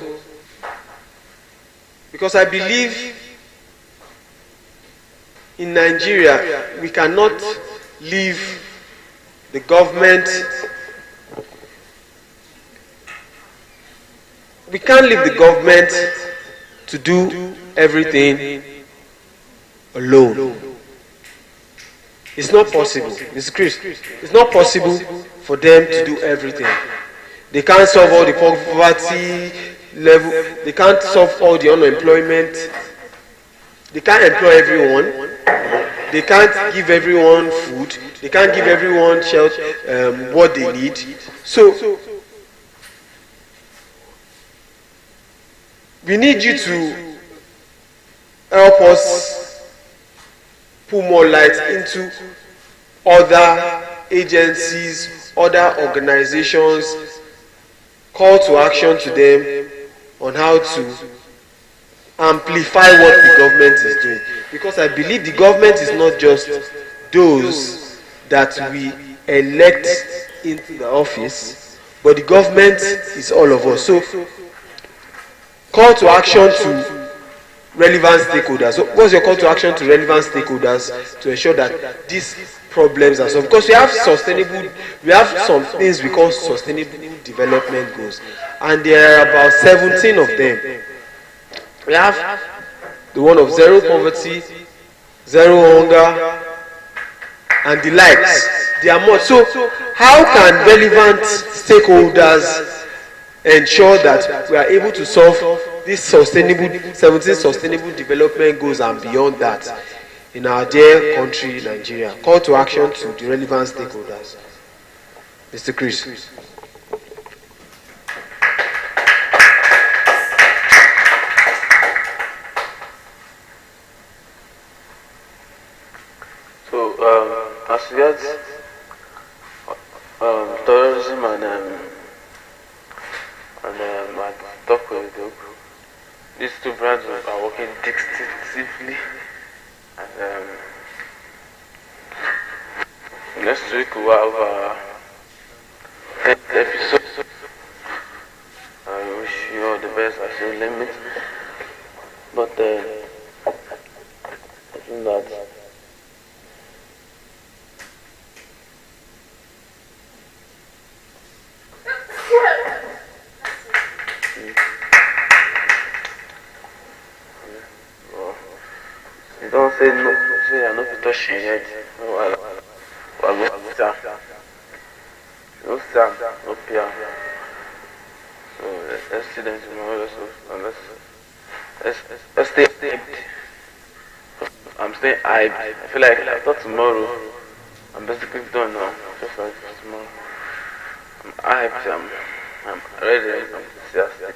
because I believe in Nigeria we cannot leave the government, we can't leave the government to do everything alone. It's not possible, Mr. Chris. It's not possible for them to do everything. They can't solve all the poverty level. They can't solve all the unemployment. They can't employ everyone. They can't give everyone food. They can't give everyone shelter, what they need. So we need you to help us put more light into other agencies, other organizations, call to action to them on how to amplify what the government is doing. Because I believe the government is not just those that we elect into the office, but the government is all of us. So call to action to relevant stakeholders. So what's your call to action to relevant stakeholders to ensure that these problems are solved? Because we have some things we call sustainable development goals, and there are about 17 of them. We have the one of zero poverty, zero hunger, and the likes. They are more. So how can relevant stakeholders ensure that we are able to solve these 17 sustainable development goals and beyond that in our dear country, Nigeria? Call to action to the relevant stakeholders. Mr. Chris. So, as regards terrorism and talk with the group, these two brands are working extensively, and next week we'll have 10th episode. I wish you all the best. affairs as your limit. But I think that you don't say no, say I know if you touch your head. No, I go stand. No stand, no peer. So let's see them tomorrow. Let's stay empty. I'm staying hyped. I feel like after tomorrow, I'm basically done now. Just like tomorrow. I'm hyped. I'm ready. I'm enthusiastic.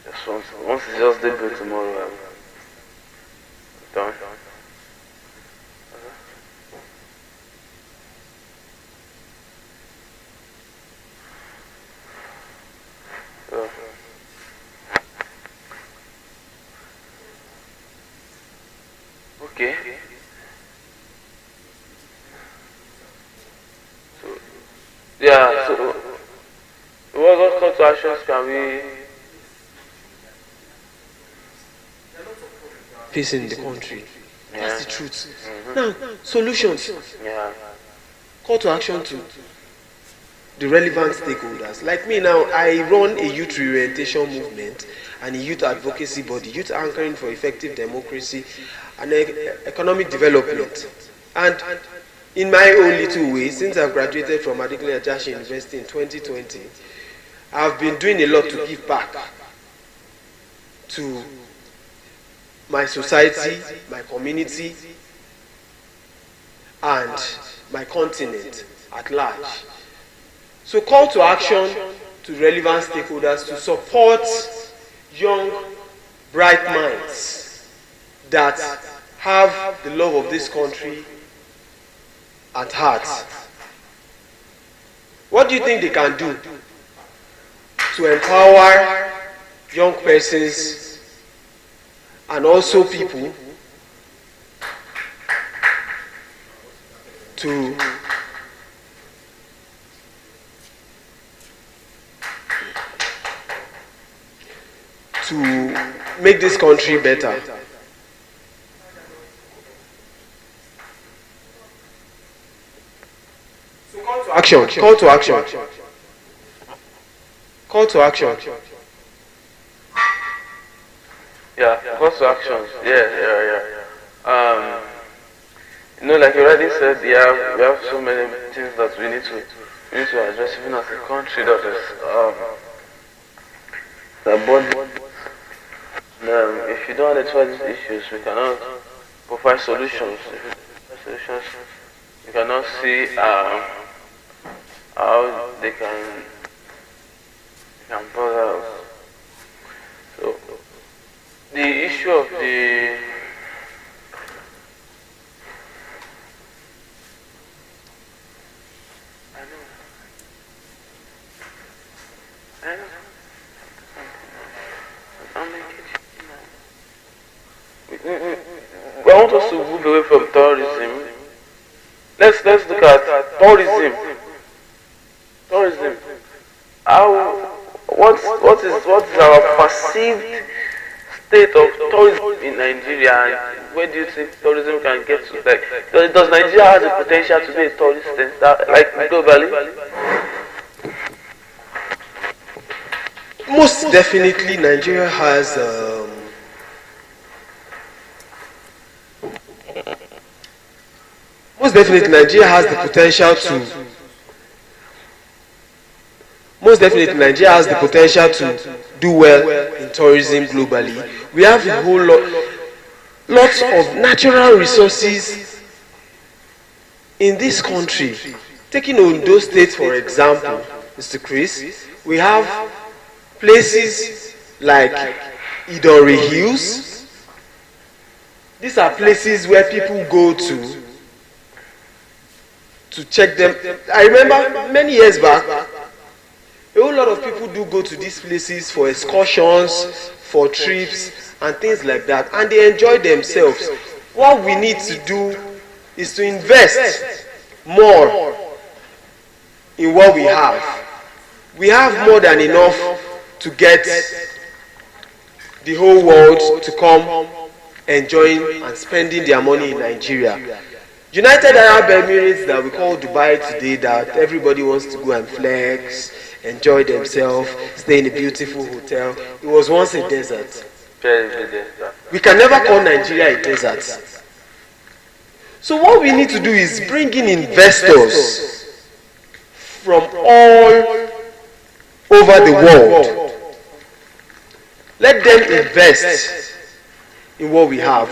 Just once it's just debut tomorrow, I'm done. So, okay. So, yeah, so what call to actions can we facing the country? Yeah. That's the truth. Now, solutions. Yeah. Call to action to the relevant stakeholders. Like me now, I run a youth reorientation movement and a youth advocacy body, Youth Anchoring for Effective Democracy and Economic Development. And in my own little way, since I've graduated from Adekunle Ajasin University in 2020, I've been doing a lot to give back to my society, my community, and my continent at large. So call to action to relevant stakeholders to support young, bright minds that have the love of this country at heart. What do you think they can do to empower young persons and also people to make this country better? Action, call to action. Call to action. Yeah, call to actions. Yeah. You know, like you already said, we have so many things that we need to address, even as a country that is if you don't identify these issues, we cannot provide solutions. If you provide solutions, you cannot see how they can bother us. So the issue of the I want us to move away from tourism. Let's look at tourism. Tourism. What is our perceived state of tourism in Nigeria, and where do you think tourism can get to? Like, does Nigeria have the potential to be a tourist center, like globally? Most definitely, Nigeria has the potential to. Most definitely, Nigeria has the potential to do well in tourism globally. We have a whole lots of natural resources in this country. Taking Ondo State, for example, Mr. Chris, we have places like Idori Hills. These are places where people go to check them. I remember many years back, a whole lot of people do go to these places for excursions, for trips, and things like that, and they enjoy themselves. What we need to do is to invest more in what we have. We have more than enough to get the whole world to come enjoying and spending their money in Nigeria. United Arab Emirates, that we call Dubai today, that everybody wants to go and flex, enjoy themselves, stay in a beautiful hotel. It was once a desert. We can never call Nigeria a desert. So what we need to do is bring in investors from all over the world. Let them invest in what we have.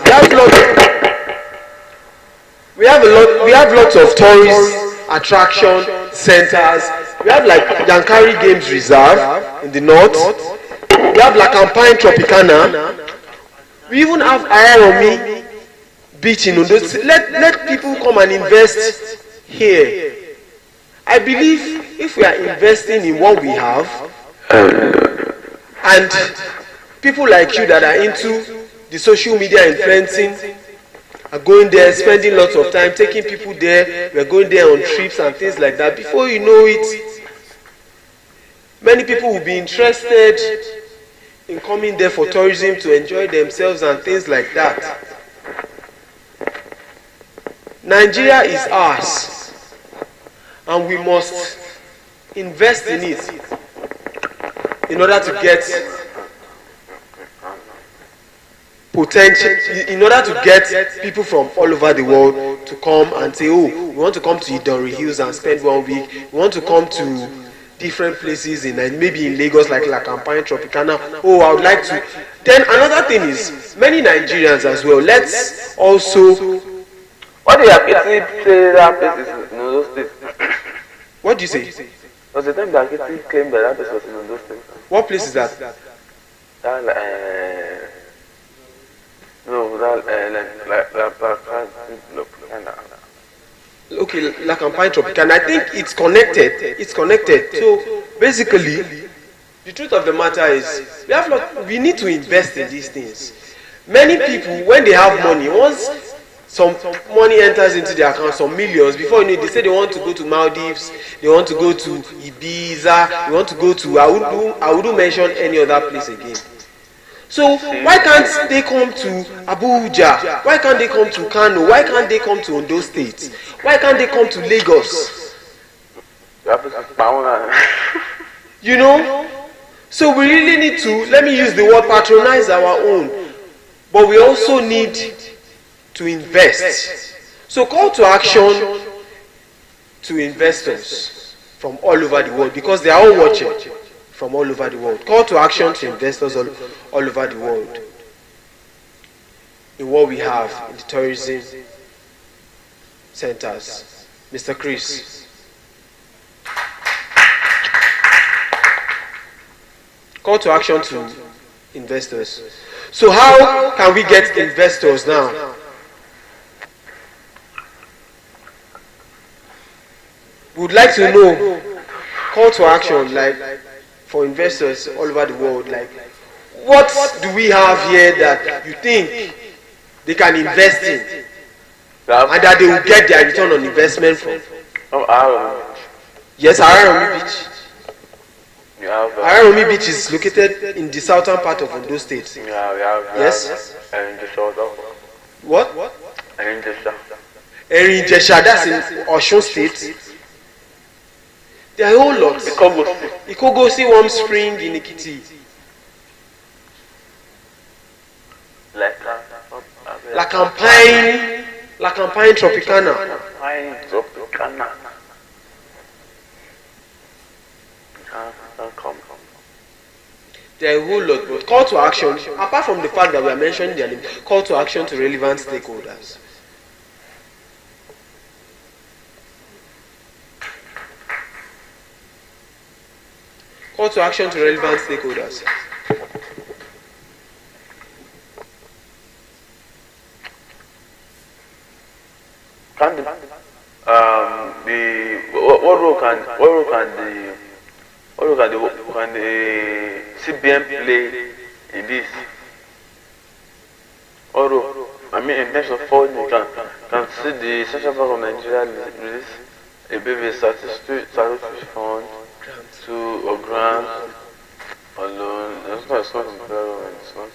We have lots of tourist attraction centers. We have like Yankari Games Reserve in the north. We have La Campagne Tropicana. We even have Ayaromi Beach in Ondo. Let people come and invest here. I believe if we are investing in what we have, and people like you that are into the social media influencing are going there, spending lots of time, taking people there, we're going there on trips and things like that. Before you know it, many people will be interested in coming there for tourism to enjoy themselves and things like that. Nigeria is ours, and we must invest in it in order to get potential, in order to get people from all over the world to come and say, oh, we want to come to Idori Hills and spend 1 week. We want to come to different places in maybe in Lagos like La Campagne Tropicana. Oh, I would like to. Then another thing is, many Nigerians as well, let's also. What do you have say that place is in those states? What do you say? Was the time that Kitty claimed that place was in those states? What place is that? Okay, La Campagne Tropicana. I think it's connected. It's connected. So basically, the truth of the matter is, we need to invest in these things. Many people, when they have money, once some money enters into their account, some millions, before you know it, they say they want to go to Maldives, they want to go to Ibiza, they want to go to, I wouldn't mention any other place again. So why can't they come to Abuja? Why can't they come to Kano? Why can't they come to Ondo State? Why can't they come to Lagos? You know? So we really need to, let me use the word patronize our own. But we also need to invest. So call to action to investors from all over the world, because they are all watching from all over the world. Call to action to investors all over the world in what we have in the tourism centers. Mr. Chris. Call to action to investors. So how can we get investors now? We would like to know, call to action, like for investors all over the world, like what do we have here that you think they can invest in and that they will get their return on investment from? Yes, Araromi Beach. Araromi Beach is located in the southern part of Ondo State. Yes? What? Erin Jesha, that's in Osun State. There are a whole lot. Ikogosi Warm Spring in Ekiti. La Campagne Tropicana. There are a whole lot, but call to action, apart from the fact that we are mentioning their name, call to action to relevant stakeholders. Call to action to relevant stakeholders. What role can the CBN play in this? What role? I mean, in terms of funding, you can see the Central Bank of Nigeria release a baby statistics fund to a grant on it's not in parallel, it's not.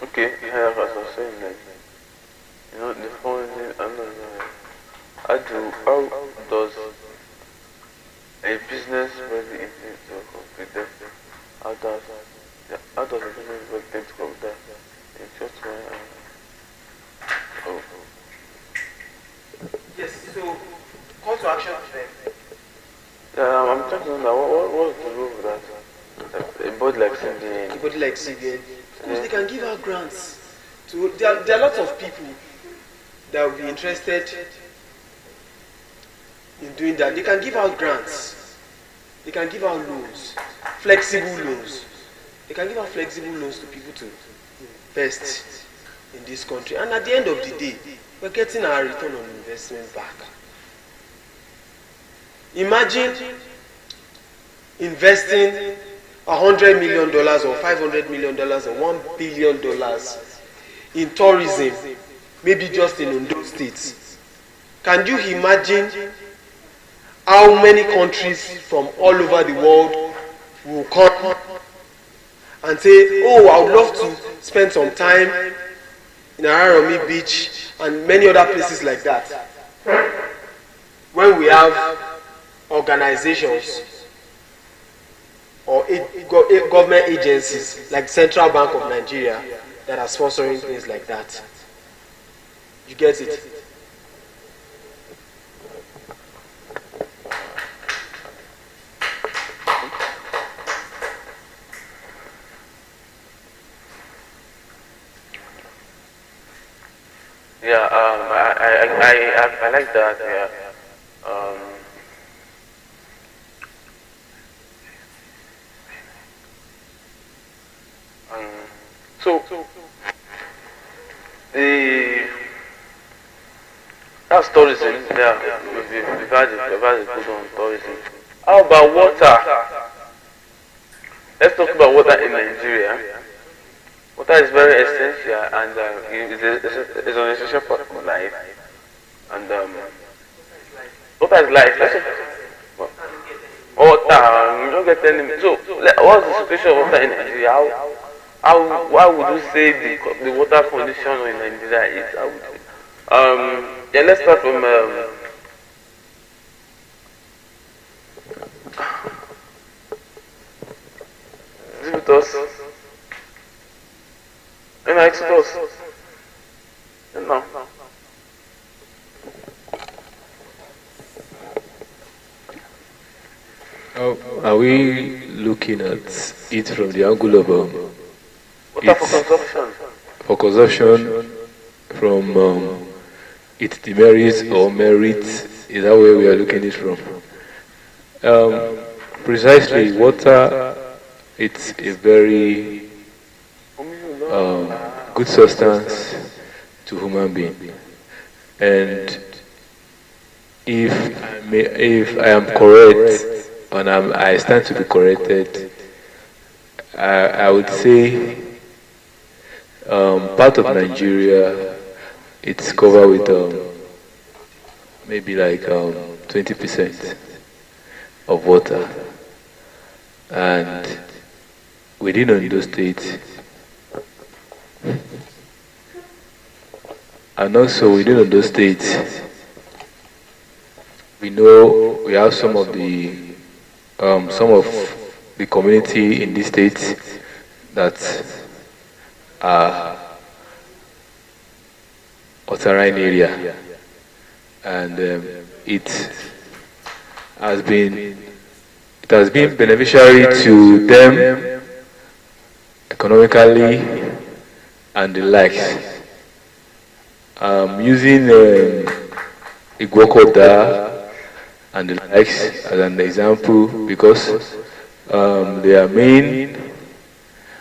Okay, yeah, as I was saying, like, you know, the phone, I don't know, how does a business really intend to compete that? How does, yeah, how does a business really intend to compete that? It's just one, oh. Yes, so call to action then. Yeah, I'm trying to know what's the rule of that? Like, a body like CBN. A body like CBN. Because they can give out grants. To, there are lots of people that will be interested in doing that. They can give out grants. They can give out loans, flexible loans. They can give out flexible loans to people to invest in this country. And at the end of the day, we're getting our return on investment back. Imagine investing $100 million or $500 million or $1 billion in tourism, maybe just in Ondo State. Can you imagine how many countries from all over the world will come and say, oh, I would love to spend some time in Araromi Beach and many other places like that? When we have organizations or government agencies like Central Bank of Nigeria that are sponsoring things like that. You get it? Yeah, I like that. Yeah. So that's tourism. Yeah, we've had a good on tourism. How about water? Let's talk about water in Nigeria. Water is very essential and it's an essential part of life. And water is life. Water, you don't get any. So, what's the situation of water in Nigeria? Why would you say the water condition in Nigeria is? Yeah, let's start from. Is it with us? No, it's with us. No. Are we looking at it from the angle of water for consumption? For consumption, from its demerits or merits, is that where we are looking at it from? Precisely, water, it's a very good substance to human being. And if I am correct, and I stand to be corrected, I would say part of Nigeria, it's covered with maybe like 20% of water, and within Ondo State, and also within Ondo State, we know we have some of the community in this state that are Otarine area, and it has been beneficiary to them economically and the likes. Using Igwokoda and the likes as an example, because their main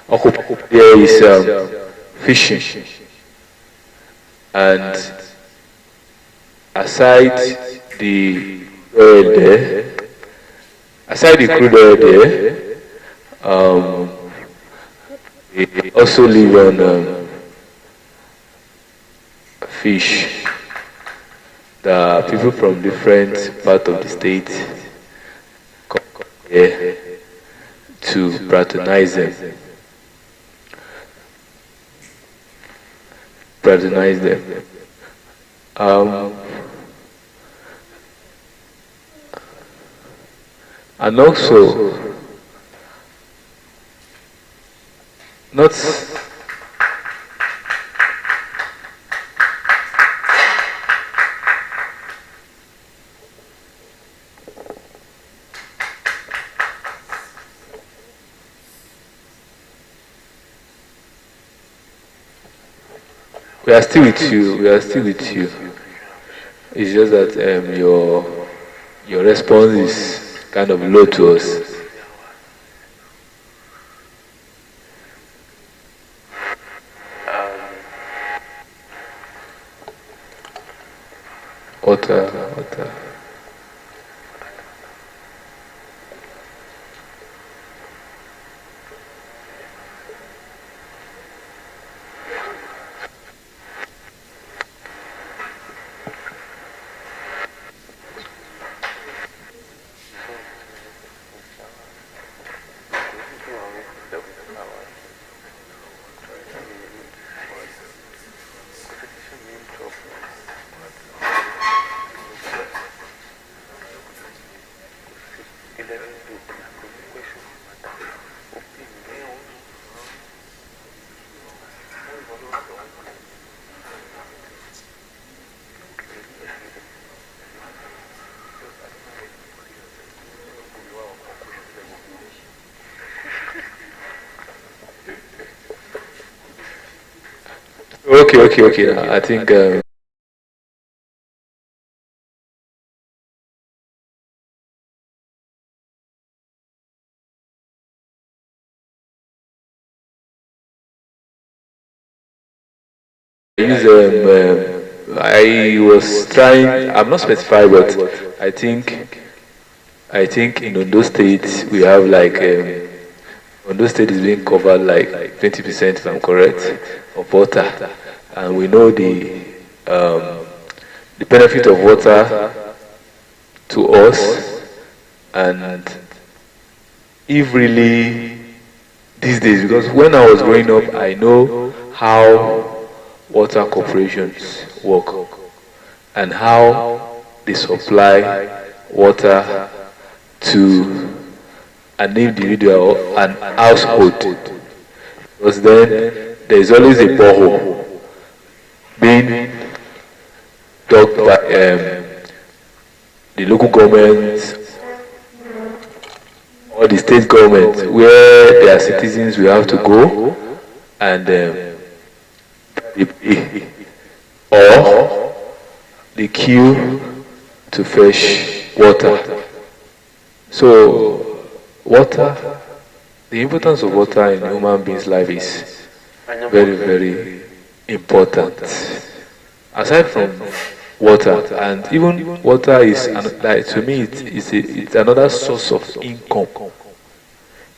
occupation there is fishing, and aside the oil there, aside the crude oil there, they also live on fish, The people from different parts of the state come here to patronize them. Patronize them. And also, not we are still with you. We are still with you. It's just that your response is kind of low to us. Water. Okay. I think. I was trying. I'm not specified, but I think in Ondo State we have like Ondo State is being covered like 20%, if I'm correct, of water, and we know the benefit of water to us, and if really these days, because when I was growing up, I know how water corporations work and how they supply water to an individual, an household, because then there is always a borehole being dug by the local government or the state government, where their citizens will have to go and or they queue to fetch water. So water, the importance of water in human beings' life is very, very important. Aside from water, and even water is, like, to me, it's another source of income.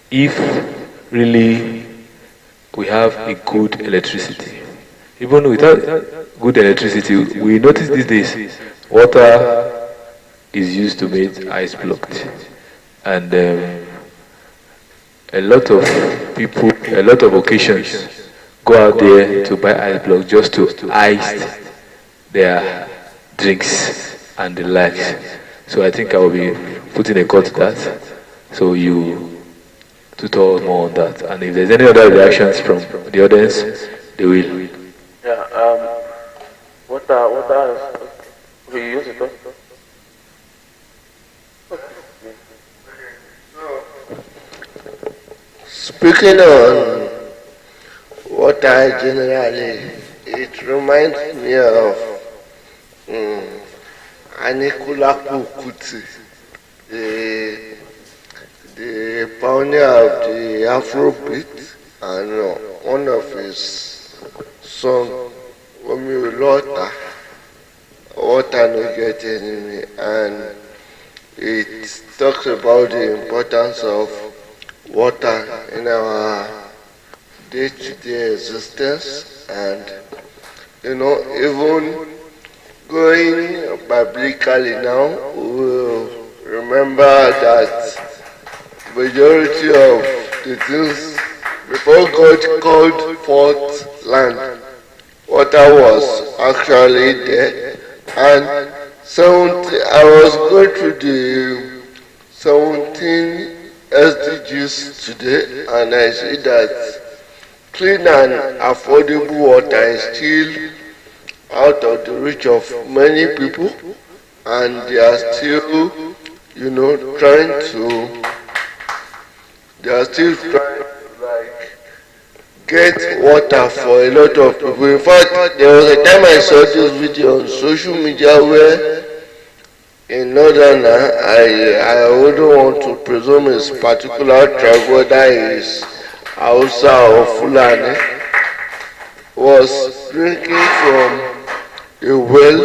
If really we have a good electricity, even without good electricity, we notice these days water is used to make ice blocked, and a lot of people, a lot of occasions, go out there to buy ice block just to ice their drinks and the likes. So I think I will be putting a cut to that. So you to talk more on that, and if there's any other reactions from the audience, they will. Yeah. Water. We use it. Speaking on water generally, it reminds me of Anikulapo Kuti, the pioneer of the Afrobeat, and one of his songs, Water No Get Enemy, and it talks about the importance of water in our day-to-day existence, and even going biblically now, we remember that majority of the things before God called forth land, water was actually there. And 17, I was going through the 17 SDGs today, and I see that clean and affordable water is still out of the reach of many people, and they are still, trying to like get water for a lot of people. In fact, there was a time I saw this video on social media where in Northern, I wouldn't want to presume it's particular tribe, whether it's Hausa or Fulani, was drinking from a well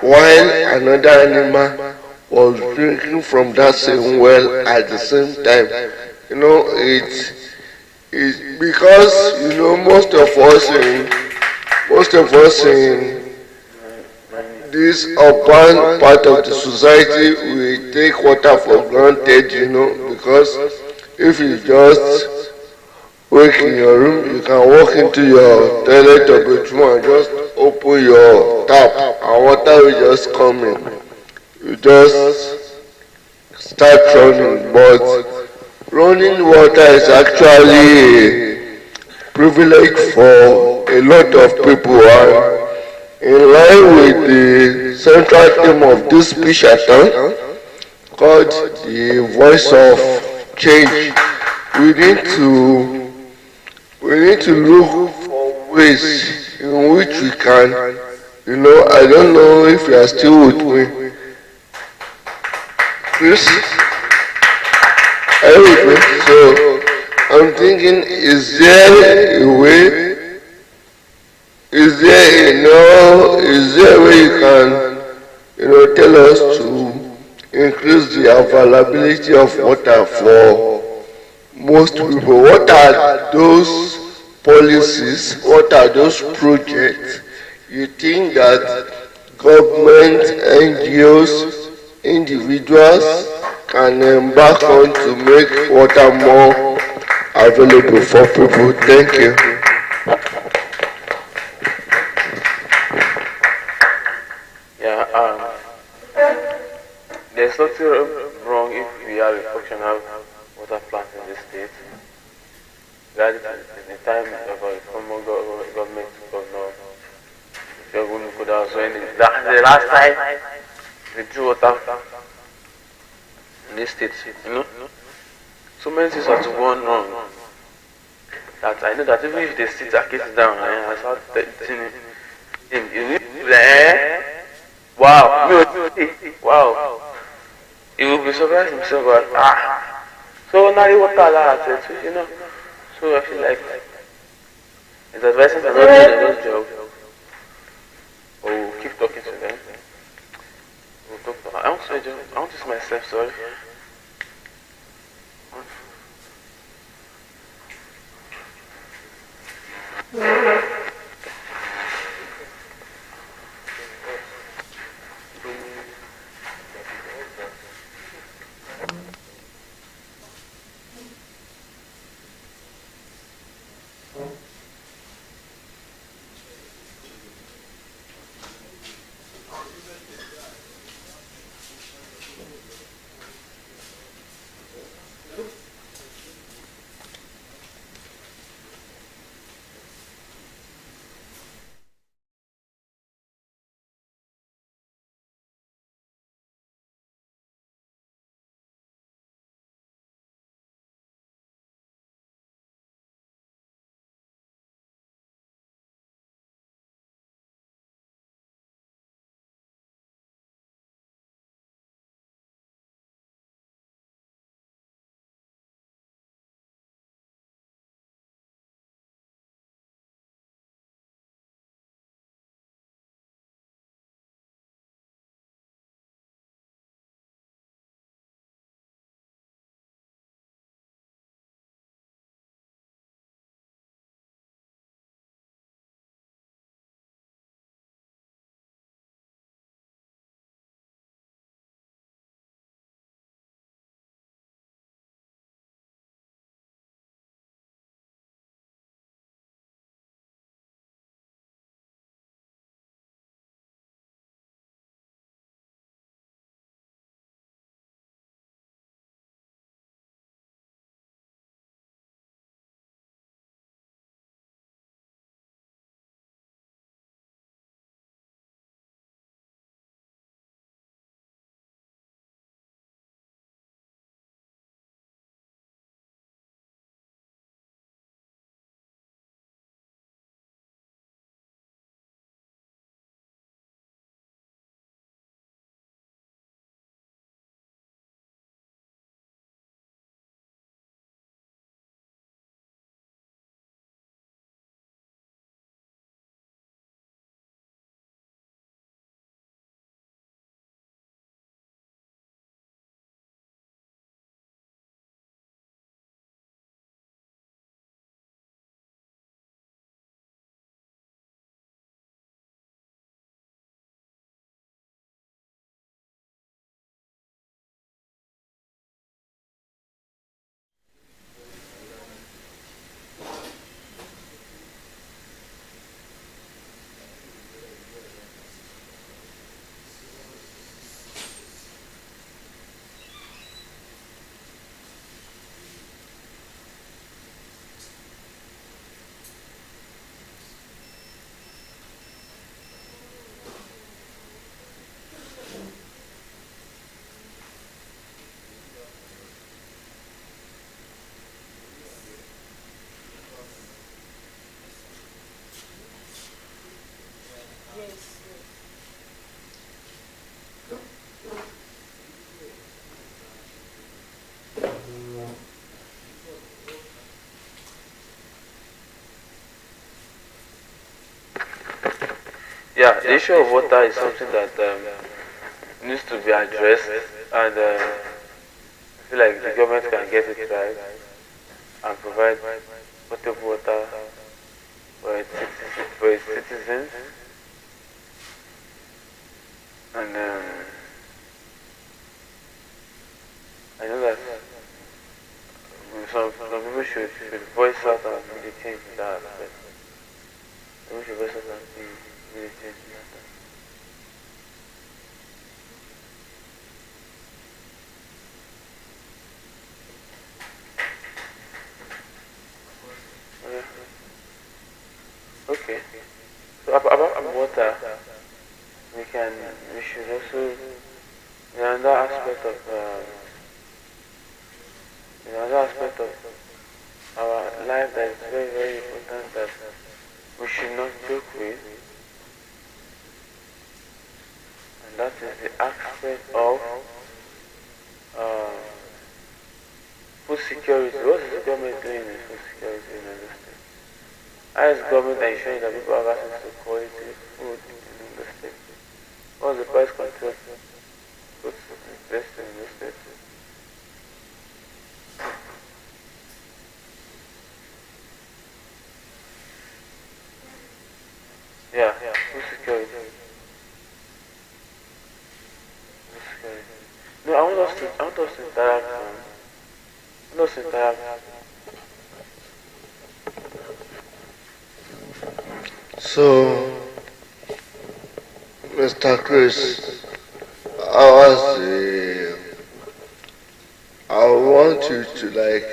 while another animal was drinking from that same well at the same time. It's because most of us in this urban part of the society, we take water for granted, because if you just wake in your room, you can walk into your toilet or bedroom and just open your tap and water will just come in. You just start running, but running water is actually a privilege for a lot of people. And in line with the central theme of this speech-a-thon, called the Voice of Change, we need to look for ways in which we can, I don't know if you are still with me. Chris? Are you with me? So, I'm thinking, is there a way? Is there a way you can, tell us to increase the availability of water for most people? What are those policies? What are those projects you think that government, NGOs, individuals can embark on to make water more available for people? Thank you. There's nothing wrong if we have a functional water plant in this state. That is the time of a former government governor. If you're going to put out the last time we drew water in this state, so many things have to go on wrong. That I know that even if they sit their kids down and I start telling him, wow, wow. He will be surprised himself, but so now what I so I feel like his advisors are not doing a good job. Or we'll keep talking to them. We'll talk to them. I want to see myself, sorry. Yeah, the issue of water is something that needs to be addressed, and I feel like the government can get it right and provide potable water for its citizens. And I know that some people should voice out and be the change in that aspect. People should voice out and be the change in that aspect. Okay. So about water, we should also, in another aspect of our life that is very, very important that we should not joke with, and that is the aspect of food security. What is the government doing in food security in the state? How is government ensuring that people have access to quality food in the state? What is the price control food system in the state? Yeah, food security. Food security. No, I want us to interact. I want us to interact. So, Mr. Chris, I want you to like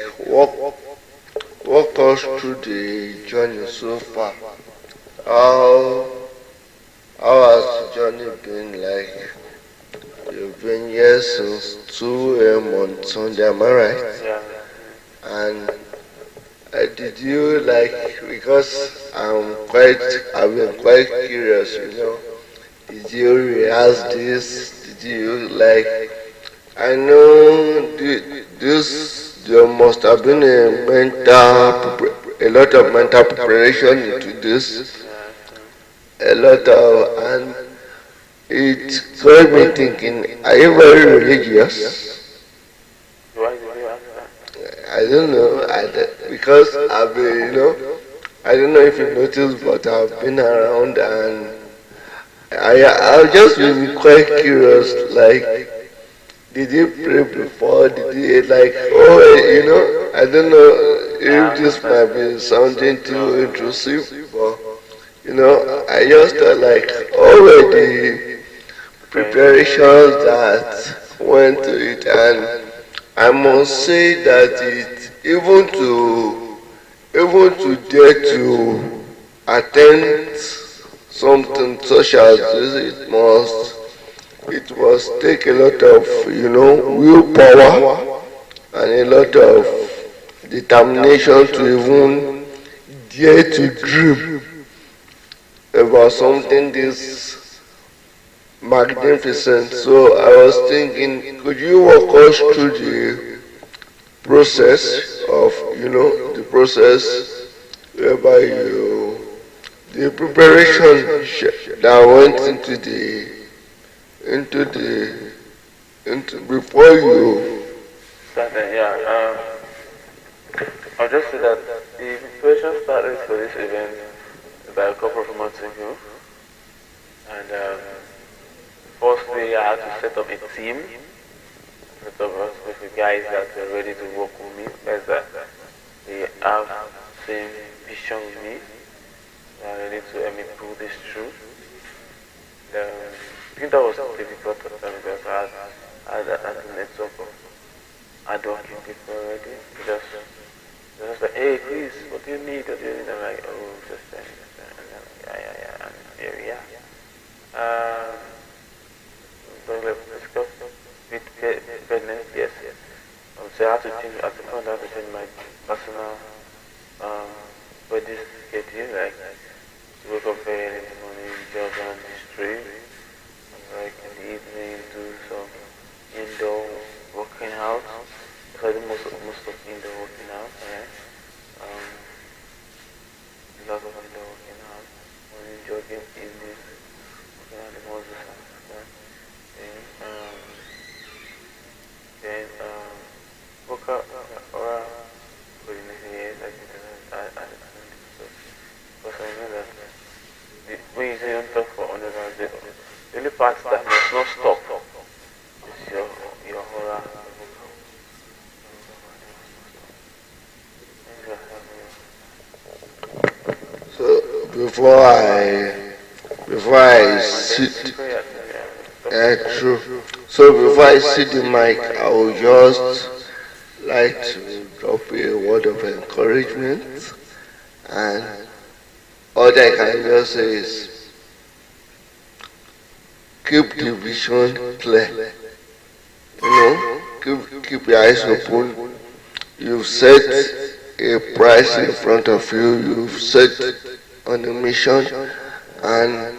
walk us through the journey so far. How has the journey been like? You've been here since 2 a.m. on Sunday, am I right? Yeah. And did you like, because I've been quite curious, did you rehearse this? Did you like, I know there must have been a lot of mental preparation into this, and it got me thinking, are you very religious? Why did you ask that? I don't know, because I've been, I don't know if you noticed, but I've been around and I've just been quite curious, like, did you pray before? Did you like, I don't know if this might be sounding too intrusive, but, I just thought like all the preparations that went to it, and I must say that it, even to dare to attend something such as this, it must take a lot of, willpower and a lot of determination to even dare to dream about something this magnificent. So I was thinking, could you walk us through the process of, the process whereby the preparation that went into before you started? Yeah. I'll just say that the preparation started for this event about a couple of months ago, and firstly I had to set up a team, set up with the guys that were ready to work with me, guys that they have the same vision with me, they are ready to help me pull this through. I think that was difficult at the time because I had a network of hardworking people already. Just like, hey, please, what do you need? What do you need? I'm like, oh, just yeah, and here we are. So let's go with pregnant, yes. So I had to change, at the point I had to change my personal body schedule, like to wake up very early in the morning, jog around the street, and like in the evening to before I sit, true. So before I sit the mic, I would just like to drop a word of encouragement, and all I can just say is keep the vision clear. You know, keep your eyes open. You've set a price in front of you. You've set on a mission, and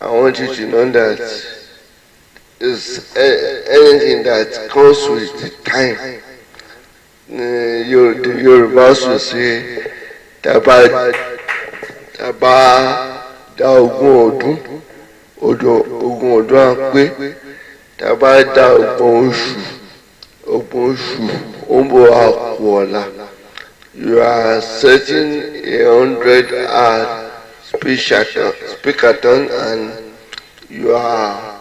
I want you to know that is anything that comes with time. The Yorubas will say, "Taba da ogun ọdún á pé, taba da ogun oṣù ó ń bọ̀ àkú ọ̀la." You are setting 100-hour speakathon, and you are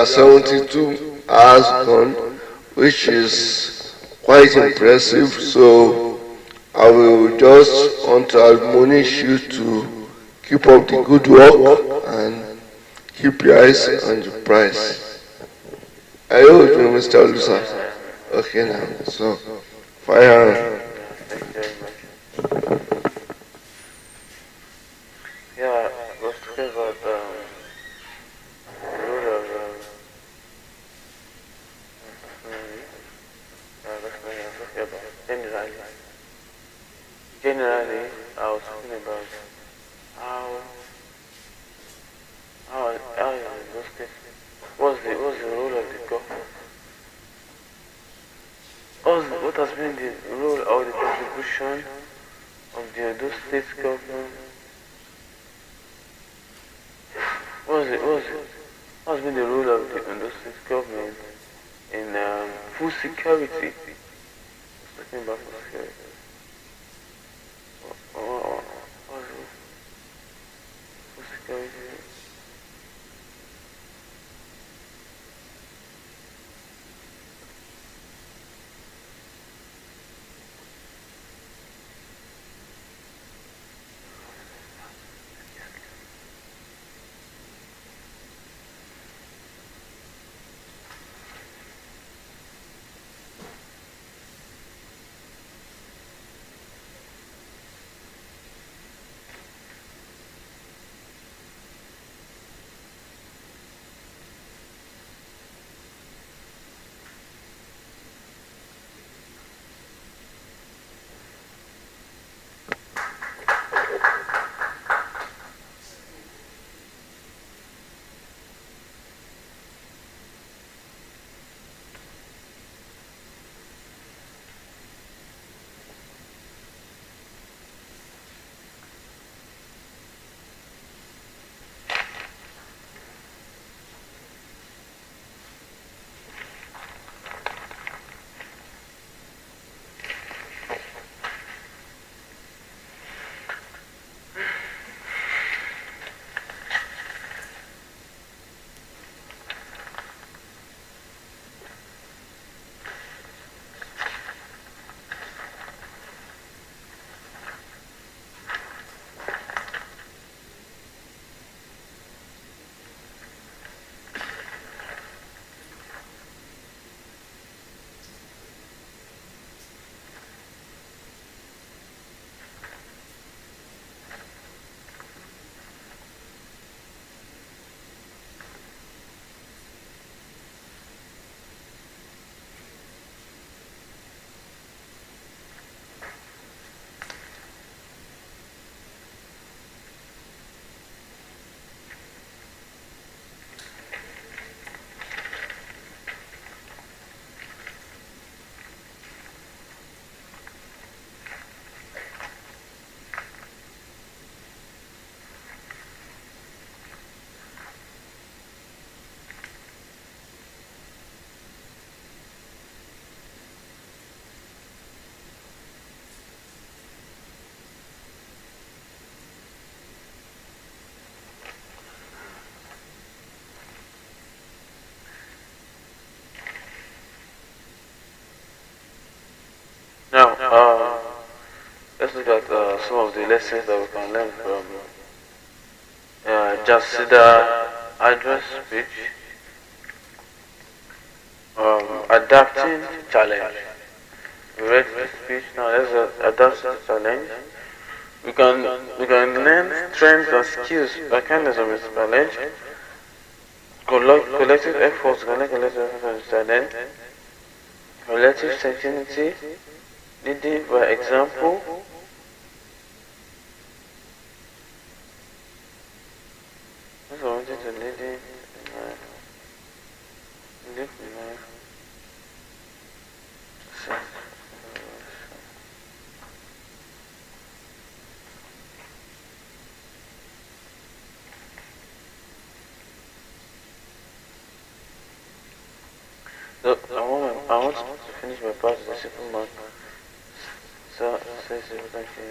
72 hours gone, which is quite impressive. So I will just want to admonish you to keep up the good work and keep your eyes on the prize. I owe it to Mr. Lusa. Okay now, so fire. Yeah, let's talk about the role of generally, I was talking about how in those cases, what's the role of the government? What has been the role or the contribution of the Edo State government? What's been the role of the Edo State government in food security? Talking about food security. What's food security? the lessons that we can learn from Jacinda Ardern's speech, adapting to challenge. We read the speech, now let's adapt to challenge. We can learn strengths and skills by kindness of Mr. Challenge. Collective efforts, collective efforts of challenge. Collective security, leading by example. That's what I wanted to lead in so I want to finish my part with a simple mark. So say thank you.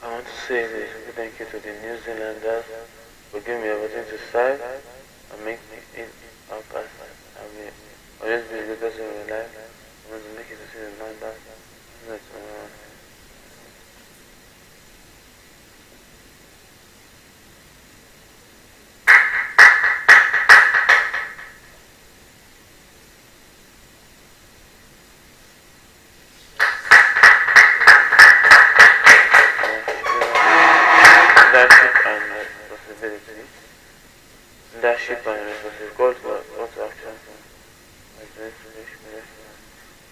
I want to say this thank you to the New Zealanders for giving me the opportunity to serve and make it up as I will always be the best of my life. I want to make it to see the man that leadership and responsibility. Call to action.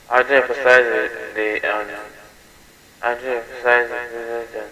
I do emphasize I do emphasize the privilege and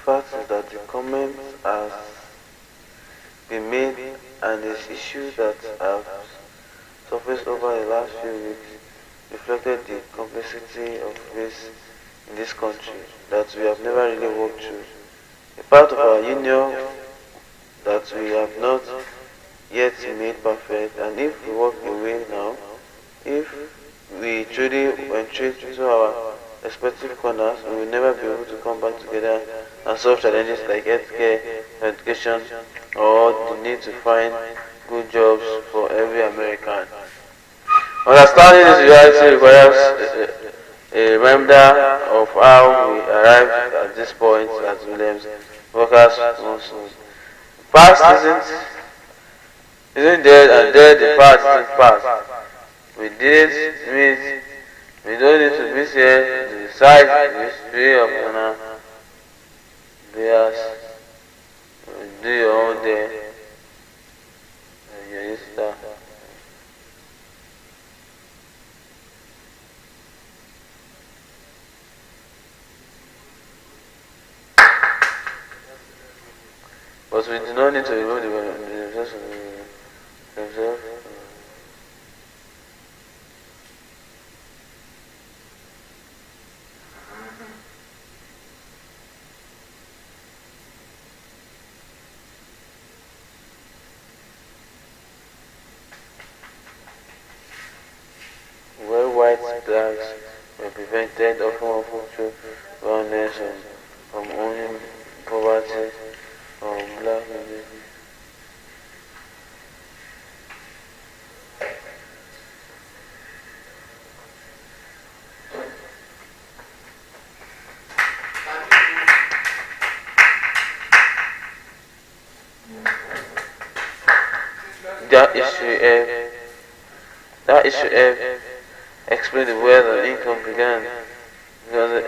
fact is that the comment has been made and the issues that have surfaced over the last few weeks reflected the complexity of this in this country that we have never really worked through. A part of our union that we have not yet made perfect, and if we walk away now, if we truly entreat into our respective corners, we will never be able to come back together and solve challenges like healthcare, education, or the need to find good jobs for every American. Understanding this reality requires a reminder of how we arrived at this point as Williams workers. Past isn't dead, and dead the past isn't past. We didn't meet. We don't need to be here to decide the history of Ghana. Bias. Do your own day. Your Easter. But we do not need to remove themselves. Where white blacks were prevented often through violence from owning poverty from black people. That issue explain the way the income began. Because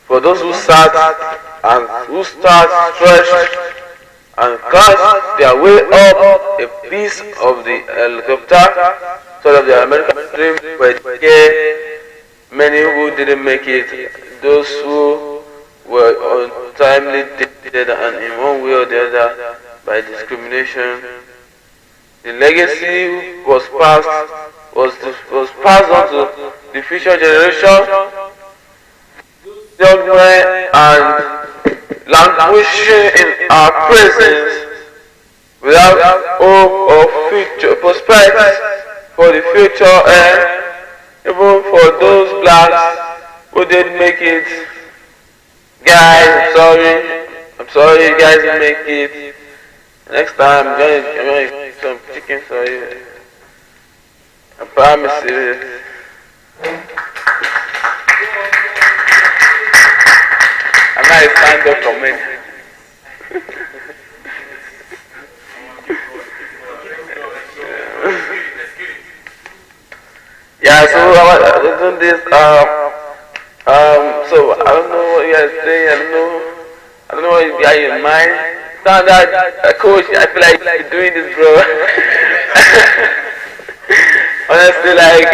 for those who sat and who start stretched and cast their way up a piece of the helicopter, sort of the American dream, were there many who didn't make it, those who were untimely dead and in one way or the other by discrimination. The legacy was passed on to the future generation. Young men and languishing in our presence without hope of future prospects for the future, and even for those blacks who didn't make it. Guys, I'm sorry you guys didn't make it. Next time I'm gonna make some chicken for you. I promise you. I'm not a stand-up comedian. Yeah, so I was doing this. So I don't know what you guys say. I don't know what you got in mind. Sound that coach. I feel like you're doing this, bro. Honestly, like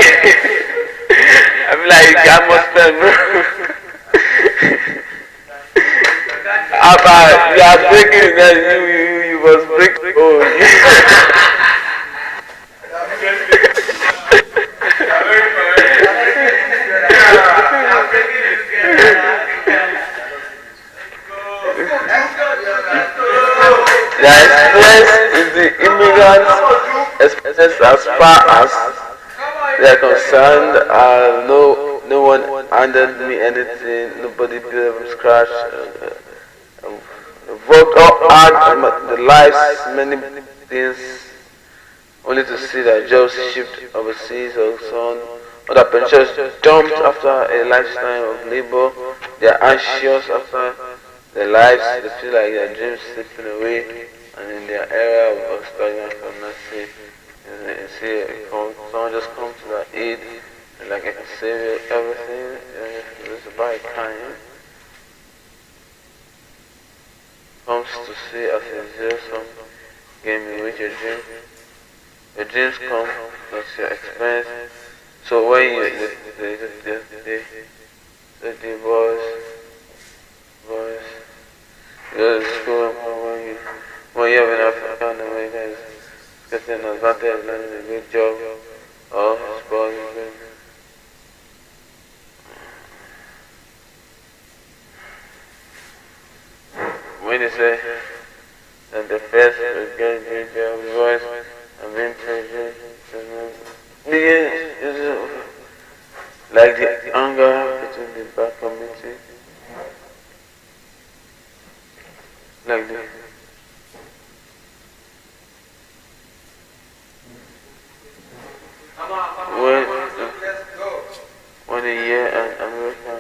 I feel like you got more spend, bro. You are breaking it, you must break. Oh, the express is the immigrants, as far as they are concerned. No one handed me anything. Nobody built from scratch. Worked hard the lives, many things, only to see their jobs shipped overseas or so on. Other pensioners dumped after a lifetime of labor. They are anxious after their lives. They feel like their dreams slipping away, and in their era of stagnant fantasy, you see, someone just comes to their aid, and like I can save everything. It's about time. Comes to see as a zero-sum game in which your dreams come at your expense. So when the boys, you go to school, when you have an African American getting an advantage, learning a good job, or sport, when they say that the first will get good job, voice, and being prejudice, like the anger between the black community, like the when a year and America.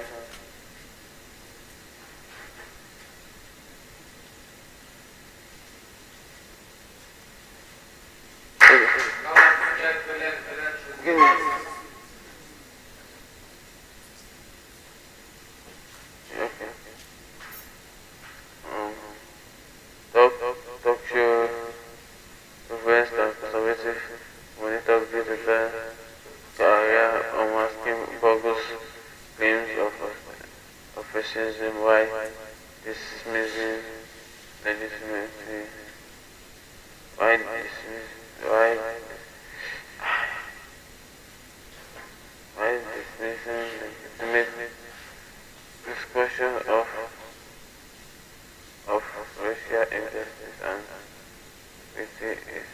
Why dismissing legitimacy? Why dismissing legitimate discussion of racial injustice and pity is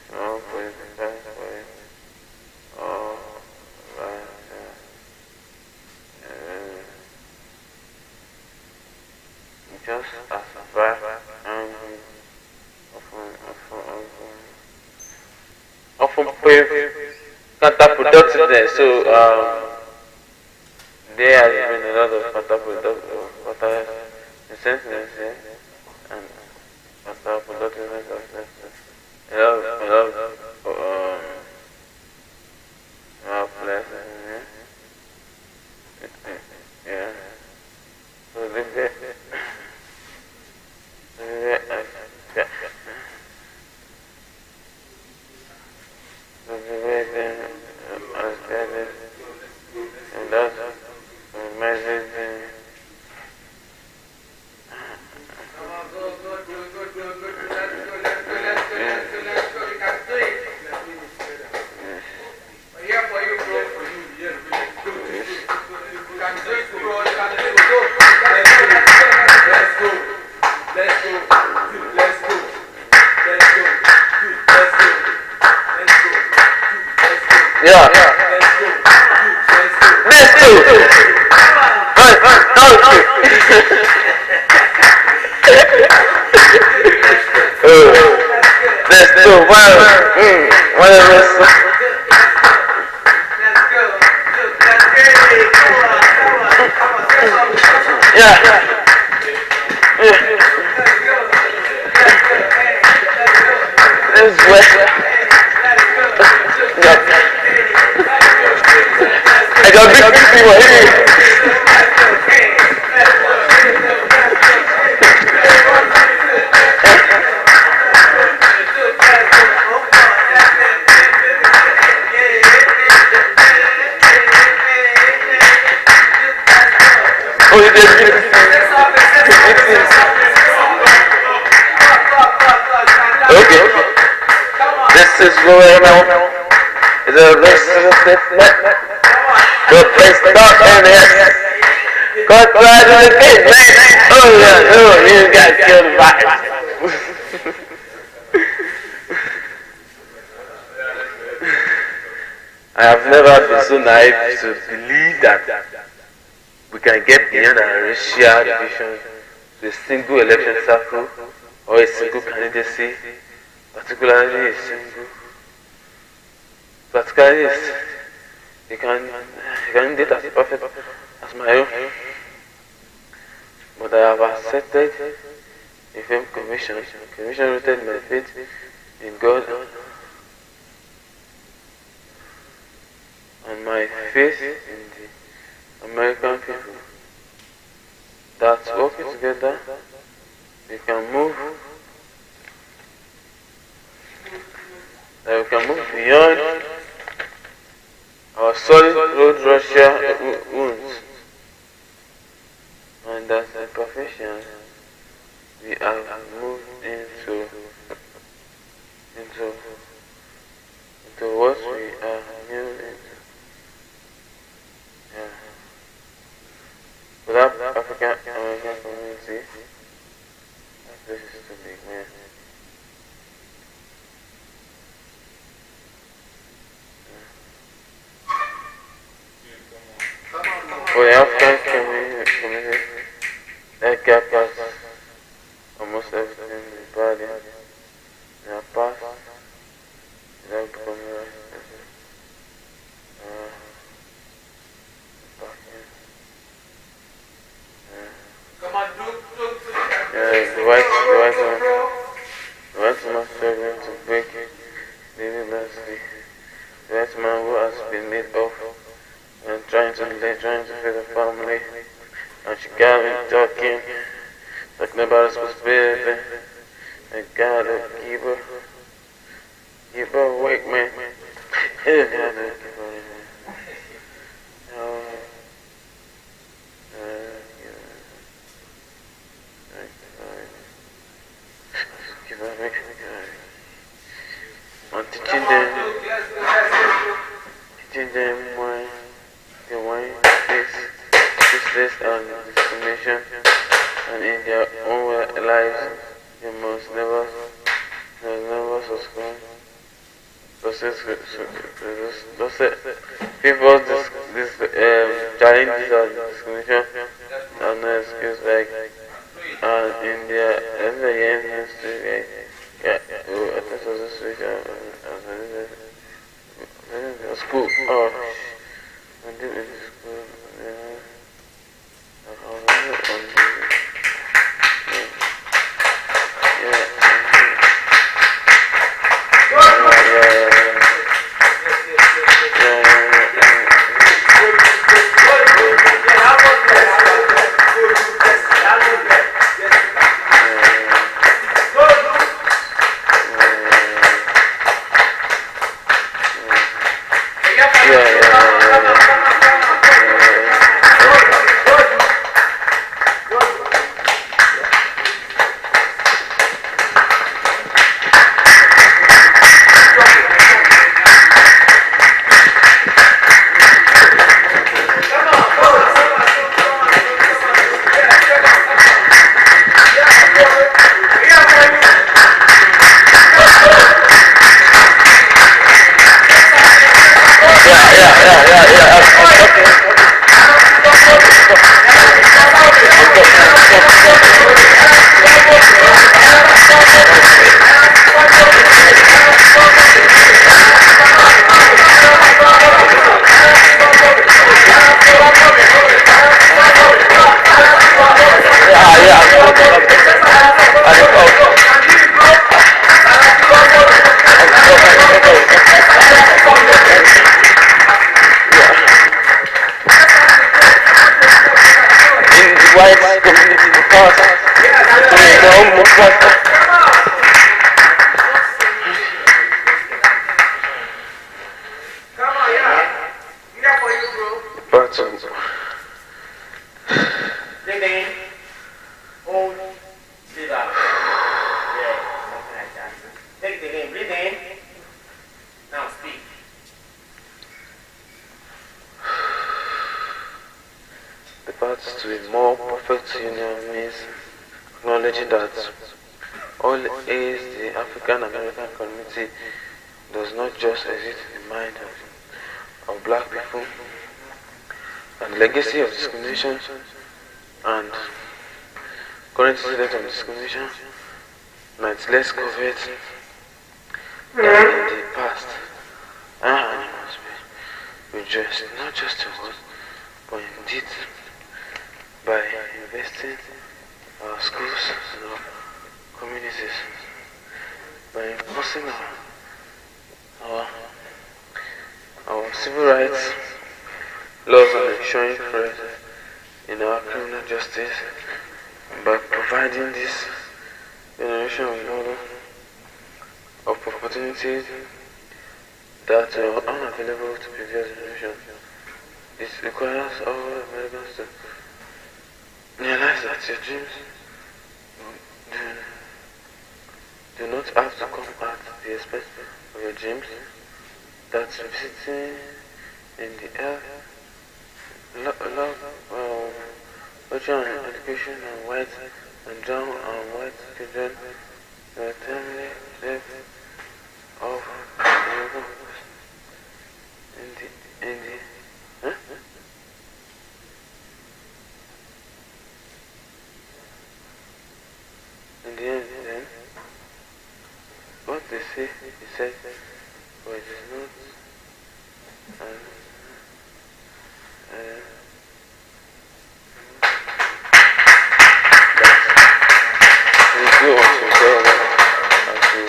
small political point or just as bad and often counterproductive. So there has been a lot of counterproductive incentives and counterproductiveness of a lot of lessons. Yeah. So yeah. Let's go. Let's go. Yeah. This way. I got big people here. Oh, you did. Okay. This is going on. Is a race to the fitness. Good place to go in here. Congratulations, man. Oh, yeah. Oh, you got killed by it. I have never been so naive to believe that we can get beyond our racial division to a single election cycle or a single candidacy, particularly a single. Particularly, you can date as perfect as my own. But I have accepted a film commission. The commission rooted my faith in God and my faith in the American people. That working together, we can move. That we can move beyond our solid road Russia wounds. And that's the profession we have moved into what we are new into. Yeah. Without African American community, this is too big, man. For the African community, that gap has almost everything in the body. In our past, without becoming the white man struggling to break daily density. The white man who has been made of and trying to feed the family. And she got me talking about responsibility. And God will keep her awake, man. Yeah, God will keep her awake. I'm teaching them why this and discrimination, and in their own lives, they must never subscribe. People's challenges and discrimination are no excuse, like, and in their years history, school, and in school, path to a more perfect union means acknowledging that all is the African American community does not just exist in the mind of black people and legacy of discrimination and current incidents of discrimination might less covered than in the past. And it must be redressed not just to us, but indeed by investing in our schools and our communities, by enforcing our civil rights laws and ensuring fairness in our criminal justice, by providing this generation with order of opportunities that are unavailable to previous generations. It requires all Americans to realize that your dreams do not have to come at the expense of your dreams, that visiting in the air, culture and education and white and brown and white children were timely left of in the end, then, what they say is said, but it is not. We go on to tell them as we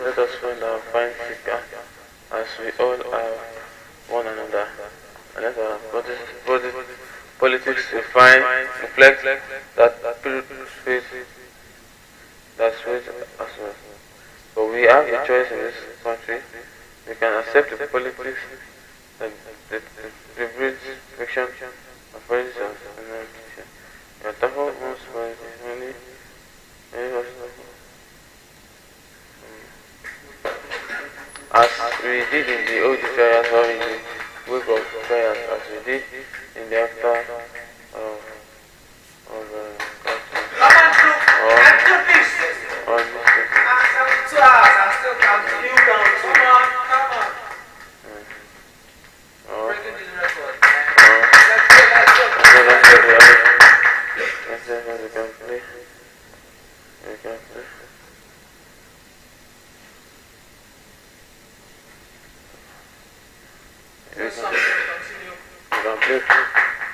let us find our fine figure as we all are one another, and let our politics reflect that spirit that spirit as well. But we have a choice in this country. We can accept the politics and the breed fiction of prejudice and education. We are therefore most many as we did in the old trials or in the wake of trials, as we did in the after of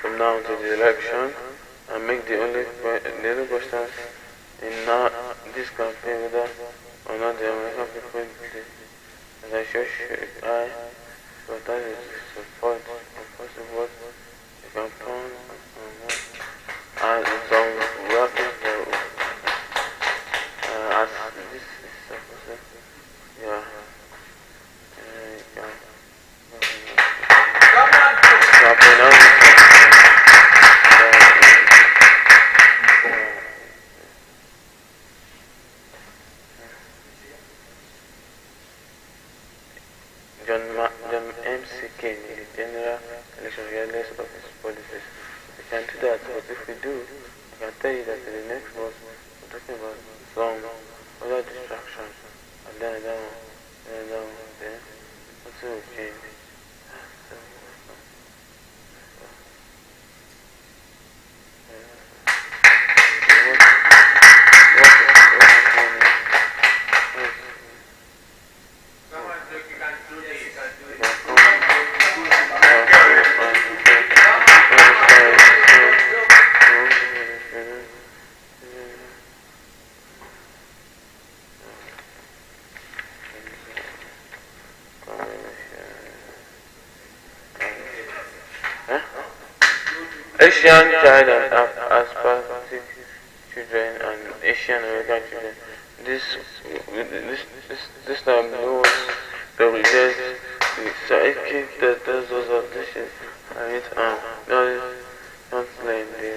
from now to the election and make the only questions in this campaign whether or not the American people and I should but that is the point of what the campaign and some working as this is yeah. John M.C. Kane is the general election regardless of his policies. We can do that, but if we do, I can tell you that in the next month we're talking about some other distractions, and then nothing will change. Asian child and Aspastic children and Asian American children. This time knows the results. So I keep the those of dishes and it not like the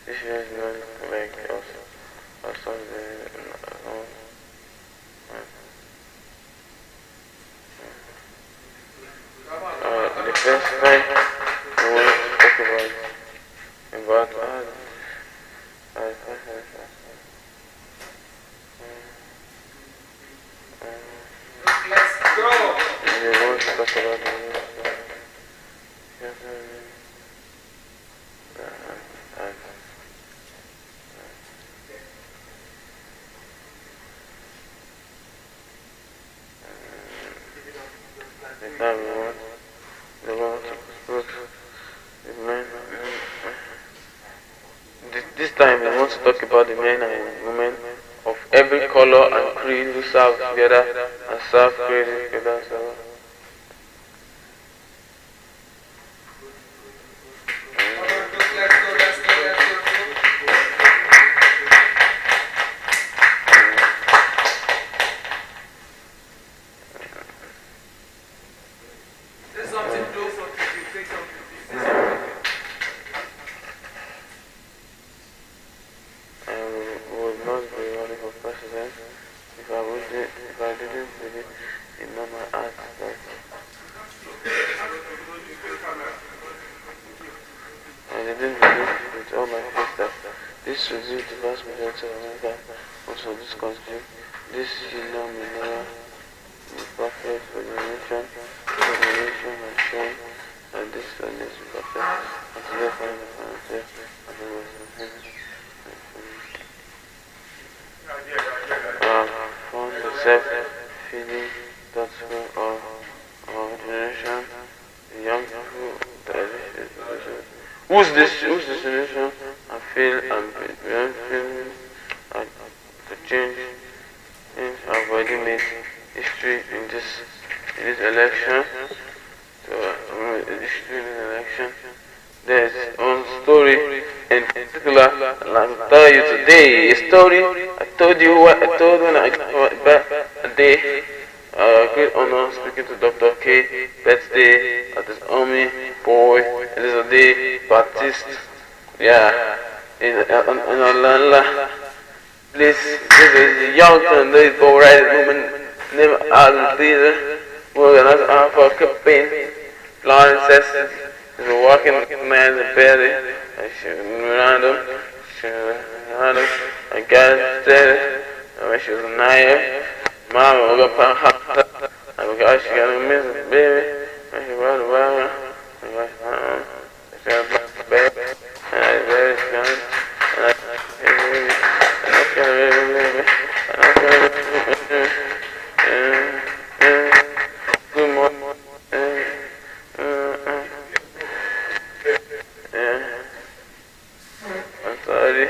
this is not like us. Also, the first time we want to talk about let's go. We want to talk about this time we want to talk about the men and women of every color and creed who serve together and serve creative together. So, this will be the vast majority of America, also this country. This phenomenon is perfect for the nation has shown that this oneness is perfect, and to therefore the financial and the found the self-feeding doctrine of our generation, the young people, who's this generation, and feel and feeling to change have already made history in this election. So history in this election. There's one story in particular, and I'll tell you today a story. I told you what I told when I back a day. Great honor speaking to Dr. K. Birthday at this army boy. It is a day Baptist. Yeah, in Atlanta. This is a young turn, this boy right woman named Althea. We're gonna offer a campaign. Lauren says he's a walking man in the belly. And she around him. I got it. When she was 9. Mama, we got put her. I got she got a miss baby. And she brought the baby. I got she got a baby. And I very strong. And I got a baby. And I got a baby. Good morning. I'm sorry.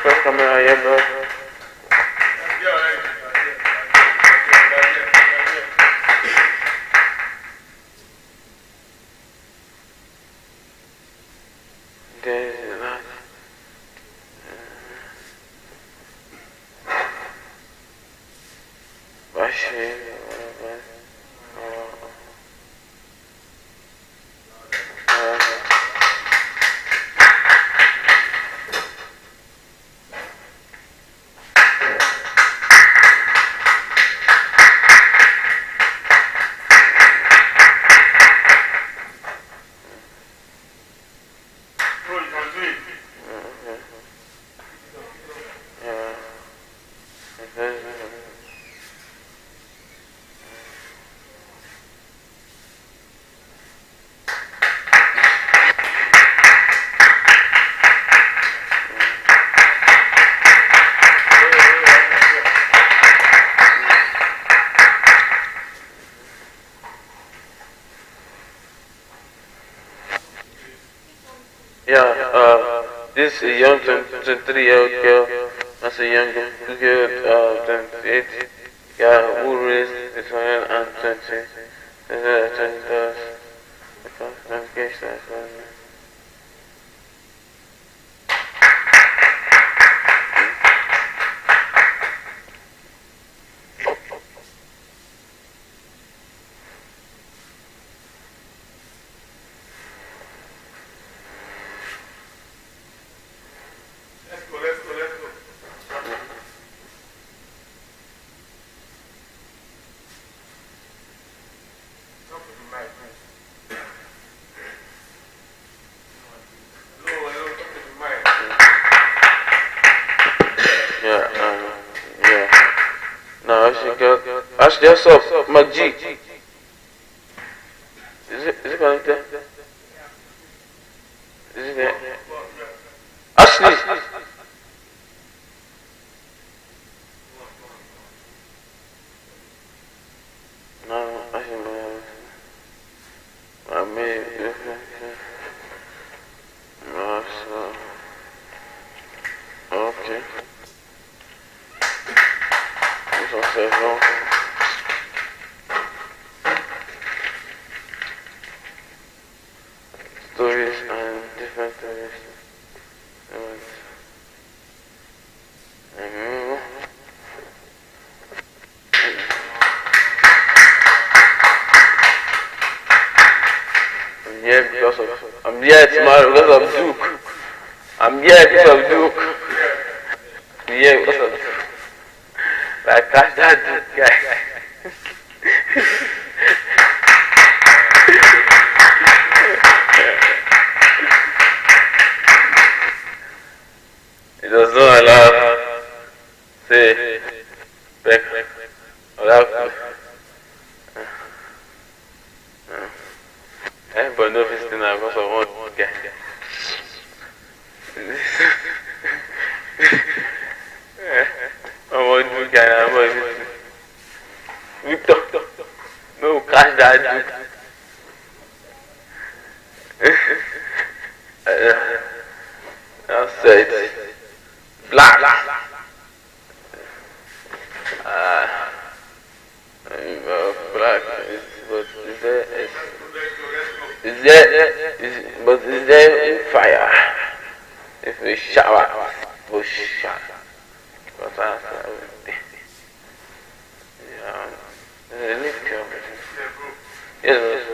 First camera here, bro. There is a lot. Bro, you can do it. Yeah, this is a young 23-year-old girl. That's a young girl, 28. Yeah, who raised between and 20. This is 20 notification. Yeah. No, actually, what's up, Mag? Is it connected? Is it there? Ashley! No, Ashley, I may. No, so. Okay. This one says no. Stories and different stories. I'm here tomorrow because of Duke. I'm here because of Duke. I'm here because of Duke. Like catch that Duke guy. It does not allow, say, back, everybody knows this thing now because of one guy. I want to guy, I want Victor, no, catch that Duke. That's it. Black. Black. But is there fire? If we shower, we shower. Yes.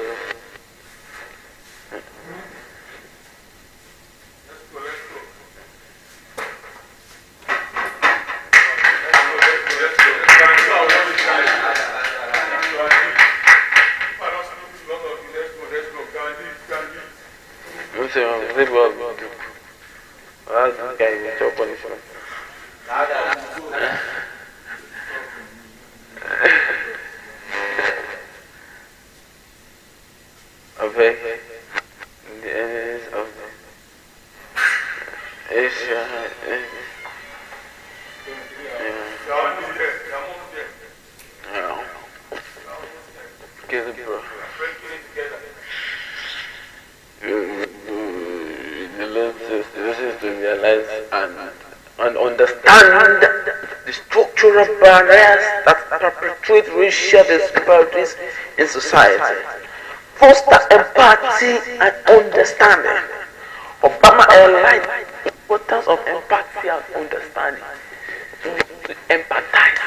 And understand the structural barriers that perpetuate racial disparities in society. Foster empathy and understanding. Obama highlighted the importance of empathy and understanding. To empathize,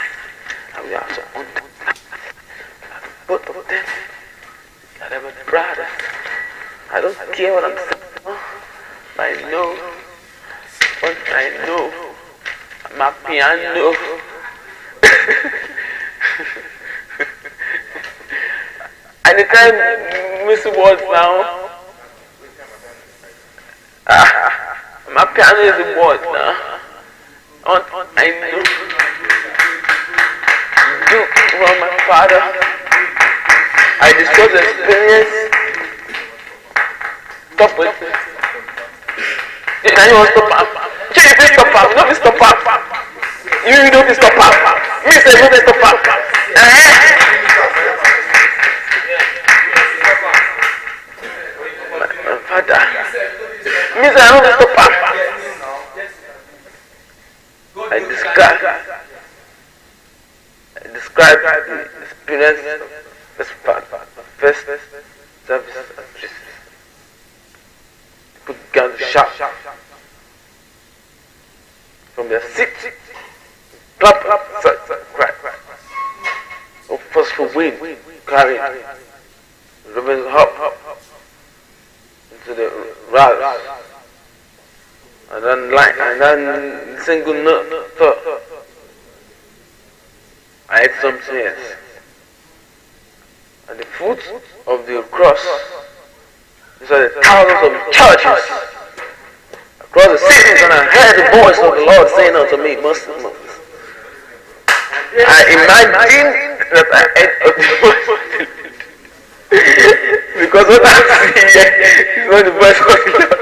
and we have to understand both of them. That are my brothers. I don't care what I'm saying. I know what I know. I'm a piano. Anytime miss words now. My piano is a word now. I know. Duke from my father. I discussed the experience. Stop it. Now you want to stop up. Can you stop up? Don't stop up. You don't stop up. Me say you don't stop up. My father. Means I don't stop her. I describe the experience as first service at priest. People began to shout from their seat, clap, cry. A forceful wind carried Reverend Hop into the rouse, and then single note thought, I had some tears. At the foot of the cross, these are the thousands of churches across the cities, and I heard the voice of the Lord saying unto me, Muslims, I imagined that I ate of the voice of the Lord. Because what I see here is not the voice of the Lord.